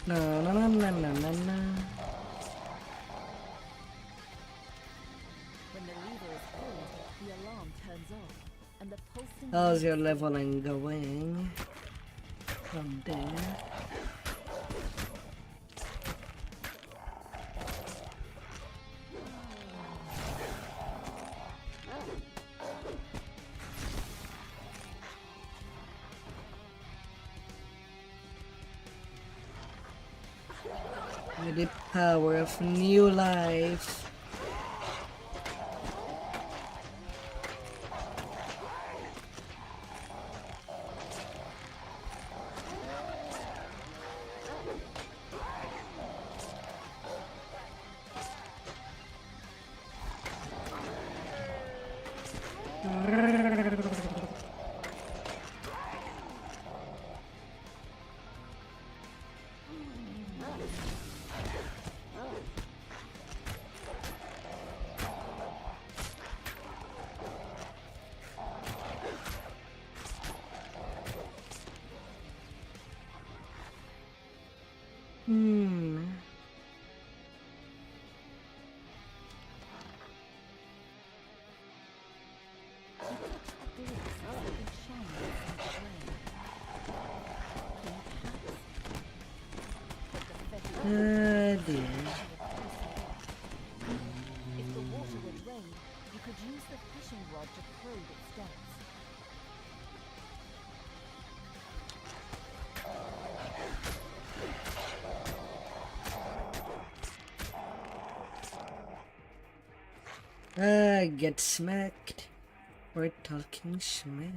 No, no, no, no, no, no, no. When the lever is pulled, the alarm turns off, and the pulsing... How's your leveling going? From there. With the power of new life. Dear. If the water would rain, you could use the fishing rod to probe its depths. Get smacked. We're talking smack.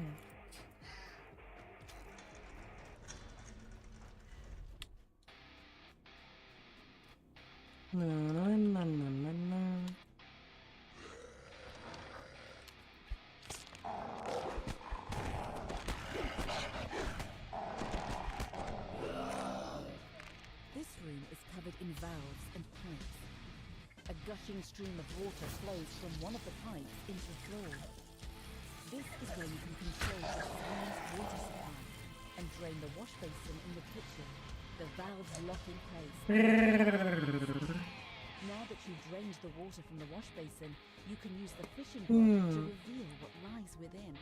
No, no, no, no, no, no. This room is covered in valves and pipes. A gushing stream of water flows from one of the pipes into the floor. This is where you can control the smooth water supply and drain the wash basin in the kitchen. The valves lock in place. Now that you've drained the water from the wash basin, you can use the fishing rod to reveal what lies within.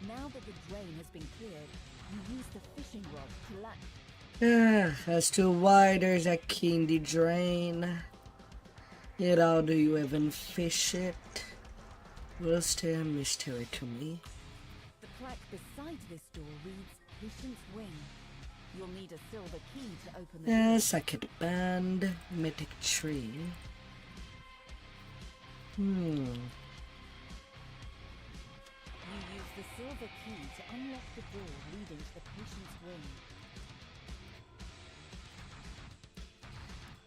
Now that the drain has been cleared, you use the fishing rod to latch. As to why there's a key in the drain, yet how do you even fish it? Will stay a mystery to me. The plaque beside this door reads Patient's Wing. You'll need a silver key to open the door. Circuit band, mythic tree. the silver key to unlock the door leading to the patient's room.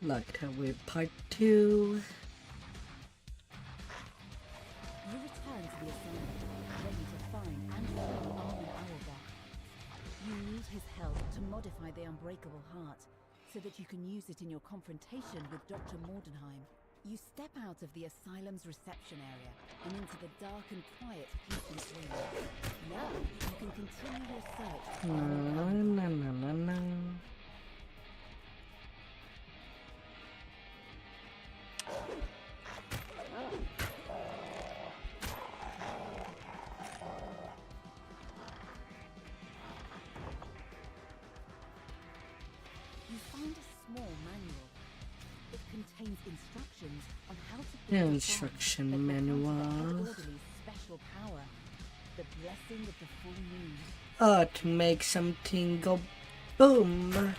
Locked away part 2. You return to the asylum, ready to find and free Armin Auerbach. You need his help to modify the unbreakable heart, so that you can use it in your confrontation with Dr. Mordenheim. You step out of the asylum's reception area and into the dark and quiet patient's room. Now you can continue your search for Armin Auerbach. You find a small manual. It contains instructions on how to build a farm Instruction that will manual. activate the orderly's special power, the blessing of the full moon. Oh, to make something go boom.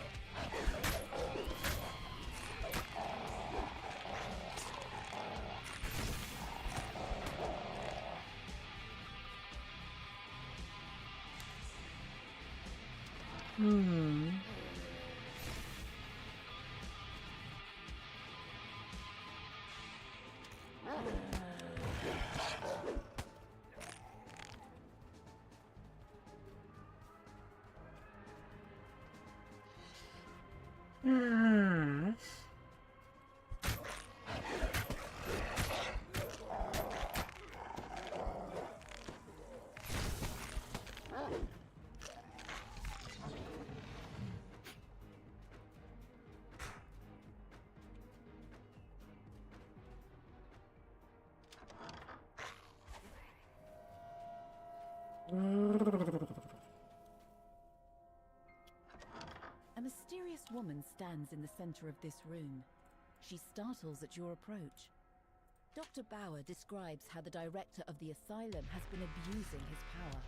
A mysterious woman stands in the center of this room. She startles at your approach. Dr. Bauer describes how the director of the asylum has been abusing his power.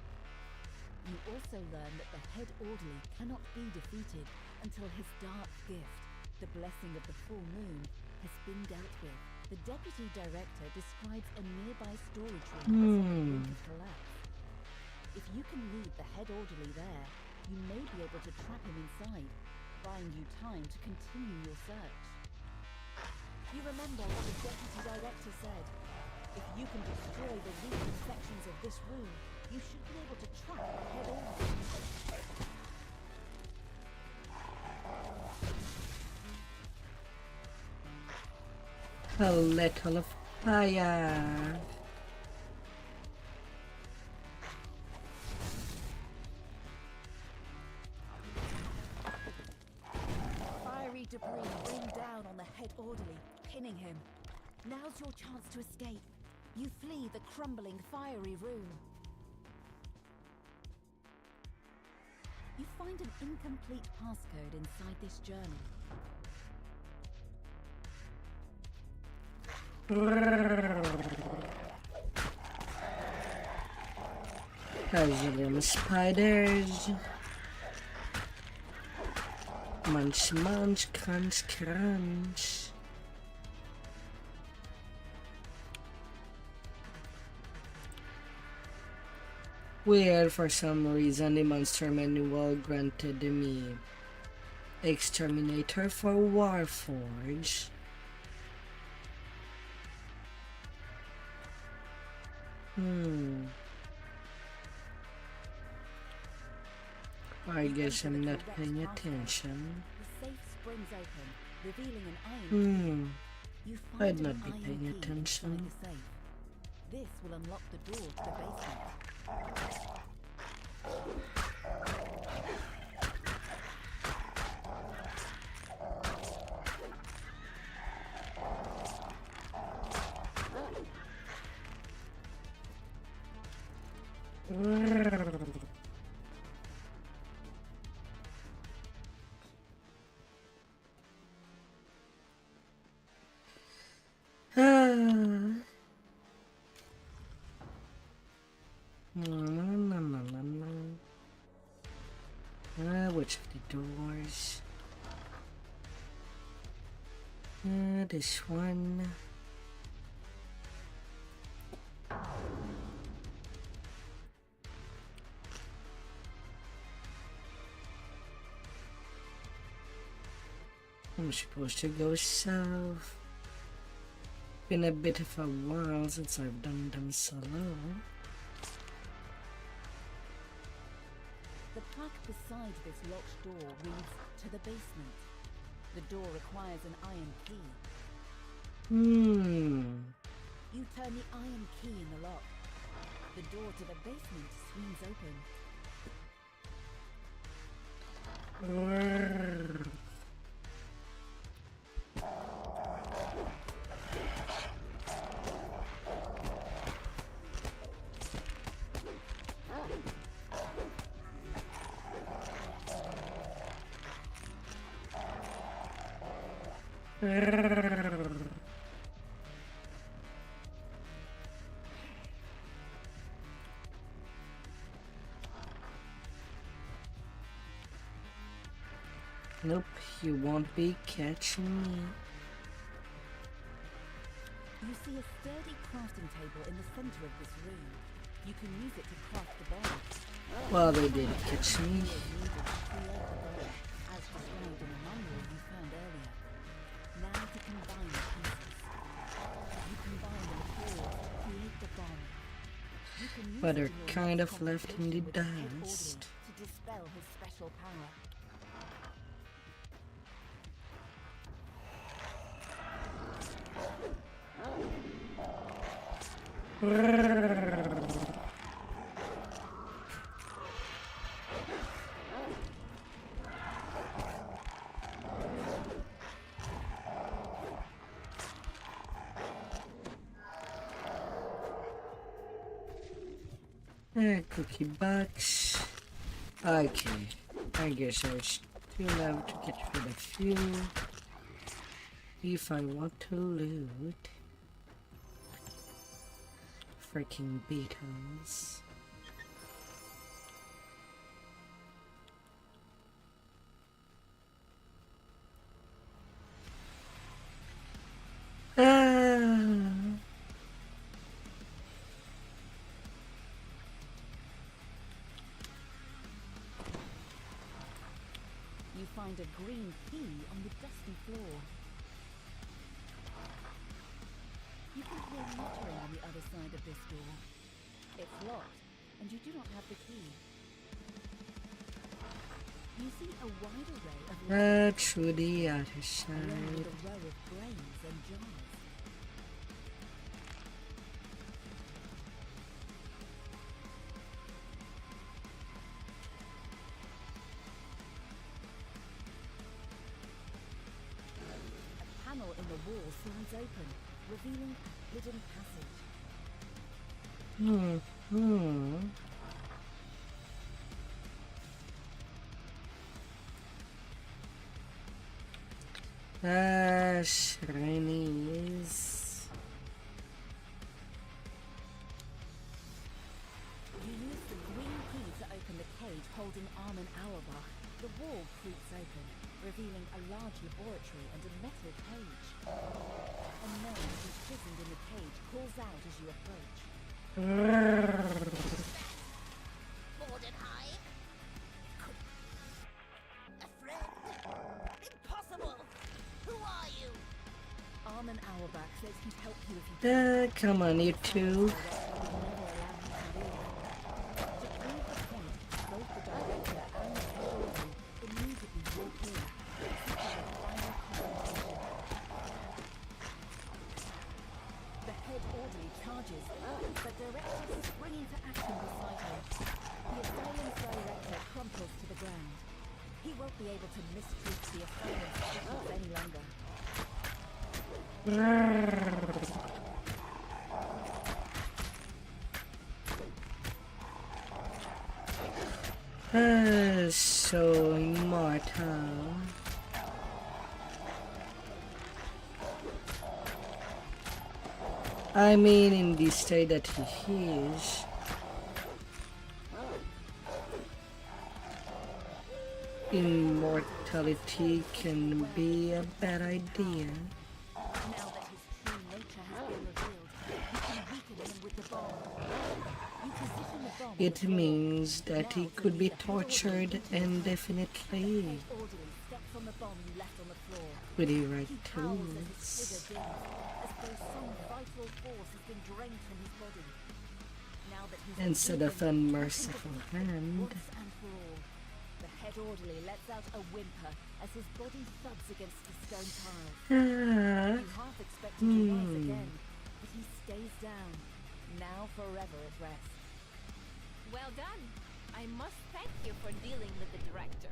You also learn that the head orderly cannot be defeated until his dark gift, the blessing of the full moon, has been dealt with. The deputy director describes a nearby storage room as on the brink of collapse. If you can lead the head orderly there, you may be able to trap him inside, buying you time to continue your search. You remember what the deputy director said. If you can destroy the weak sections of this room, you should be able to trap the head orderly. A little of fire. Fiery debris rain down on the head orderly, pinning him. Now's your chance to escape. You flee the crumbling, fiery room. You find an incomplete passcode inside this journal. Them spiders. Munch, munch, crunch, crunch. Weird, for some reason the monster manual granted me Exterminator for Warforged. I guess I'm not paying attention. The safe springs open, revealing an iron key. You find I'd not an be iron paying key attention. inside the safe. This will unlock the door to the basement. Which of the doors? This one. I'm supposed to go south. Been a bit of a while since I've done them solo. The plaque beside this locked door reads, "To the basement." The door requires an iron key. You turn the iron key in the lock. The door to the basement swings open. Nope, you won't be catching me. You see a sturdy crafting table in the center of this room. You can use it to craft the bomb. Well, they did catch me. As described in the manual you found earlier. Now to combine the pieces. You combine the materials to create the bomb. You can use But it they're in your kind next of left in the conversation with dust. to dispel his special power. Cookie box. Okay, I guess I still have to get rid of you if I want to loot. Freaking beetles. You find a green key on the dusty floor. You can hear muttering on the other side of this door. It's locked, and you do not have the key. You see a wide array of Through the other along side. with a row of brains and jars. A panel in the wall slides open, revealing a hidden passage. Shinies. You use the green key to open the cage holding Armin Auerbach. The wall creaks open, revealing a large laboratory and a metal cage. A gnome imprisoned in the cage calls out as you approach. Mordenheim? A friend? Impossible! Who are you? Armin Auerbach says he'd help you if you can. Come on, you two. To prove the point, both the director and the head orderly immediately walk in, seeking a final confrontation. The head orderly charges, but director is springing to action beside him. The assailant's director crumples to the ground. He won't be able to mistreat the assailant's secrets any longer. So immortal. I mean, in the state that he is. Immortality can be a bad idea. Now that his true nature has been revealed, you can weaken him with the bomb. You position the bomb. It means that he could be tortured indefinitely. Orderly steps on the bomb you left on the floor. with the right He howls as his tools. trigger dings, as though some vital force has been drained from his body. Now that he's Instead of a unbeaten, merciful he can hand. once and for all. The head orderly lets out a whimper as his body thuds against the stone tiles. Ah. You half expect him to rise again, but he stays down, now forever at rest. Well done. I must thank you for dealing with the director.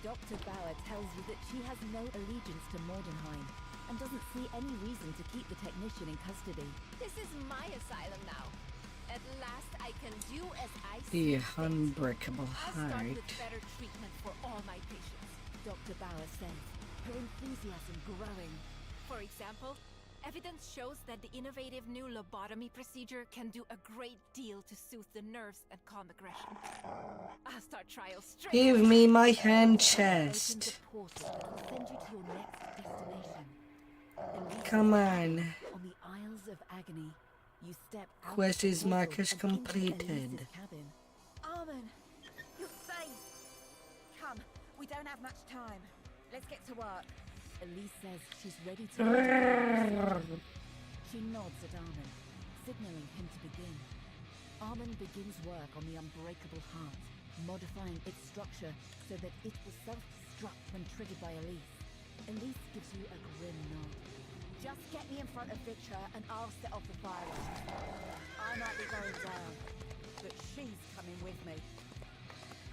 Dr. Bauer tells you that she has no allegiance to Mordenheim and doesn't see any reason to keep the technician in custody. This is my asylum now. At last I can do as I The see fit. unbreakable I'll start heart. with better treatment for all my patients. Dr. Bauer says, her enthusiasm growing. For example, evidence shows that the innovative new lobotomy procedure can do a great deal to soothe the nerves and calm aggression. I'll start trials straight Give away. me my hand Opens chest. a portal that will send you to your next destination. Elise Come says, on. On the Isles of Agony, you step out Quest the is portal markers and into completed. Elise's cabin. Armin, you're safe. Come, we don't have much time. Let's get to work. Elise says she's ready to. She nods at Armin, signaling him to begin. Armin begins work on the unbreakable heart, modifying its structure so that it will self-destruct when triggered by Elise. Elise gives you a grim nod. Just get me in front of Victor and I'll set off the fire alarm. I might be going down, but she's coming with me.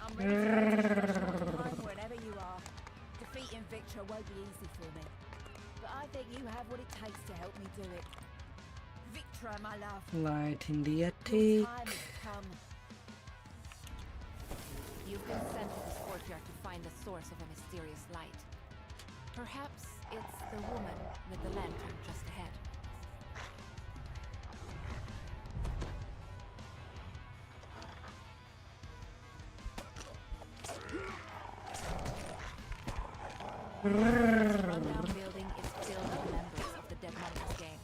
I'm ready to go home whenever you are. Defeating Victor won't be easy for me, but I think you have what it takes to help me do it. Victor, my love, Light in the your attic. time has come. You've been sent to this courtyard to find the source of a mysterious light. Perhaps it's the woman with the lantern just ahead. This rundown building is filled with members of the Dead Monkeys gang.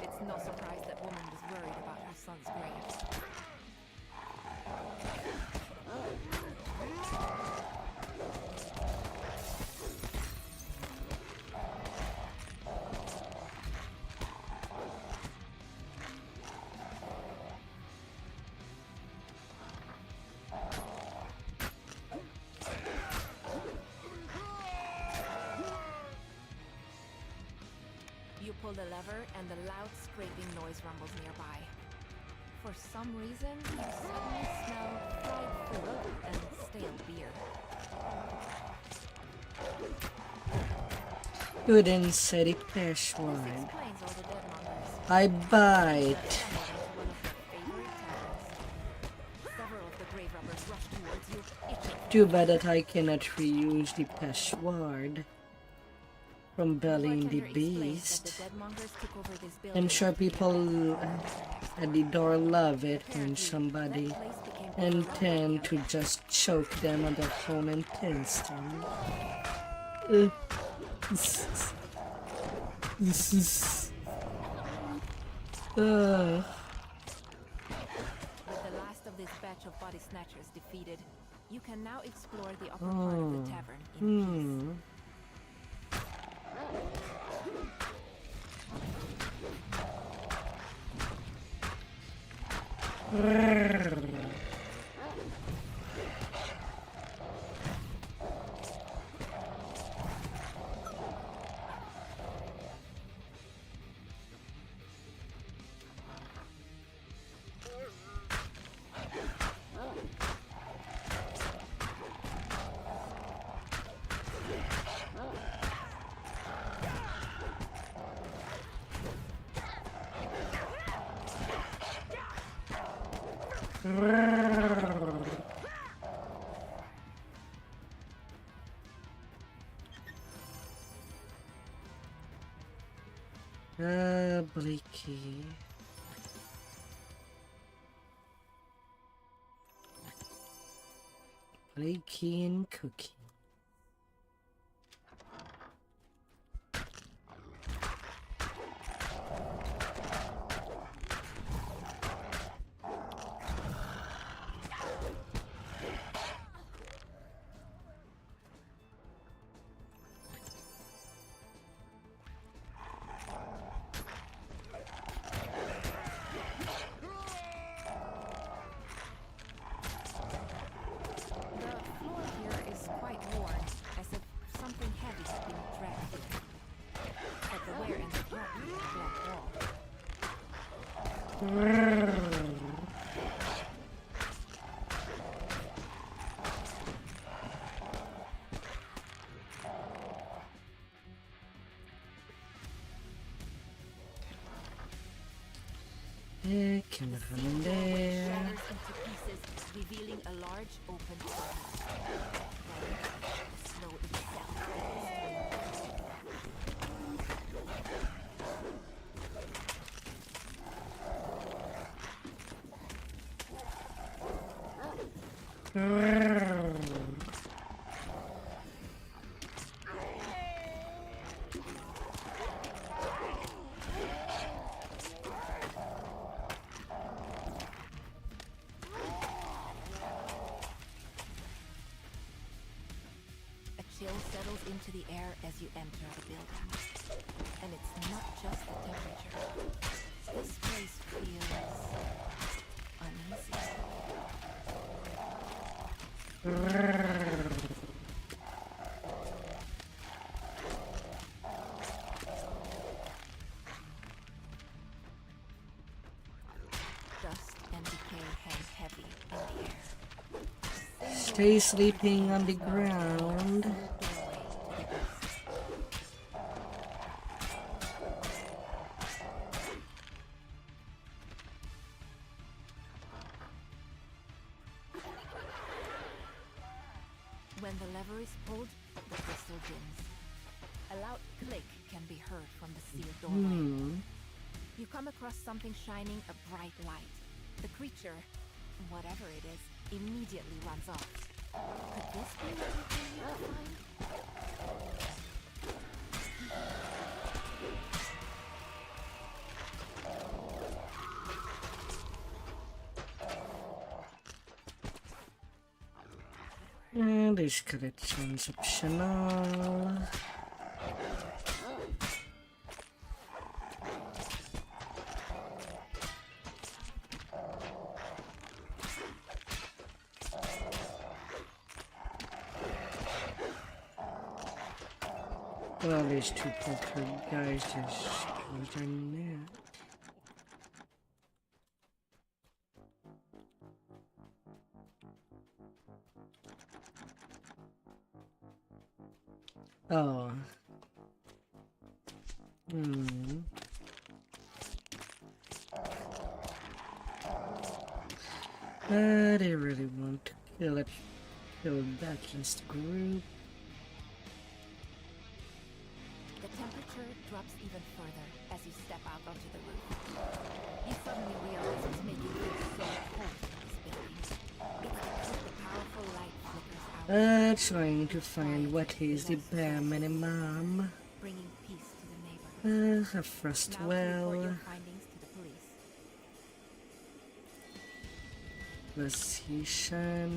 It's no surprise that woman was worried about her son's grave. You pull the lever and the loud scraping noise rumbles nearby. For some reason, you suddenly smell fried food and stale beer. You didn't say the This password. explains all the deadmongers. I bite. Stumbled into one of your favorite taverns. Several of the grave robbers rush towards you, itching. Too bad that I cannot reuse the password from bellying the Bartender explains that beast. the deadmongers took over this I'm building. sure people at the door love it when somebody intend to just choke them on their phone intestine. This is With the last of this batch of body snatchers defeated, you can now explore the upper part of the tavern in peace. Blakey. Blakey and Cookie. Can run there. Shatters into pieces, revealing a large open space. The snow itself. A chill settles into the air as you enter the building. And it's not just the temperature. This place feels uneasy. Dust and decay hang heavy in the air. Stay sleeping on the ground. When the lever is pulled, the crystal dims. A loud click can be heard from the sealed doorway. You come across something shining a bright light. The creature, whatever it is, immediately runs off. Could this be what you came here to find? And this collection's optional. Well, these two poker guys just closed their net. Oh. I really want to kill it. Kill that last group. The temperature drops even further as you step out onto the roof. You suddenly realize what's making things so cold in this building. It's because the powerful light flickers out. Trying to find what is the bare minimum. Bringing peace to the neighborhood. A frost Now well. report your findings to the police. Precision.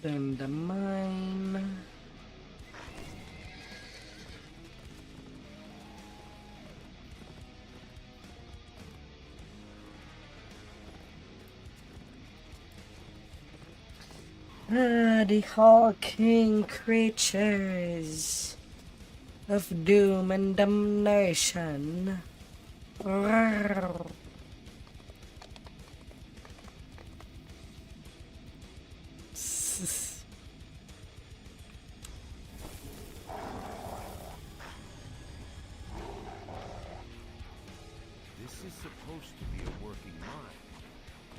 Then the mine. The hulking creatures of doom and damnation. This is supposed to be a working mine,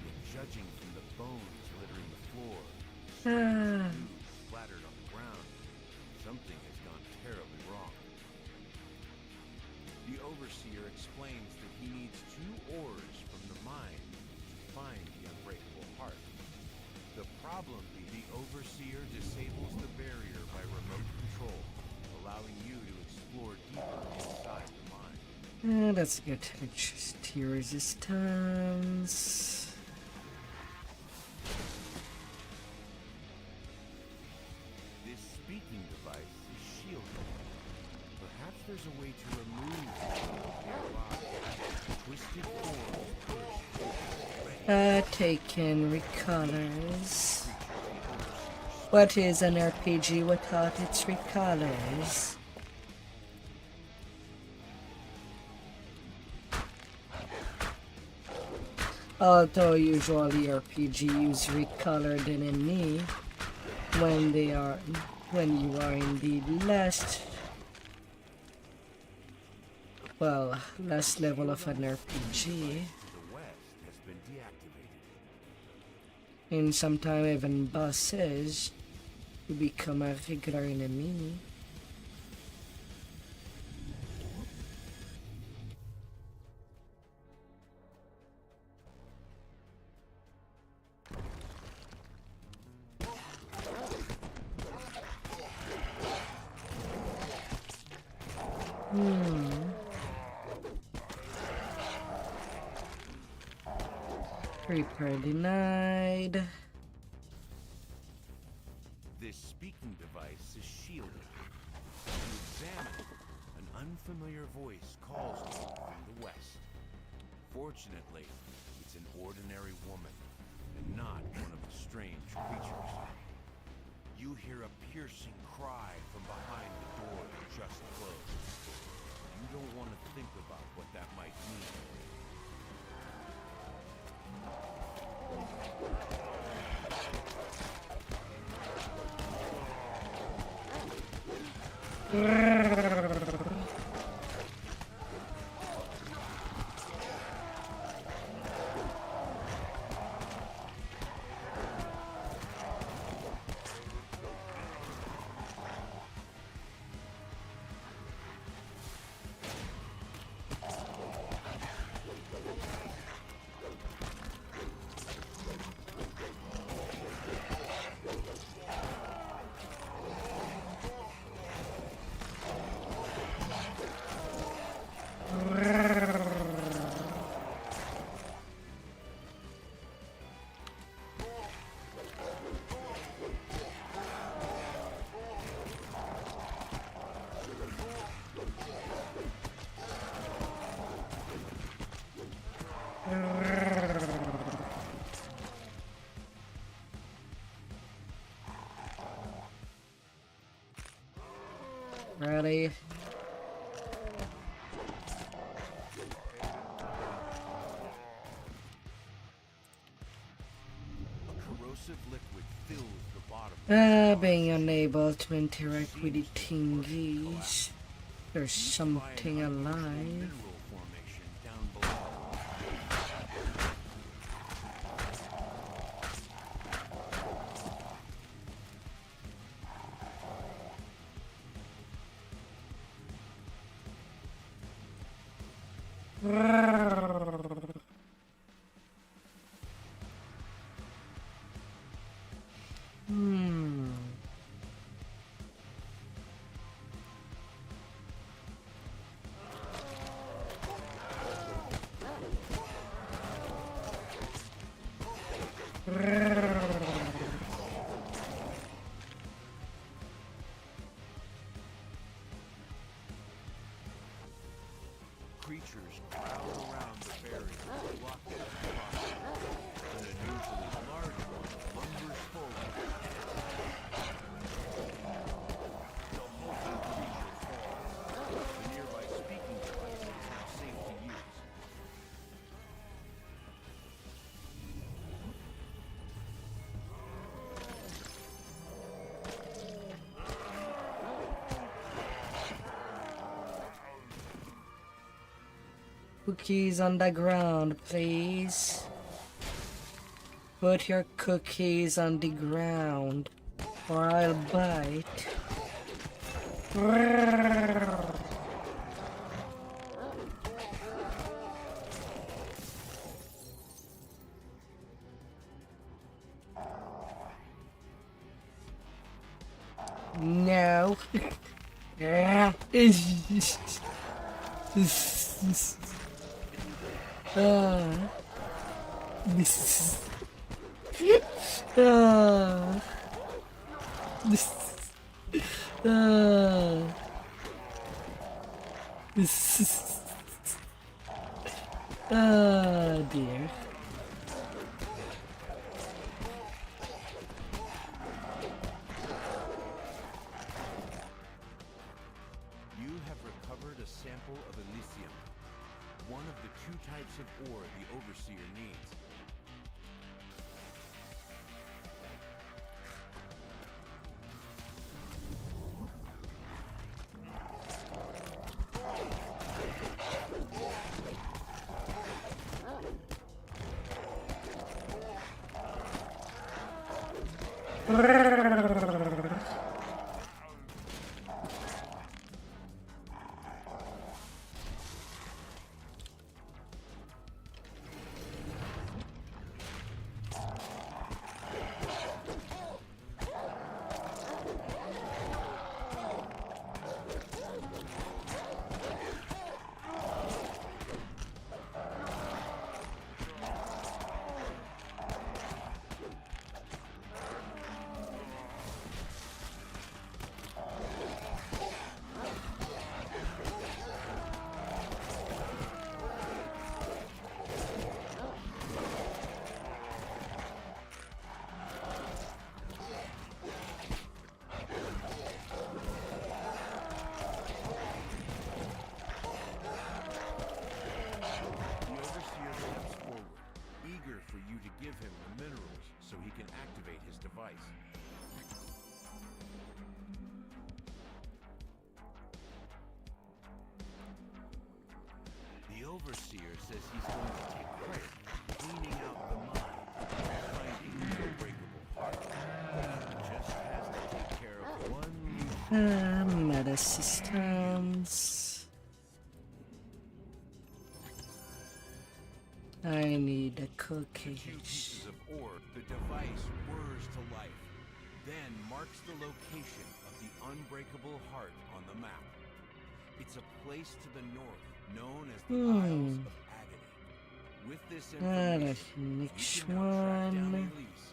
yet judging from the bones littering the floor, splattered on the ground, something has gone terribly wrong. The Overseer explains that he needs 2 ores from the mine to find the unbreakable heart. The problem being the Overseer disables the barrier by remote control, allowing you to explore deeper inside the mine. Let's get electricity resistance. This speaking device is shielded. Perhaps there's a way to remove the nearby. Twisted forms push Taken recolors. What is an RPG without its recolors? Although usually RPG use recolored enemy when you are in the last level of an RPG. And sometimes even bosses who become a regular enemy. Repair denied. This speaking device is shielded. To examine, an unfamiliar voice calls to you from the west. Fortunately, it's an ordinary woman, and not one of the strange creatures. You hear a piercing cry from behind the door that just closed. You don't want to think about what that might mean. Ready? Being unable to interact with the thingies. There's something alive. Creatures crowd around the barrier, blocking the crossing. An unusually large one lumbers forward. The hulking creature falls. The nearby speaking device is now safe to use. Cookies on the ground, please. Put your cookies on the ground, or I'll bite. No. Oh dear. types of ore the Overseer needs. The Overseer says he's going to take credit cleaning out the mine and finding the unbreakable heart. He just has to take care of one meta systems. I need a cookie. Two pieces of ore, the device whirs to life, then marks the location of the unbreakable heart on the map. It's a place to the north known as the Isles of Agony. With this information, you can now track down Elise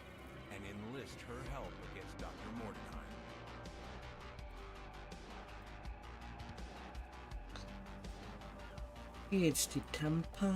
and enlist her help against Dr. Mordenheim. It's the temple.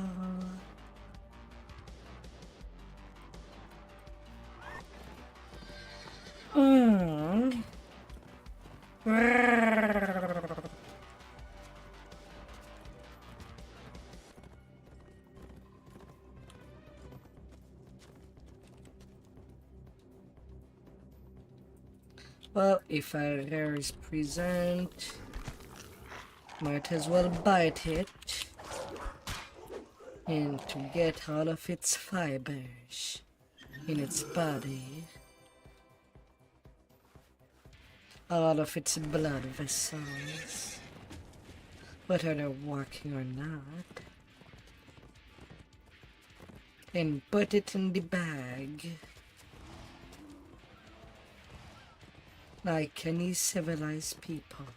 Well, if a rare is present, might as well bite it and to get all of its fibers in its body, all of its blood vessels, whether they're working or not, and put it in the bag like any civilized people.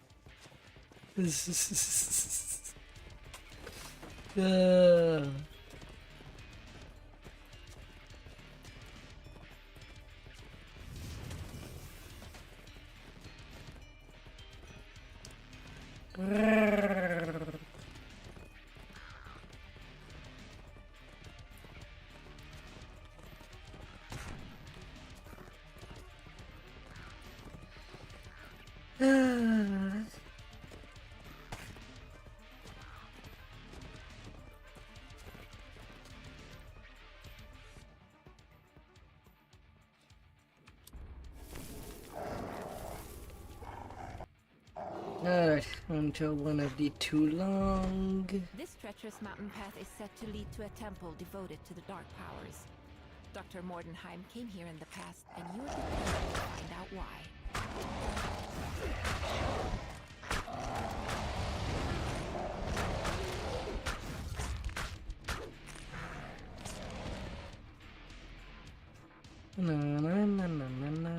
Alright, until one of the too long. This treacherous mountain path is set to lead to a temple devoted to the dark powers. Dr. Mordenheim came here in the past, and you're determined to find out why. Na na na na na na.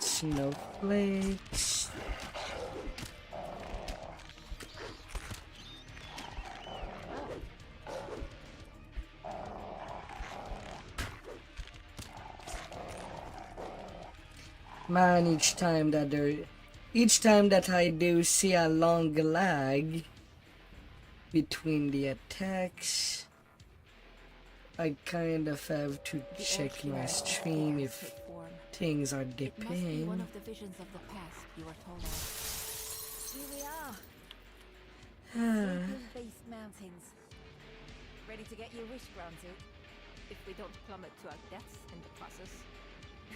Snowflakes. Man, each time that I do see a long lag between the attacks, I kind of have to check my stream if things are It must be one dipping. of the visions of the past you were told of. Here we are. Sleeping Beast Mountains. Ready to get your wish granted? If we don't plummet to our deaths in the process.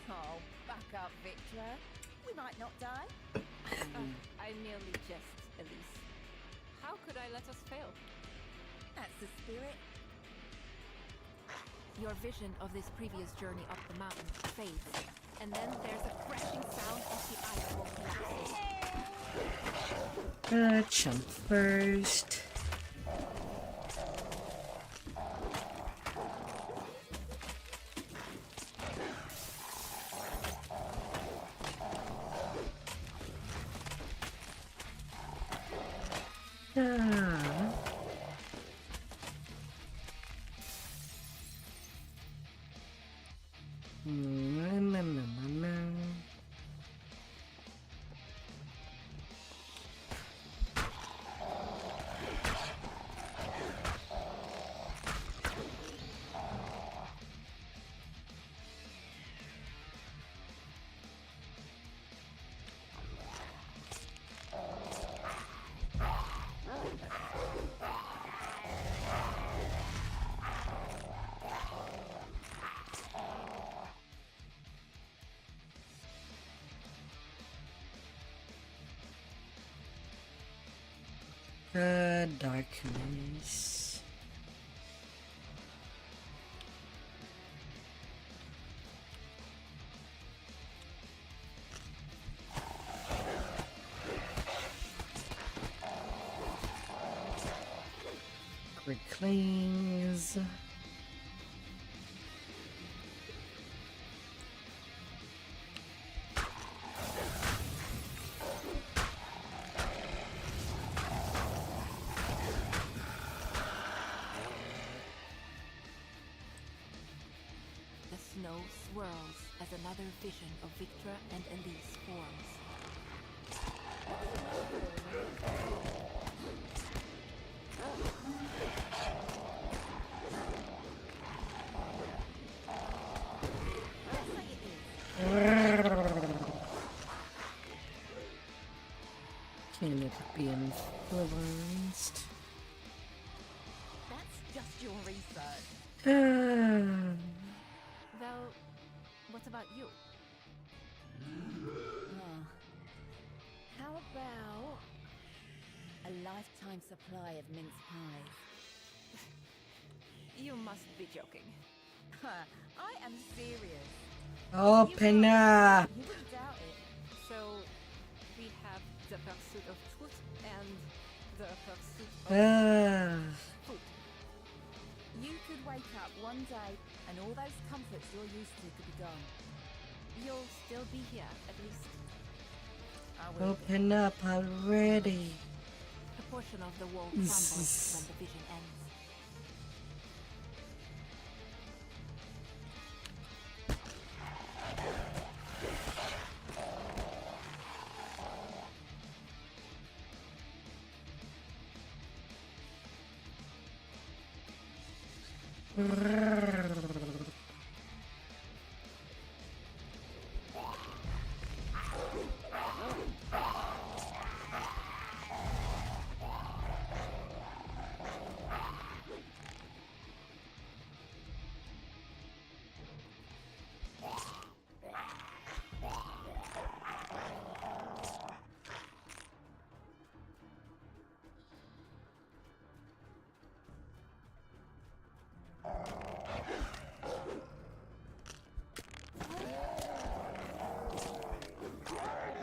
Oh, back up, Victor. We might not die. I merely jest, Elise. How could I let us fail? That's the spirit. Your vision of this previous journey up the mountain fades, and then there's a crashing sound as the ice wall collapses. Jump first. Darkness. Reclaims. The snow swirls as another vision of Victra and Elise forms. Can it be influenced? That's just your research. Well, what about you? How about a lifetime supply of mince pies? You must be joking. I am serious. Open up. You wouldn't doubt it. So, we have the pursuit of truth and the pursuit of food. You could wake up one day and all those comforts you're used to could be gone. You'll still be here, at least. I will. Open up already. A portion of the wall crumbles when the vision ends.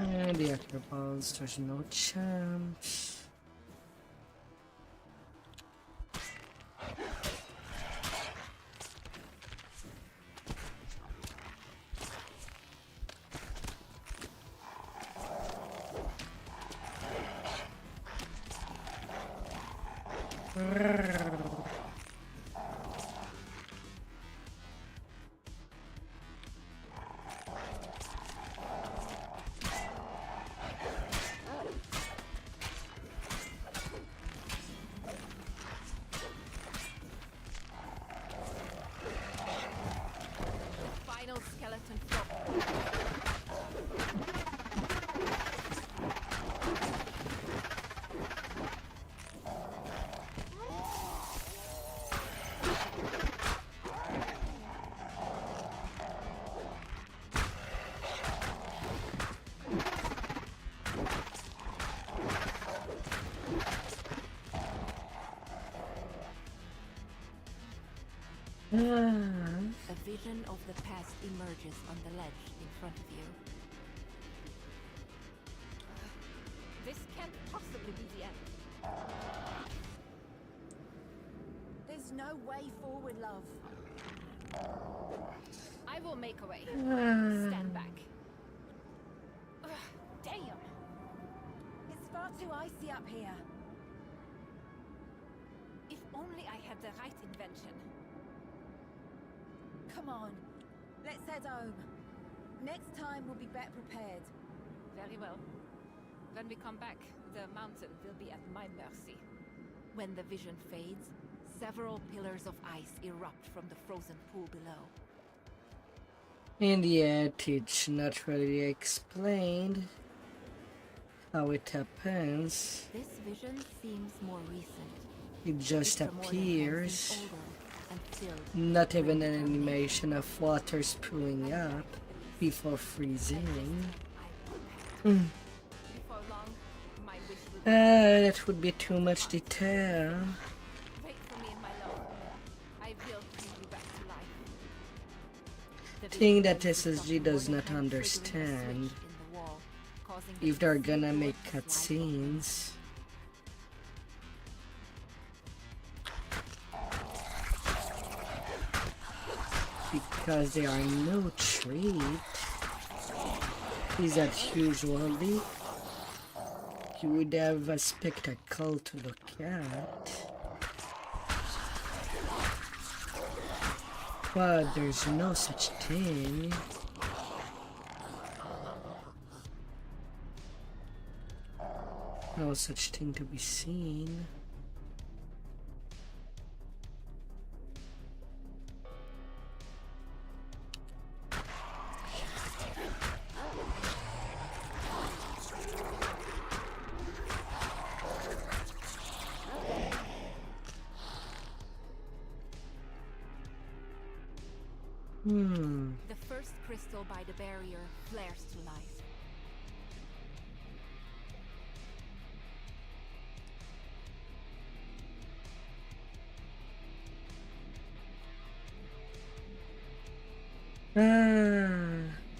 And the acroballs, there's no chance. Final skeleton flop. A vision of the past emerges on the ledge in front of you. This can't possibly be the end. There's no way forward, love. I will make a way. Stand back. Ugh, damn! It's far too icy up here. If only I had the right invention. Come on, let's head home. Next time we'll be better prepared. Very well. When we come back, the mountain will be at my mercy. When the vision fades, several pillars of ice erupt from the frozen pool below. And yet, it's not really explained how it happens. This vision seems more recent. It just It's a more than 10 feet appears. older and filled Not even an animation of water spewing up before freezing. Before long, my wish will That would be too much detail. wait for me in my love. I will bring you back to life. The Thing vision that then switched SSG off does more not than 10, triggering a understand. switch in the wall, causing the If they're pixie gonna world make to slide open. cutscenes, because they are no treat, is that usually you would have a spectacle to look at. But there's no such thing. No such thing to be seen. The first crystal by the barrier flares to life.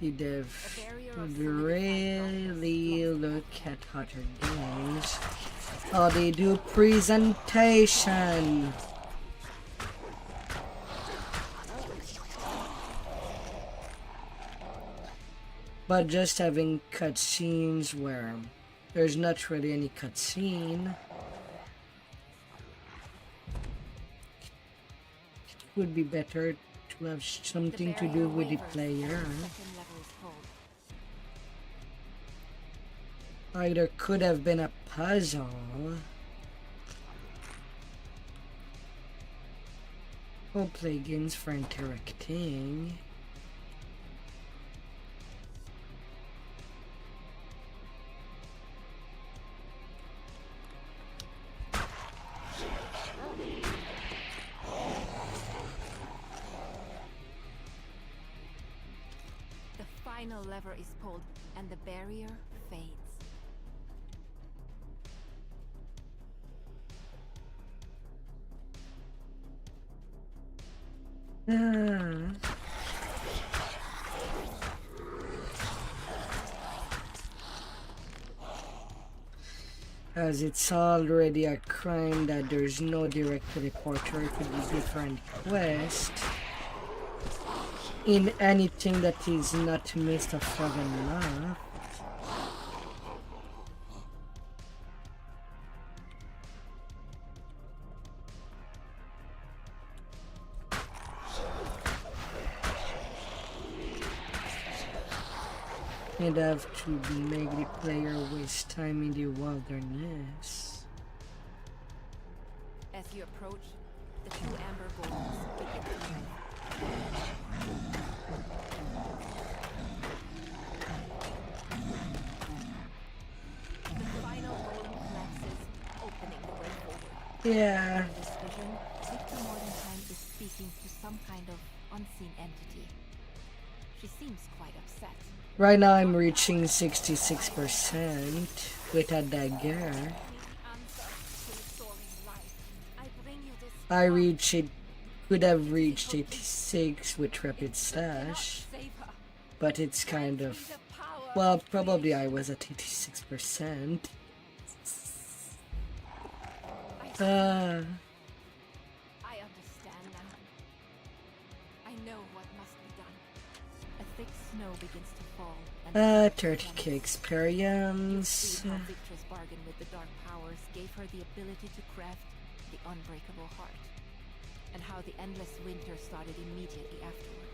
The dev would really look at other games. Oh, they do presentation. But just having cutscenes where there's not really any cutscene. It would be better to have something to do with the player. Either could have been a puzzle or play games for interacting. The final lever is pulled and the barrier fades. As it's already a crime that there's no direct teleporter, it could be different quest. In anything that is not missed of far enough. You'd have to make the player waste time in the wilderness. As you approach, the two amber golems begin to move. The final golem collapses, opening the way forward. Yeah. In this vision, Victor Mordenheim is speaking to some kind of unseen entity. She seems quite upset. Right now I'm reaching 66% with a dagger. I reached it, could have reached 86 with rapid slash, but it's kind of, well, probably I was at 86%. I understand now. I know what must be done. A thick snow begins to fall. And 30k experience. how Victor's bargain with the dark powers gave her the ability to craft the unbreakable heart, and how the endless winter started immediately afterward.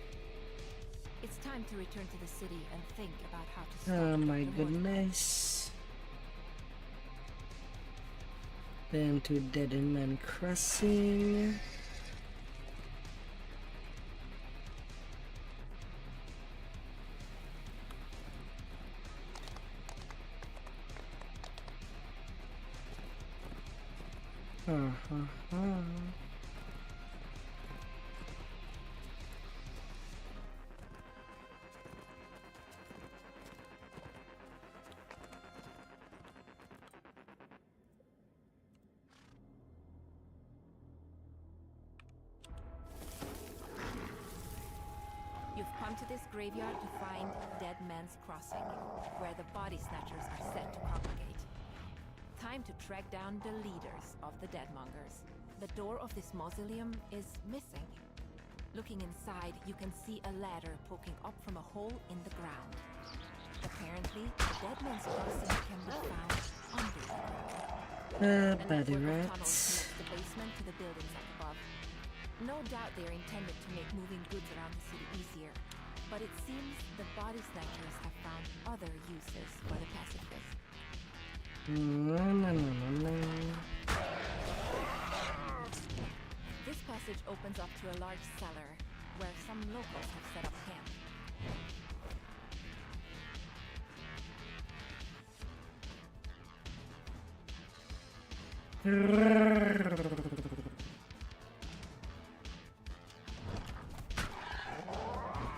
It's time to return to the city and think about how to start. Oh my Dr. Mordenheim. goodness. Then to Dead End Man Crossing. You've come to this graveyard to find Dead Man's Crossing, where the body snatchers are set to congregate. Time to track down the leaders of the Deadmongers. The door of this mausoleum is missing. Looking inside, you can see a ladder poking up from a hole in the ground. Apparently, the Dead Man's Crossing can be found under the ground. Body Tunnel rats. connects the basement to the buildings up above. No doubt they are intended to make moving goods around the city easier, but it seems the body snatchers have found other uses for the pacifist. This passage opens up to a large cellar where some locals have set up camp.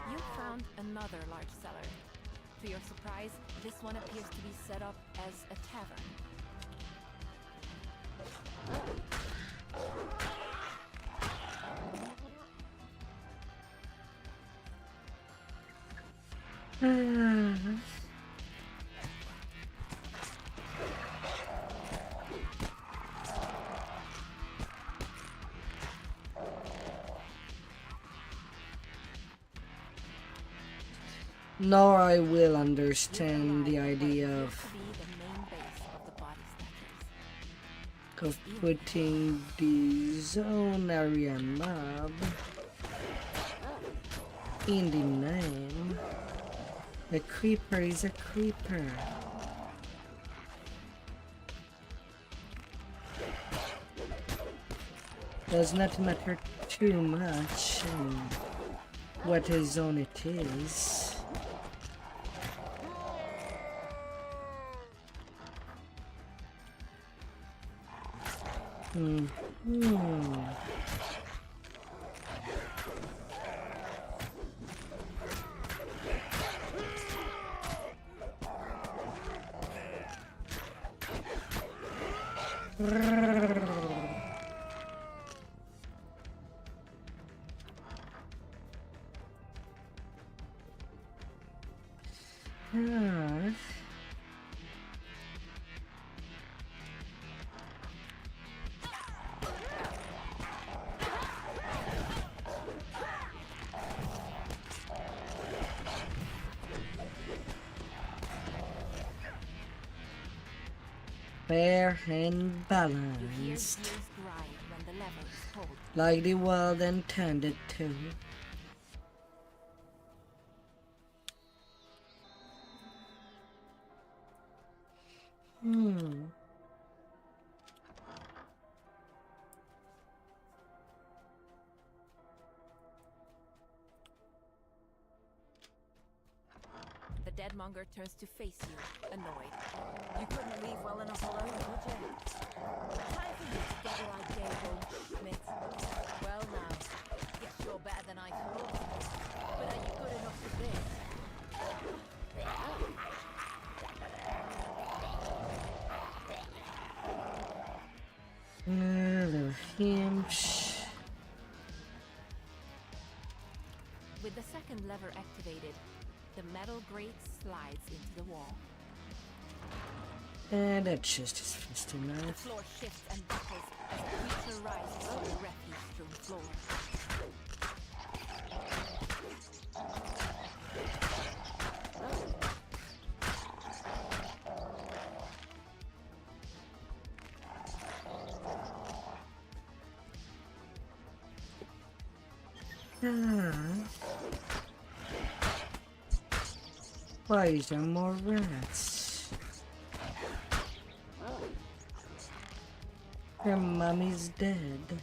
You found another large cellar. To your surprise, this one appears to be set up as a tavern. Now I will understand the idea of putting the zone area mob in the name. A creeper is a creeper. Does not matter too much what a zone it is. Fair and balanced, like the world intended to. deadmonger turns to face you, annoyed. You couldn't leave well enough alone, could you? Time for you to get your idea home, Schmidt. Well now, you're sure better than I thought. But are you good enough for this? Little himps. With the second lever activated, the metal grate slides into the wall. And that just is fist The enough. floor shifts and buckles as a creature rises from the refuse-strewn floor. Why is there more rats? Her mommy's dead.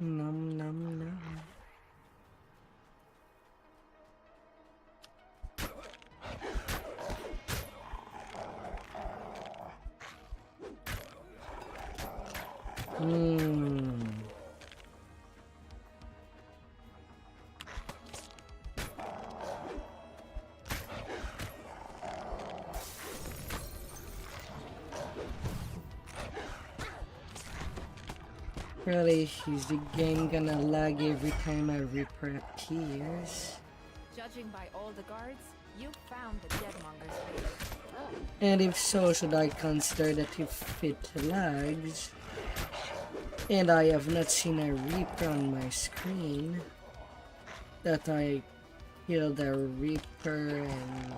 Nom nom nom. Really, is the game gonna lag every time a Reaper appears? Judging by all the guards, you found the deadmonger's base. And if so, should I consider that if it lags, and I have not seen a Reaper on my screen, that I killed a Reaper and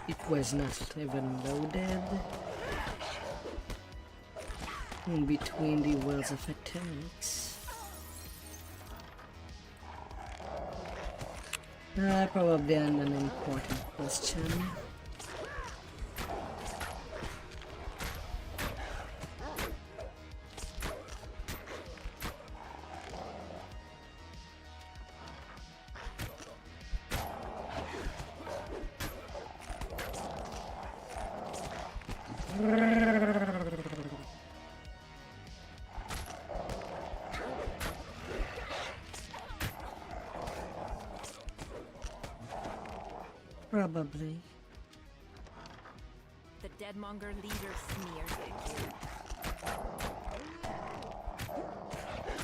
it was not even loaded in between the wells of attacks? Probably an important question. Probably. The deadmonger leader sneers at you.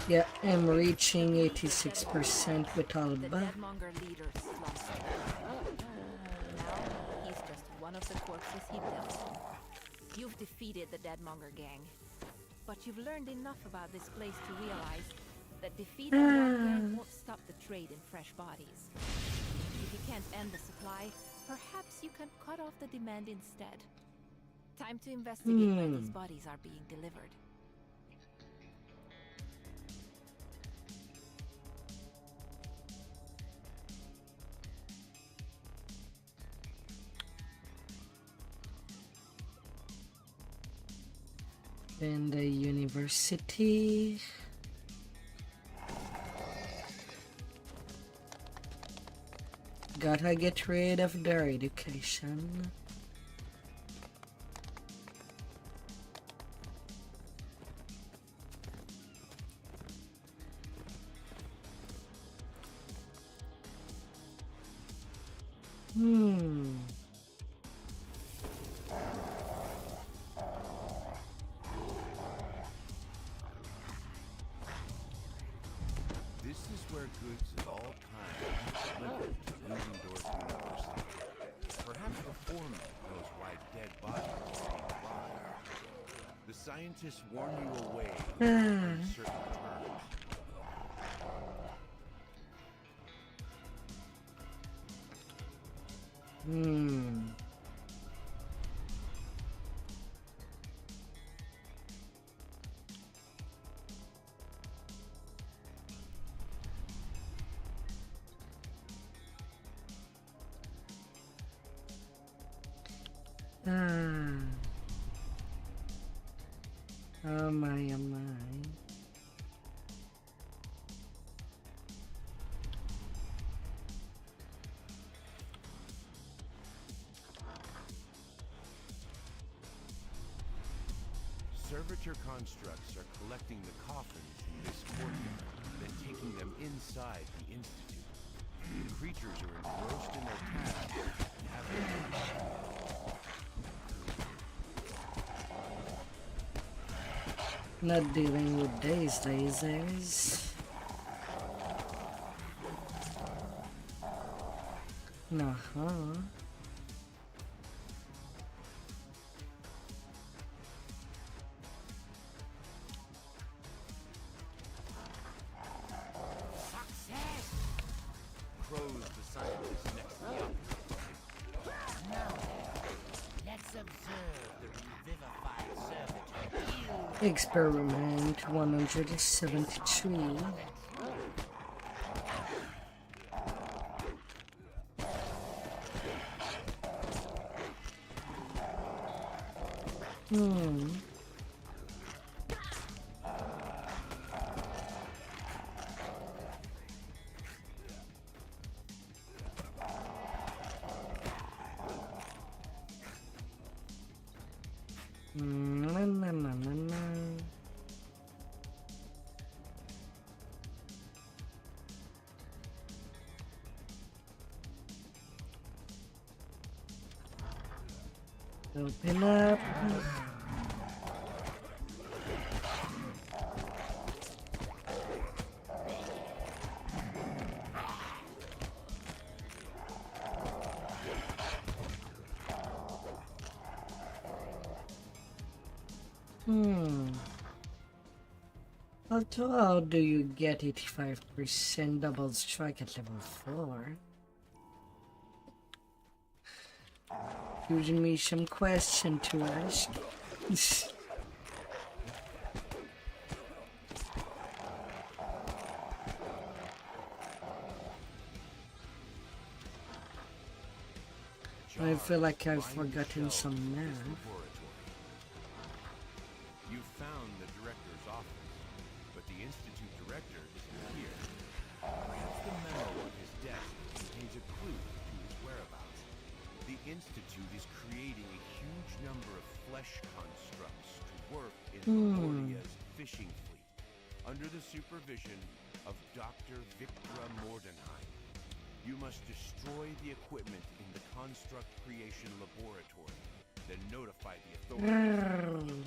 Yeah, I'm reaching 86% with all The but deadmonger leader slumps. Now he's just one of the corpses he dealt. You've defeated the deadmonger gang, but you've learned enough about this place to realize that defeating one gang won't stop the trade in fresh bodies. If you can't end the supply, perhaps you can cut off the demand instead. Time to investigate where these bodies are being delivered. in the university. Gotta get rid of their education. This is where goods of all kinds are delivered to Losing Doors University. Perhaps the foreman knows why dead bodies are being brought. The scientists warn you away from certain terms. Ah. Oh my, oh my. Servitor constructs are collecting the coffins in this courtyard, then taking them inside the Institute. The creatures are engrossed in their tasks and have Not dealing with these lasers. Uh-huh. Crow's the scientist next to the operator. Now, let's observe the revivified servitor. Experiment 173. Na, na, na, na, na. Open up. How do you get 85% double strike at level 4? Giving me some question to ask. I feel like I've forgotten some math. You found the director's office, but the Institute director isn't here. Perhaps the memo on his desk contains a clue to his whereabouts. The Institute is creating a huge number of flesh constructs to work in Lamortia's fishing fleet, under the supervision of Dr. Victra Mordenheim. You must destroy the equipment in the construct creation laboratory, then notify the authorities.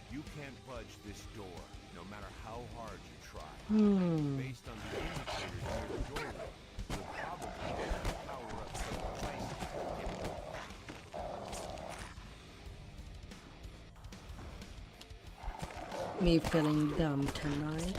You can't budge this door, no matter how hard you try. Based on the indicators near the doorway, you'll probably have to power up some devices to get it open. Me feeling dumb tonight.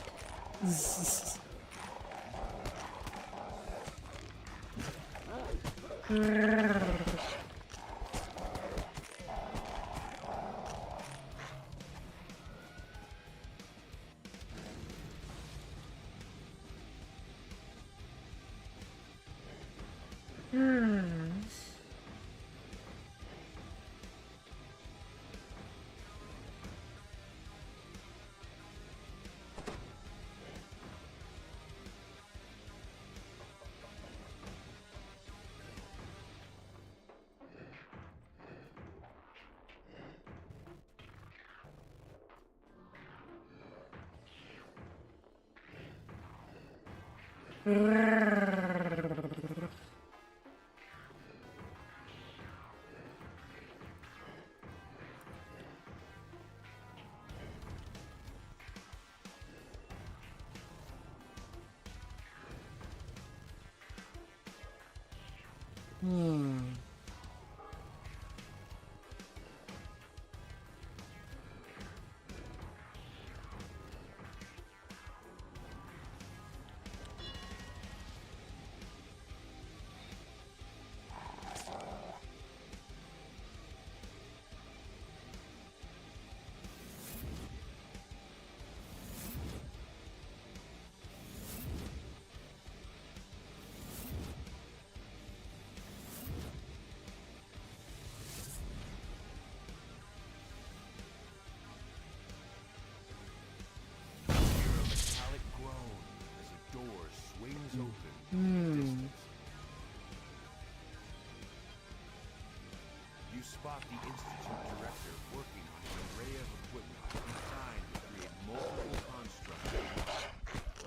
You spot the Institute director working on an array of equipment designed to create multiple constructs.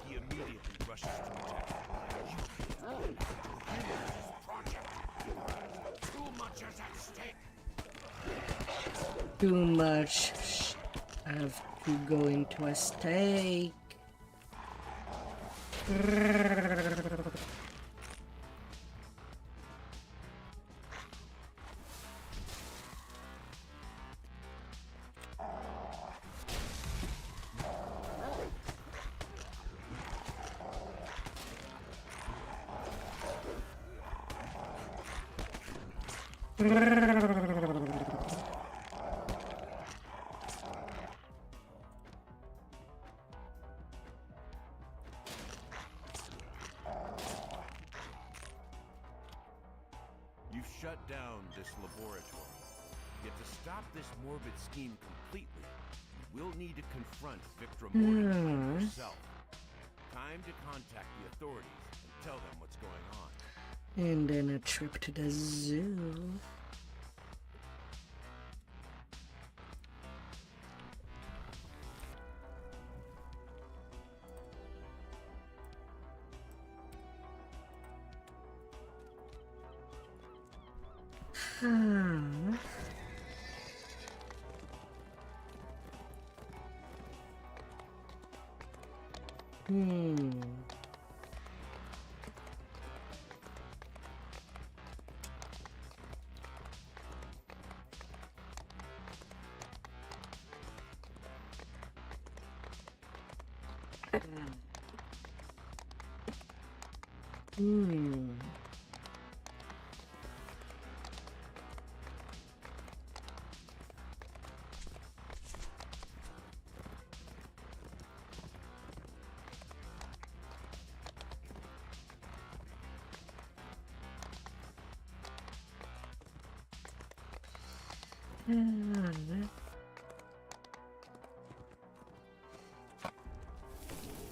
He immediately rushes to attack. This project. Too much is at stake. Too much. I have to go into a stake. You've shut down this laboratory. Yet to stop this morbid scheme completely, you will need to confront Victor Morton yourself. Time to contact the authorities and tell them what's going on. And then a trip to the zoo.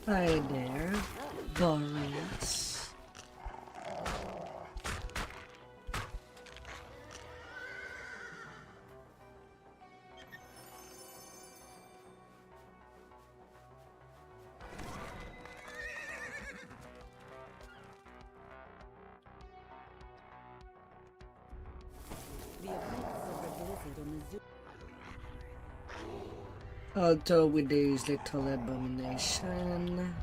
Hi there, Boreas. The effects of the blizzard on the zoo. Although with this little abomination,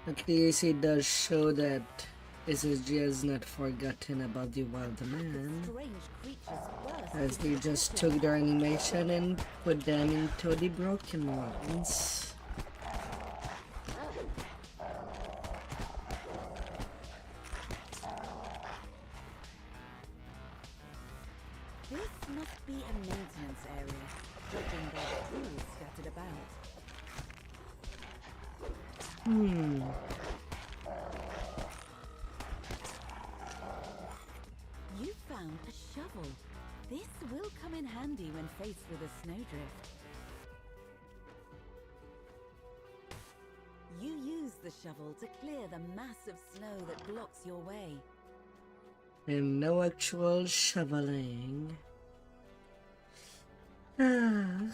at least it does show that SSG has not forgotten about the wild man, Strange creatures burst as they just took their animation and put them into the broken ones. This must be a maintenance area, judging by the tools scattered about. You found a shovel. This will come in handy when faced with a snowdrift. You use the shovel to clear the mass of snow that blocks your way. And no actual shoveling. The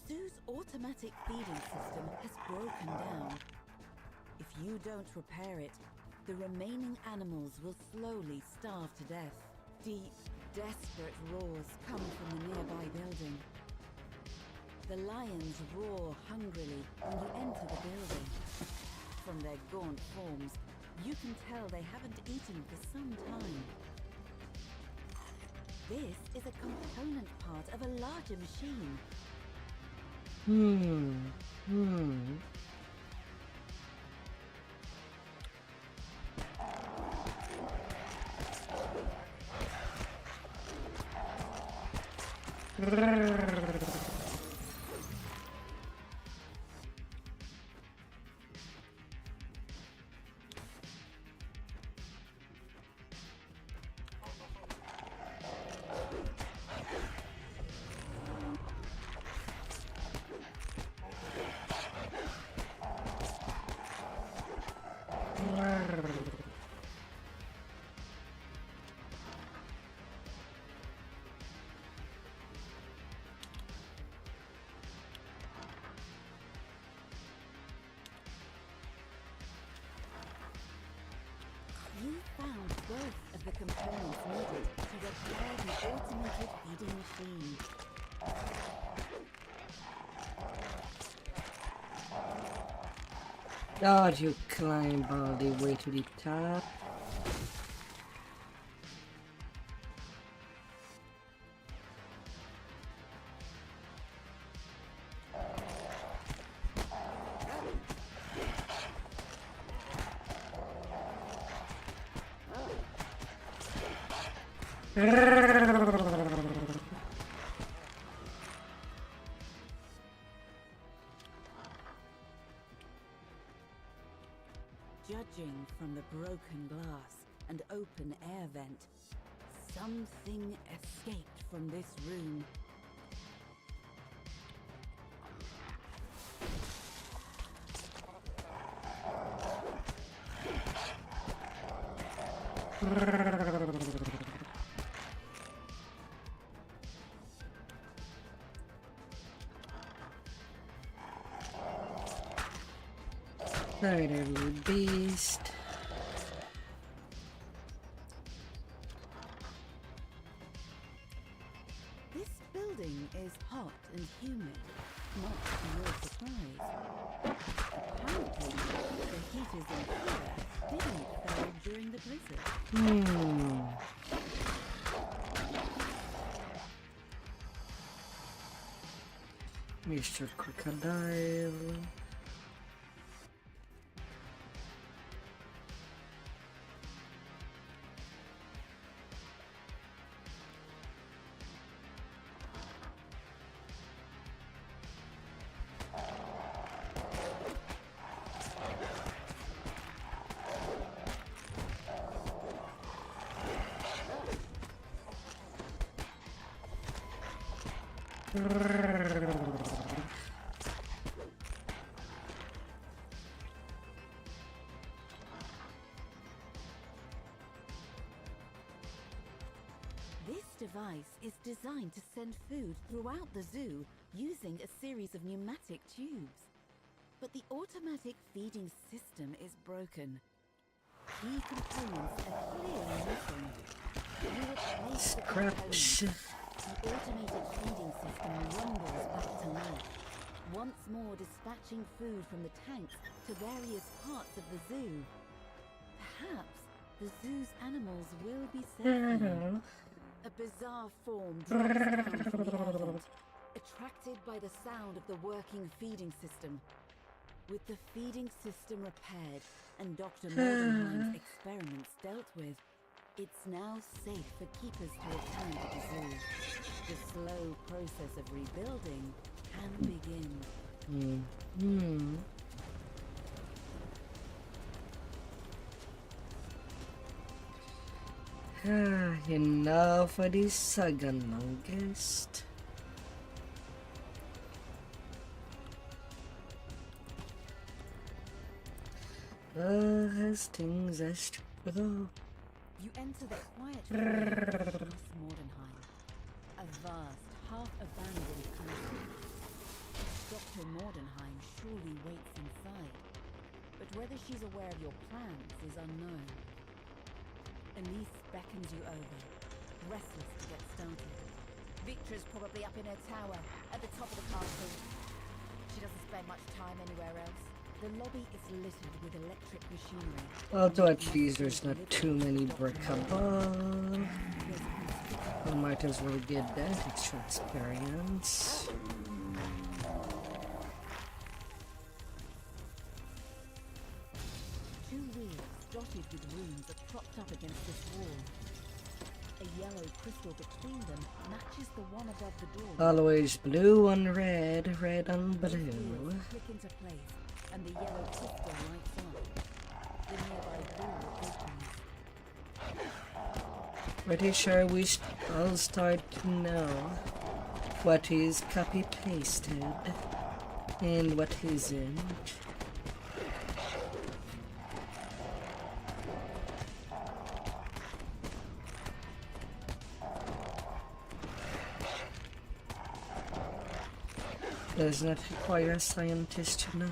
zoo's automatic feeding system has broken down. If you don't repair it, the remaining animals will slowly starve to death. Deep, desperate roars come from the nearby building. The lions roar hungrily when you enter the building. From their gaunt forms, you can tell they haven't eaten for some time. This is a component part of a larger machine. repair the automated feeding machine. God, you climb all the way to the top. Judging from the broken glass and open air vent, something escaped from this room. Murderly beast. This building is hot and humid, not to your surprise. Apparently, the heaters in here didn't fail during the blizzard. Mr. Crocodile. This device is designed to send food throughout the zoo using a series of pneumatic tubes. But the automatic feeding system is broken. Key components are clearly missing. You replace the components. The automated feeding system rumbles back to life, once more dispatching food from the tanks to various parts of the zoo. Perhaps the zoo's animals will be safe now. A bizarre form drops down from the air vent, attracted by the sound of the working feeding system. With the feeding system repaired and Dr. Mordenheim's experiments dealt with, it's now safe for keepers to return to the zoo. The slow process of rebuilding can begin. Enough of this saga, longest. As things as to go. You enter the quiet foyer of Schloss Mordenheim, a vast, half-abandoned castle. Dr. Mordenheim surely waits inside, but whether she's aware of your plans is unknown. Elise beckons you over, restless to get started. Victra's probably up in her tower, at the top of the castle. She doesn't spend much time anywhere else. The lobby is littered with electric machinery. Although at least there's not too many brick above. I might as well get that extra experience. Two wheels dotted with runes are propped up against this wall. A yellow crystal between them matches the one above the door. Always blue on red, red on blue. Click into place, and the yellow crystal lights up. The nearby door opens. Pretty sure we all start to know what is copy-pasted and what isn't. Does not require a scientist to know.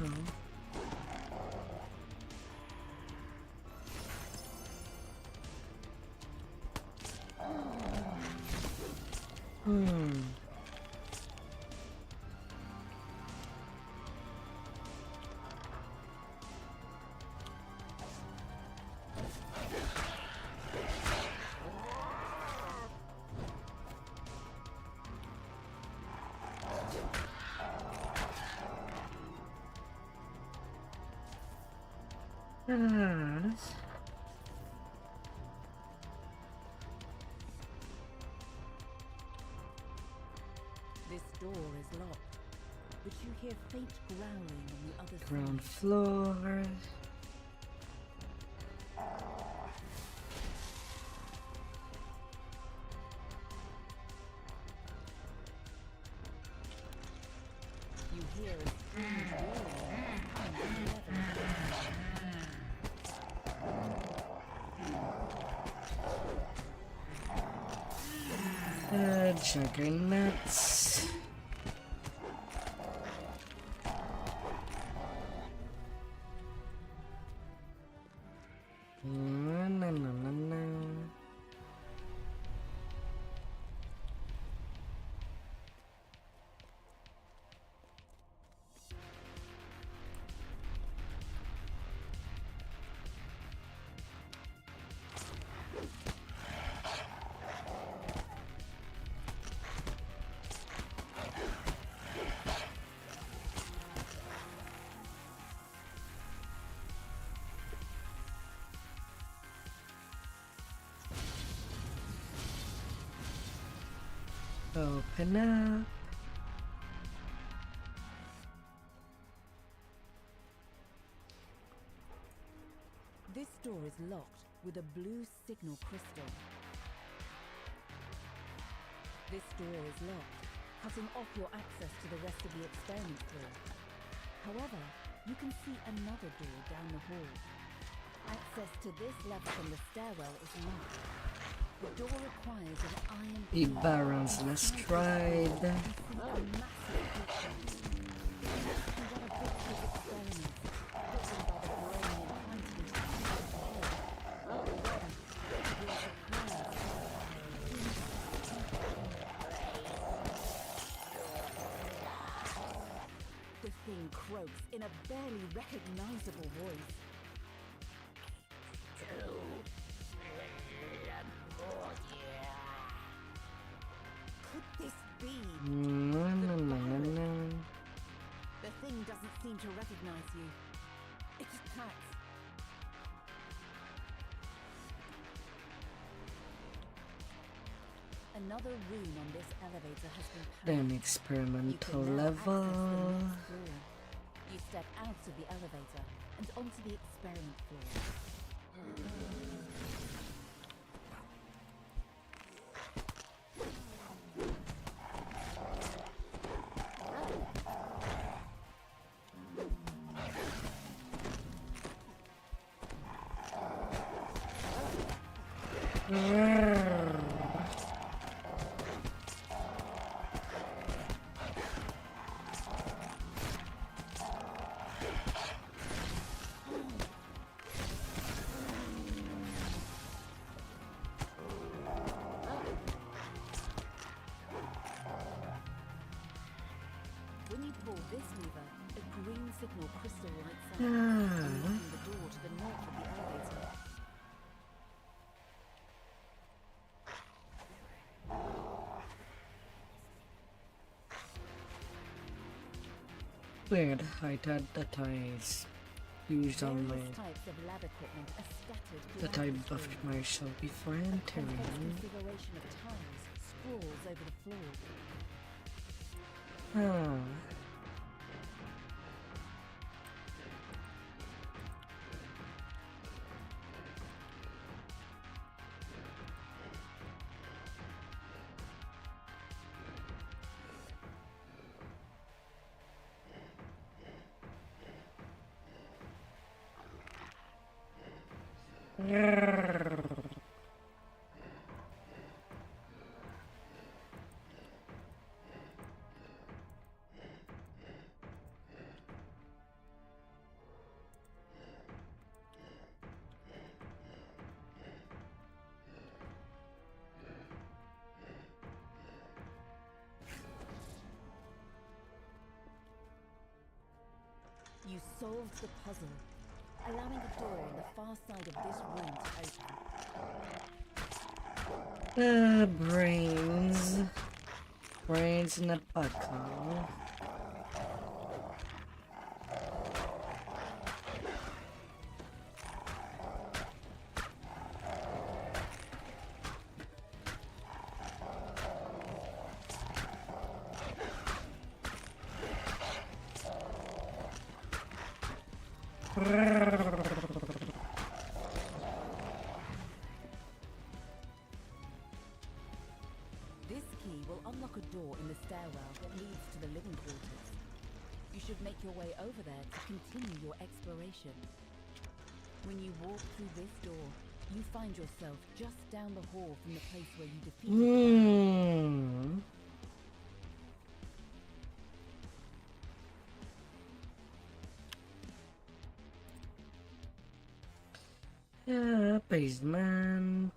Hmm. This door is locked, but you hear faint growling on the other Ground side. floor. You hear a strange roaring coming from the Juggernauts. Na, na, na, na, na. Open up. This door is locked with a blue signal crystal. This door is locked, cutting off your access to the rest of the experiment floor. However, you can see another door down the hall. Access to this level from the stairwell is locked. The door requires an iron key. Bearbarian's last ride. You see a massive creature. It must be one of Vtuber's experiments, written by the Bearbarian scientist. The thing croaks in a barely recognizable voice. Could this be? Na, na, na, na, na. The thing doesn't seem to recognize you. It attacks. Another room on this elevator has been passed. Then You experimental can now access the level. next floor. You step out of the elevator and onto the experiment floor. When you pull this lever, a green signal crystal lights up, unlocking the door to the north of the elevator. Weird, I thought that I used all my Various types of lab equipment are scattered that throughout I this buffed room. myself before A complex entering. configuration of tiles sprawls over the floor. Ah. You solved the puzzle, allowing a door on the far side of this room to open. Brains. Brains in a buckle. This key will unlock a door in the stairwell that leads to the living quarters. You should make your way over there to continue your exploration. When you walk through this door, you find yourself just down the hall from the place where you defeated the Yeah, basement.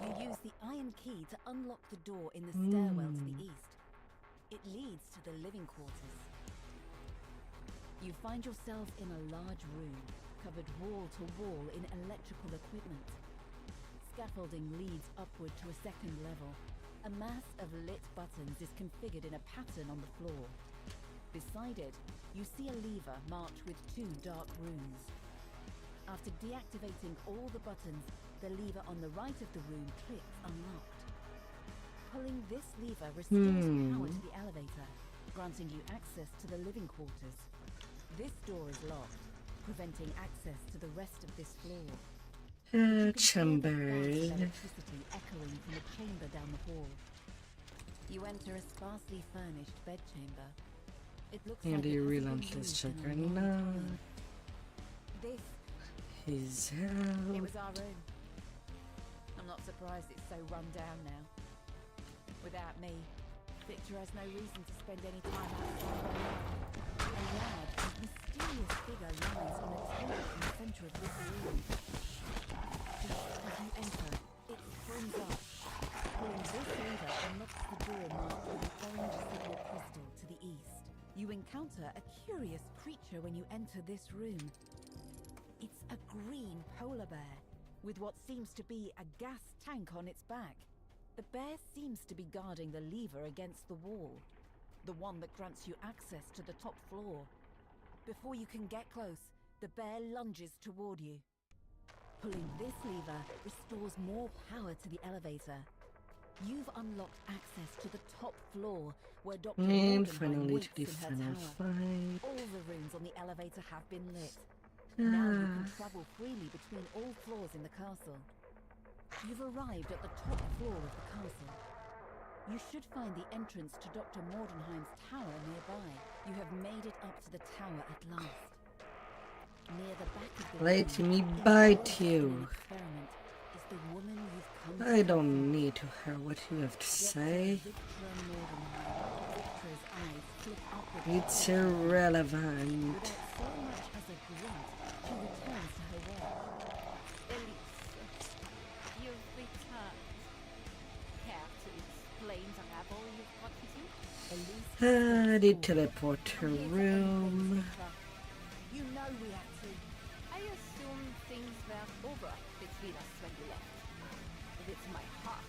You use the iron key to unlock the door in the stairwell to the east. It leads to the living quarters. You find yourself in a large room, covered wall to wall in electrical equipment. Scaffolding leads upward to a second level. A mass of lit buttons is configured in a pattern on the floor. Beside it, you see a lever marked with 2 dark runes. After deactivating all the buttons, the lever on the right of the room clicks unlocked. Pulling this lever restores power to the elevator, granting you access to the living quarters. This door is locked, preventing access to the rest of this floor. Chamber. Electricity echoing from a chamber down the hall. You enter a sparsely furnished bedchamber. It looks And like the it hasn't been relentless used in a checker long now. time. This, His it house. was our room. I'm not surprised it's so run down now. Without me, Victor has no reason to spend any time outside. A large and mysterious figure lies on a table in the center of this room. Just as you enter, it springs up. Pulling this lever unlocks the door marked with an orange signal crystal to the east. You encounter a curious creature when you enter this room. It's a green polar bear with what seems to be a gas tank on its back. The bear seems to be guarding the lever against the wall, the one that grants you access to the top floor. Before you can get close, the bear lunges toward you. Pulling this lever restores more power to the elevator. You've unlocked access to the top floor, where Dr. And Mordenheim finally waits to the in her final tower. fight. All the rooms on the elevator have been lit. Now you can travel freely between all floors in the castle. You've arrived at the top floor of the castle. You should find the entrance to Dr. Mordenheim's tower nearby. You have made it up to the tower at last. Near the back of the Let room, me involved bite in an you. experiment, is the woman you've come I to don't know. need to hear what you have to Dr. say. Victor Mordenheim. Victor's eyes flick upward. It's irrelevant. Without so much as a grunt, she returns to her work. Elise, you've returned. Care to explain the rabble you've brought with you? The teleporter room. You know we had to. I assume things were over between us when you left. But it's my heart.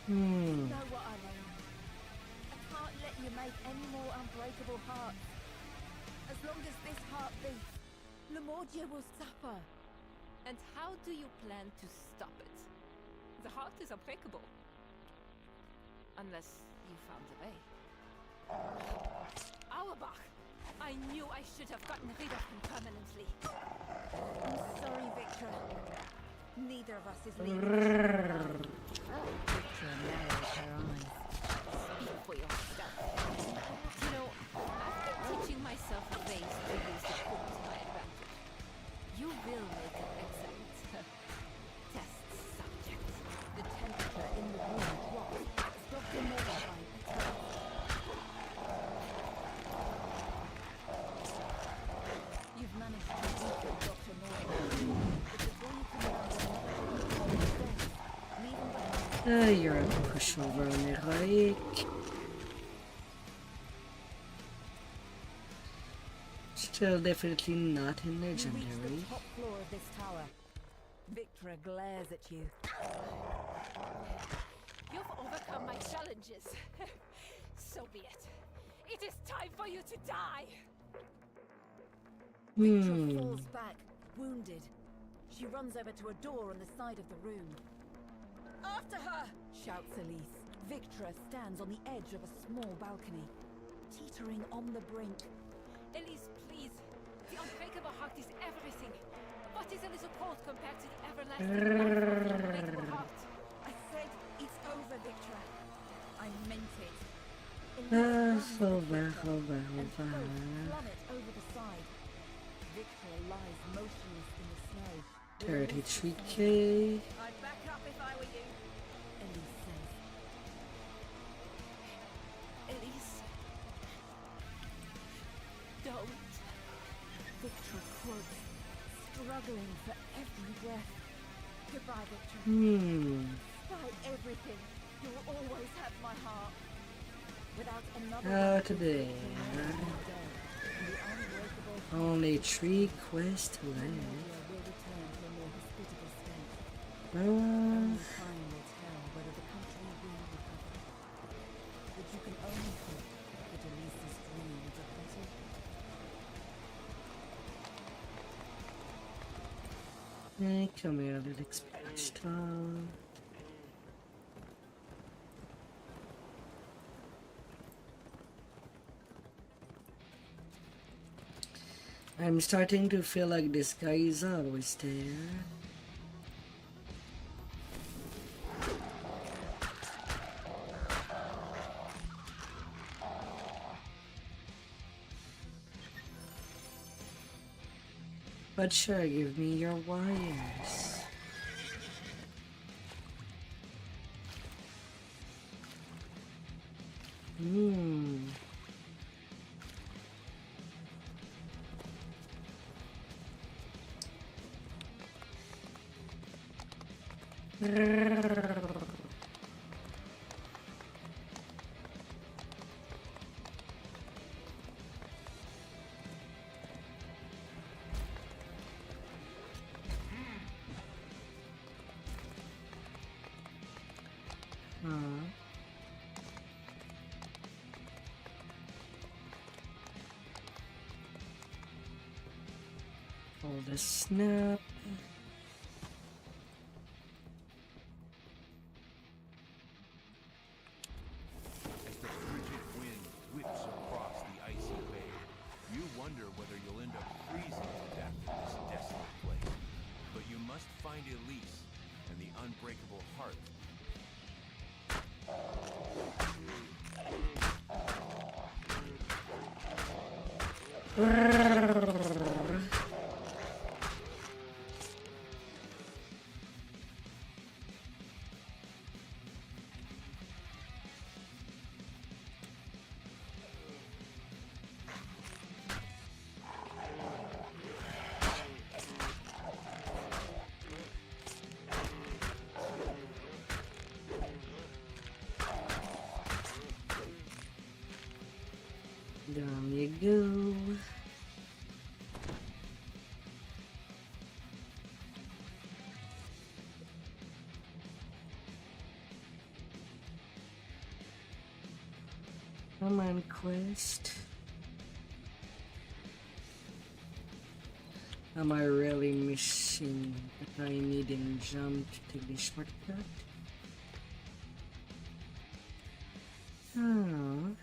You know what I mean. I can't let you make any more unbreakable hearts. As long as this heart beats, Lemordia will suffer. And how do you plan to stop it? The heart is unbreakable. Unless you found a way. Auerbach! I knew I should have gotten rid of him permanently. I'm sorry, Victor. Neither of us is leaving. Victor narrowed her eyes. Speak for yourself. You know, I've been teaching myself ways to use the cool to my advantage. You will make an excellent test subject. The temperature in the room dropped as Dr. Morgenheim attacked. You've managed to weaken Dr. Morgenheim, but before you can mount another hold stairs, leaving behind You're a pushover on heroic. Still definitely not in you reach legendary. the top floor of this tower. Victor glares at you. You've overcome my challenges. So be it. It is time for you to die. Victor falls back, wounded. She runs over to a door on the side of the room. After her! Shouts Elise. Victra stands on the edge of a small balcony, teetering on the brink. Elise, please. The unbreakable heart is everything. What is a little cold compared to the everlasting life of the unbreakable heart? I said it's over, Victra. I meant it. Over. And both plummet over the side. Victra lies motionless in the snow. with Elise 33k. I'd back up if I were you. Elise says. Elise. Don't. Victra quotes, struggling for every breath. Goodbye, Victra. Despite everything, you will always have my heart. Without another Today. the unbreakable Only 3 quests Nadia left. will return to a more hospitable state. Uh, Only time will tell whether the country will recover. But you can only hope that Elise's dreams are better. come here, little experience. I'm starting to feel like this guy is always there. But sure, give me your wires. Hold the snap. As the frigid wind whips across the icy bay, you wonder whether you'll end up freezing to death in this desolate place. But you must find Elise and the unbreakable heart. Down you go. Come on, quest. Am I really missing that I need and jump to take the shortcut? Oh.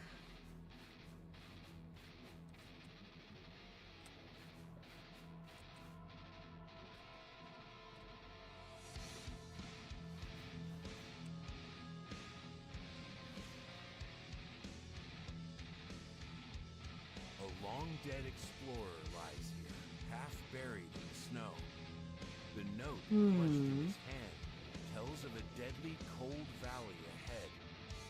dead explorer lies here, half buried in the snow. The note clutched in his hand tells of a deadly cold valley ahead,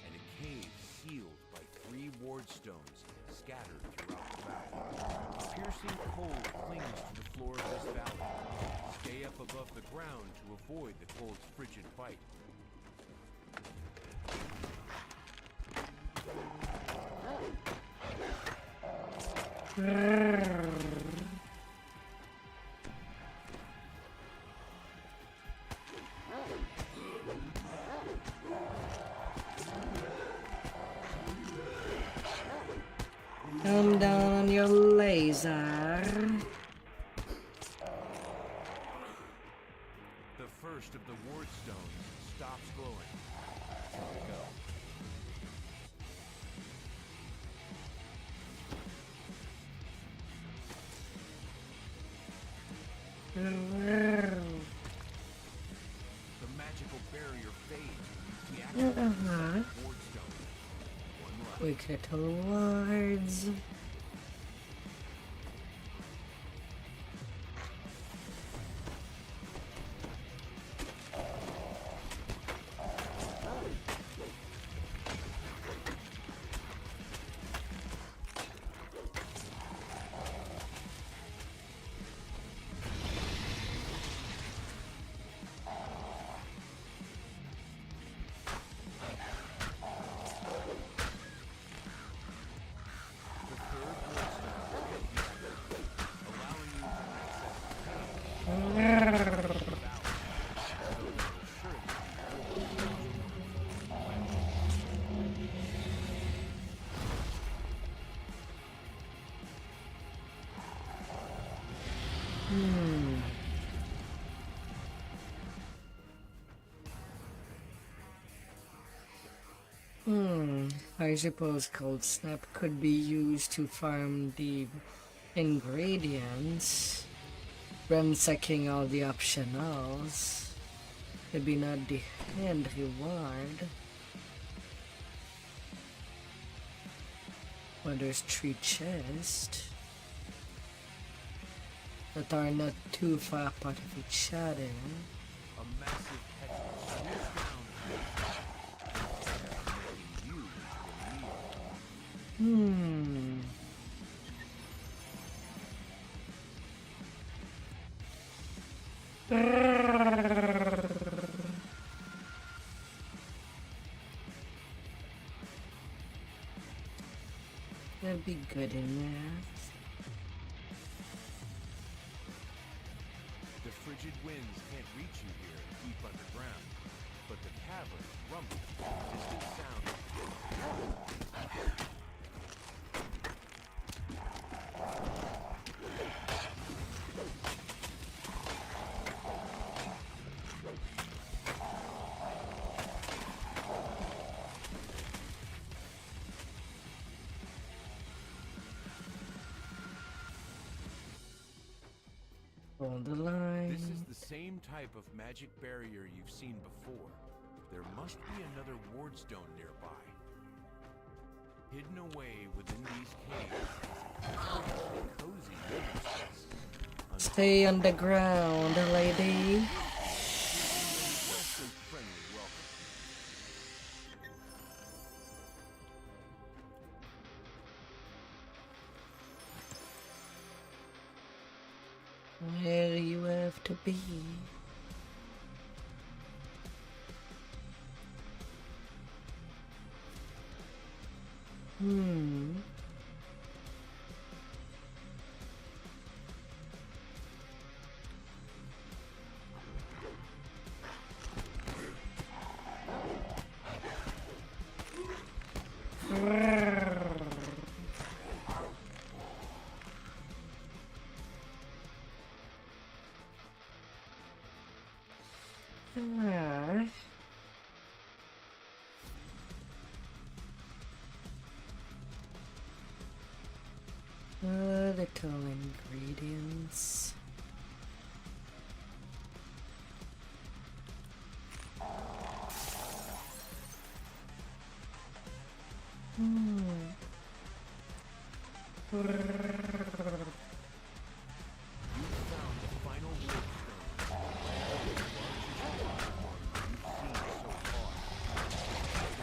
and a cave sealed by 3 ward stones scattered throughout the valley. A piercing cold clings to the floor of this valley. Stay up above the ground to avoid the cold's frigid bite. Come down on your laser. The first of the ward stones stops glowing. Here we go. The magical barrier fades. We activate the ward stone. One left. We get towards. I suppose Cold Snap could be used to farm the ingredients, ransacking all the optionals. Maybe not the hand reward. But there's 3 chests that are not too far apart of each other. A massive petal swoops down making you into a meal. That'd be good in there. The frigid winds can't reach you here deep underground, but the cavern rumbles, distant sound. On the line. This is the same type of magic barrier you've seen before. There must be another ward stone nearby. Hidden away within these caves is a cozy living space. Stay on the ground, lady. Friendly welcome. Where you have to be. Little ingredients.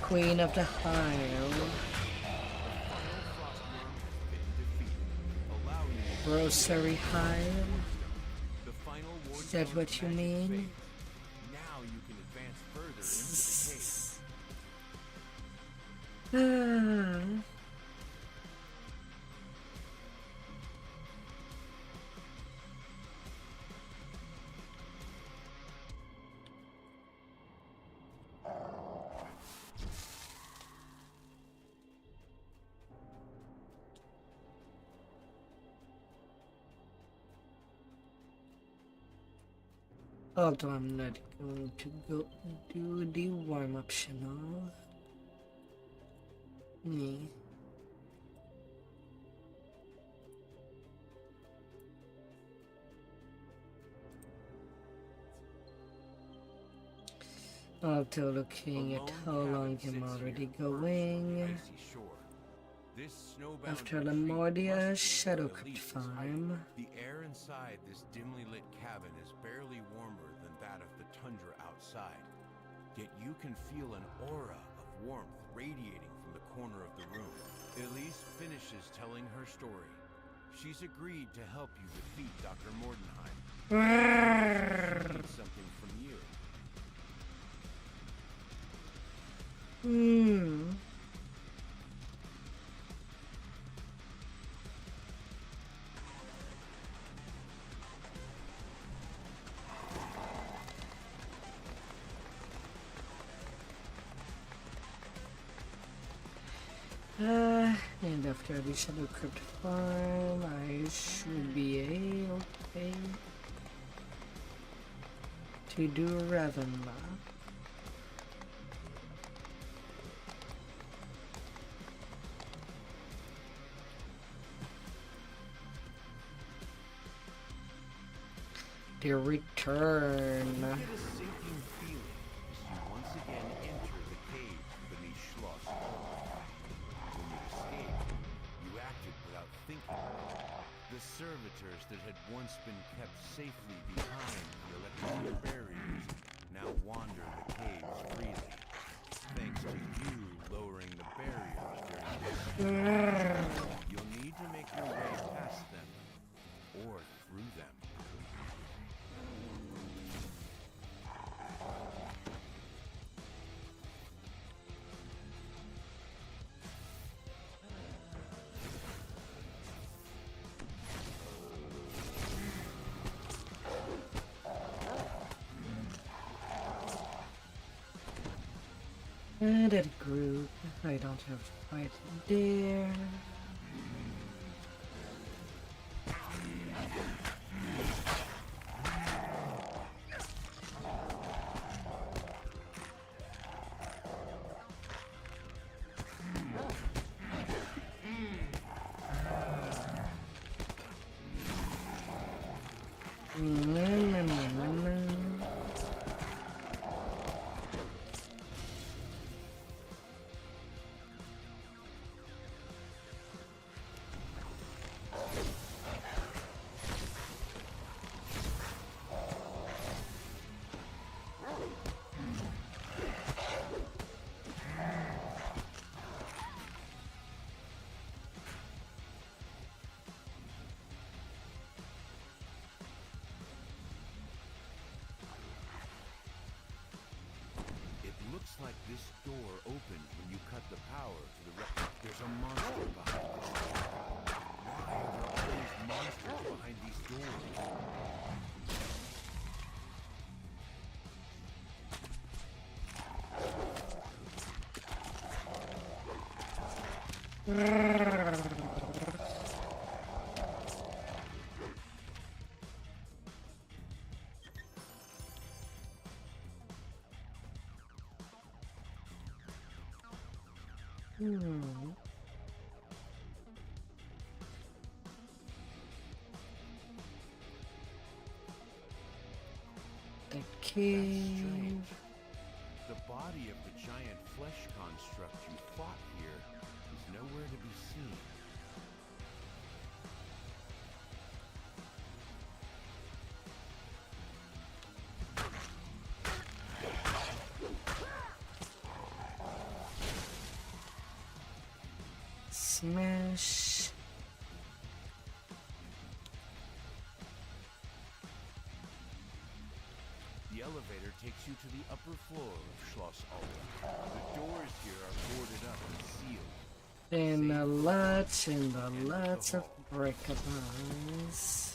Queen of the Hive. Grocery Hive. The final ward Is that what you mean? Now you can advance further into the cave. Although I'm not going to go do the warm-up channel. Me. Although looking at how long I'm already going. After Lamordia Shadow Crypt Farm. The air inside this dimly lit cabin is barely warmer than that of the tundra outside. Yet you can feel an aura of warmth radiating from the corner of the room. Elise finishes telling her story. She's agreed to help you defeat Dr. Mordenheim. She needs something from you. And after the Shadow Crypt Farm, I should be okay to do Ravenlock. The return. You get a sinking feeling as you once again enter the cave beneath Schloss Hall. When you escaped, you acted without thinking. The servitors that had once been kept safely behind the electricity barriers now wander the caves freely. Thanks to you lowering the barriers during this. You'll need to make your way past them, or through them. And at a group, I don't have to fight there. Looks like this door opened when you cut the power to the rest. There's a monster behind this door. Why are there always monsters behind these doors? The cave. The body of the giant flesh construct you fought here is nowhere to be seen. smash. The elevator takes you to the upper floor of Schloss Alba. The doors here are boarded up and sealed. And lots of breakables.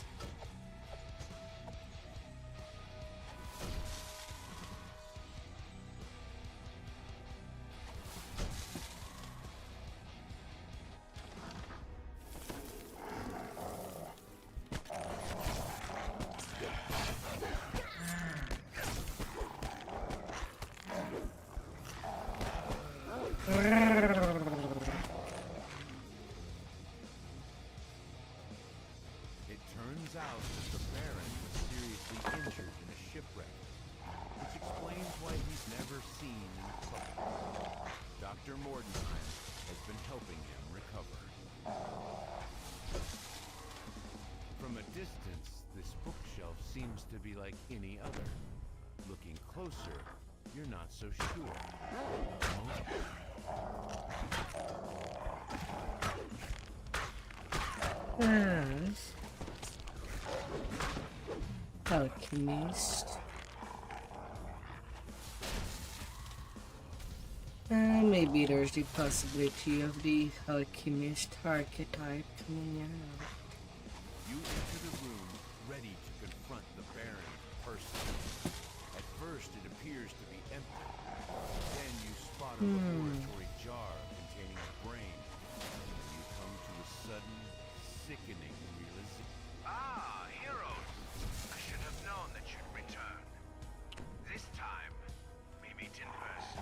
It turns out that the Baron was seriously injured in a shipwreck, which explains why he's never seen in public. Dr. Mordenheim has been helping him recover. From a distance, this bookshelf seems to be like any other. Looking closer, you're not so sure. Yes. Alchemist. Maybe there's the possibility of the alchemist archetype coming out. You enter the room ready to confront the Baron in person. At first, it appears to be empty. Then you spot a laboratory jar containing a brain. And you come to a sudden, sickening realization. Ah, heroes! I should have known that you'd return. This time, we meet in person.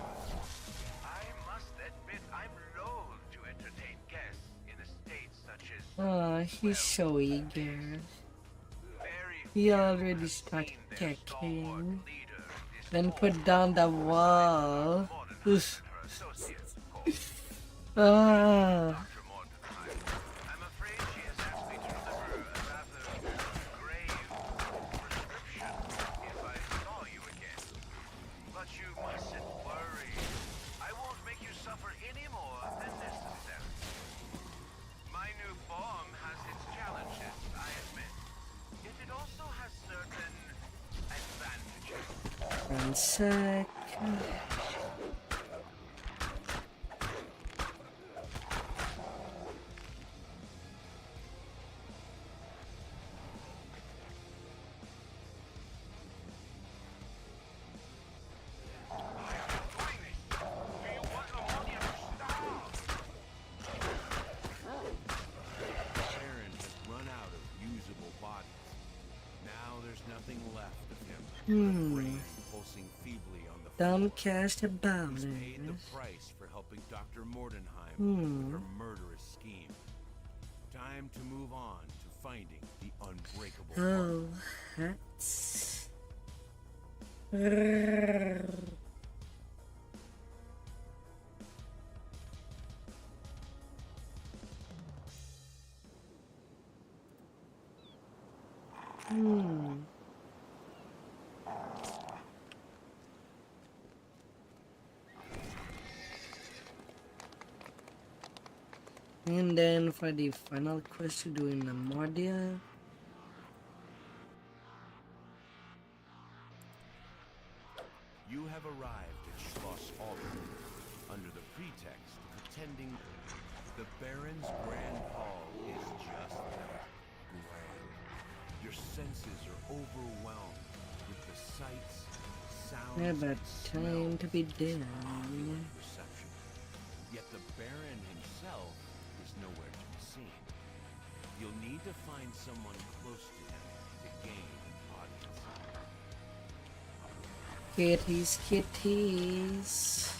I must admit I'm loath to entertain guests in a state such as... Oh, he's so eager. Very He already started kicking. Then put down the wall. Ah. I'm afraid she has asked me to deliver a rather grave prescription if I saw you again. But you mustn't worry. I won't make you suffer any more than necessary. My new form has its challenges, I admit. Yet it also has certain advantages. 1 sec. Baron has run out of usable bodies. Now there's nothing left of him. The brain pulsing feebly on the floor. Downcast about He's paid the it. price for helping Dr. Mordenheim with her murderous scheme. Time to move on to finding the unbreakable Oh, heart. that's... And then for the final quest to do in Amordia. You have arrived at Schloss Alba under the pretext of attending the Baron's Grand Hall is just that, grand. Your senses are overwhelmed with the sights, sounds, Yeah, but and time to be smells done. of popular perception. Yet the Baron himself is nowhere to be seen. You'll need to find someone close to him to gain an audience. Kitties, kitties.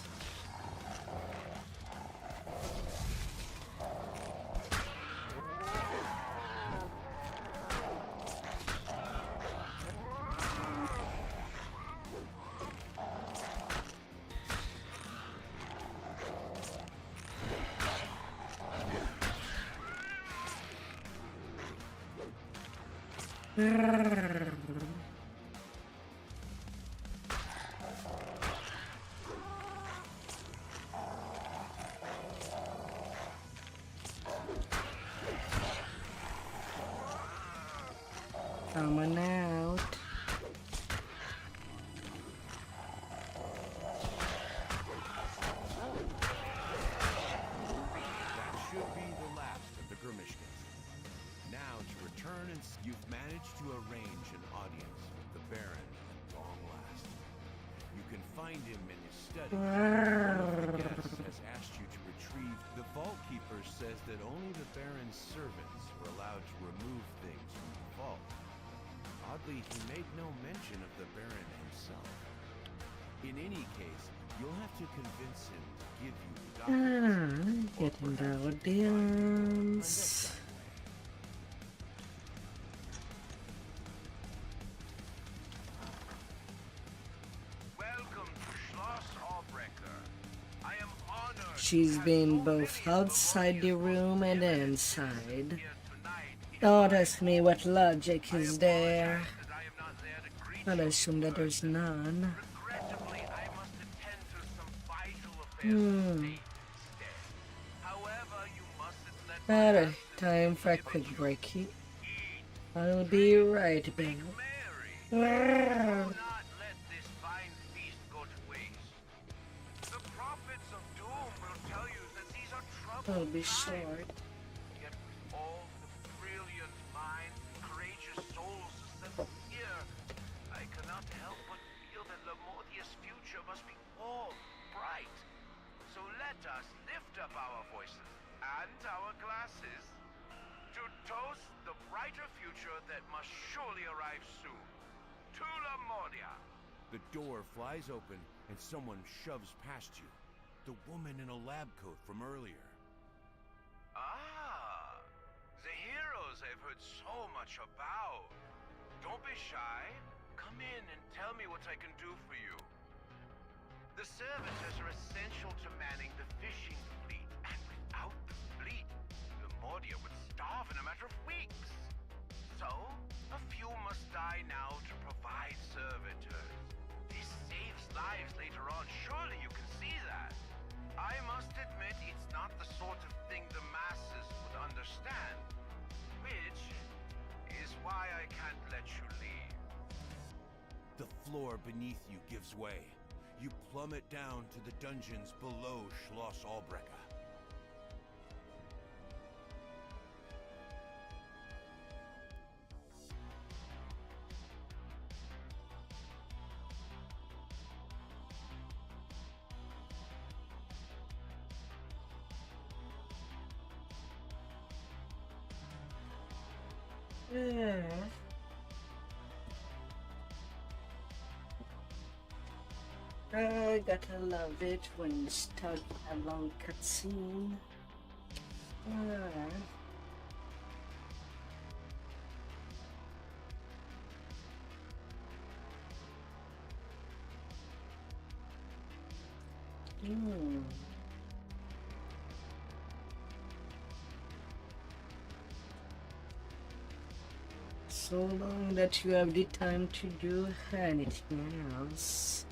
find him in his study. One of the guests has asked you to retrieve. The Vault Keeper says that only the Baron's servants were allowed to remove things from the vault. Oddly, he made no mention of the Baron himself. In any case, you'll have to convince him to give you the documents. Getting the audience. Welcome to Schloss Albrecker. I am honored. She's been both outside the room and inside. Don't ask me what logic is there. I'll assume that there's none. Regrettably, I must attend to some vital affairs of state instead. However, you mustn't let Alright, time for a quick break. I'll be right back. do not let this fine feast go to waste. The prophets of doom will tell you that these are troubled I'll be times. short. Yet with all the brilliant minds and courageous souls assembled here, I cannot help but feel that Lamortia's future must be all bright. So let us lift up our voices and our glasses to toast the brighter future that must surely arrive soon. To Lamortia! The door flies open and someone shoves past you. The woman in a lab coat from earlier. Ah, the heroes I've heard so much about. Don't be shy. Come in and tell me what I can do for you. The servitors are essential to manning the fishing fleet, and without the fleet, Lamortia would starve in a matter of weeks. So, a few must die now to provide servitors. This saves lives later on. Surely you can see that. I must admit it's not the sort of thing the masses would understand, which is why I can't let you leave. The floor beneath you gives way. You plummet down to the dungeons below Schloss Albrecker. I gotta love it when you start a long cutscene. So long that you have the time to do anything else.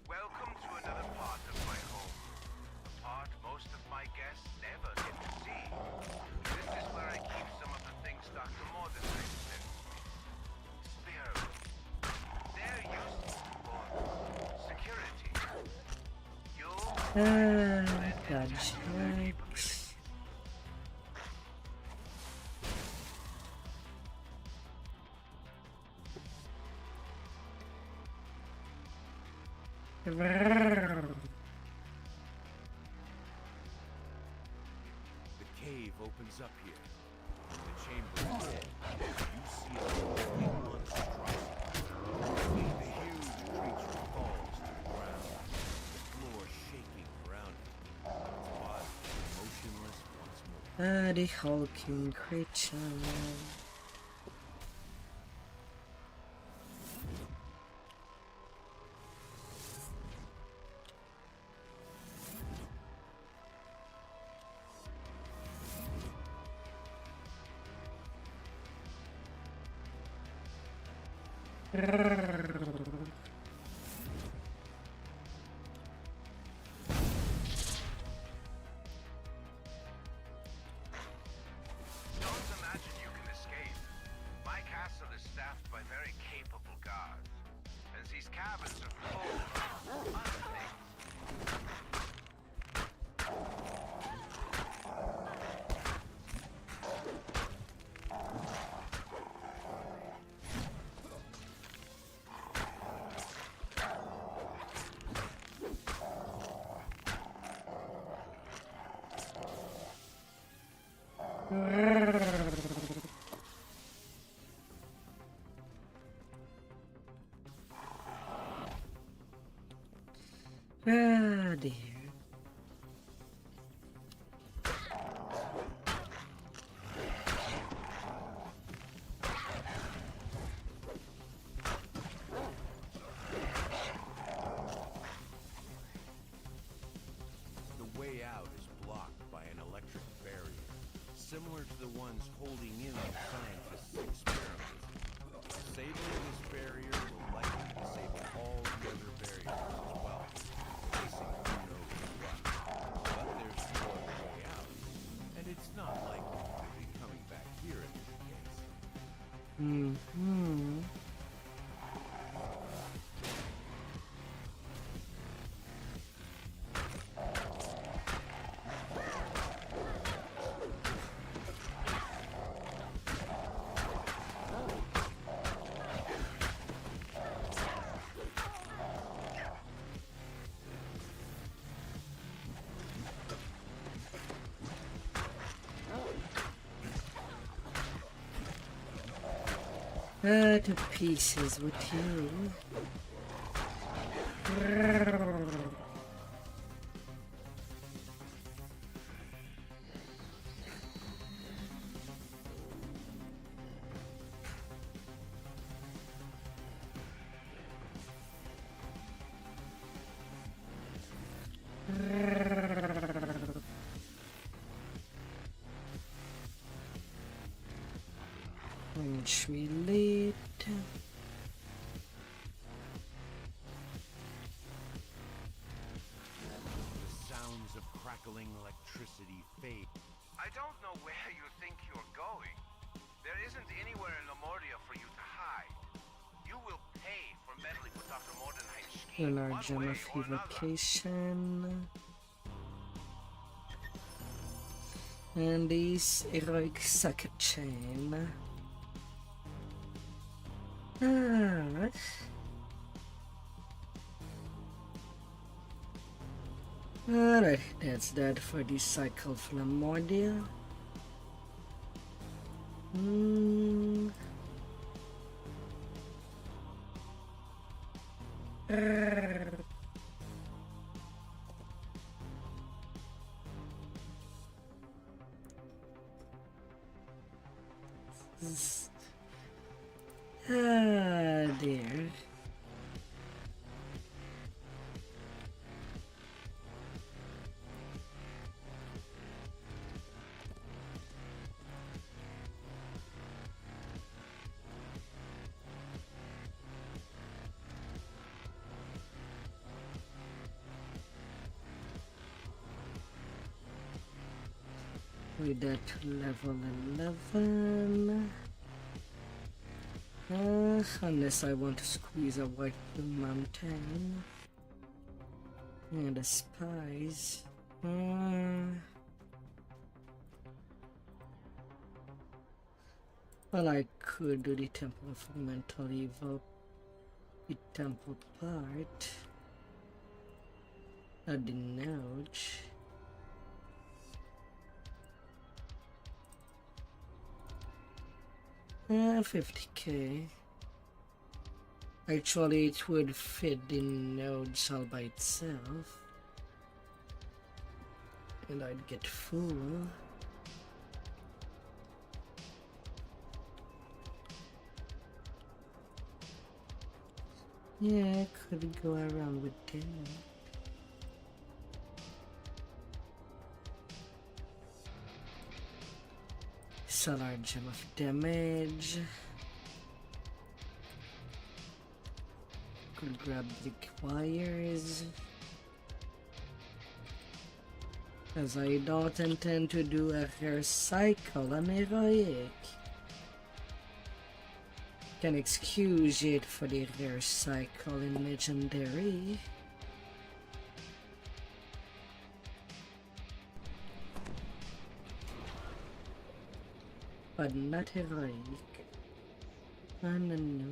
Welcome to another part of my home. A part most of my guests never get to see. This is where I keep some of the things Dr. Morden likes to. Spare rooms. They're useful for security. Gadgets. The cave opens up here. The chamber is dead. You see a complete monstrosity. The huge creature falls to the ground, the floor shaking around it. Its body motionless once more. The hulking creature. Don't imagine you can escape. My castle is staffed by very capable guards, and these cabins are full of other things. Ah, dear. The way out is blocked by an electric barrier, similar to the ones holding in the scientists' experiments. Disabling this barrier will likely disable all the other barriers as well, facing who knows what. But there's still a way out, and it's not likely to be coming back here in this case. Mm-hmm. To pieces with you. Punch me later. The sounds of crackling electricity fade. I don't know where you think you're going. There isn't anywhere in Lamordia for you to hide. You will pay for meddling with Dr. Mordenheim's scheme In our one gem way of or another. evocation. And this heroic socket chain. Alright. Alright, that's that for the cycle Flamordia. Dear. With that level 11. Unless I want to squeeze a white mountain. And the spies. Well, I could do the Temple of Mental Evil, the temple part. At the notch. $50k. Actually, it would fit the nodes all by itself. And I'd get full. Yeah, I could go around with that. Solar gem of damage. Could grab the wires. As I don't intend to do a rare cycle on heroic. Can excuse it for the rare cycle in legendary. But not heroic. I don't know.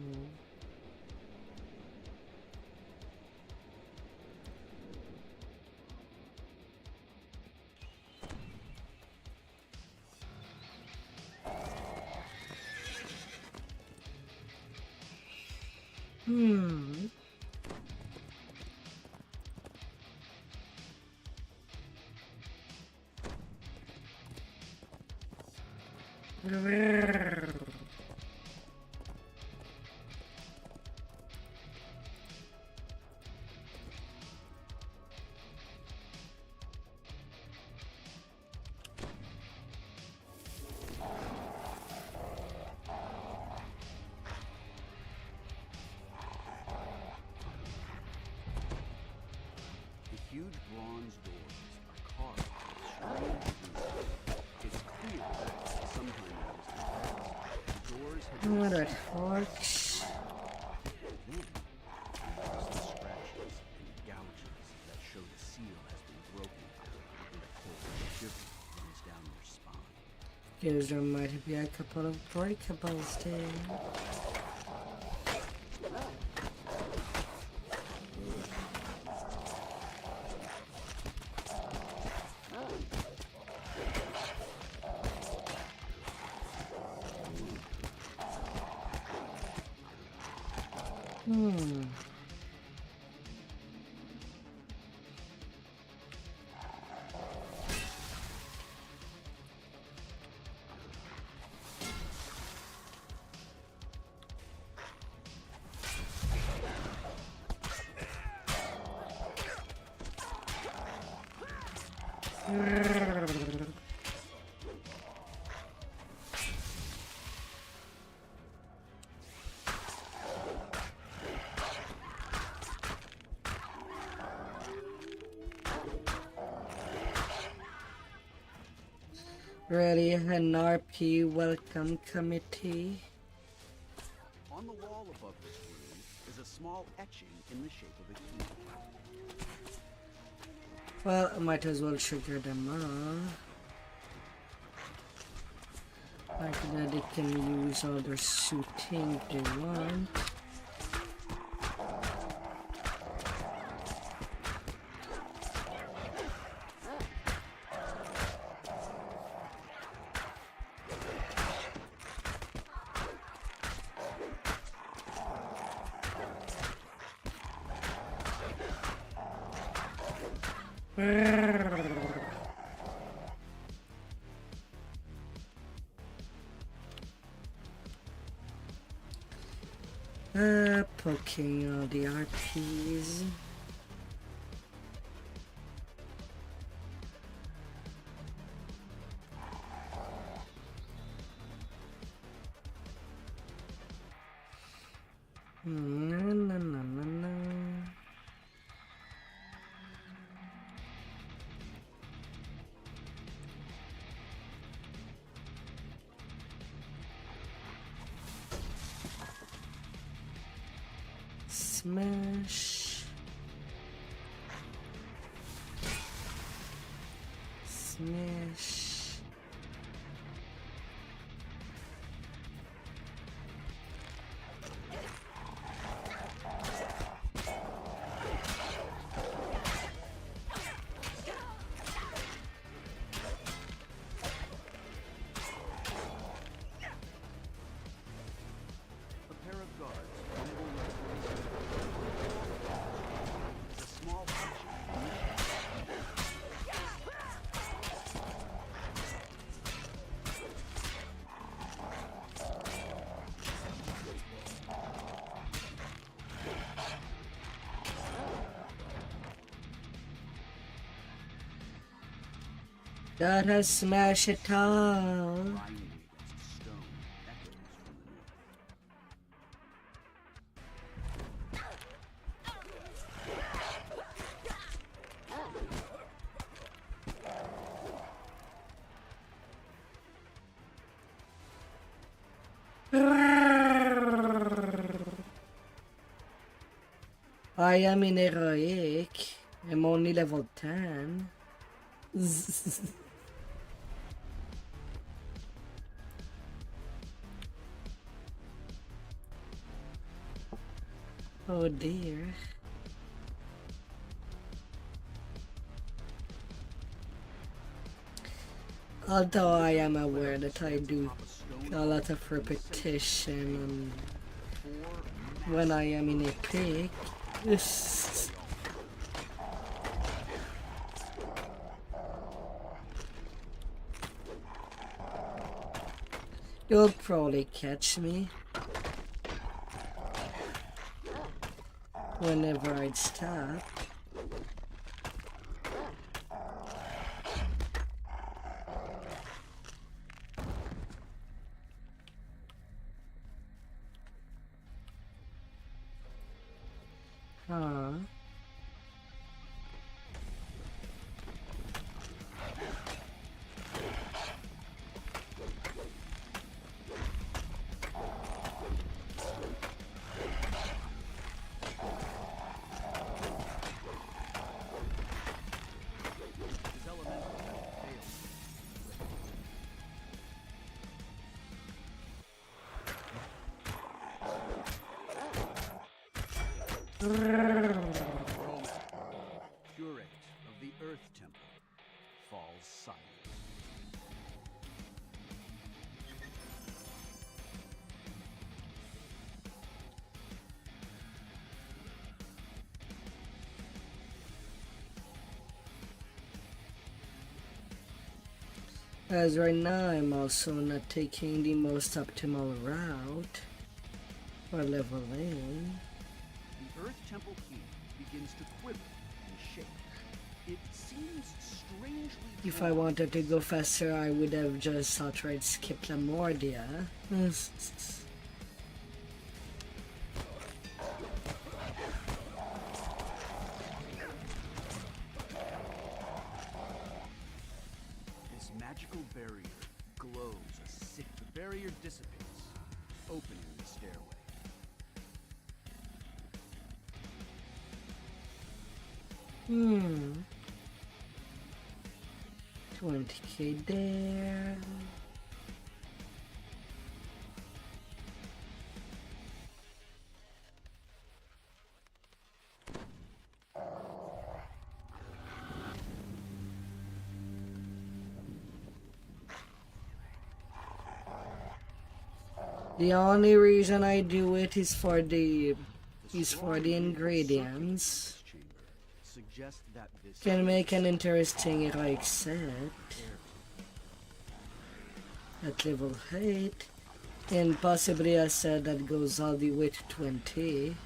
Hmm. The huge bronze doors are carved with shiny. It's clear that sometime in the doors had been What it works. then notice the scratches and gouges that show the seal has been broken, and a cold shiver runs down your spine. Because there might be a couple of breakables there. Hmm. Ready, an RP welcome committee. On the wall above this room is a small etching in the shape of a key. Well, I might as well trigger them all. Like that they can use all their shooting if they want. Poking all the RPs. Na. Smash. Smash. A pair of guards fumble with the a small etching in the Gotta smash it all. grinding against stone echoes from the north. I am in heroic. I'm only level 10. Oh dear. Although I am aware that I do a lot of repetition and when I am in a peak. You'll probably catch me whenever I'd stop. Huh. Curate of the Earth Temple falls silent. As right now, I'm also not taking the most optimal route for leveling. The Earth Temple key begins to quiver and shake. It seems strangely. If I wanted to go faster, I would have just outright skipped Lamordia. This magical barrier glows a sick. The barrier dissipates, opening the stairway. 20k there. The only reason I do it is for the ingredients. Can make an interesting like set at level 8 and possibly a set that goes all the way to 20.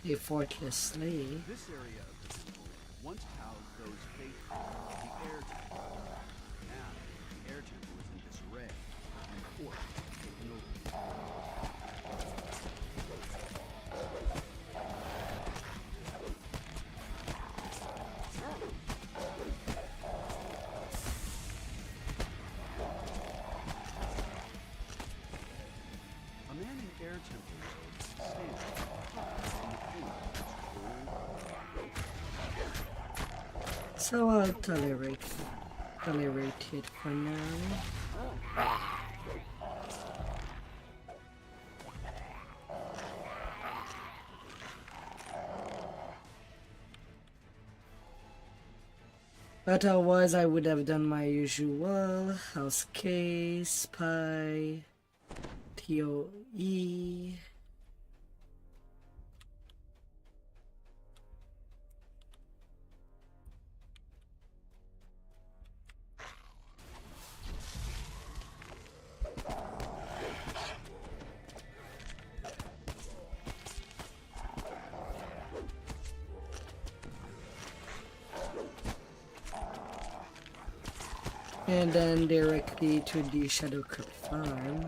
Effortlessly. This area of the temple once housed those faithful of the air temple. Now the air temple is in disarray and the fort is taken over. A man in air temple robes stands in the cool. So I'll tolerate it for now. But otherwise I would have done my usual house K, spy, TOE. And then directly to the Shadow Crypt farm,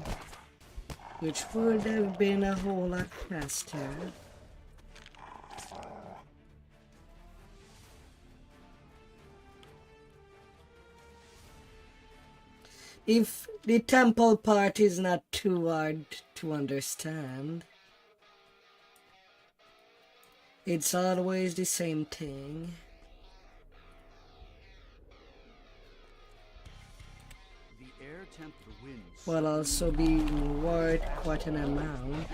which would have been a whole lot faster. If the temple part is not too hard to understand, it's always the same thing. Will also be worth quite an amount.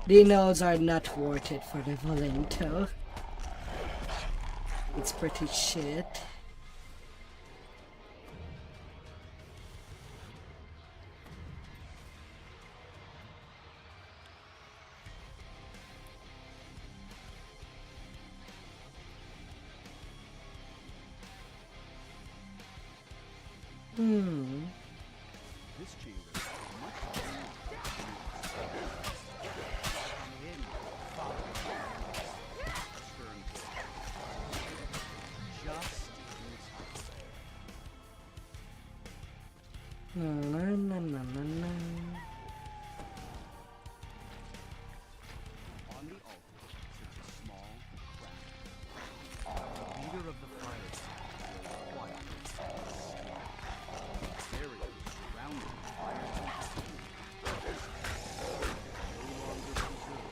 The nodes are not worth it for the Volento. It's pretty shit. This chamber is much more come in, follow me. Stern just in time. Na, na, na, na, na. On the altar sits a small crack. The leader of the fire will quietly sleep. Area is surrounded by a tempest. No longer preserved.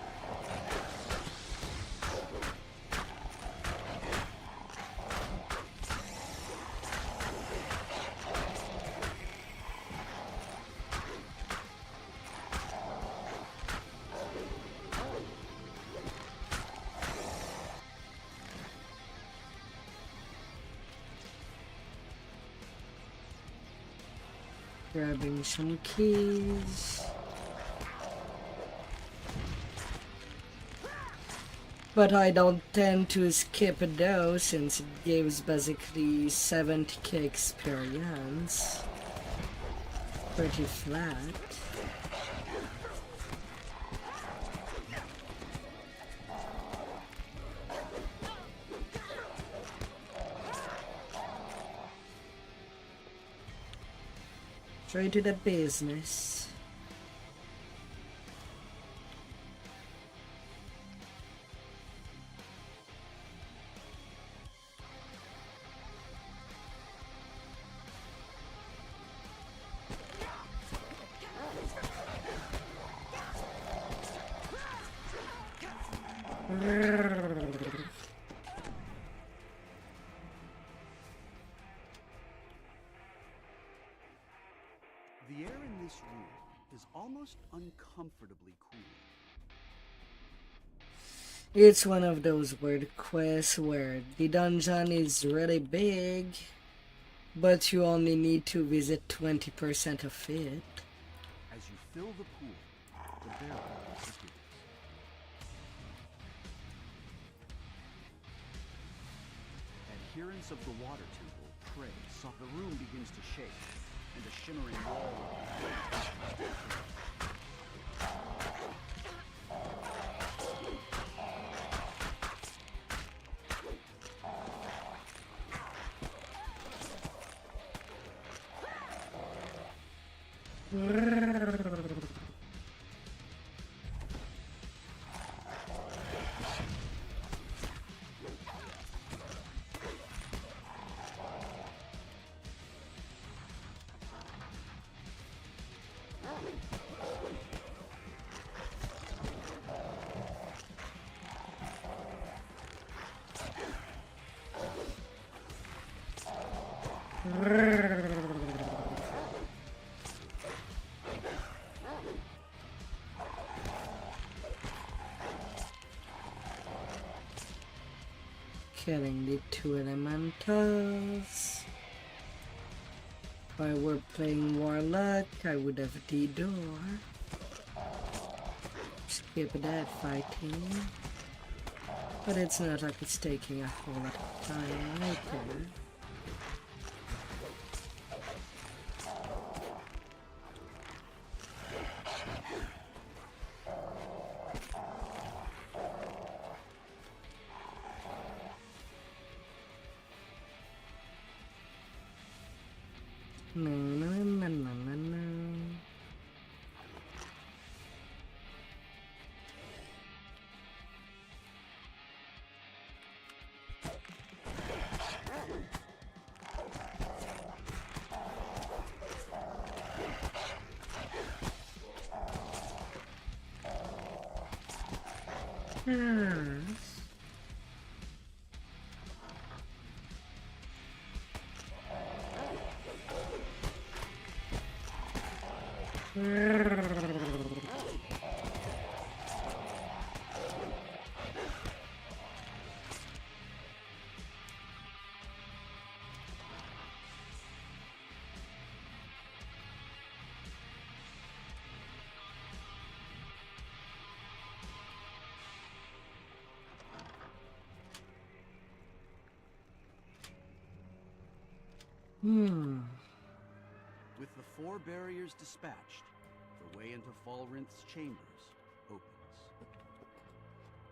Grabbing some keys. But I don't tend to skip those since it gives basically 70k experience. Pretty flat. Straight to the business. The air in this room is almost uncomfortably cool. It's one of those weird quests where the dungeon is really big, but you only need to visit 20% of it. As you fill the pool, the Bearbarian disappears. Adherents of the water temple pray, so the room begins to shake, and a shimmering wall Killing the two elementals. If I were playing Warlock, I would have the door. Skip that fighting. But it's not like it's taking a whole lot of time either. No, no, no, no, no, no. 4 barriers dispatched, the way into Falrinth's chambers opens.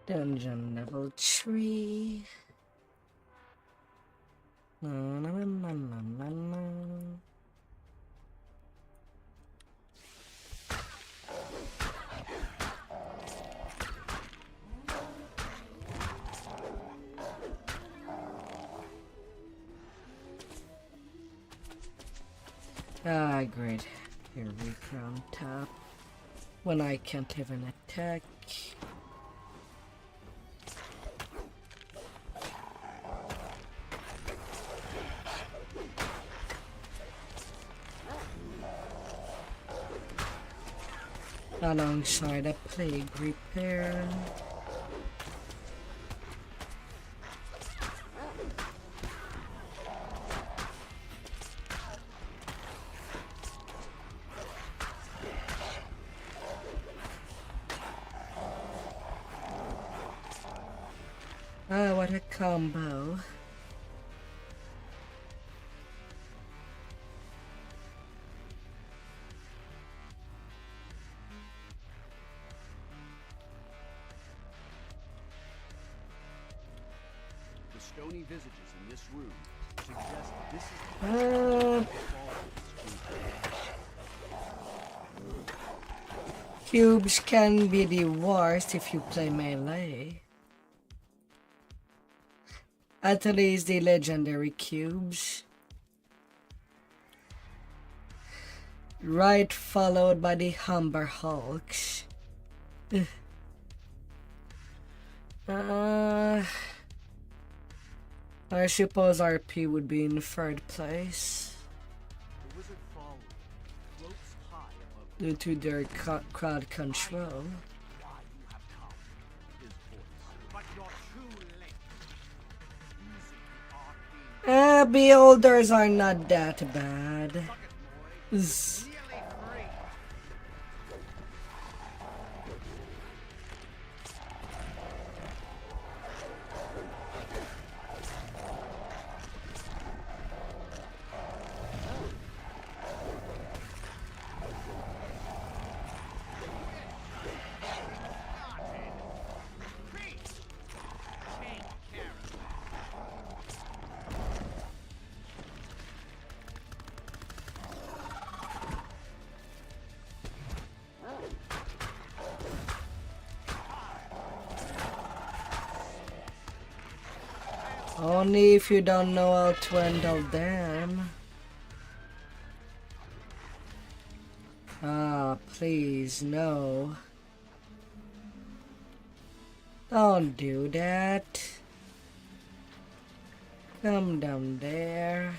Dungeon level 3. Na, na, na, na, na, na. Ah, great. Here we come, top. When I can't even attack. Alongside a plague repair. Ah, what a combo. The stony visages in this room suggest this is Cubes can be the worst if you play melee. At least the legendary cubes. Right followed by the Humber Hulks. I suppose RP would be in 3rd place. the wizard Falrinth floats high above Due to their crowd control. why you have come. His voice, but you're too late. Using the arcane Beholders are not that bad. Zzz. Only if you don't know how to handle them. Ah, please, no. Don't do that. Come down there.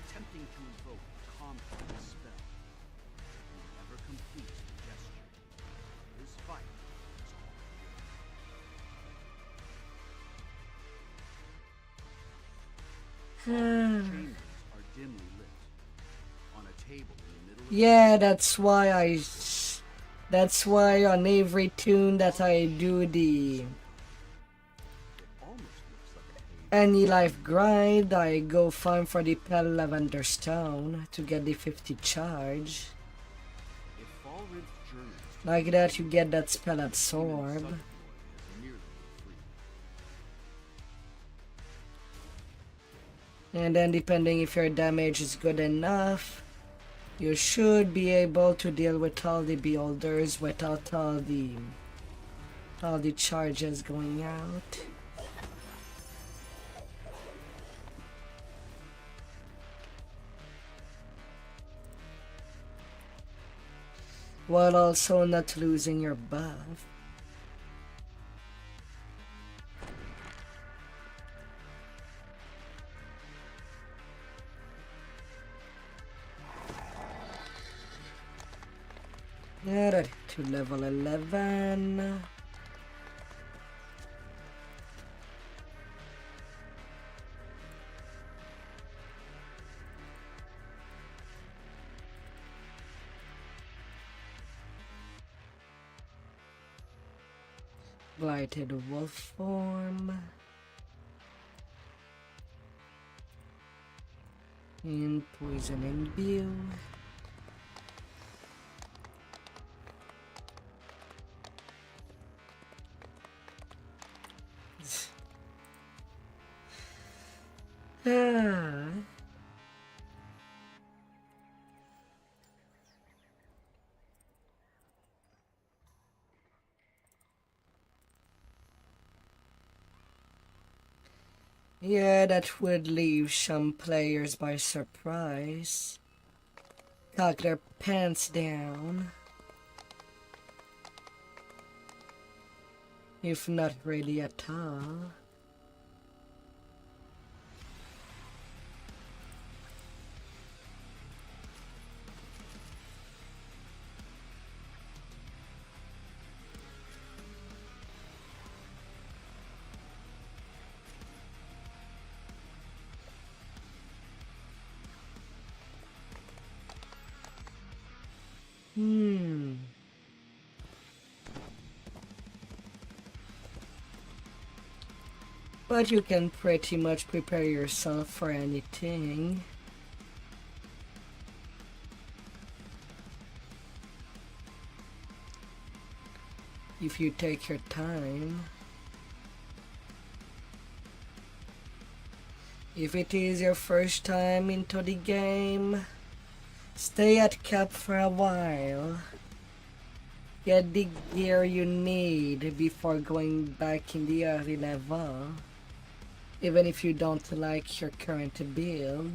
attempting to invoke a complex spell. He never completes the gesture. His fight is all chambers are dimly lit. On a table in the middle of Yeah, that's why on every tune that I do the any life grind, I go farm for the Pale Lavender Stone to get the 50 charge. if Falrinth journeys Like that, you get that spell absorb. nearly free. And then depending if your damage is good enough, you should be able to deal with all the beholders without all the charges going out. While also not losing your buff. Alright, to level 11. Blighted Wolf form. And Poison Imbue. Ah. Yeah, that would leave some players by surprise. Cock their pants down. If not really at all. But you can pretty much prepare yourself for anything. If you take your time. If it is your first time into the game, stay at cap for a while. Get the gear you need before going back in the early level. Even if you don't like your current build.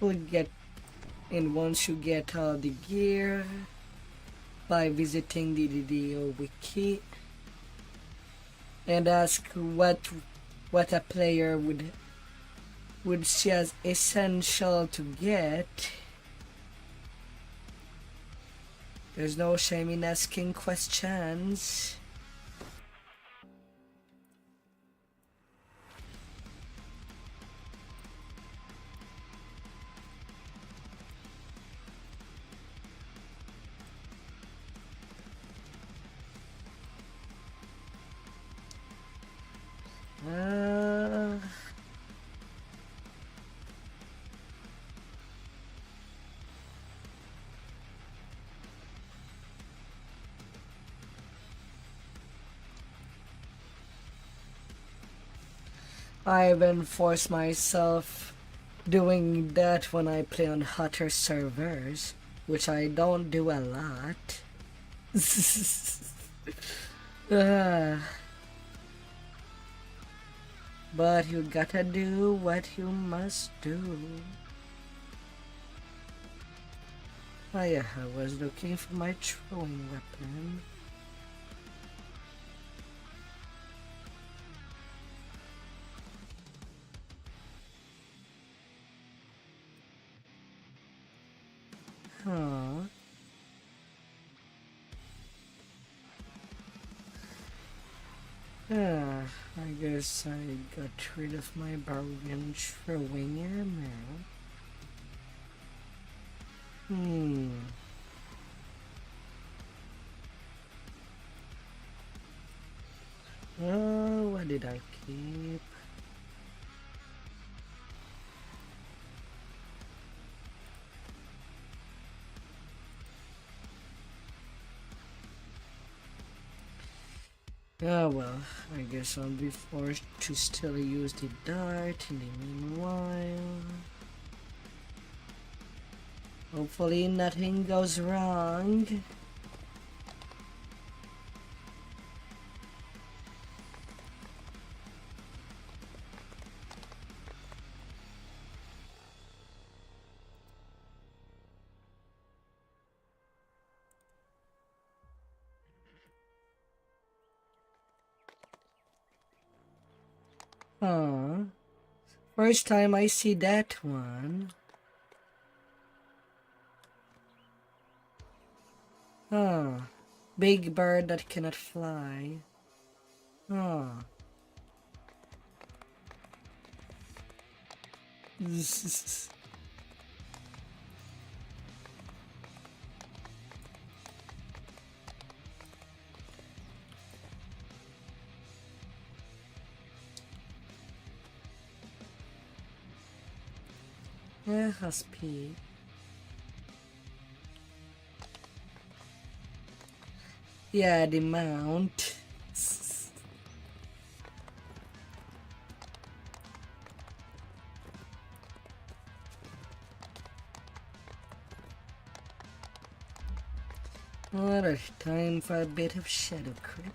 Once you get all the gear by visiting the wiki and ask what a player would see as essential to get. There's no shame in asking questions. I've enforced myself doing that when I play on hotter servers, which I don't do a lot. But you gotta do what you must do. Oh yeah, I was looking for my throwing weapon. Huh. Ah, I guess I got rid of my bargain throwing ammo. Oh, what did I keep? Oh well, I guess I'll be forced to still use the dart in the meanwhile. Hopefully nothing goes wrong. Huh. First time I see that one. Huh. Big bird that cannot fly. Huh. Husky. Yeah, the mount. Alright, time for a bit of shadow crypt.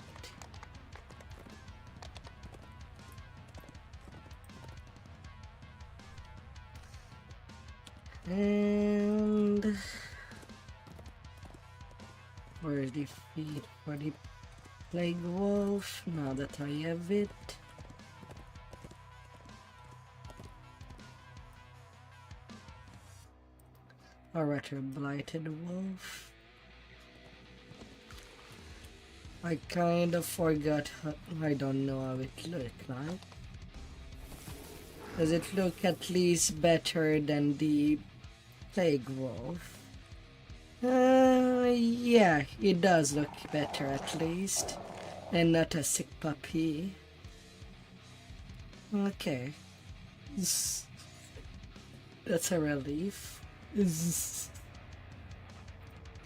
And where's the feed for the Blight Wolf? Now that I have it. Or rather, Blighted Wolf. I kind of forgot how, I don't know how it looked like. Does it look at least better than the Plague Wolf? Yeah, it does look better at least. And not a sick puppy. Okay. That's a relief.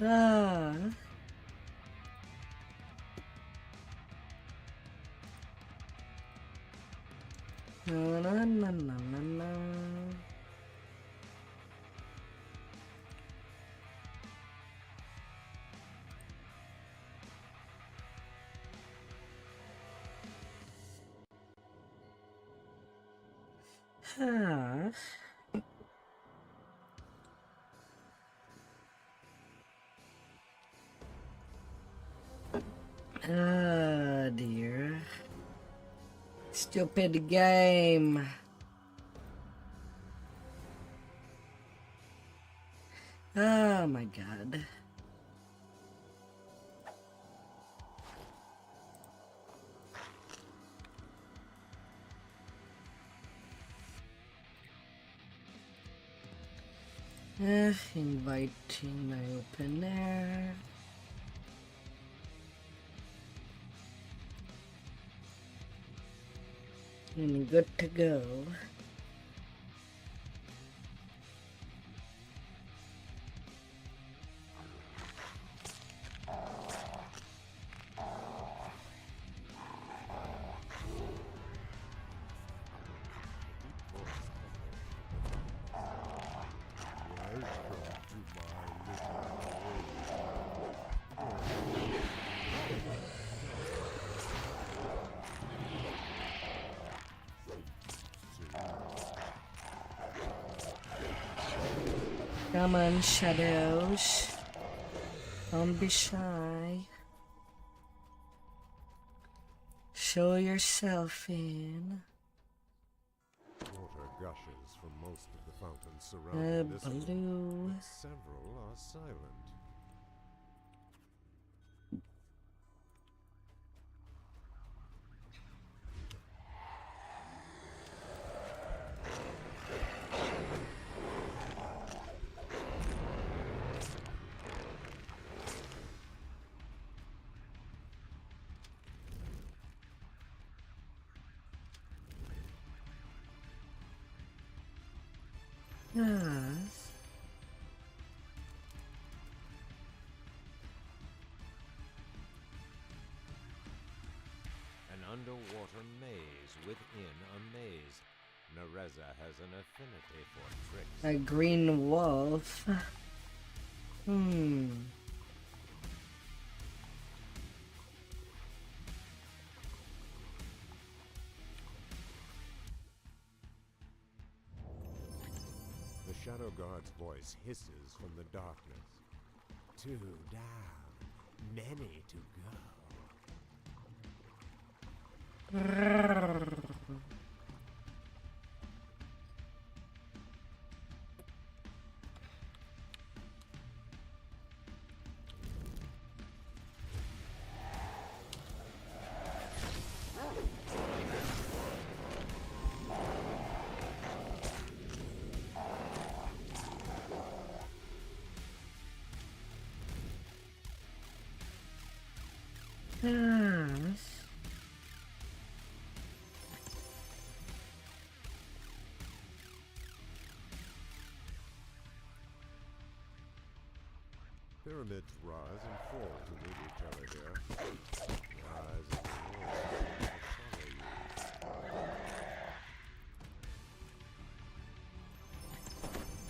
Ah. Na na na na na na. Ah. Ah dear. Stupid game. Oh my god. Inviting my opener. And good to go. Come on, shadows. Don't be shy. Show yourself in. Water gushes from most of the fountains surrounding this one, Blue. but several are silent. Yes. An underwater maze within a maze. Nereza has an affinity for tricks. A green wolf. The Shadow Guard's voice hisses from the darkness. 2 down, many to go. Yes. Pyramids rise and fall to the terror here. Rise and fall to follow you.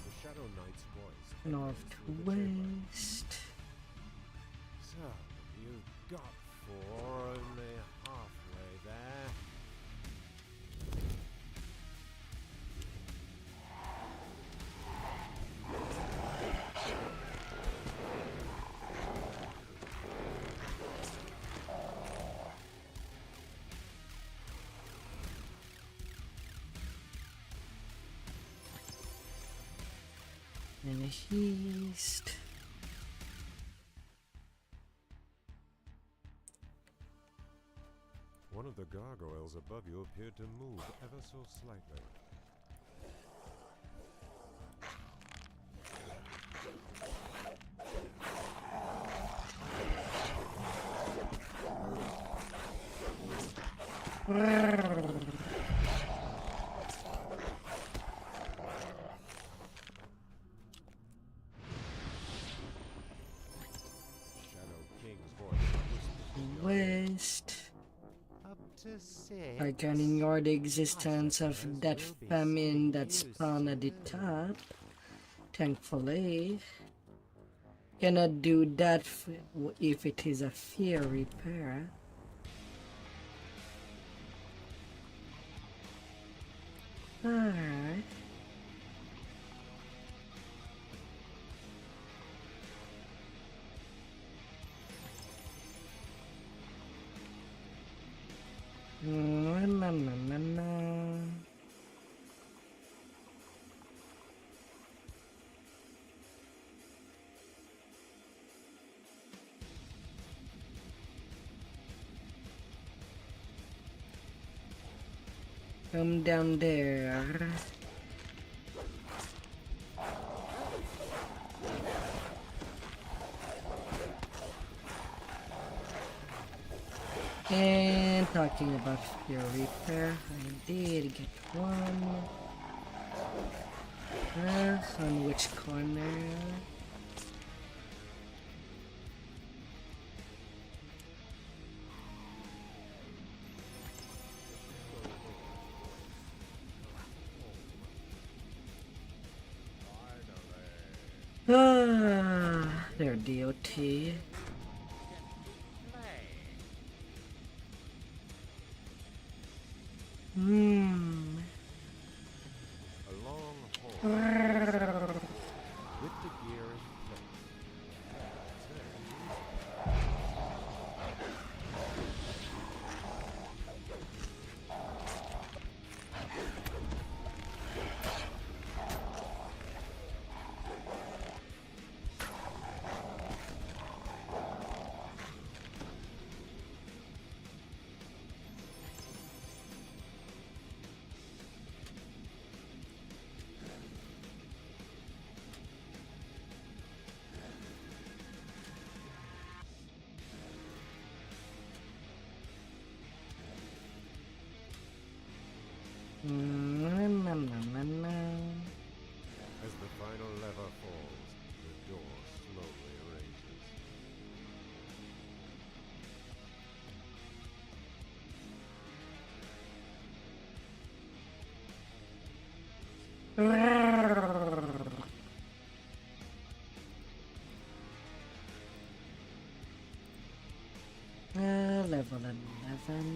The Shadow Knight's voice. North to west. So, you've got 4, only halfway there. And east. One of the gargoyles above you appeared to move ever so slightly. Shadow King's voice West. up to 6. Arcaning or the existence of that famine that spawned at the top. Thankfully, cannot do that if it is a fear repair. Alright. Na, na, na, na, na. Come down there. And talking about fear repair, I did get one. On which corner? Their DOT. A long haul with the gear in As the final lever falls, the door slowly raises. Level 11. I'll finish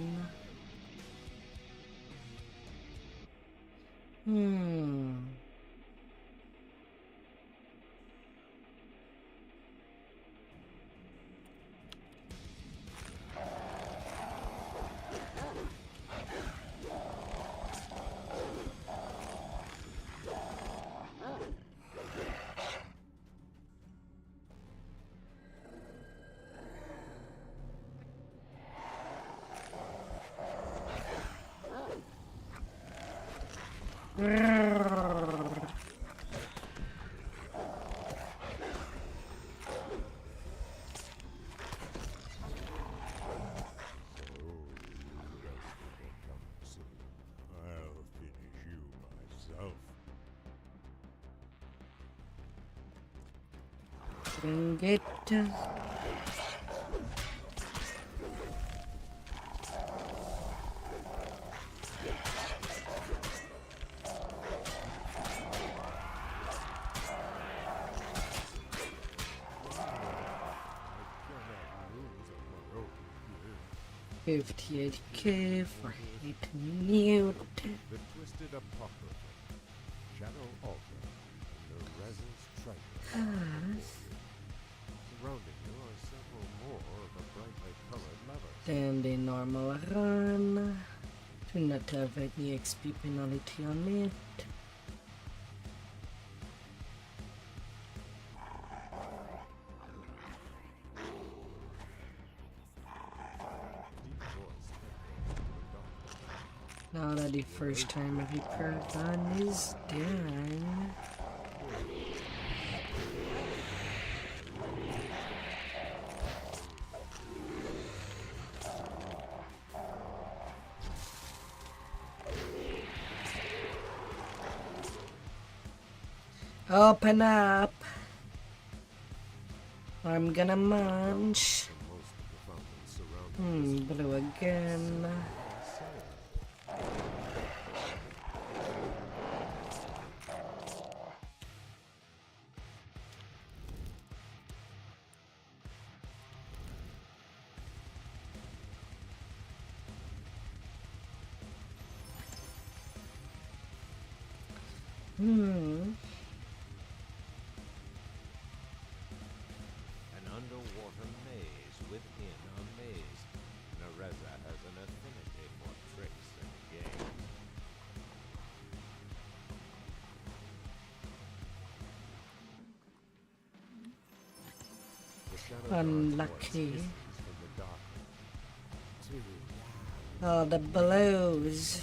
you myself. Bring it. $58K for 8 newt. The Twisted Apocrypha, Shadow Altar, and the Resin's Triton. Surrounding you are several more of the brightly colored levers. And a normal run. Do not have any XP penalty on it. Now that the first time a repair gun is done. Open up. I'm gonna munch. Blue again. An underwater maze within a maze. Nereza has an affinity for tricks and games. Unlucky. Oh, the blows.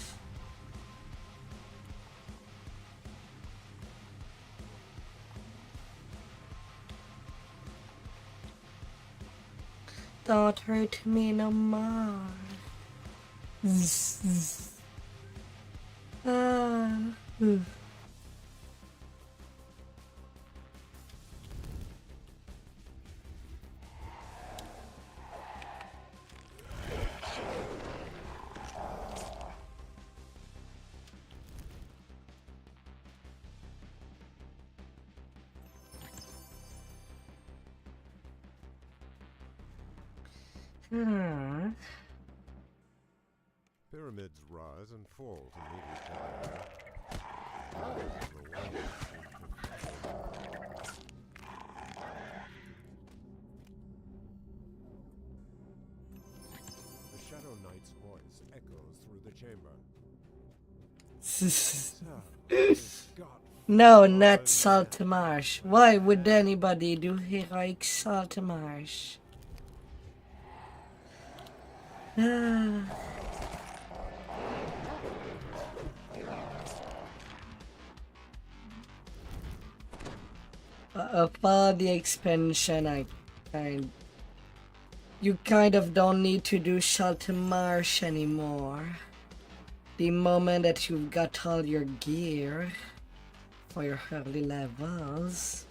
Don't hurt me no more. Pyramids rise and fall to meet each other. Others in the world seem to follow. The Shadow Knight's voice echoes through the chamber. No, not Saltmarsh. Why would anybody do heroic Saltmarsh? For the expansion, you kind of don't need to do Shelter Marsh anymore. The moment that you've got all your gear for your early levels,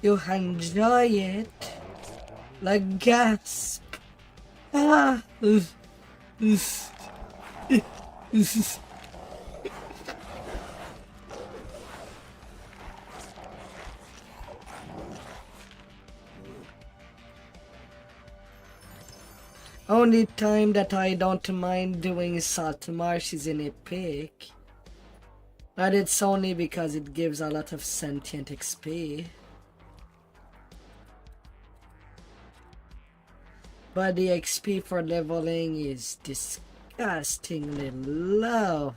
you enjoy it like gasp. Only time that I don't mind doing Salt Marsh is in Epic. But it's only because it gives a lot of sentient XP. But the XP for leveling is disgustingly low.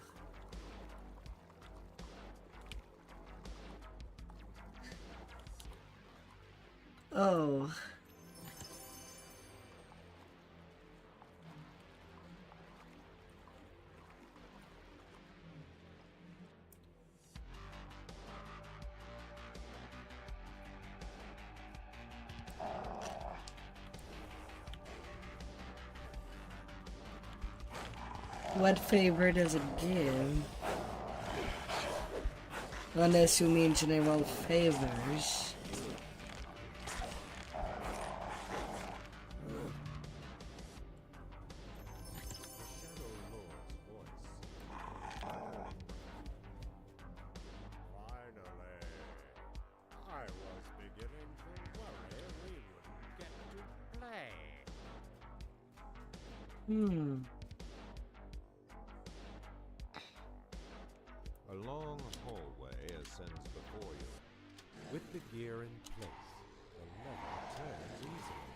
Oh. What favor does it give? Unless you mean general favors. A long hallway ascends before you. With the gear in place, the lever turns easily.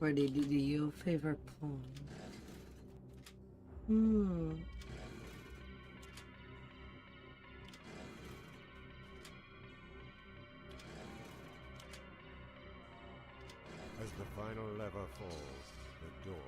Where did your favorite pawn? As the final lever falls, the door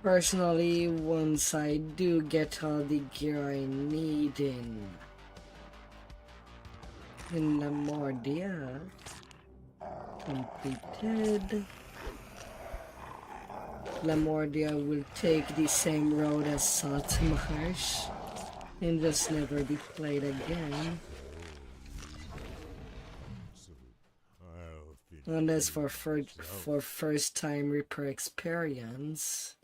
Personally, once I do get all the gear I need in Lamordia completed, Lamordia will take the same road as Saltmarsh and just never be played again. Unless for first time Reaper experience.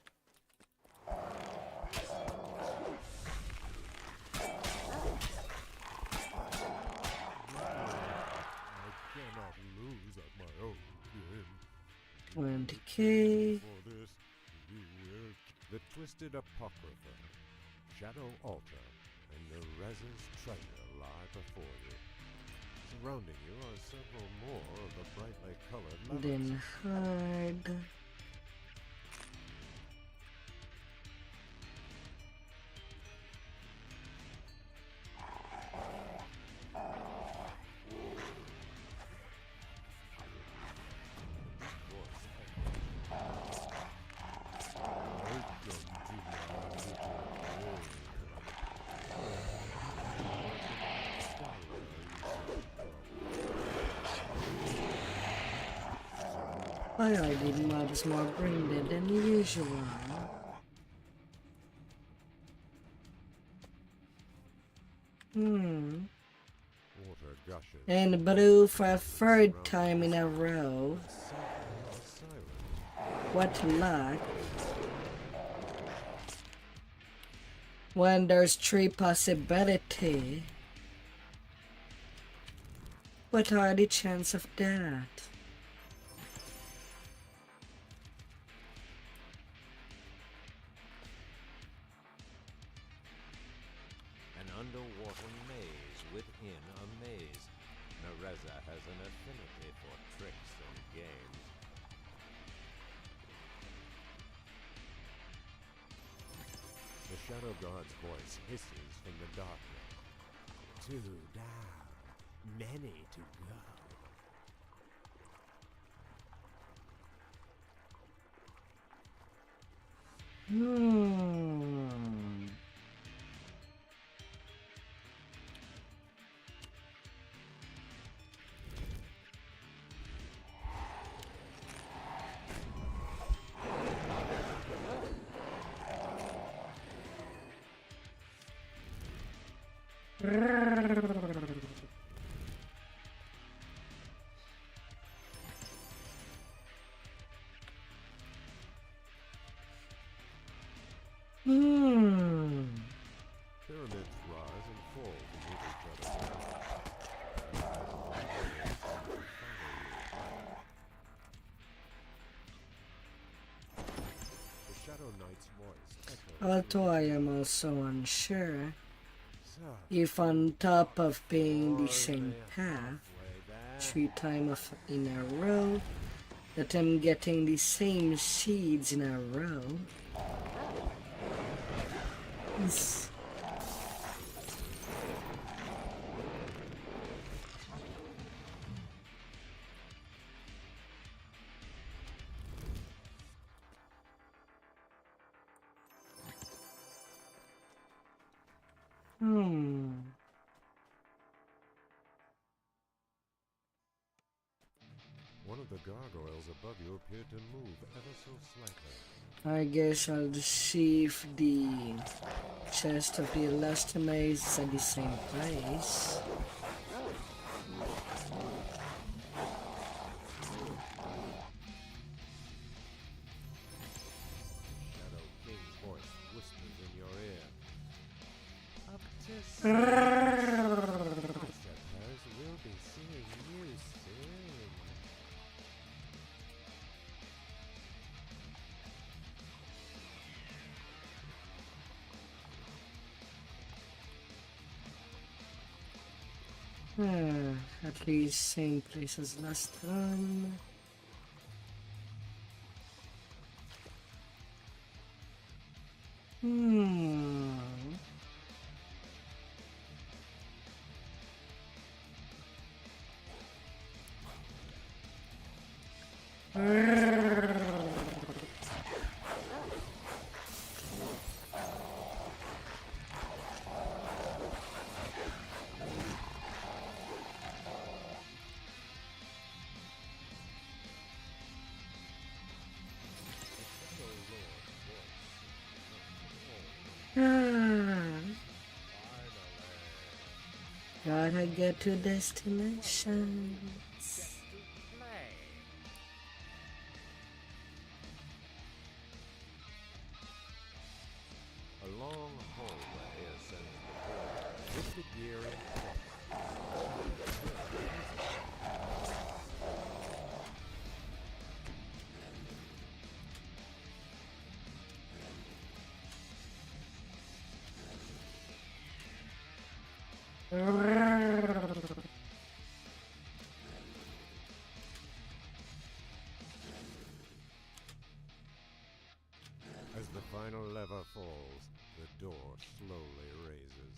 lose at my own game. 20k. For this, you will the Twisted Apocrypha, Shadow Altar, and the Reza's treasure lie before you. Surrounding you are several more of the brightly colored levels. Then hard. Why are the mobs more brain-dead than usual? Water gushes. And blue for a third time in a row. What luck. When there's 3 possibilities. What are the chances of that? An underwater maze within a maze. Nereza has an affinity for tricks and games. The Shadow God's voice hisses from the darkness. 2 down, many to go. Pyramids rise and fall beneath each other. The Shadow Knight's voice echoes. Although I am also unsure if on top of being the same path 3 times in a row, that I'm getting the same seeds in a row. One of the gargoyles above you appeared to move ever so slightly. I guess I'll just see if the chest of the elastomase is at the same place. Shadow King's voice whispers in your ear. Up to I suppose we'll be seeing you soon. At least same place as last time. Gotta get to destinations. A long hallway ascends before you, with the gear in As the final lever falls, the door slowly raises.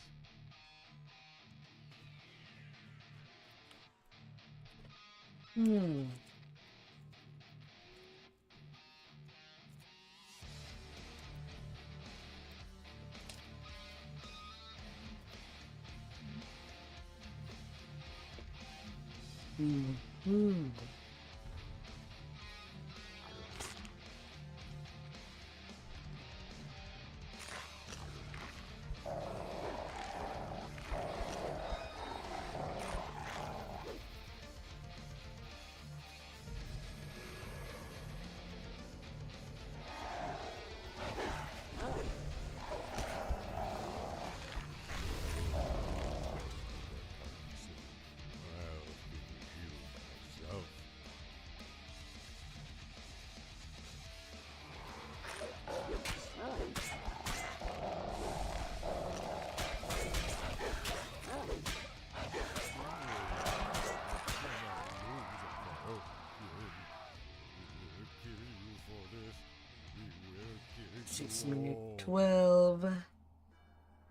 Six minute 12.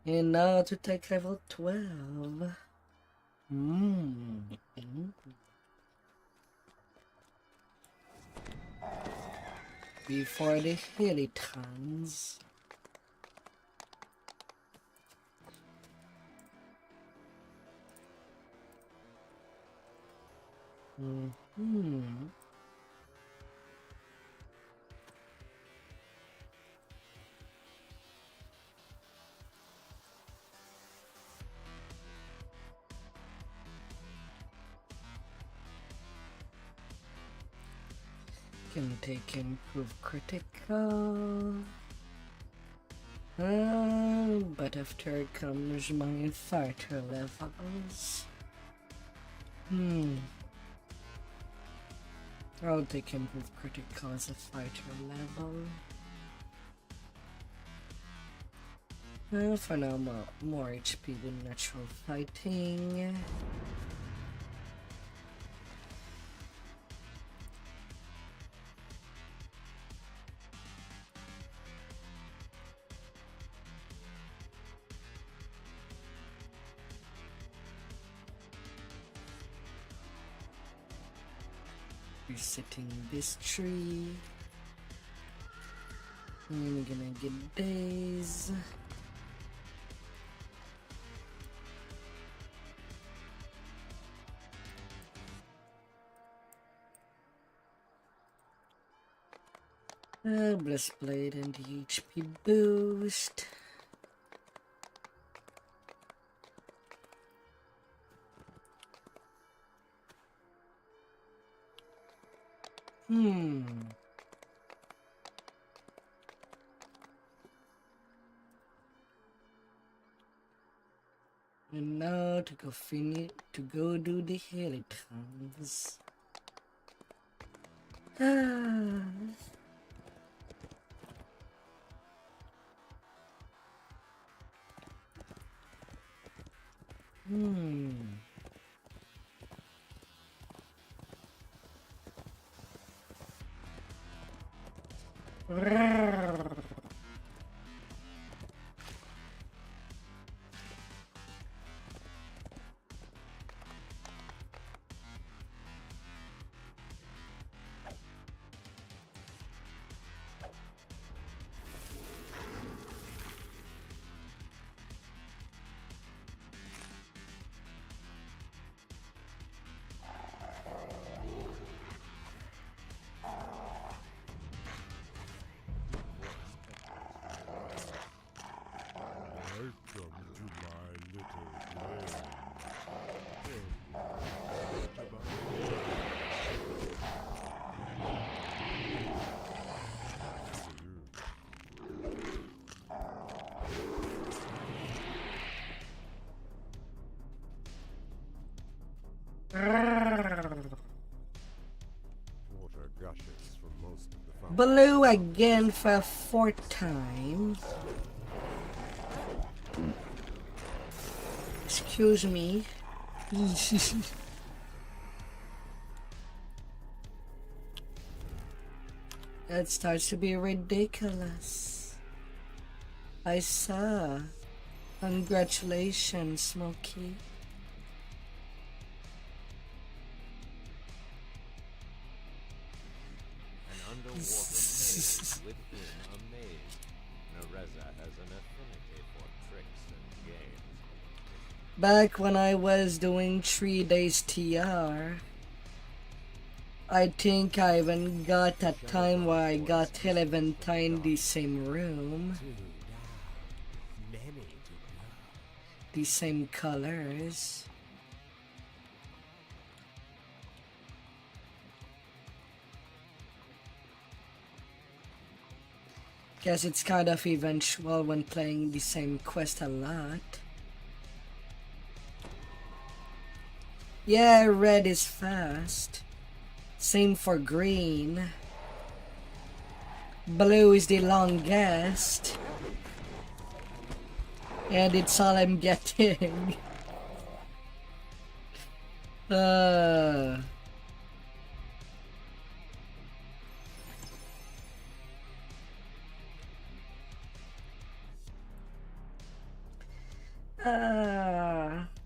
And now to take level 12. Before the Hilitons. Can take improve critical. But after comes my fighter levels. I'll take improve critical as a fighter level. For now, more HP than natural fighting. Resetting this tree. I'm gonna get days. Bless Blade and the HP boost. And now to go do the Helitons. Water gushes from most of the fountain. Blue again for a fourth time. Excuse me. That starts to be ridiculous. I saw. Congratulations, Smokey. Underwater maze within a maze. Nereza has an affinity for tricks and games. Back when I was doing 3 days TR, I think I even got that time where I got Helevantine in the same room. The same colors. Guess it's kind of eventual when playing the same quest a lot. Yeah, red is fast. Same for green. Blue is the longest. And it's all I'm getting.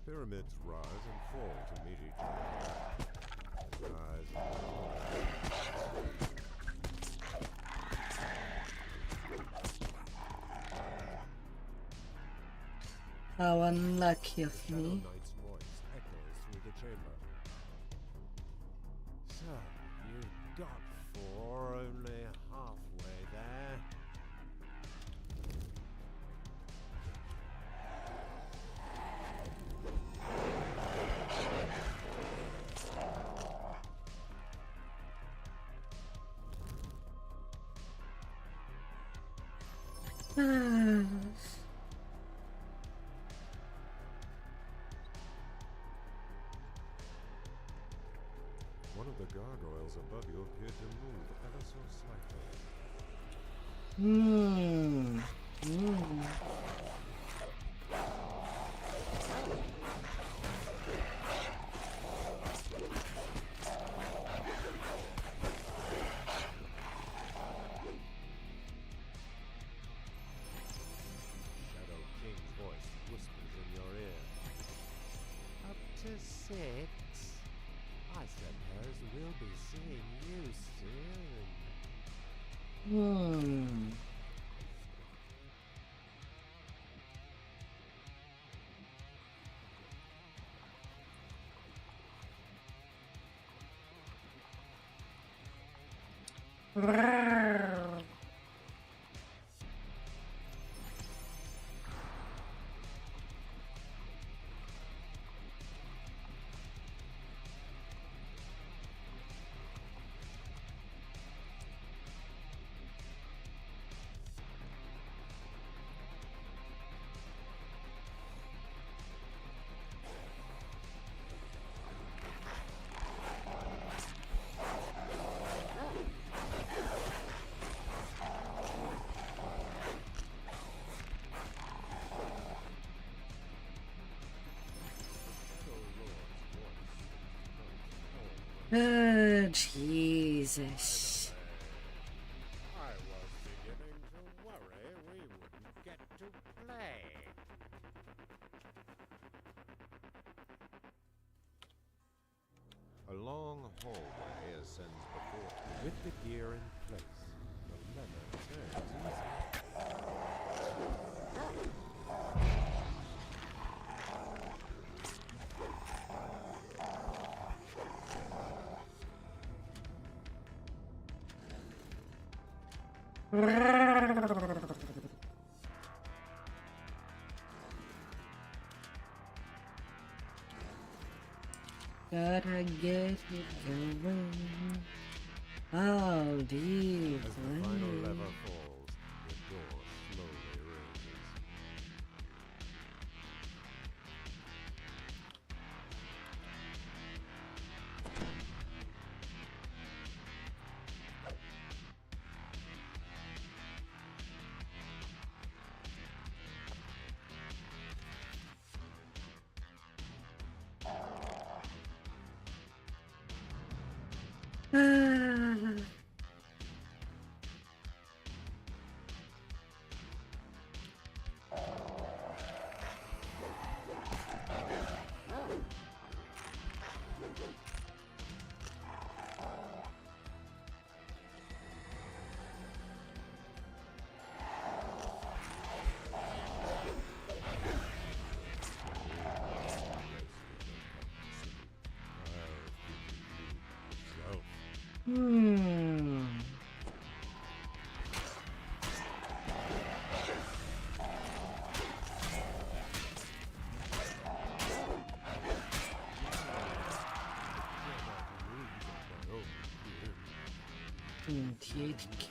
Pyramids rise and fall to meet each other. Rise How unlucky of me. Knight's voice echoes through the chamber. So, you got 4 only halfway there. One of the gargoyles above you appeared to move ever so slightly. Shadow King's voice whispers in your ear. Up to 6. I suppose we'll be seeing you soon. Jesus. I was beginning to worry we wouldn't get to play. A long hallway ascends before you. With the gear in place, the lever turns easily. Gotta get it going. All deep. As the final lever falls, the door slowly raises. $28K.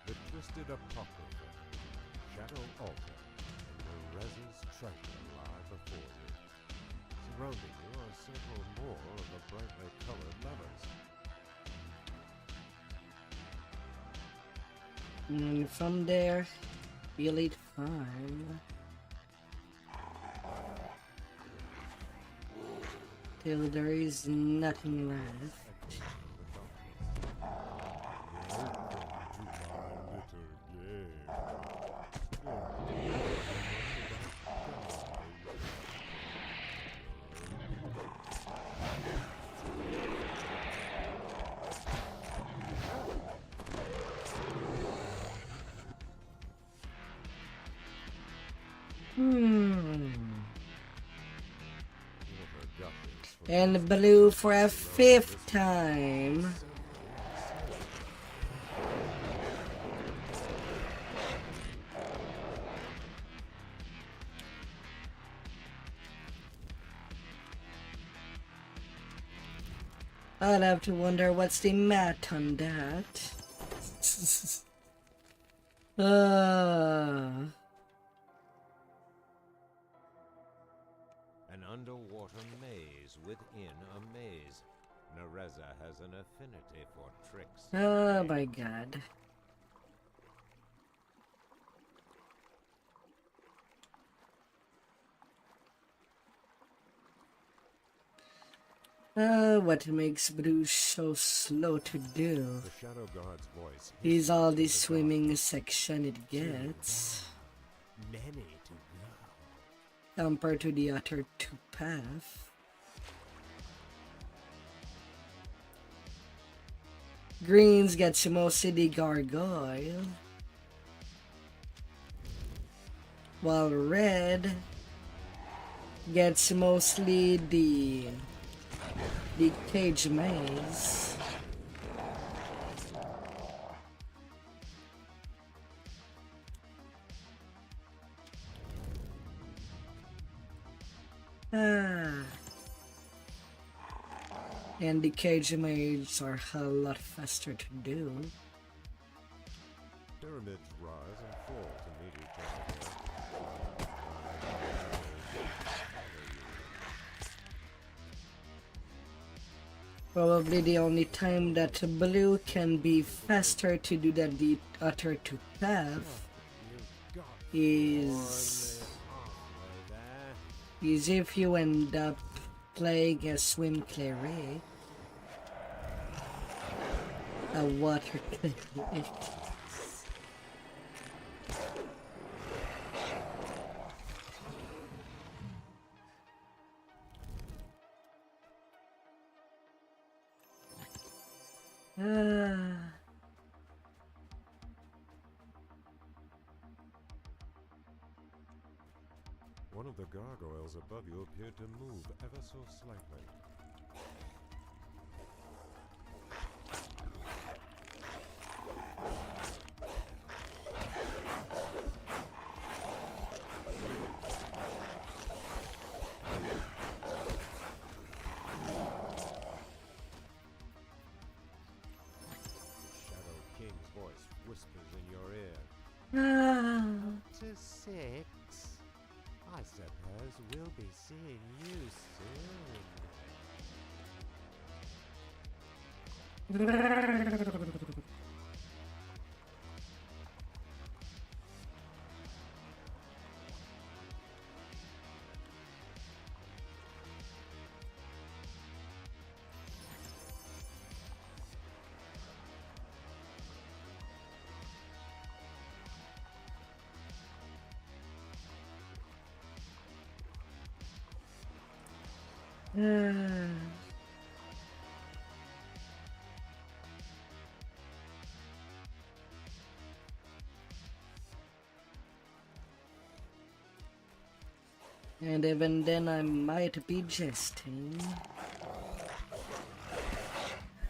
The Twisted Apocrypha, Shadow Altar, and Nereza's treasure lie before you. Surrounding you are several more of the brightly colored levers. And from there, Elite Farm. Till there is nothing left. And blue for a 5th time. I'll have to wonder what's the math on that. An underwater maze within a maze. Nereza has an affinity for tricks. Oh my god. What makes Bruce so slow to do The Shadow God's voice is all the swimming section it gets. Many to compared to the other 2 paths. Greens gets mostly the gargoyle, while red gets mostly the cage maze. And the cage mazes are a lot faster to do. Pyramids rise and fall to meet each other. Probably the only time that blue can be faster to do than the other 2 paths is if you end up playing a swim cleric. A water cleric. One of the gargoyles above you appeared to move ever so slightly. Shadow King's voice whispers in your ear. To 6. I suppose we'll be seeing you soon. And even then I might be jesting.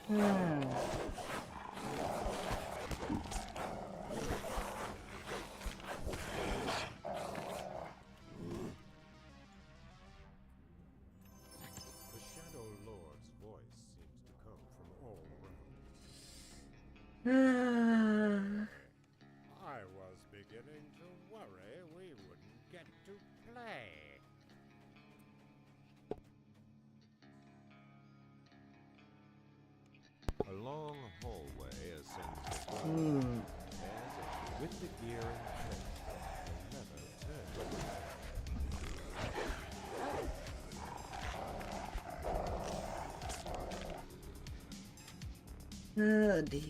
The Shadow Lord's voice seems to come from all around. I was beginning to worry we wouldn't get to play. A long hallway ascends the floor. With the gear in place, the lever turns. Oh dear.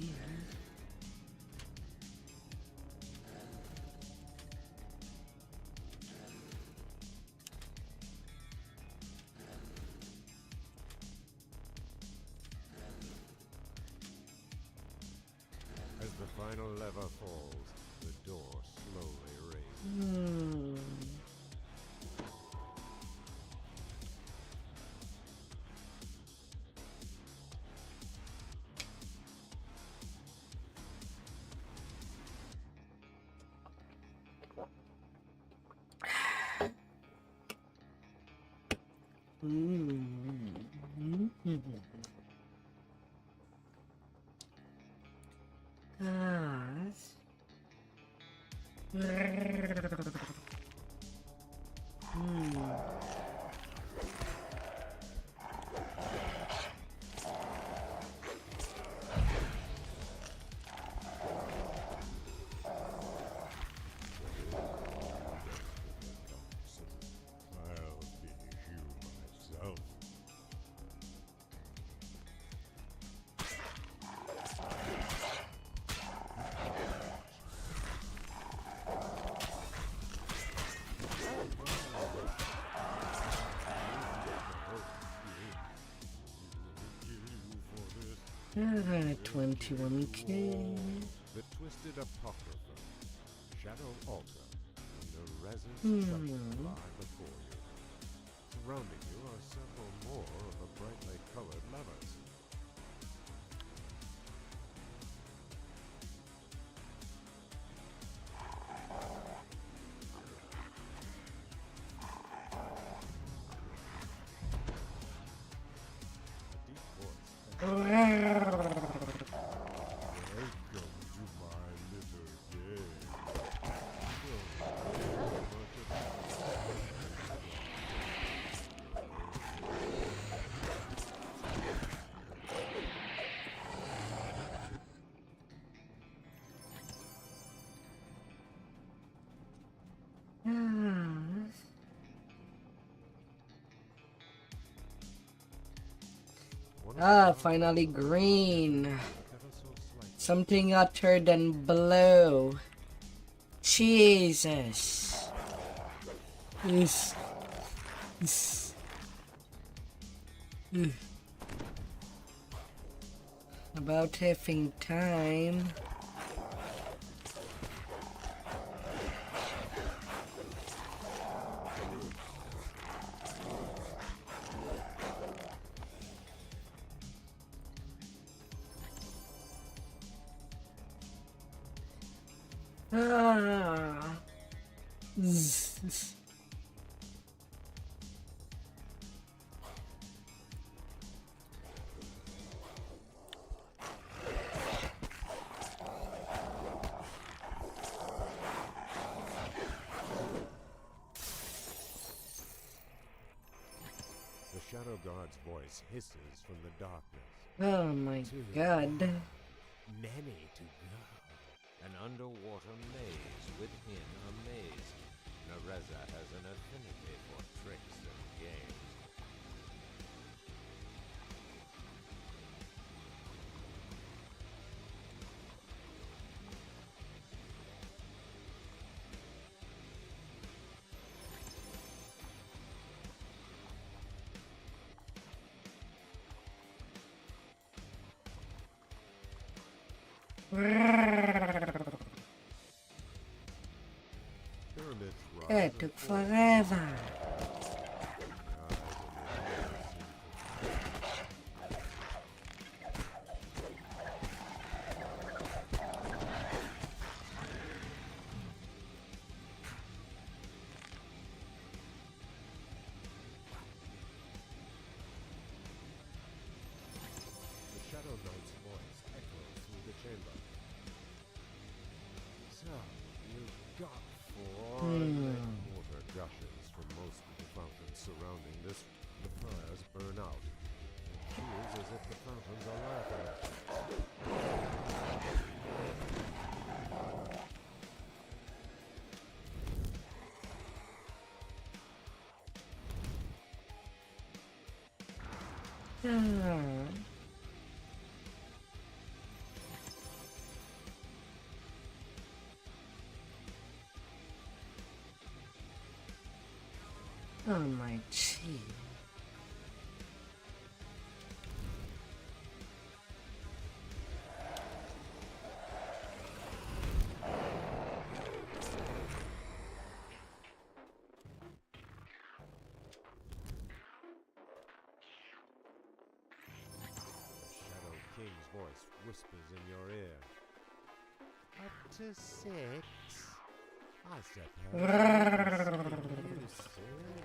As the final lever falls, the door slowly raises. I'll finish you myself. Alright, 21k. The Twisted Apocrypha, Shadow Altar, and the Resin Structure lie before you. Surrounding you are several more of the brightly colored levers. A deep voice. Welcome to my little game. Ah, finally green. Something hotter than blue. Jesus. Yes. Yes. About having time. Ah. Zzz. The Shadow God's voice hisses from the darkness. Oh my god. Many to go. An underwater maze within a maze. Nereza has an affinity for tricks and games. It took forever. The Shadow Knight's voice echoes through the chamber. So, you've got four water gushes from most of the fountains surrounding this. The fires burn out. It feels as if the fountains are laughing at you. Oh my gee. Shadow King's voice whispers in your ear. Up to 6. I suppose you soon.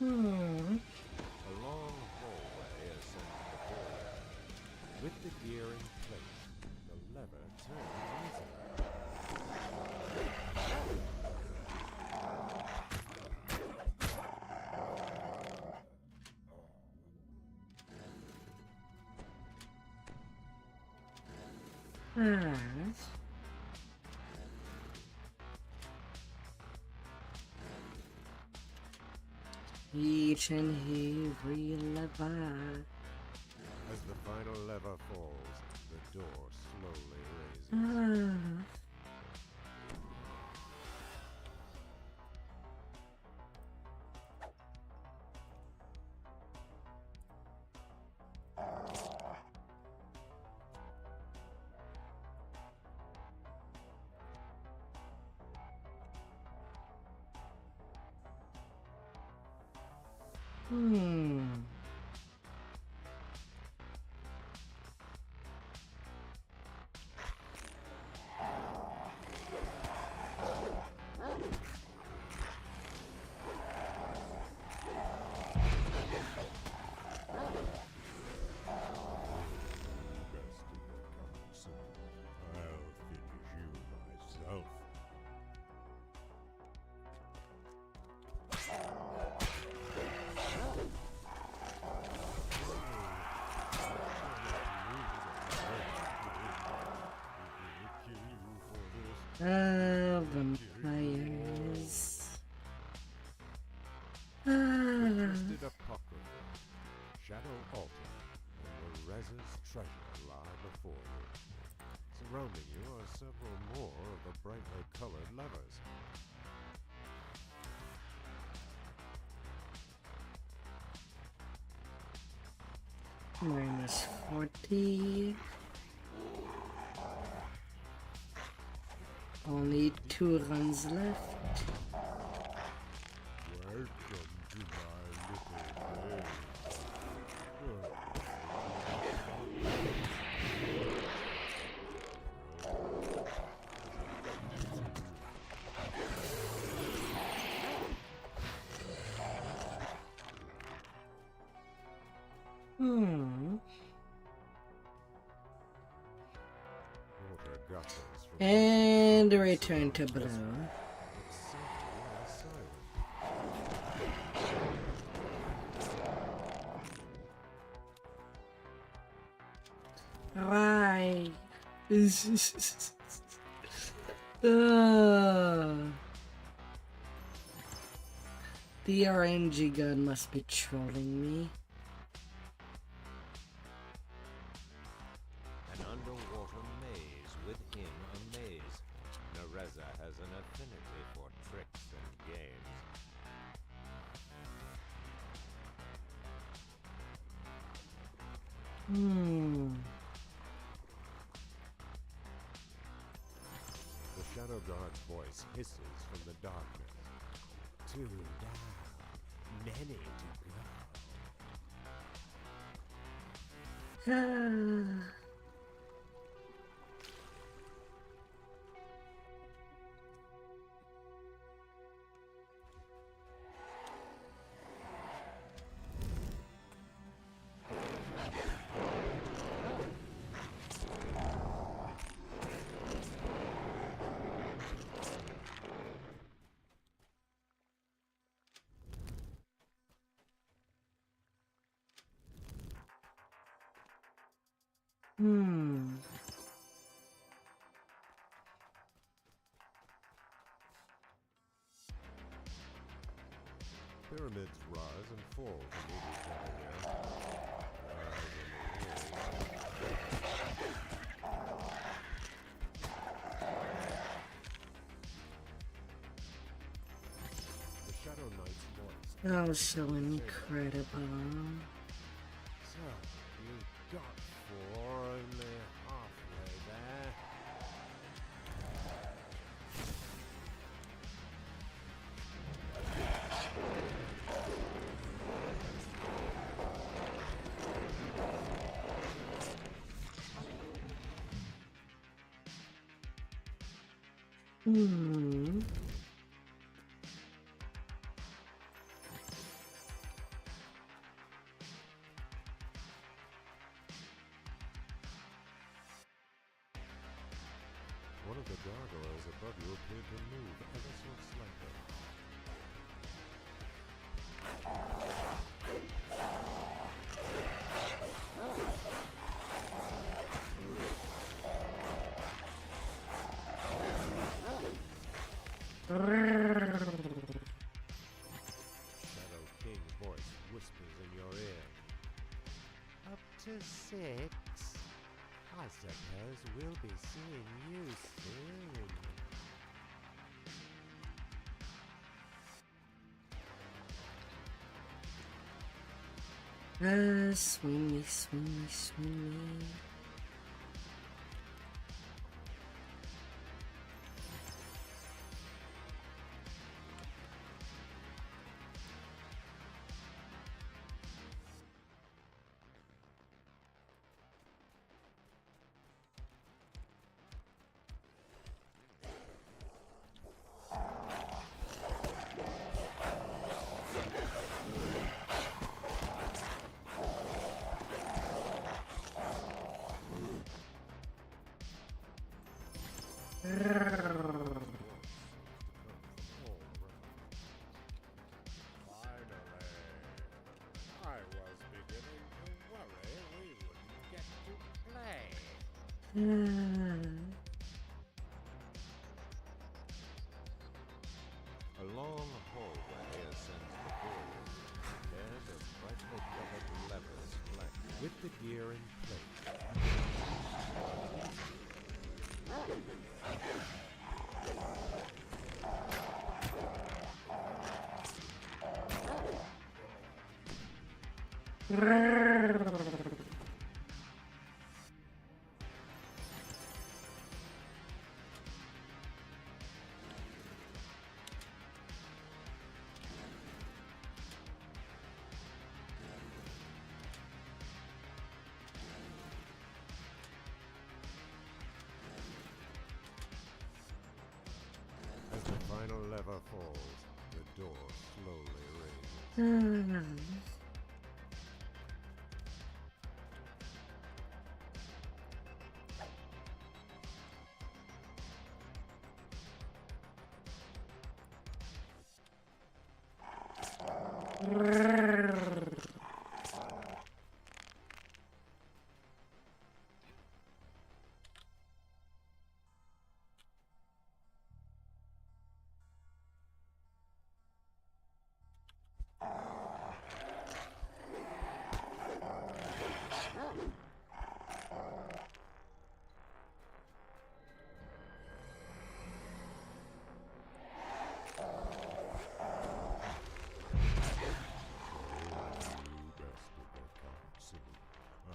A long hallway ascends before you. With the gear in place, the lever turns Ah. Each and every lever. As the final lever falls, the door slowly raises. Hmm. I'll finish you myself. Vampires. The Twisted Apocrypha, Shadow Altar, and Loreza's treasure lie before you. Surrounding you are several more of the brightly colored levers. Minus 40. Only 2 runs left. Welcome to my little base. Hmm. Water gutters from And return to blue. Right. The RNG gun must be trolling me. An underwater maze within a maze. Nereza has an affinity for tricks and games. The Shadow Guard's voice hisses from the darkness. 2 down, many to go. Pyramids rise and fall to meet each other here. The Shadow Knight's voice. That was so incredible. So, you got 4, only halfway there. One of the gargoyles above you appeared to move ever so slightly. Shadow King's voice whispers in your ear. Up to 6. I suppose we'll be seeing you soon. Swing me, swing me, swing me. I was beginning to worry we wouldn't get to play. A long hallway ascends before you. There's a brightly colored levers flanked with the gear in place. As the final lever falls, the door slowly raises.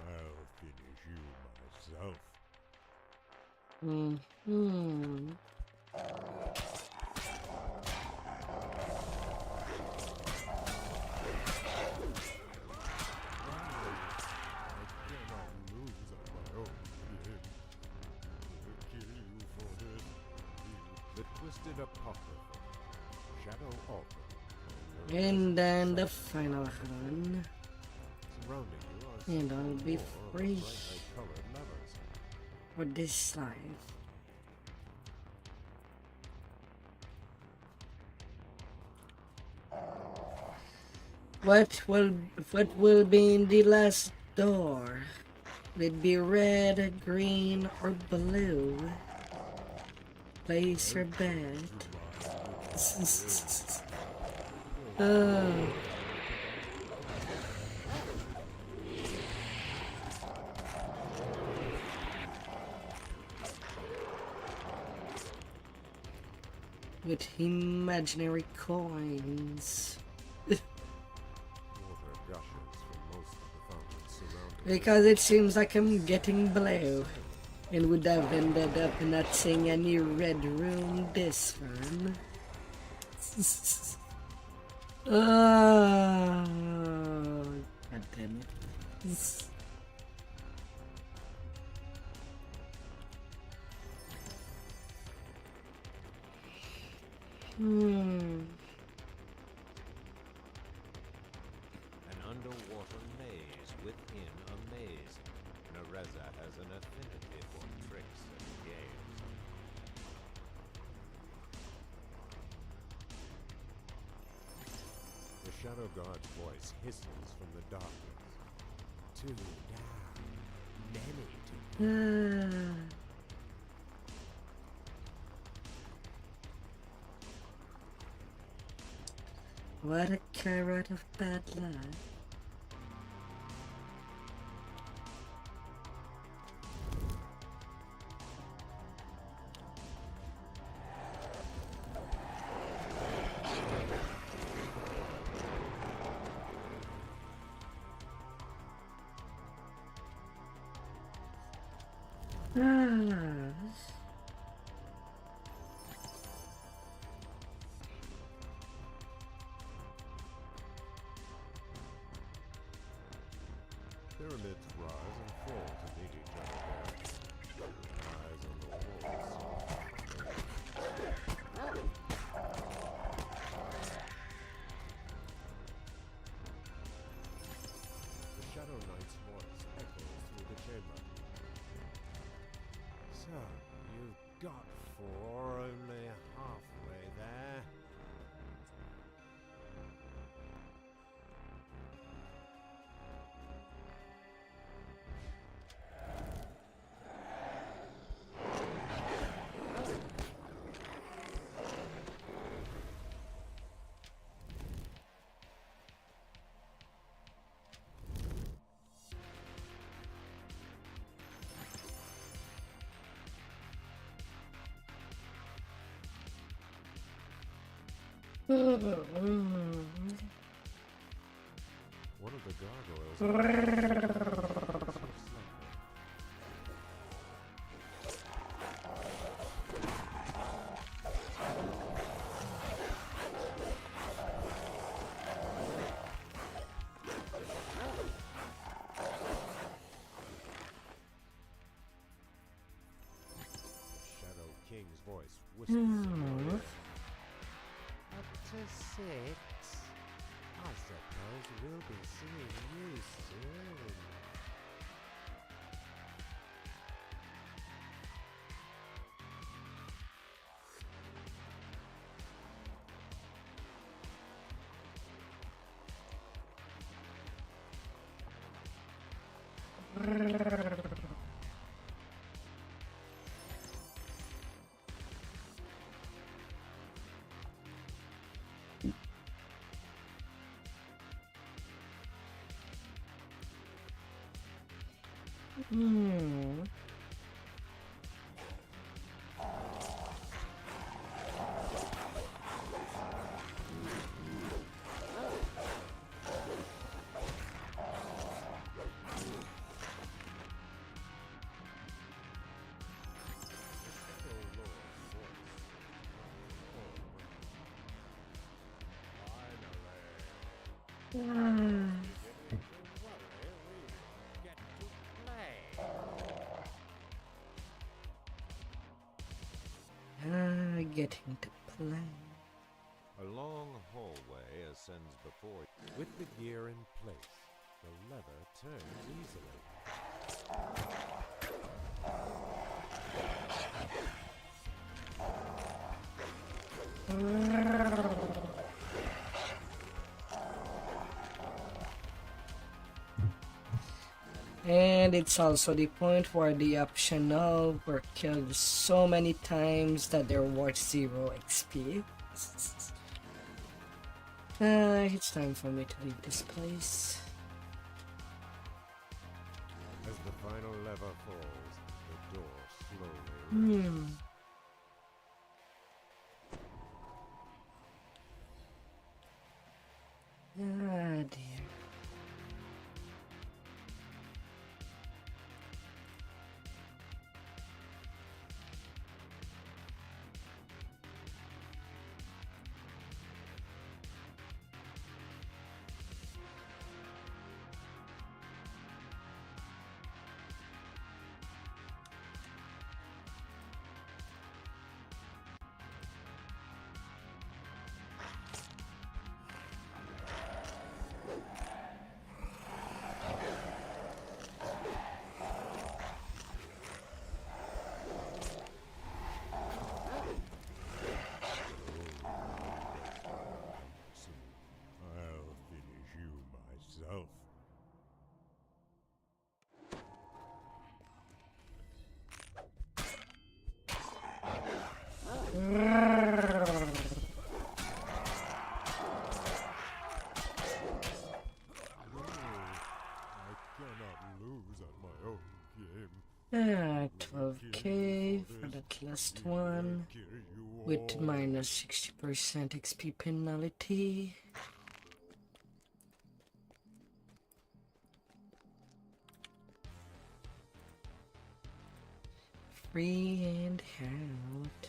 I'll finish you myself. I cannot lose on my own. I'll kill you for this. The Twisted Apocrypha, Shadow Altar. And then the final one. Surrounding you are And I'll be several more free brightly colored levers. for this life. What will be in the last door? Will it be red, green, or blue? Place your bet. With imaginary coins. Water gushes from most of the fountains surrounding Because it seems like I'm getting blue. And would have ended up not seeing any red room this one. Oh, God damn it. An underwater maze within a maze. Nereza has an affinity for tricks and games. The Shadow God's voice hisses from the darkness. Two down, many to What a carrot of bad luck. Pyramids rise and fall to meet each other there. Eyes on the walls. The Shadow Knight's voice echoes through the chamber. So, you've got before, only halfway there. One of the gargoyles. Shadow King's voice whispers in your ear. Up to 6. I suppose we'll be seeing you soon. Getting to play. A long hallway ascends before you. With the gear in place, the lever turns easily. And it's also the point where the optional were killed so many times that they're worth 0 XP. It's time for me to leave this place. As the final lever falls, the door slowly Ah, dear. I'll finish you myself. I cannot lose at my own game. 12k for that last one with minus 60% XP penalty. Free and out.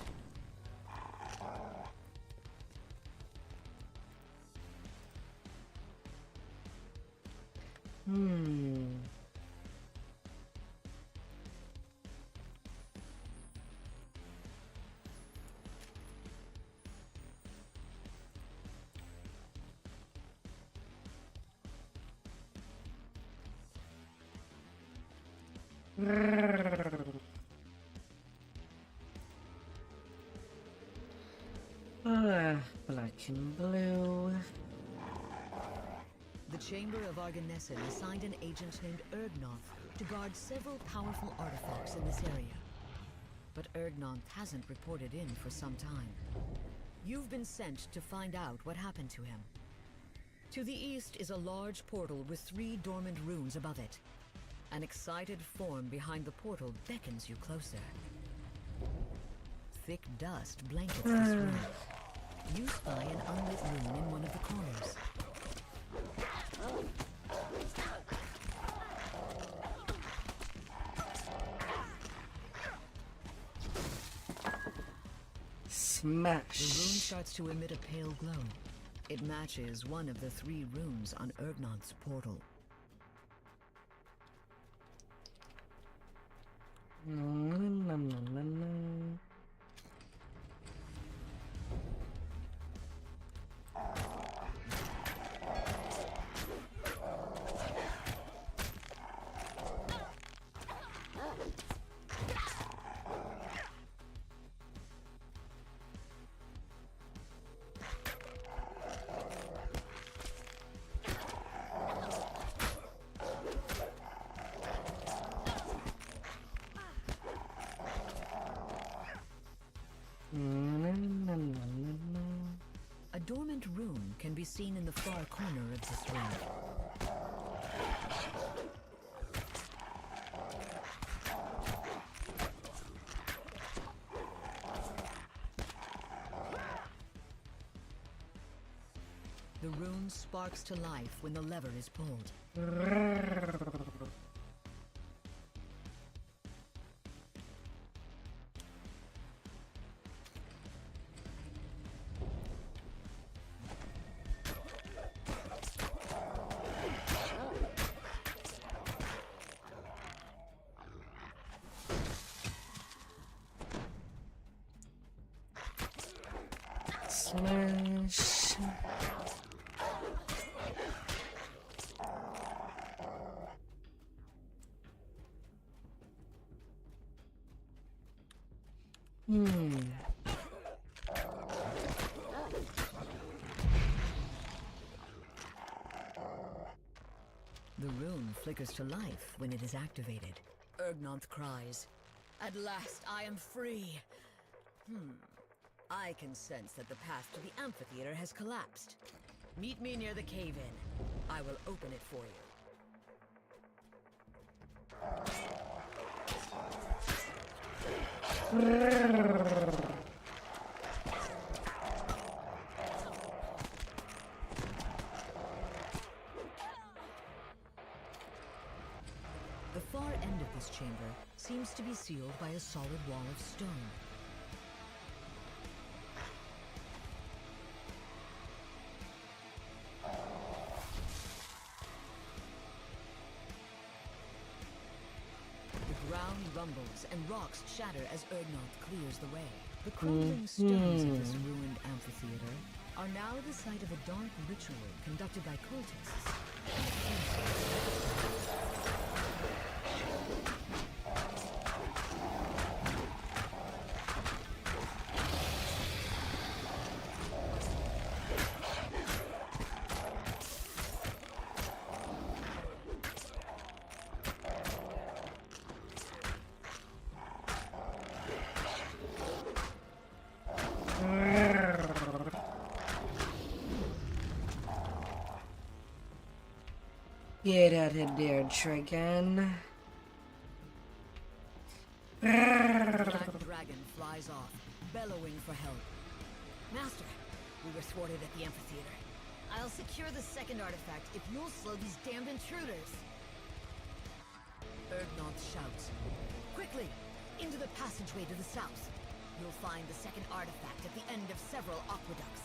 Black and blue. The Chamber of Arganessen assigned an agent named Ergnoth to guard several powerful artifacts in this area. But Ergnoth hasn't reported in for some time. You've been sent to find out what happened to him. To the east is a large portal with 3 dormant runes above it. An excited form behind the portal beckons you closer. Thick dust blankets this room. You spy an unlit rune in one of the corners. Smash. The rune starts to emit a pale glow. It matches one of the 3 runes on Ergnoth's portal. A dormant rune can be seen in the far corner of this room. The rune sparks to life when the lever is pulled. Smash. The rune flickers to life when it is activated. Ergnoth cries, "At last I am free!" I can sense that the path to the amphitheater has collapsed. Meet me near the cave-in. I will open it for you. The far end of this chamber seems to be sealed by a solid wall of stone. The ground rumbles and rocks shatter as Ergnoth clears the way. The crumbling stones of this ruined amphitheater are now the site of a dark ritual conducted by cultists. Get out of there, dragon. Black dragon flies off, bellowing for help. Master, we were thwarted at the amphitheater. I'll secure the second artifact if you'll slow these damned intruders. Ergnoth shouts, "Quickly, into the passageway to the south. You'll find the second artifact at the end of several aqueducts."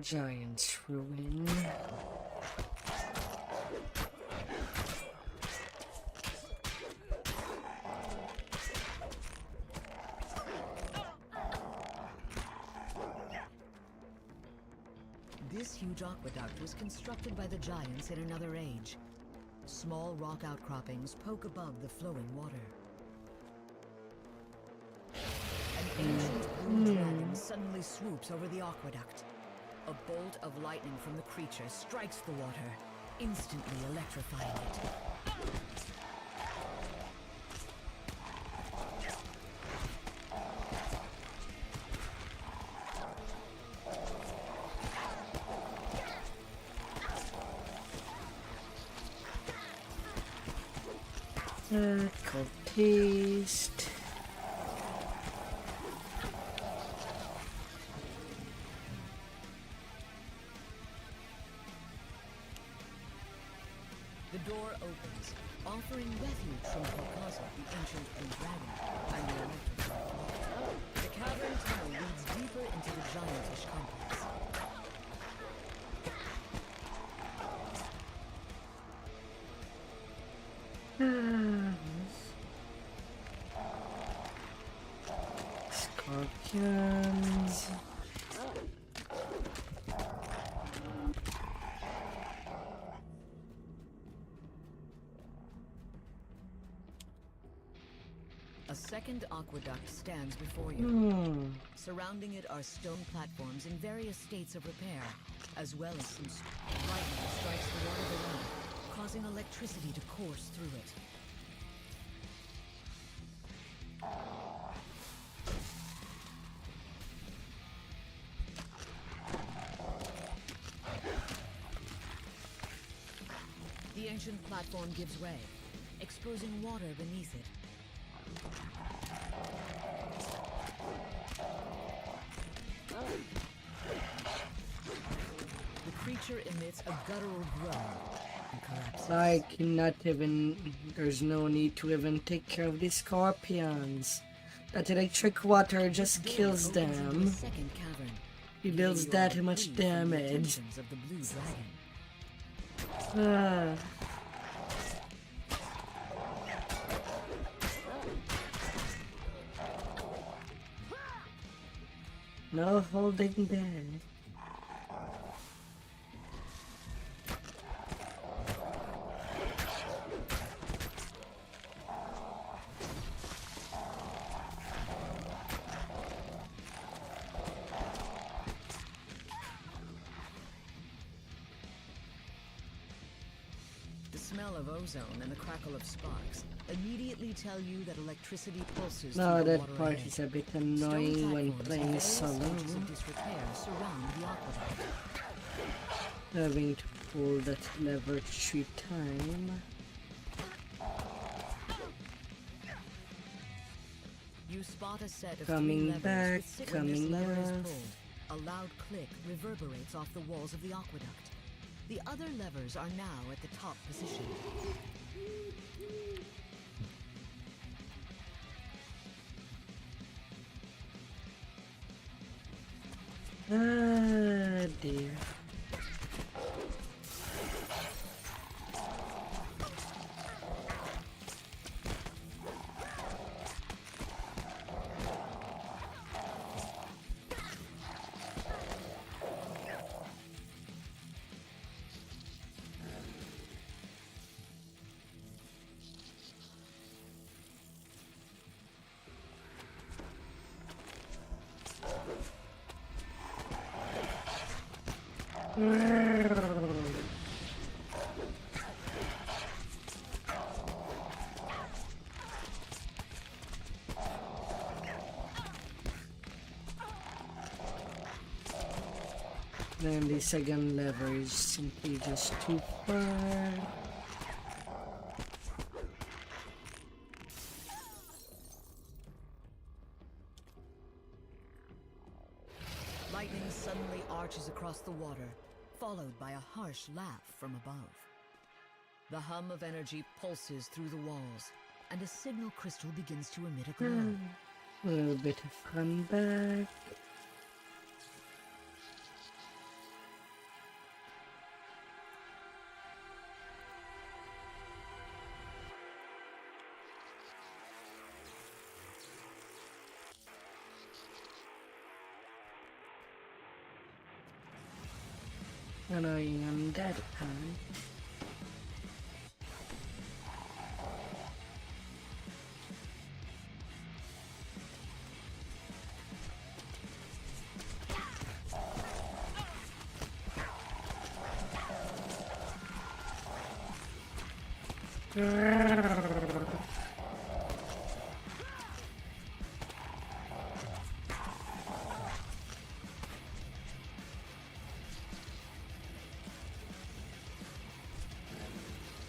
Giant's ruin. This huge aqueduct was constructed by the giants in another age. Small rock outcroppings poke above the flowing water. An ancient blue dragon suddenly swoops over the aqueduct. A bolt of lightning from the creature strikes the water, instantly electrifying it. Paste. The door opens, offering refuge from Kokasa, the ancient blue dragon, and the electrified floor. The cavern tunnel leads deeper into the giantish complex. Scorpions. A second aqueduct stands before you. Surrounding it are stone platforms in various states of repair, as well as some lightning strikes the water below, causing electricity to course through it. The ancient platform gives way, exposing water beneath it. The creature emits a guttural groan and collapses. Like, not even. There's no need to even take care of the scorpions. That electric water just kills them. Second cavern. He deals that much damage. Of the blue dragon. No holding back. The smell of ozone and the crackle of sparks immediately tell you that electricity pulses No, through the that water part ahead. is a bit annoying when playing solo. Of disrepair surround the aqueduct. Having to pull that lever 3 times. You spot a set of Coming 3 levers back, with 6 coming when this lever is off. pulled. A loud click reverberates off the walls of the aqueduct. The other levers are now at the top position. Ah, dear. Then the second lever is simply just too far. Lightning suddenly arches across the water, followed by a harsh laugh from above. The hum of energy pulses through the walls, and a signal crystal begins to emit a glow. A little bit of fun back. annoying on that part.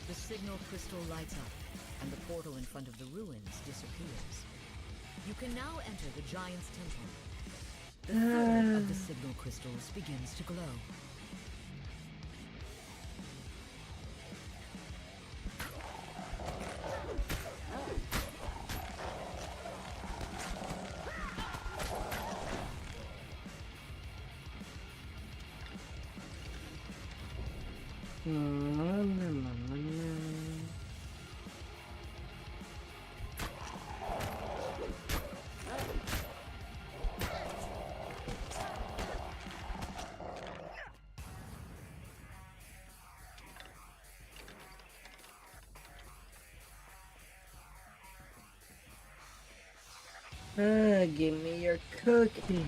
The signal crystal lights up, and the portal in front of the ruins disappears. You can now enter the Giant's Temple. The third of the signal crystals begins to glow. Give me your cookies.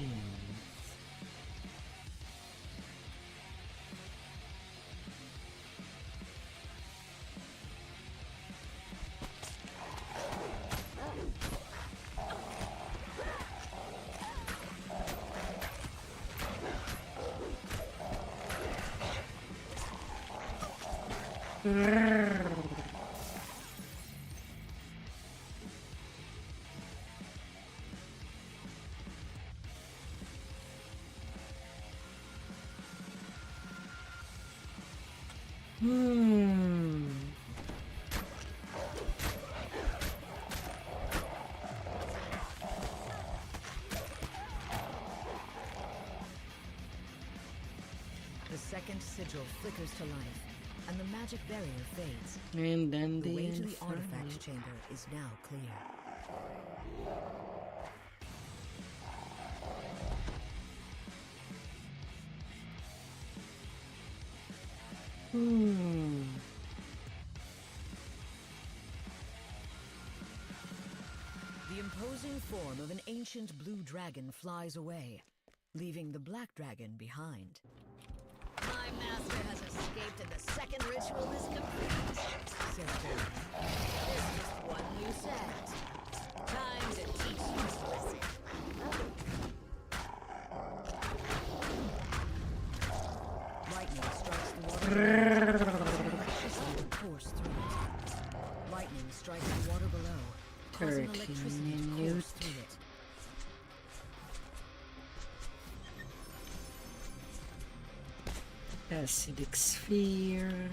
The second sigil flickers to life, and the magic barrier fades. And then The way to the Inferno. artifact chamber is now clear. The imposing form of an ancient blue dragon flies away, leaving the black dragon behind. My master has escaped and the second ritual is complete. Says Baron. There's just one loose end. Time to teach you a lesson. Lightning strikes the water. Electricity pours through it. Lightning strikes the water below, causing electricity to course through it. Acidic sphere.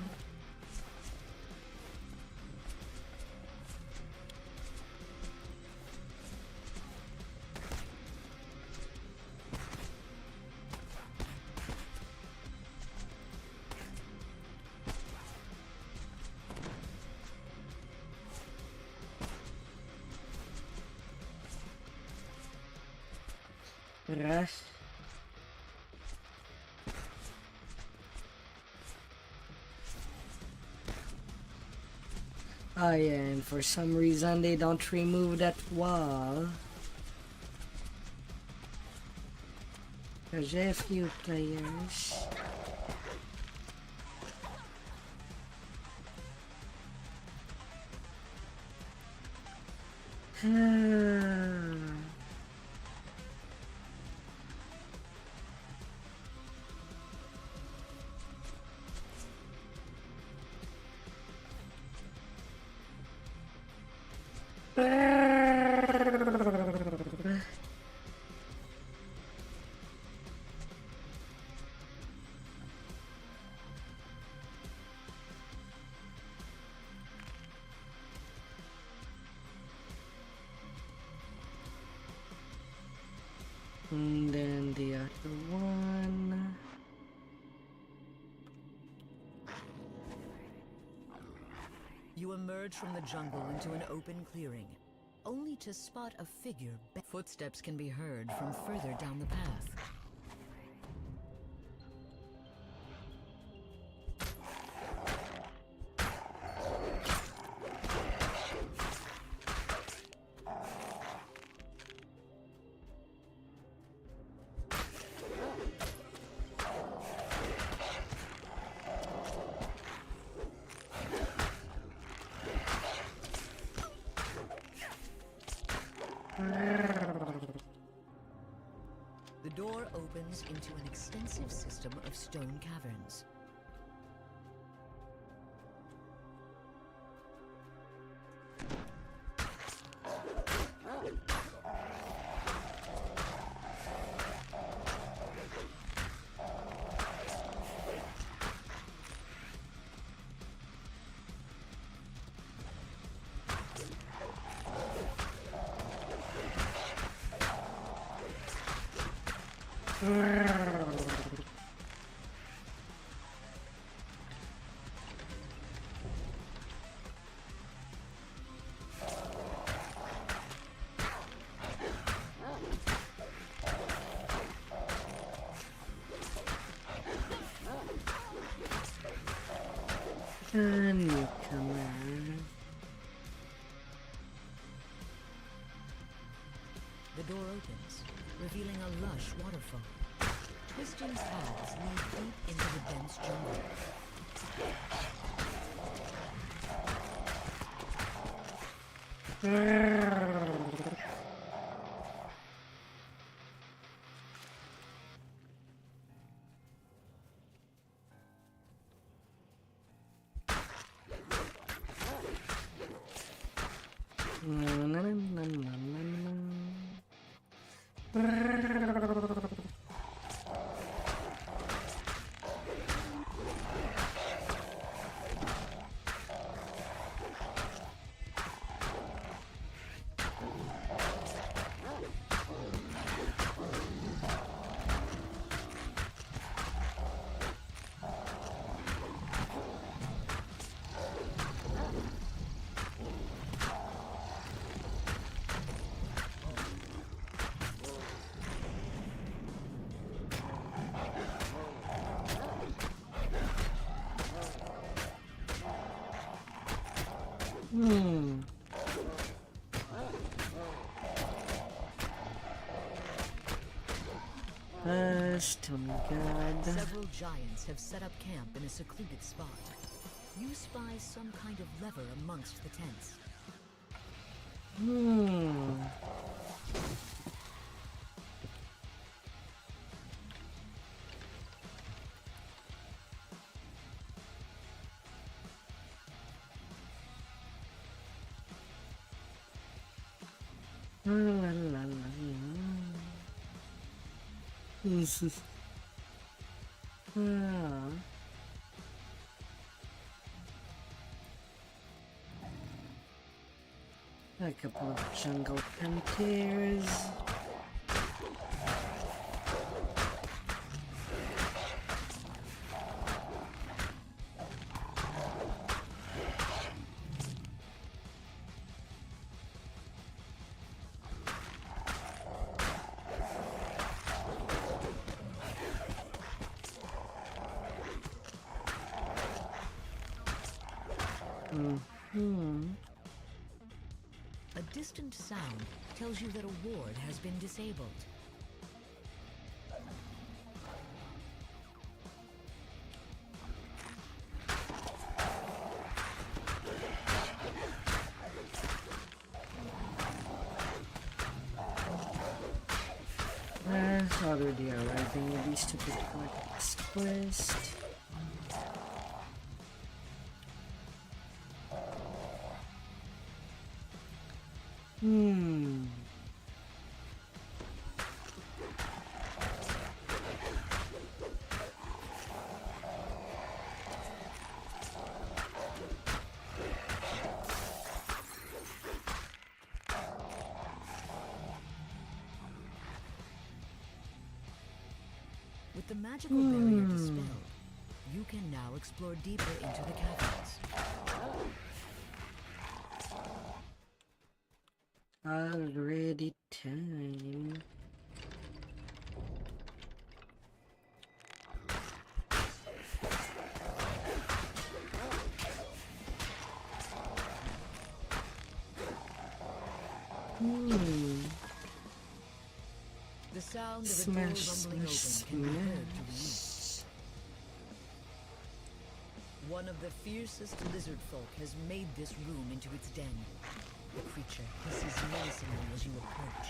Rush. Oh yeah, and for some reason they don't remove that wall. There's a few players. And then the other one. You emerge from the jungle into an open clearing, only to spot a figure. Footsteps can be heard from further down the path. The door opens into an extensive system of stone caverns. Newcomer. The door opens, revealing a lush waterfall. Twisting paths lead deep into the dense jungle. Tell me, God. Several giants have set up camp in a secluded spot. You spy some kind of lever amongst the tents. This is a couple of jungle panthers. A distant sound tells you that a ward has been disabled. Already arriving at least to the next quest. With the magical barrier dispelled, you can now explore deeper into the caverns. Already time. The sound of a door rumbling open can be heard to the east. One of the fiercest lizard folk has made this room into its den. The creature hisses menacingly as you approach.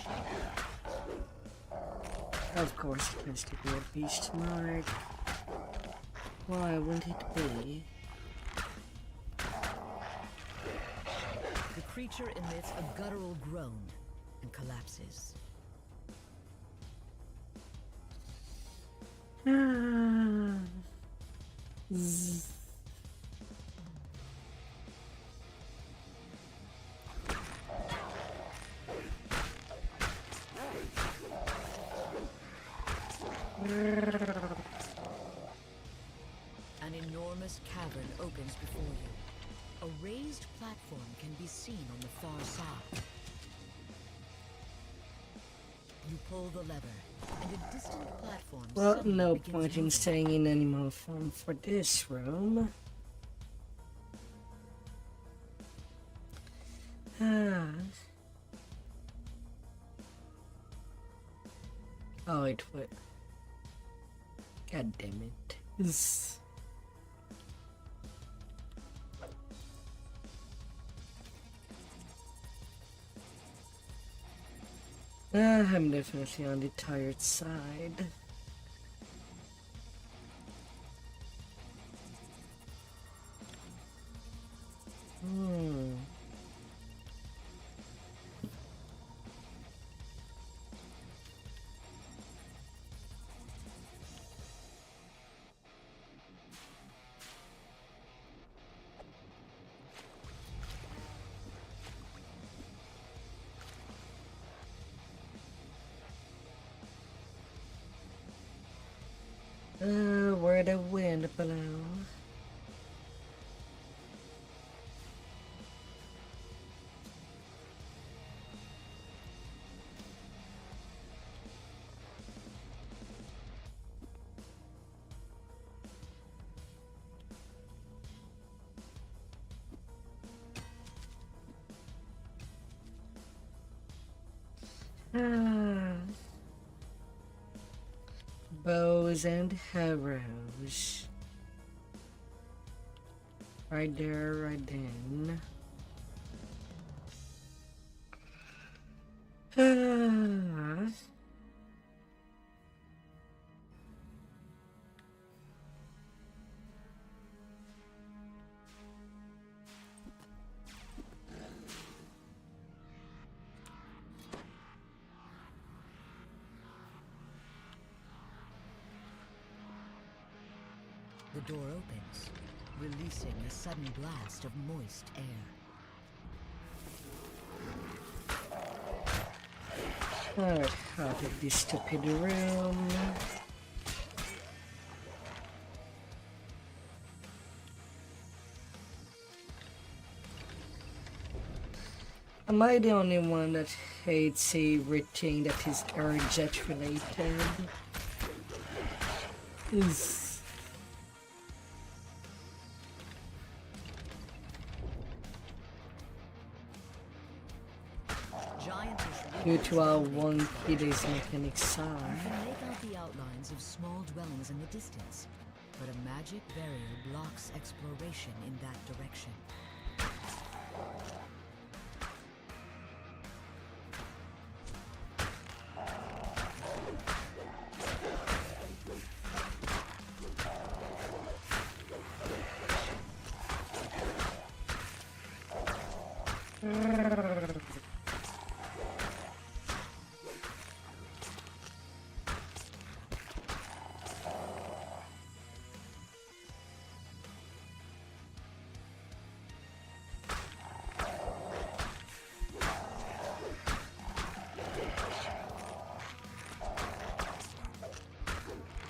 Of course, it has to be a beast mark. Why wouldn't it be? The creature emits a guttural groan and collapses. Zzz. An enormous cavern opens before you. A raised platform can be seen on the far side. You pull the lever, and a distant platform Well, suddenly no begins point in moving. staying in animal form for this room. Oh, it would. God damn it. Zzz. I'm definitely on the tired side. Where the wind blow. Bows and arrows. Right there, right then. The door opens, releasing a sudden blast of moist air. Alright, out of this stupid room. Am I the only one that hates everything that is airjet related? Due to how wonky these mechanics are. You can make out the outlines of small dwellings in the distance, but a magic barrier blocks exploration in that direction.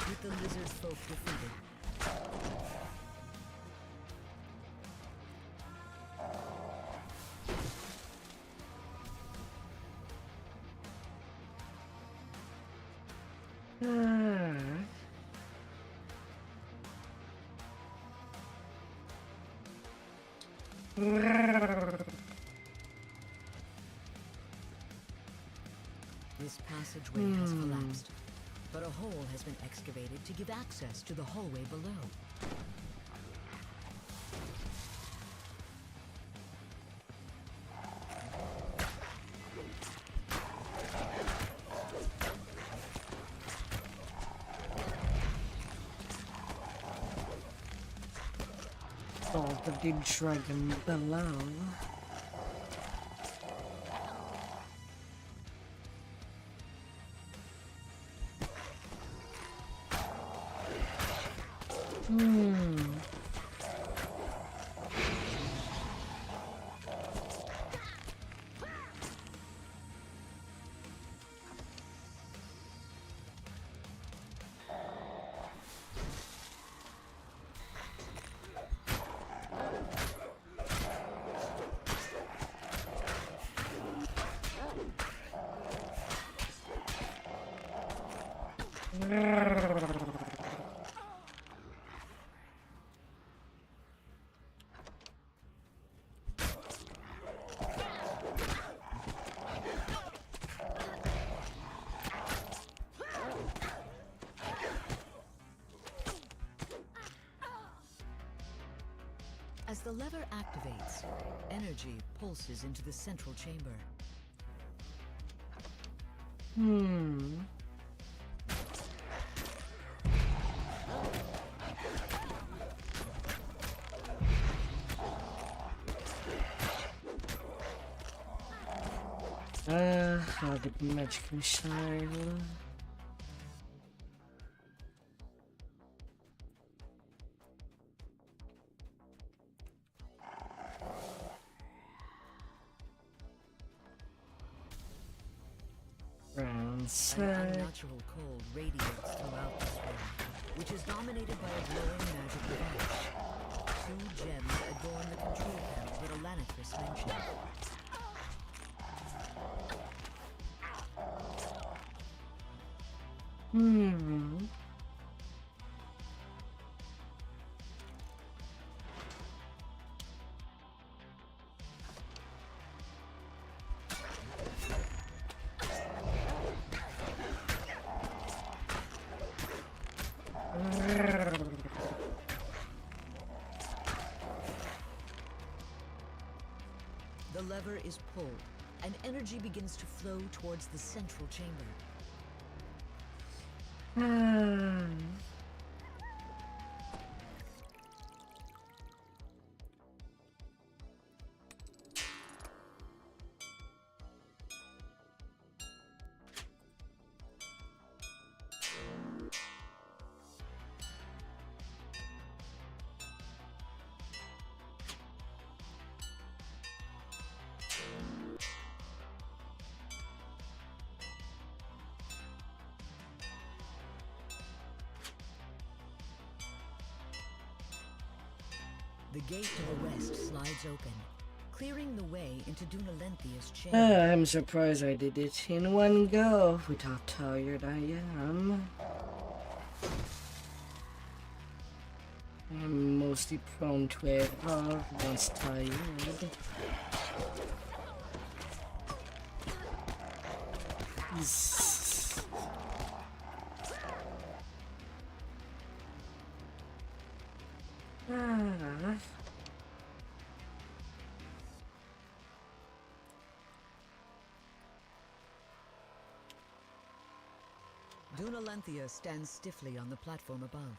With the lizard folk defeated, this passageway has collapsed, but a hole has been excavated to give access to the hallway below. fault of the dragon below. As the lever activates, energy pulses into the central chamber. How the magic missile. An unnatural cold radiates throughout this room, which is dominated by a glowing magic device. 2 gems adorn the control panel that Alanithris mentioned. The lever is pulled, and energy begins to flow towards the central chamber. The gate to the west slides open, clearing the way into Dunalenthia's chamber. I'm surprised I did it in one go with how tired I am. I'm mostly prone to it once tired. Dunalenthia stands stiffly on the platform above.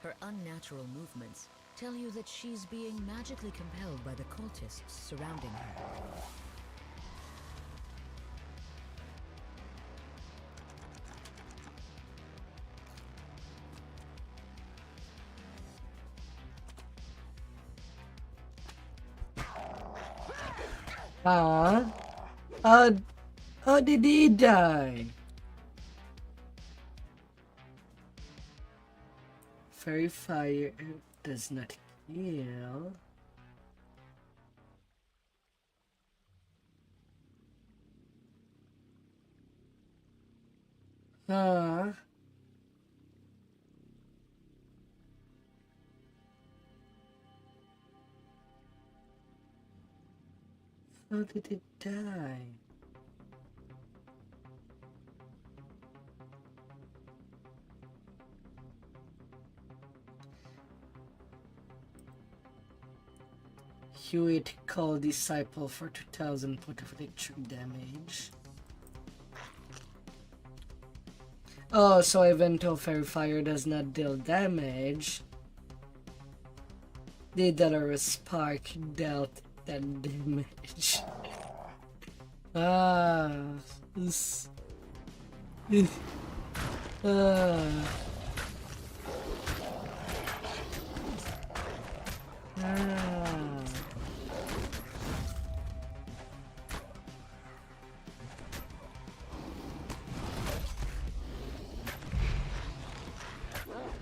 Her unnatural movements tell you that she's being magically compelled by the cultists surrounding her. How did he die? Fairy fire does not kill. Huh? How did it die? Hewitt called Disciple for 2000 point of electric damage. Oh, so even though Fairy Fire does not deal damage, The Dolores Spark dealt that damage. This.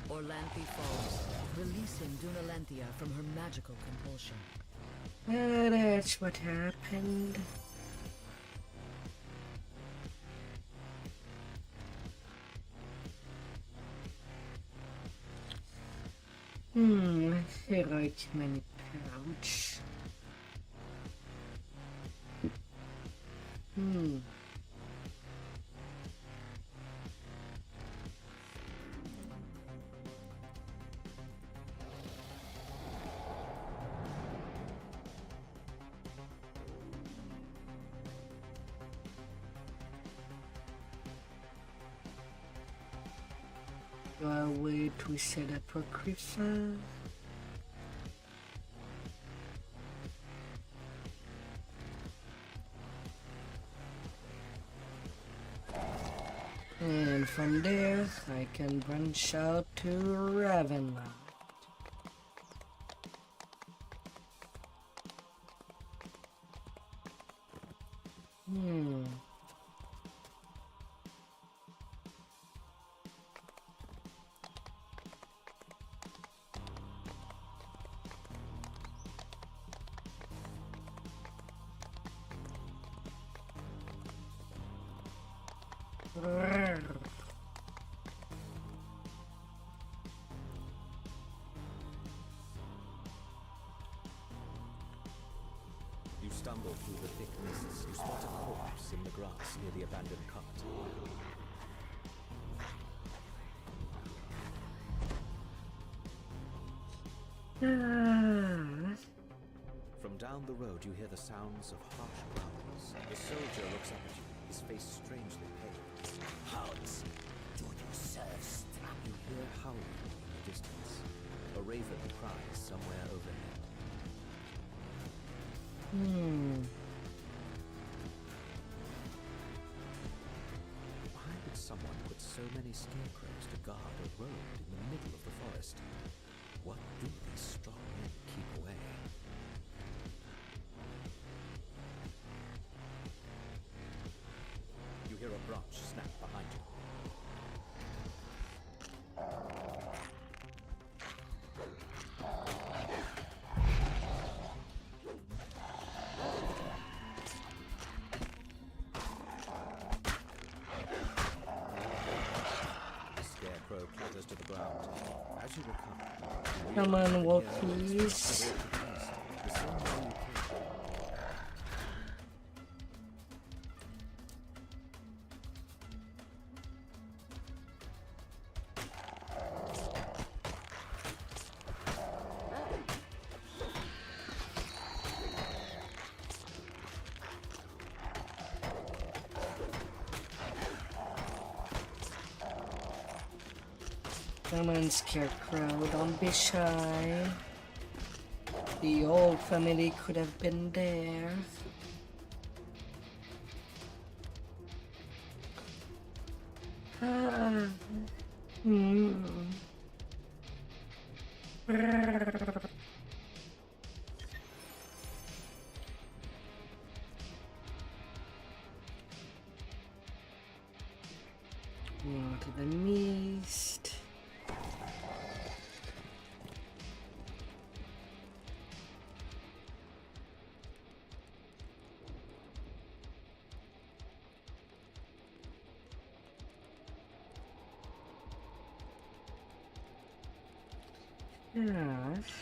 Orlanthe falls, releasing Dunalanthia from her magical compulsion. That's what happened. Heroic many pouch. Way to set up Apocrypha. And from there, I can branch out to Ravenloft. You stumble through the thick mists. You spot a corpse in the grass near the abandoned cart. From down the road, you hear the sounds of harsh growls. The soldier looks up at you, his face strangely pale. Hounds, do you serve? You hear howling in the distance. A raven cries somewhere overhead. Why would someone put so many scarecrows to guard a road in the middle of the forest? What do these strong men keep away? You hear a branch snap behind you. Clatters to the ground. As you recover, Come on, walk please. Come on, Scarecrow, don't be shy. The old family could have been there. More to the mist. Yes.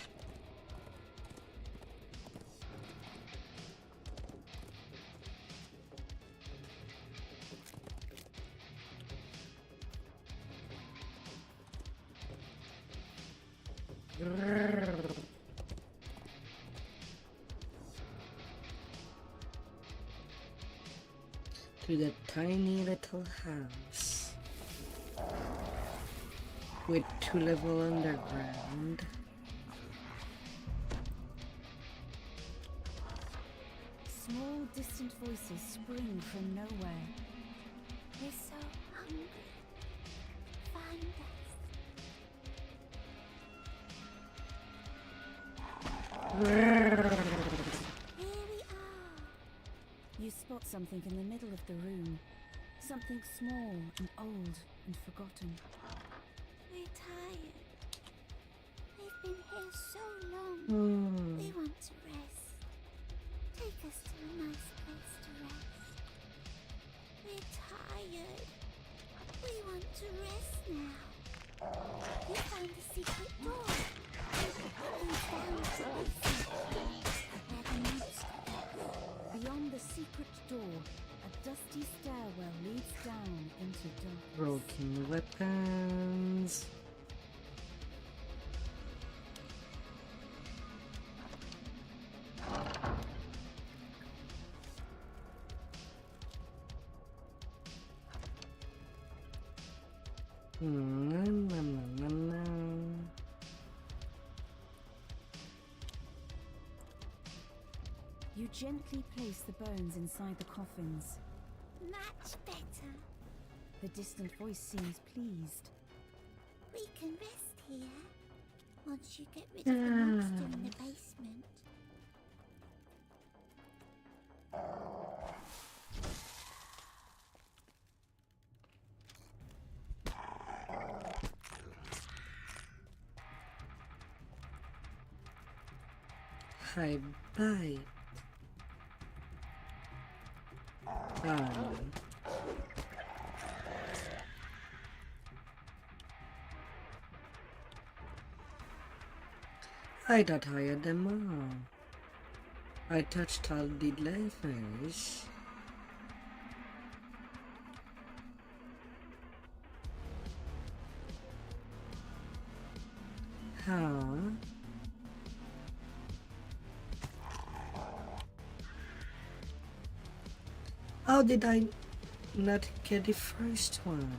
To the tiny little house with 2 levels underground. Small, distant voices spring from nowhere. We're so hungry. Find us. Here we are. You spot something in the middle of the room. Something small and old and forgotten. We're tired. We've been here so long. We want to rest. Take us to a nice place to rest. We're tired. We want to rest now. We found a secret door. It leads down to the basement, where the monster is. Beyond the secret door, a dusty stairwell leads down into darkness. Broken weapons. You gently place the bones inside the coffins. Much better. The distant voice seems pleased. We can rest here. Once you get rid of the monster in the basement. Hi, bye. I thought I had them all. I touched all the levers. Huh? How did I not get the first one?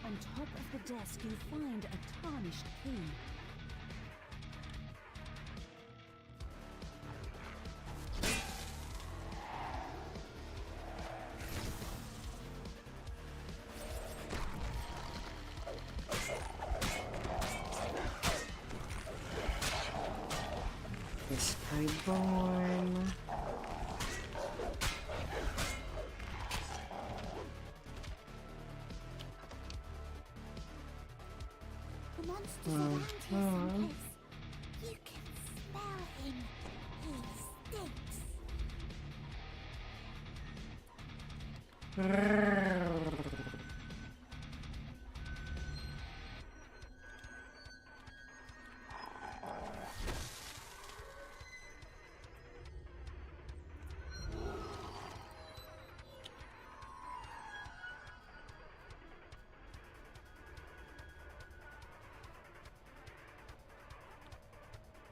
On top of the desk, you find a tarnished key. Is I born? The monster's around here someplace. You can smell him. He stinks.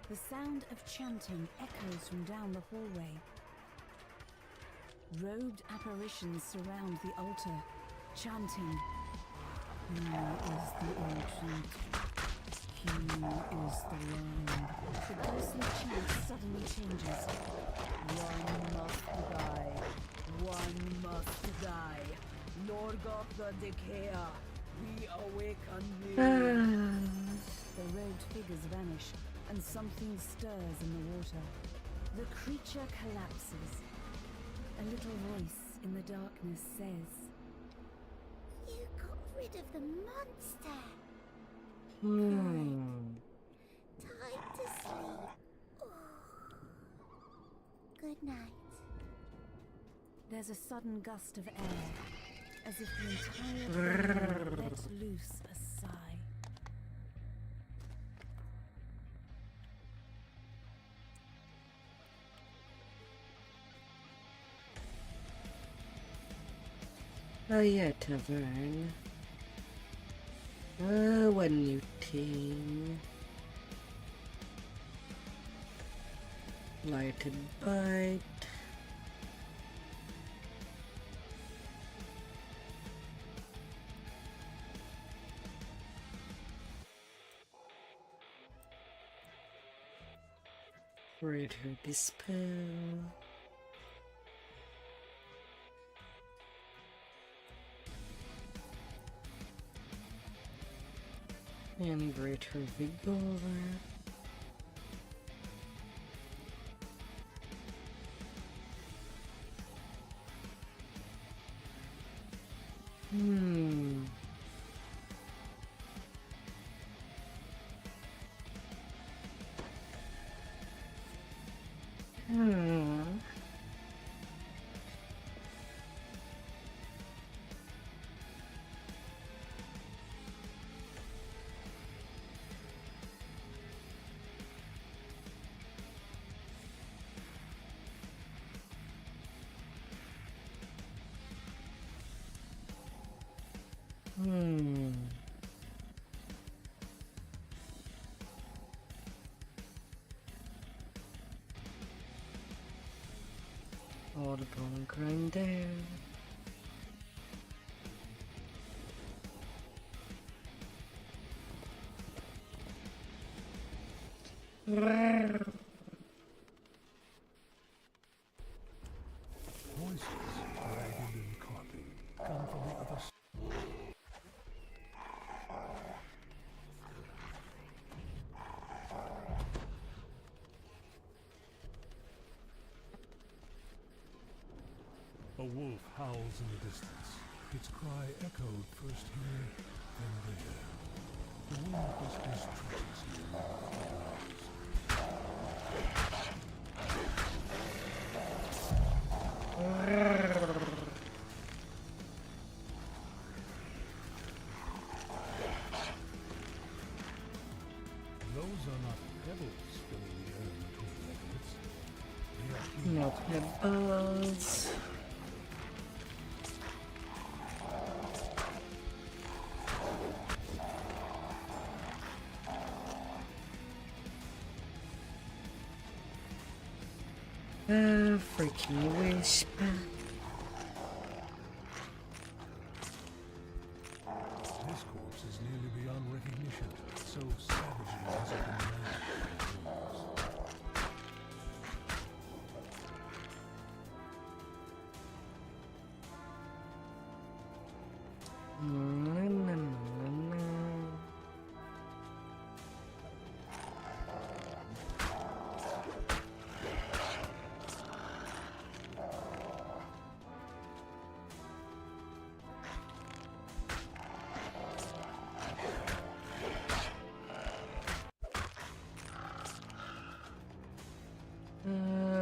The sound of chanting echoes from down the hallway. Robed apparitions surround the altar, chanting, "He is the ancient. He is the land." The ghostly chant suddenly changes. "One must die. One must die. Lorgoth the Decayer, we awaken you." The robed figures vanish, and something stirs in the water. The creature collapses. A little voice in the darkness says, You got rid of the monster. Time to sleep. Oh. Good night. There's a sudden gust of air. as if the entire building let loose a sigh. Oh yeah, tavern. Oh, one new thing. Lighted bite. Greater dispel. And greater vigor. All the bone grinder. Voices dragging and carping come from the other side. A wolf howls in the distance. Its cry echoed first here, then there. The wind whispers treacherously around the walls. Those are not pebbles filling the air between leglets. They are human. No pebbles. Freaking whisper. This corpse is nearly beyond recognition, so savagely has it been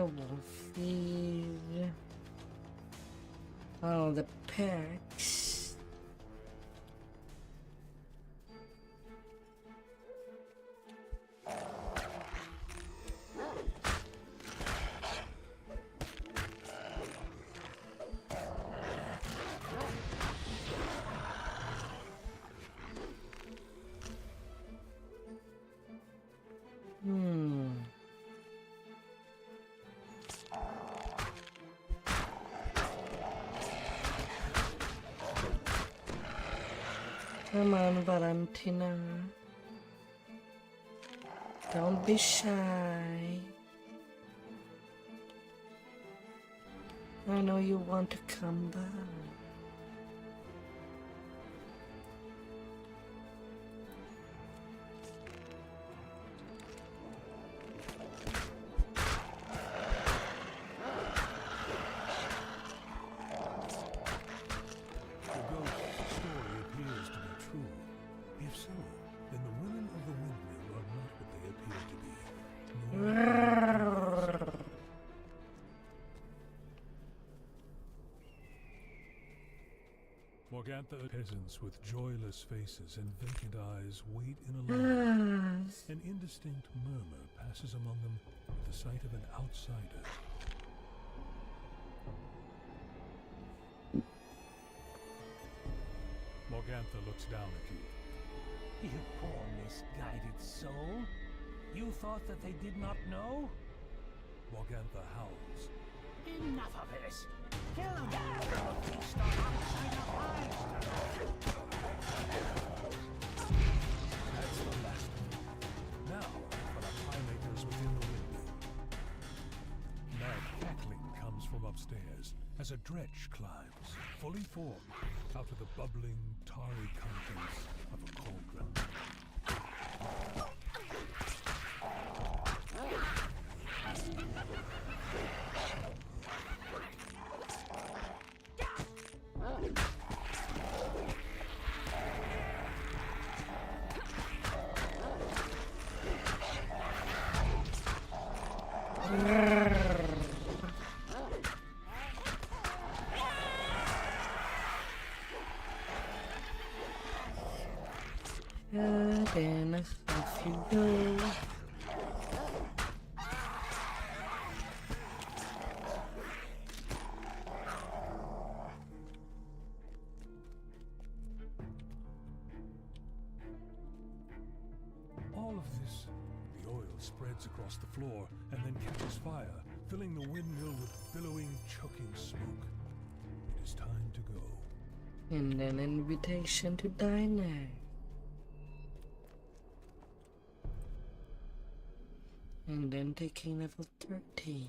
Wolfies. Oh, the packs. Come on, Valentina. Don't be shy. I know you want to come back. Morgantha peasants with joyless faces and vacant eyes wait in a line. An indistinct murmur passes among them at the sight of an outsider. Morgantha looks down at you. You poor misguided soul. You thought that they did not know? Morgantha howls. Enough of this! Kill them! Feast on outsider minds! That's the last of them. Now, for the playmakers within the window. Mad cackling comes from upstairs as a dretch climbs, fully formed, out of the bubbling, tarry contents of a cauldron. Then off you go. All of this, the oil spreads across the floor and then catches fire, filling the windmill with billowing, choking smoke. It is time to go. And an invitation to diner. And then taking level 13.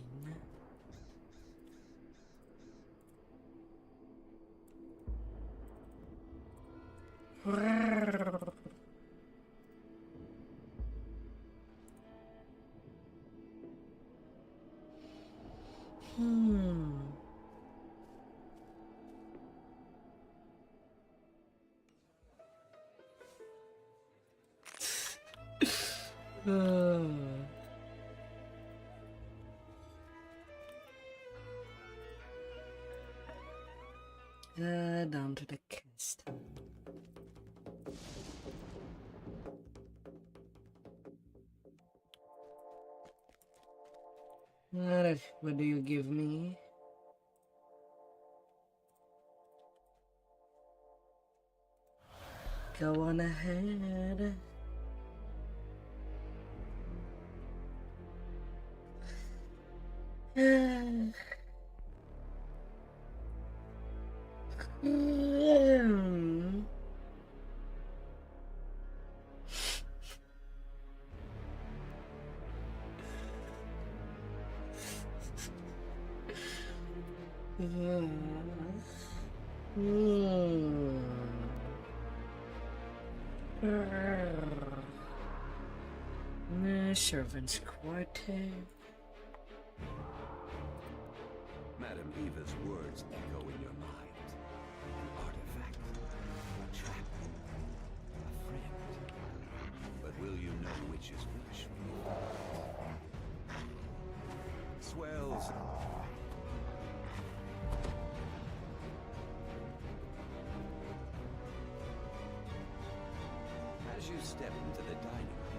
Down to the cast. Alright, what do you give me? Go on ahead. Servants' quarter. Madam Eva's words echo in your mind. An artifact, a trap, a friend. But will you know which is which? Swells. As you step into the dining room,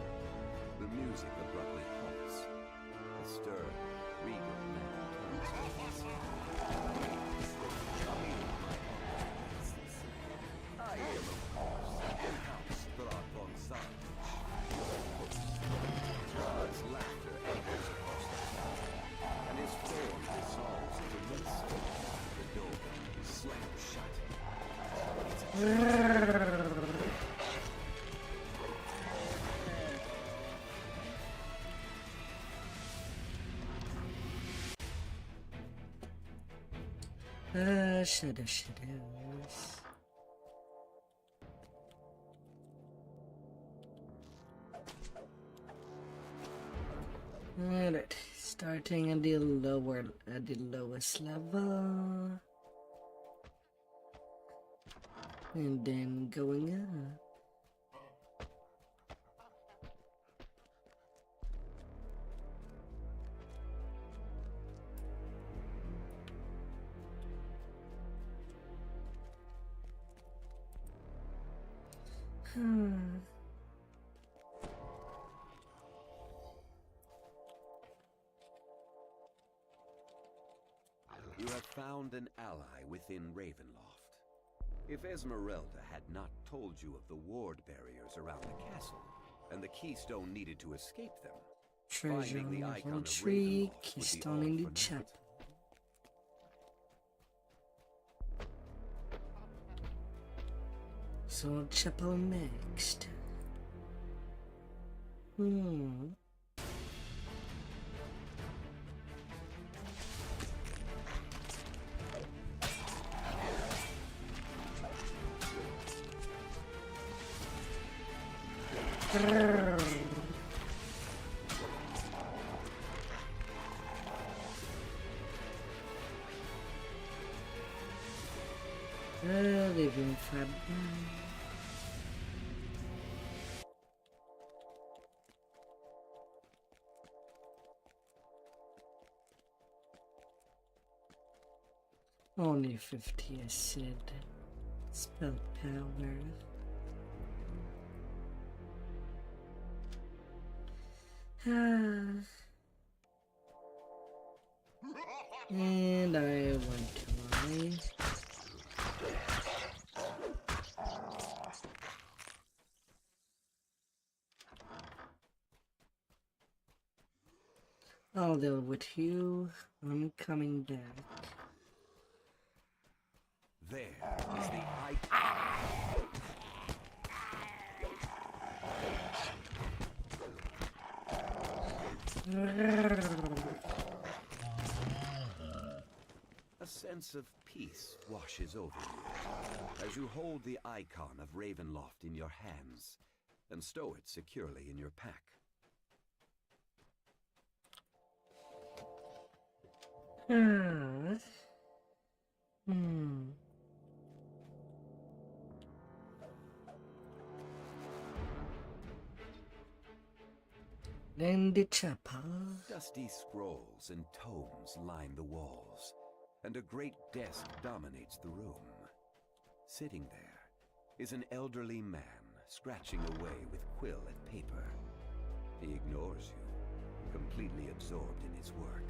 the music abruptly halts. A stir, regal man turns to us. I am, of course, House Strahd von Zarnich. Strahrd's laughter echoes across the hall, and his form dissolves into mist. The door is slammed shut. Shadows. Alright, starting at the lowest level. And then going up. You have found an ally within Ravenloft. If Esmeralda had not told you of the ward barriers around the castle, and the keystone needed to escape them, Treasure finding the on icon level of 3, Ravenloft would be keystone all in the for naught. chapel. So chapel next. Living fab. Only 50 acid. Spell power. And I want to lie. I'll deal with you. I'm coming back. There is the icon. A sense of peace washes over you as you hold the icon of Ravenloft in your hands and stow it securely in your pack. Then the chapel. Dusty scrolls and tomes line the walls, and a great desk dominates the room. Sitting there is an elderly man scratching away with quill and paper. He ignores you, completely absorbed in his work.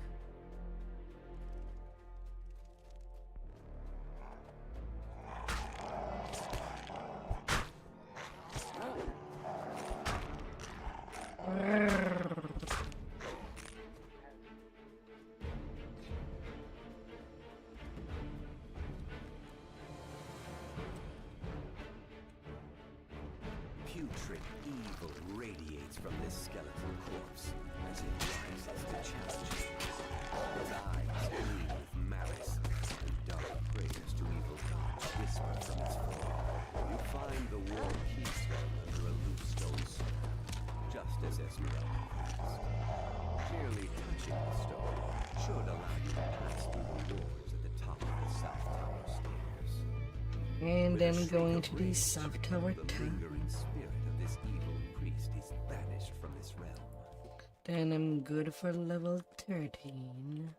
Putrid evil radiates from this skeletal corpse as it rises to challenge you. His eyes gleam with malice, and dark prayers to evil gods whisper from his form. You find the war keystone under a loose stone slab, just as Esmeralda asked. Merely touching the stone should allow you to pass through the doors at the top of the South Tower stairs. And then going to the South Tower top. Spirit of this evil priest is banished from this realm. Then I'm good for level 13.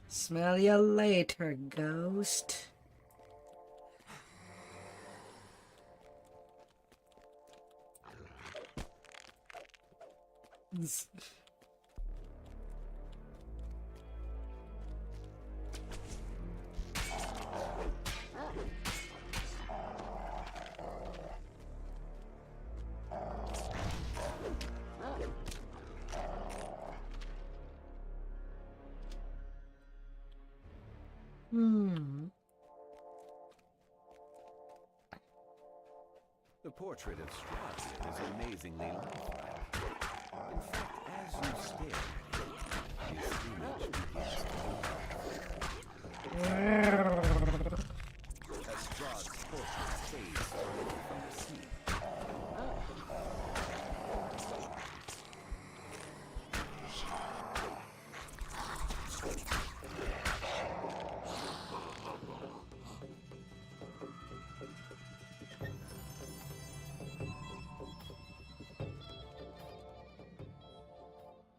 Smell you later, ghost. The portrait of Stradley is amazingly lifelike. In fact,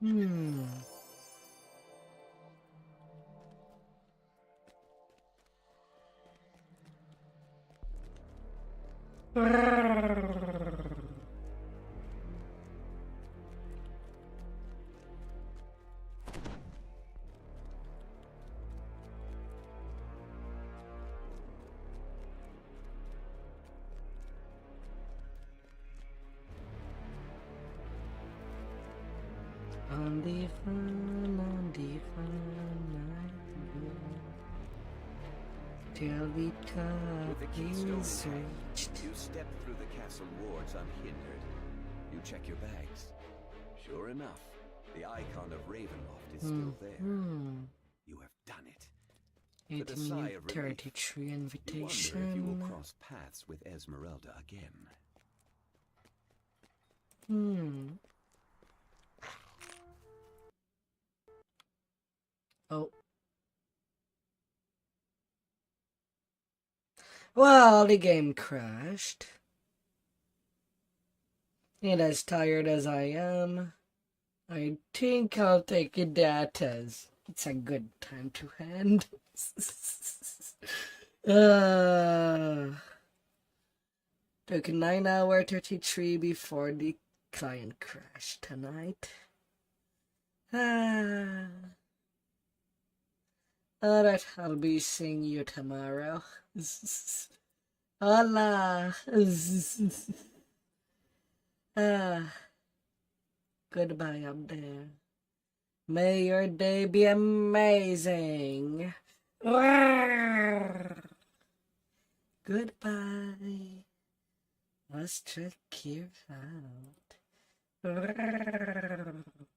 Hmm. On the fun night till the top With the keystone is in hand, reached. you step through the castle wards unhindered. You check your bags. Sure enough, the icon of Ravenloft is still there. You have done it. With a sigh of relief, 1833 you wonder if you invitation. will cross paths with Esmeralda again. Oh. Well, the game crashed. And as tired as I am, I think I'll take that as it's a good time to end. Took 9 hour 33 before the client crashed tonight. Alright, I'll be seeing you tomorrow. Hola. Goodbye up there. May your day be amazing. Goodbye. Let's check you out.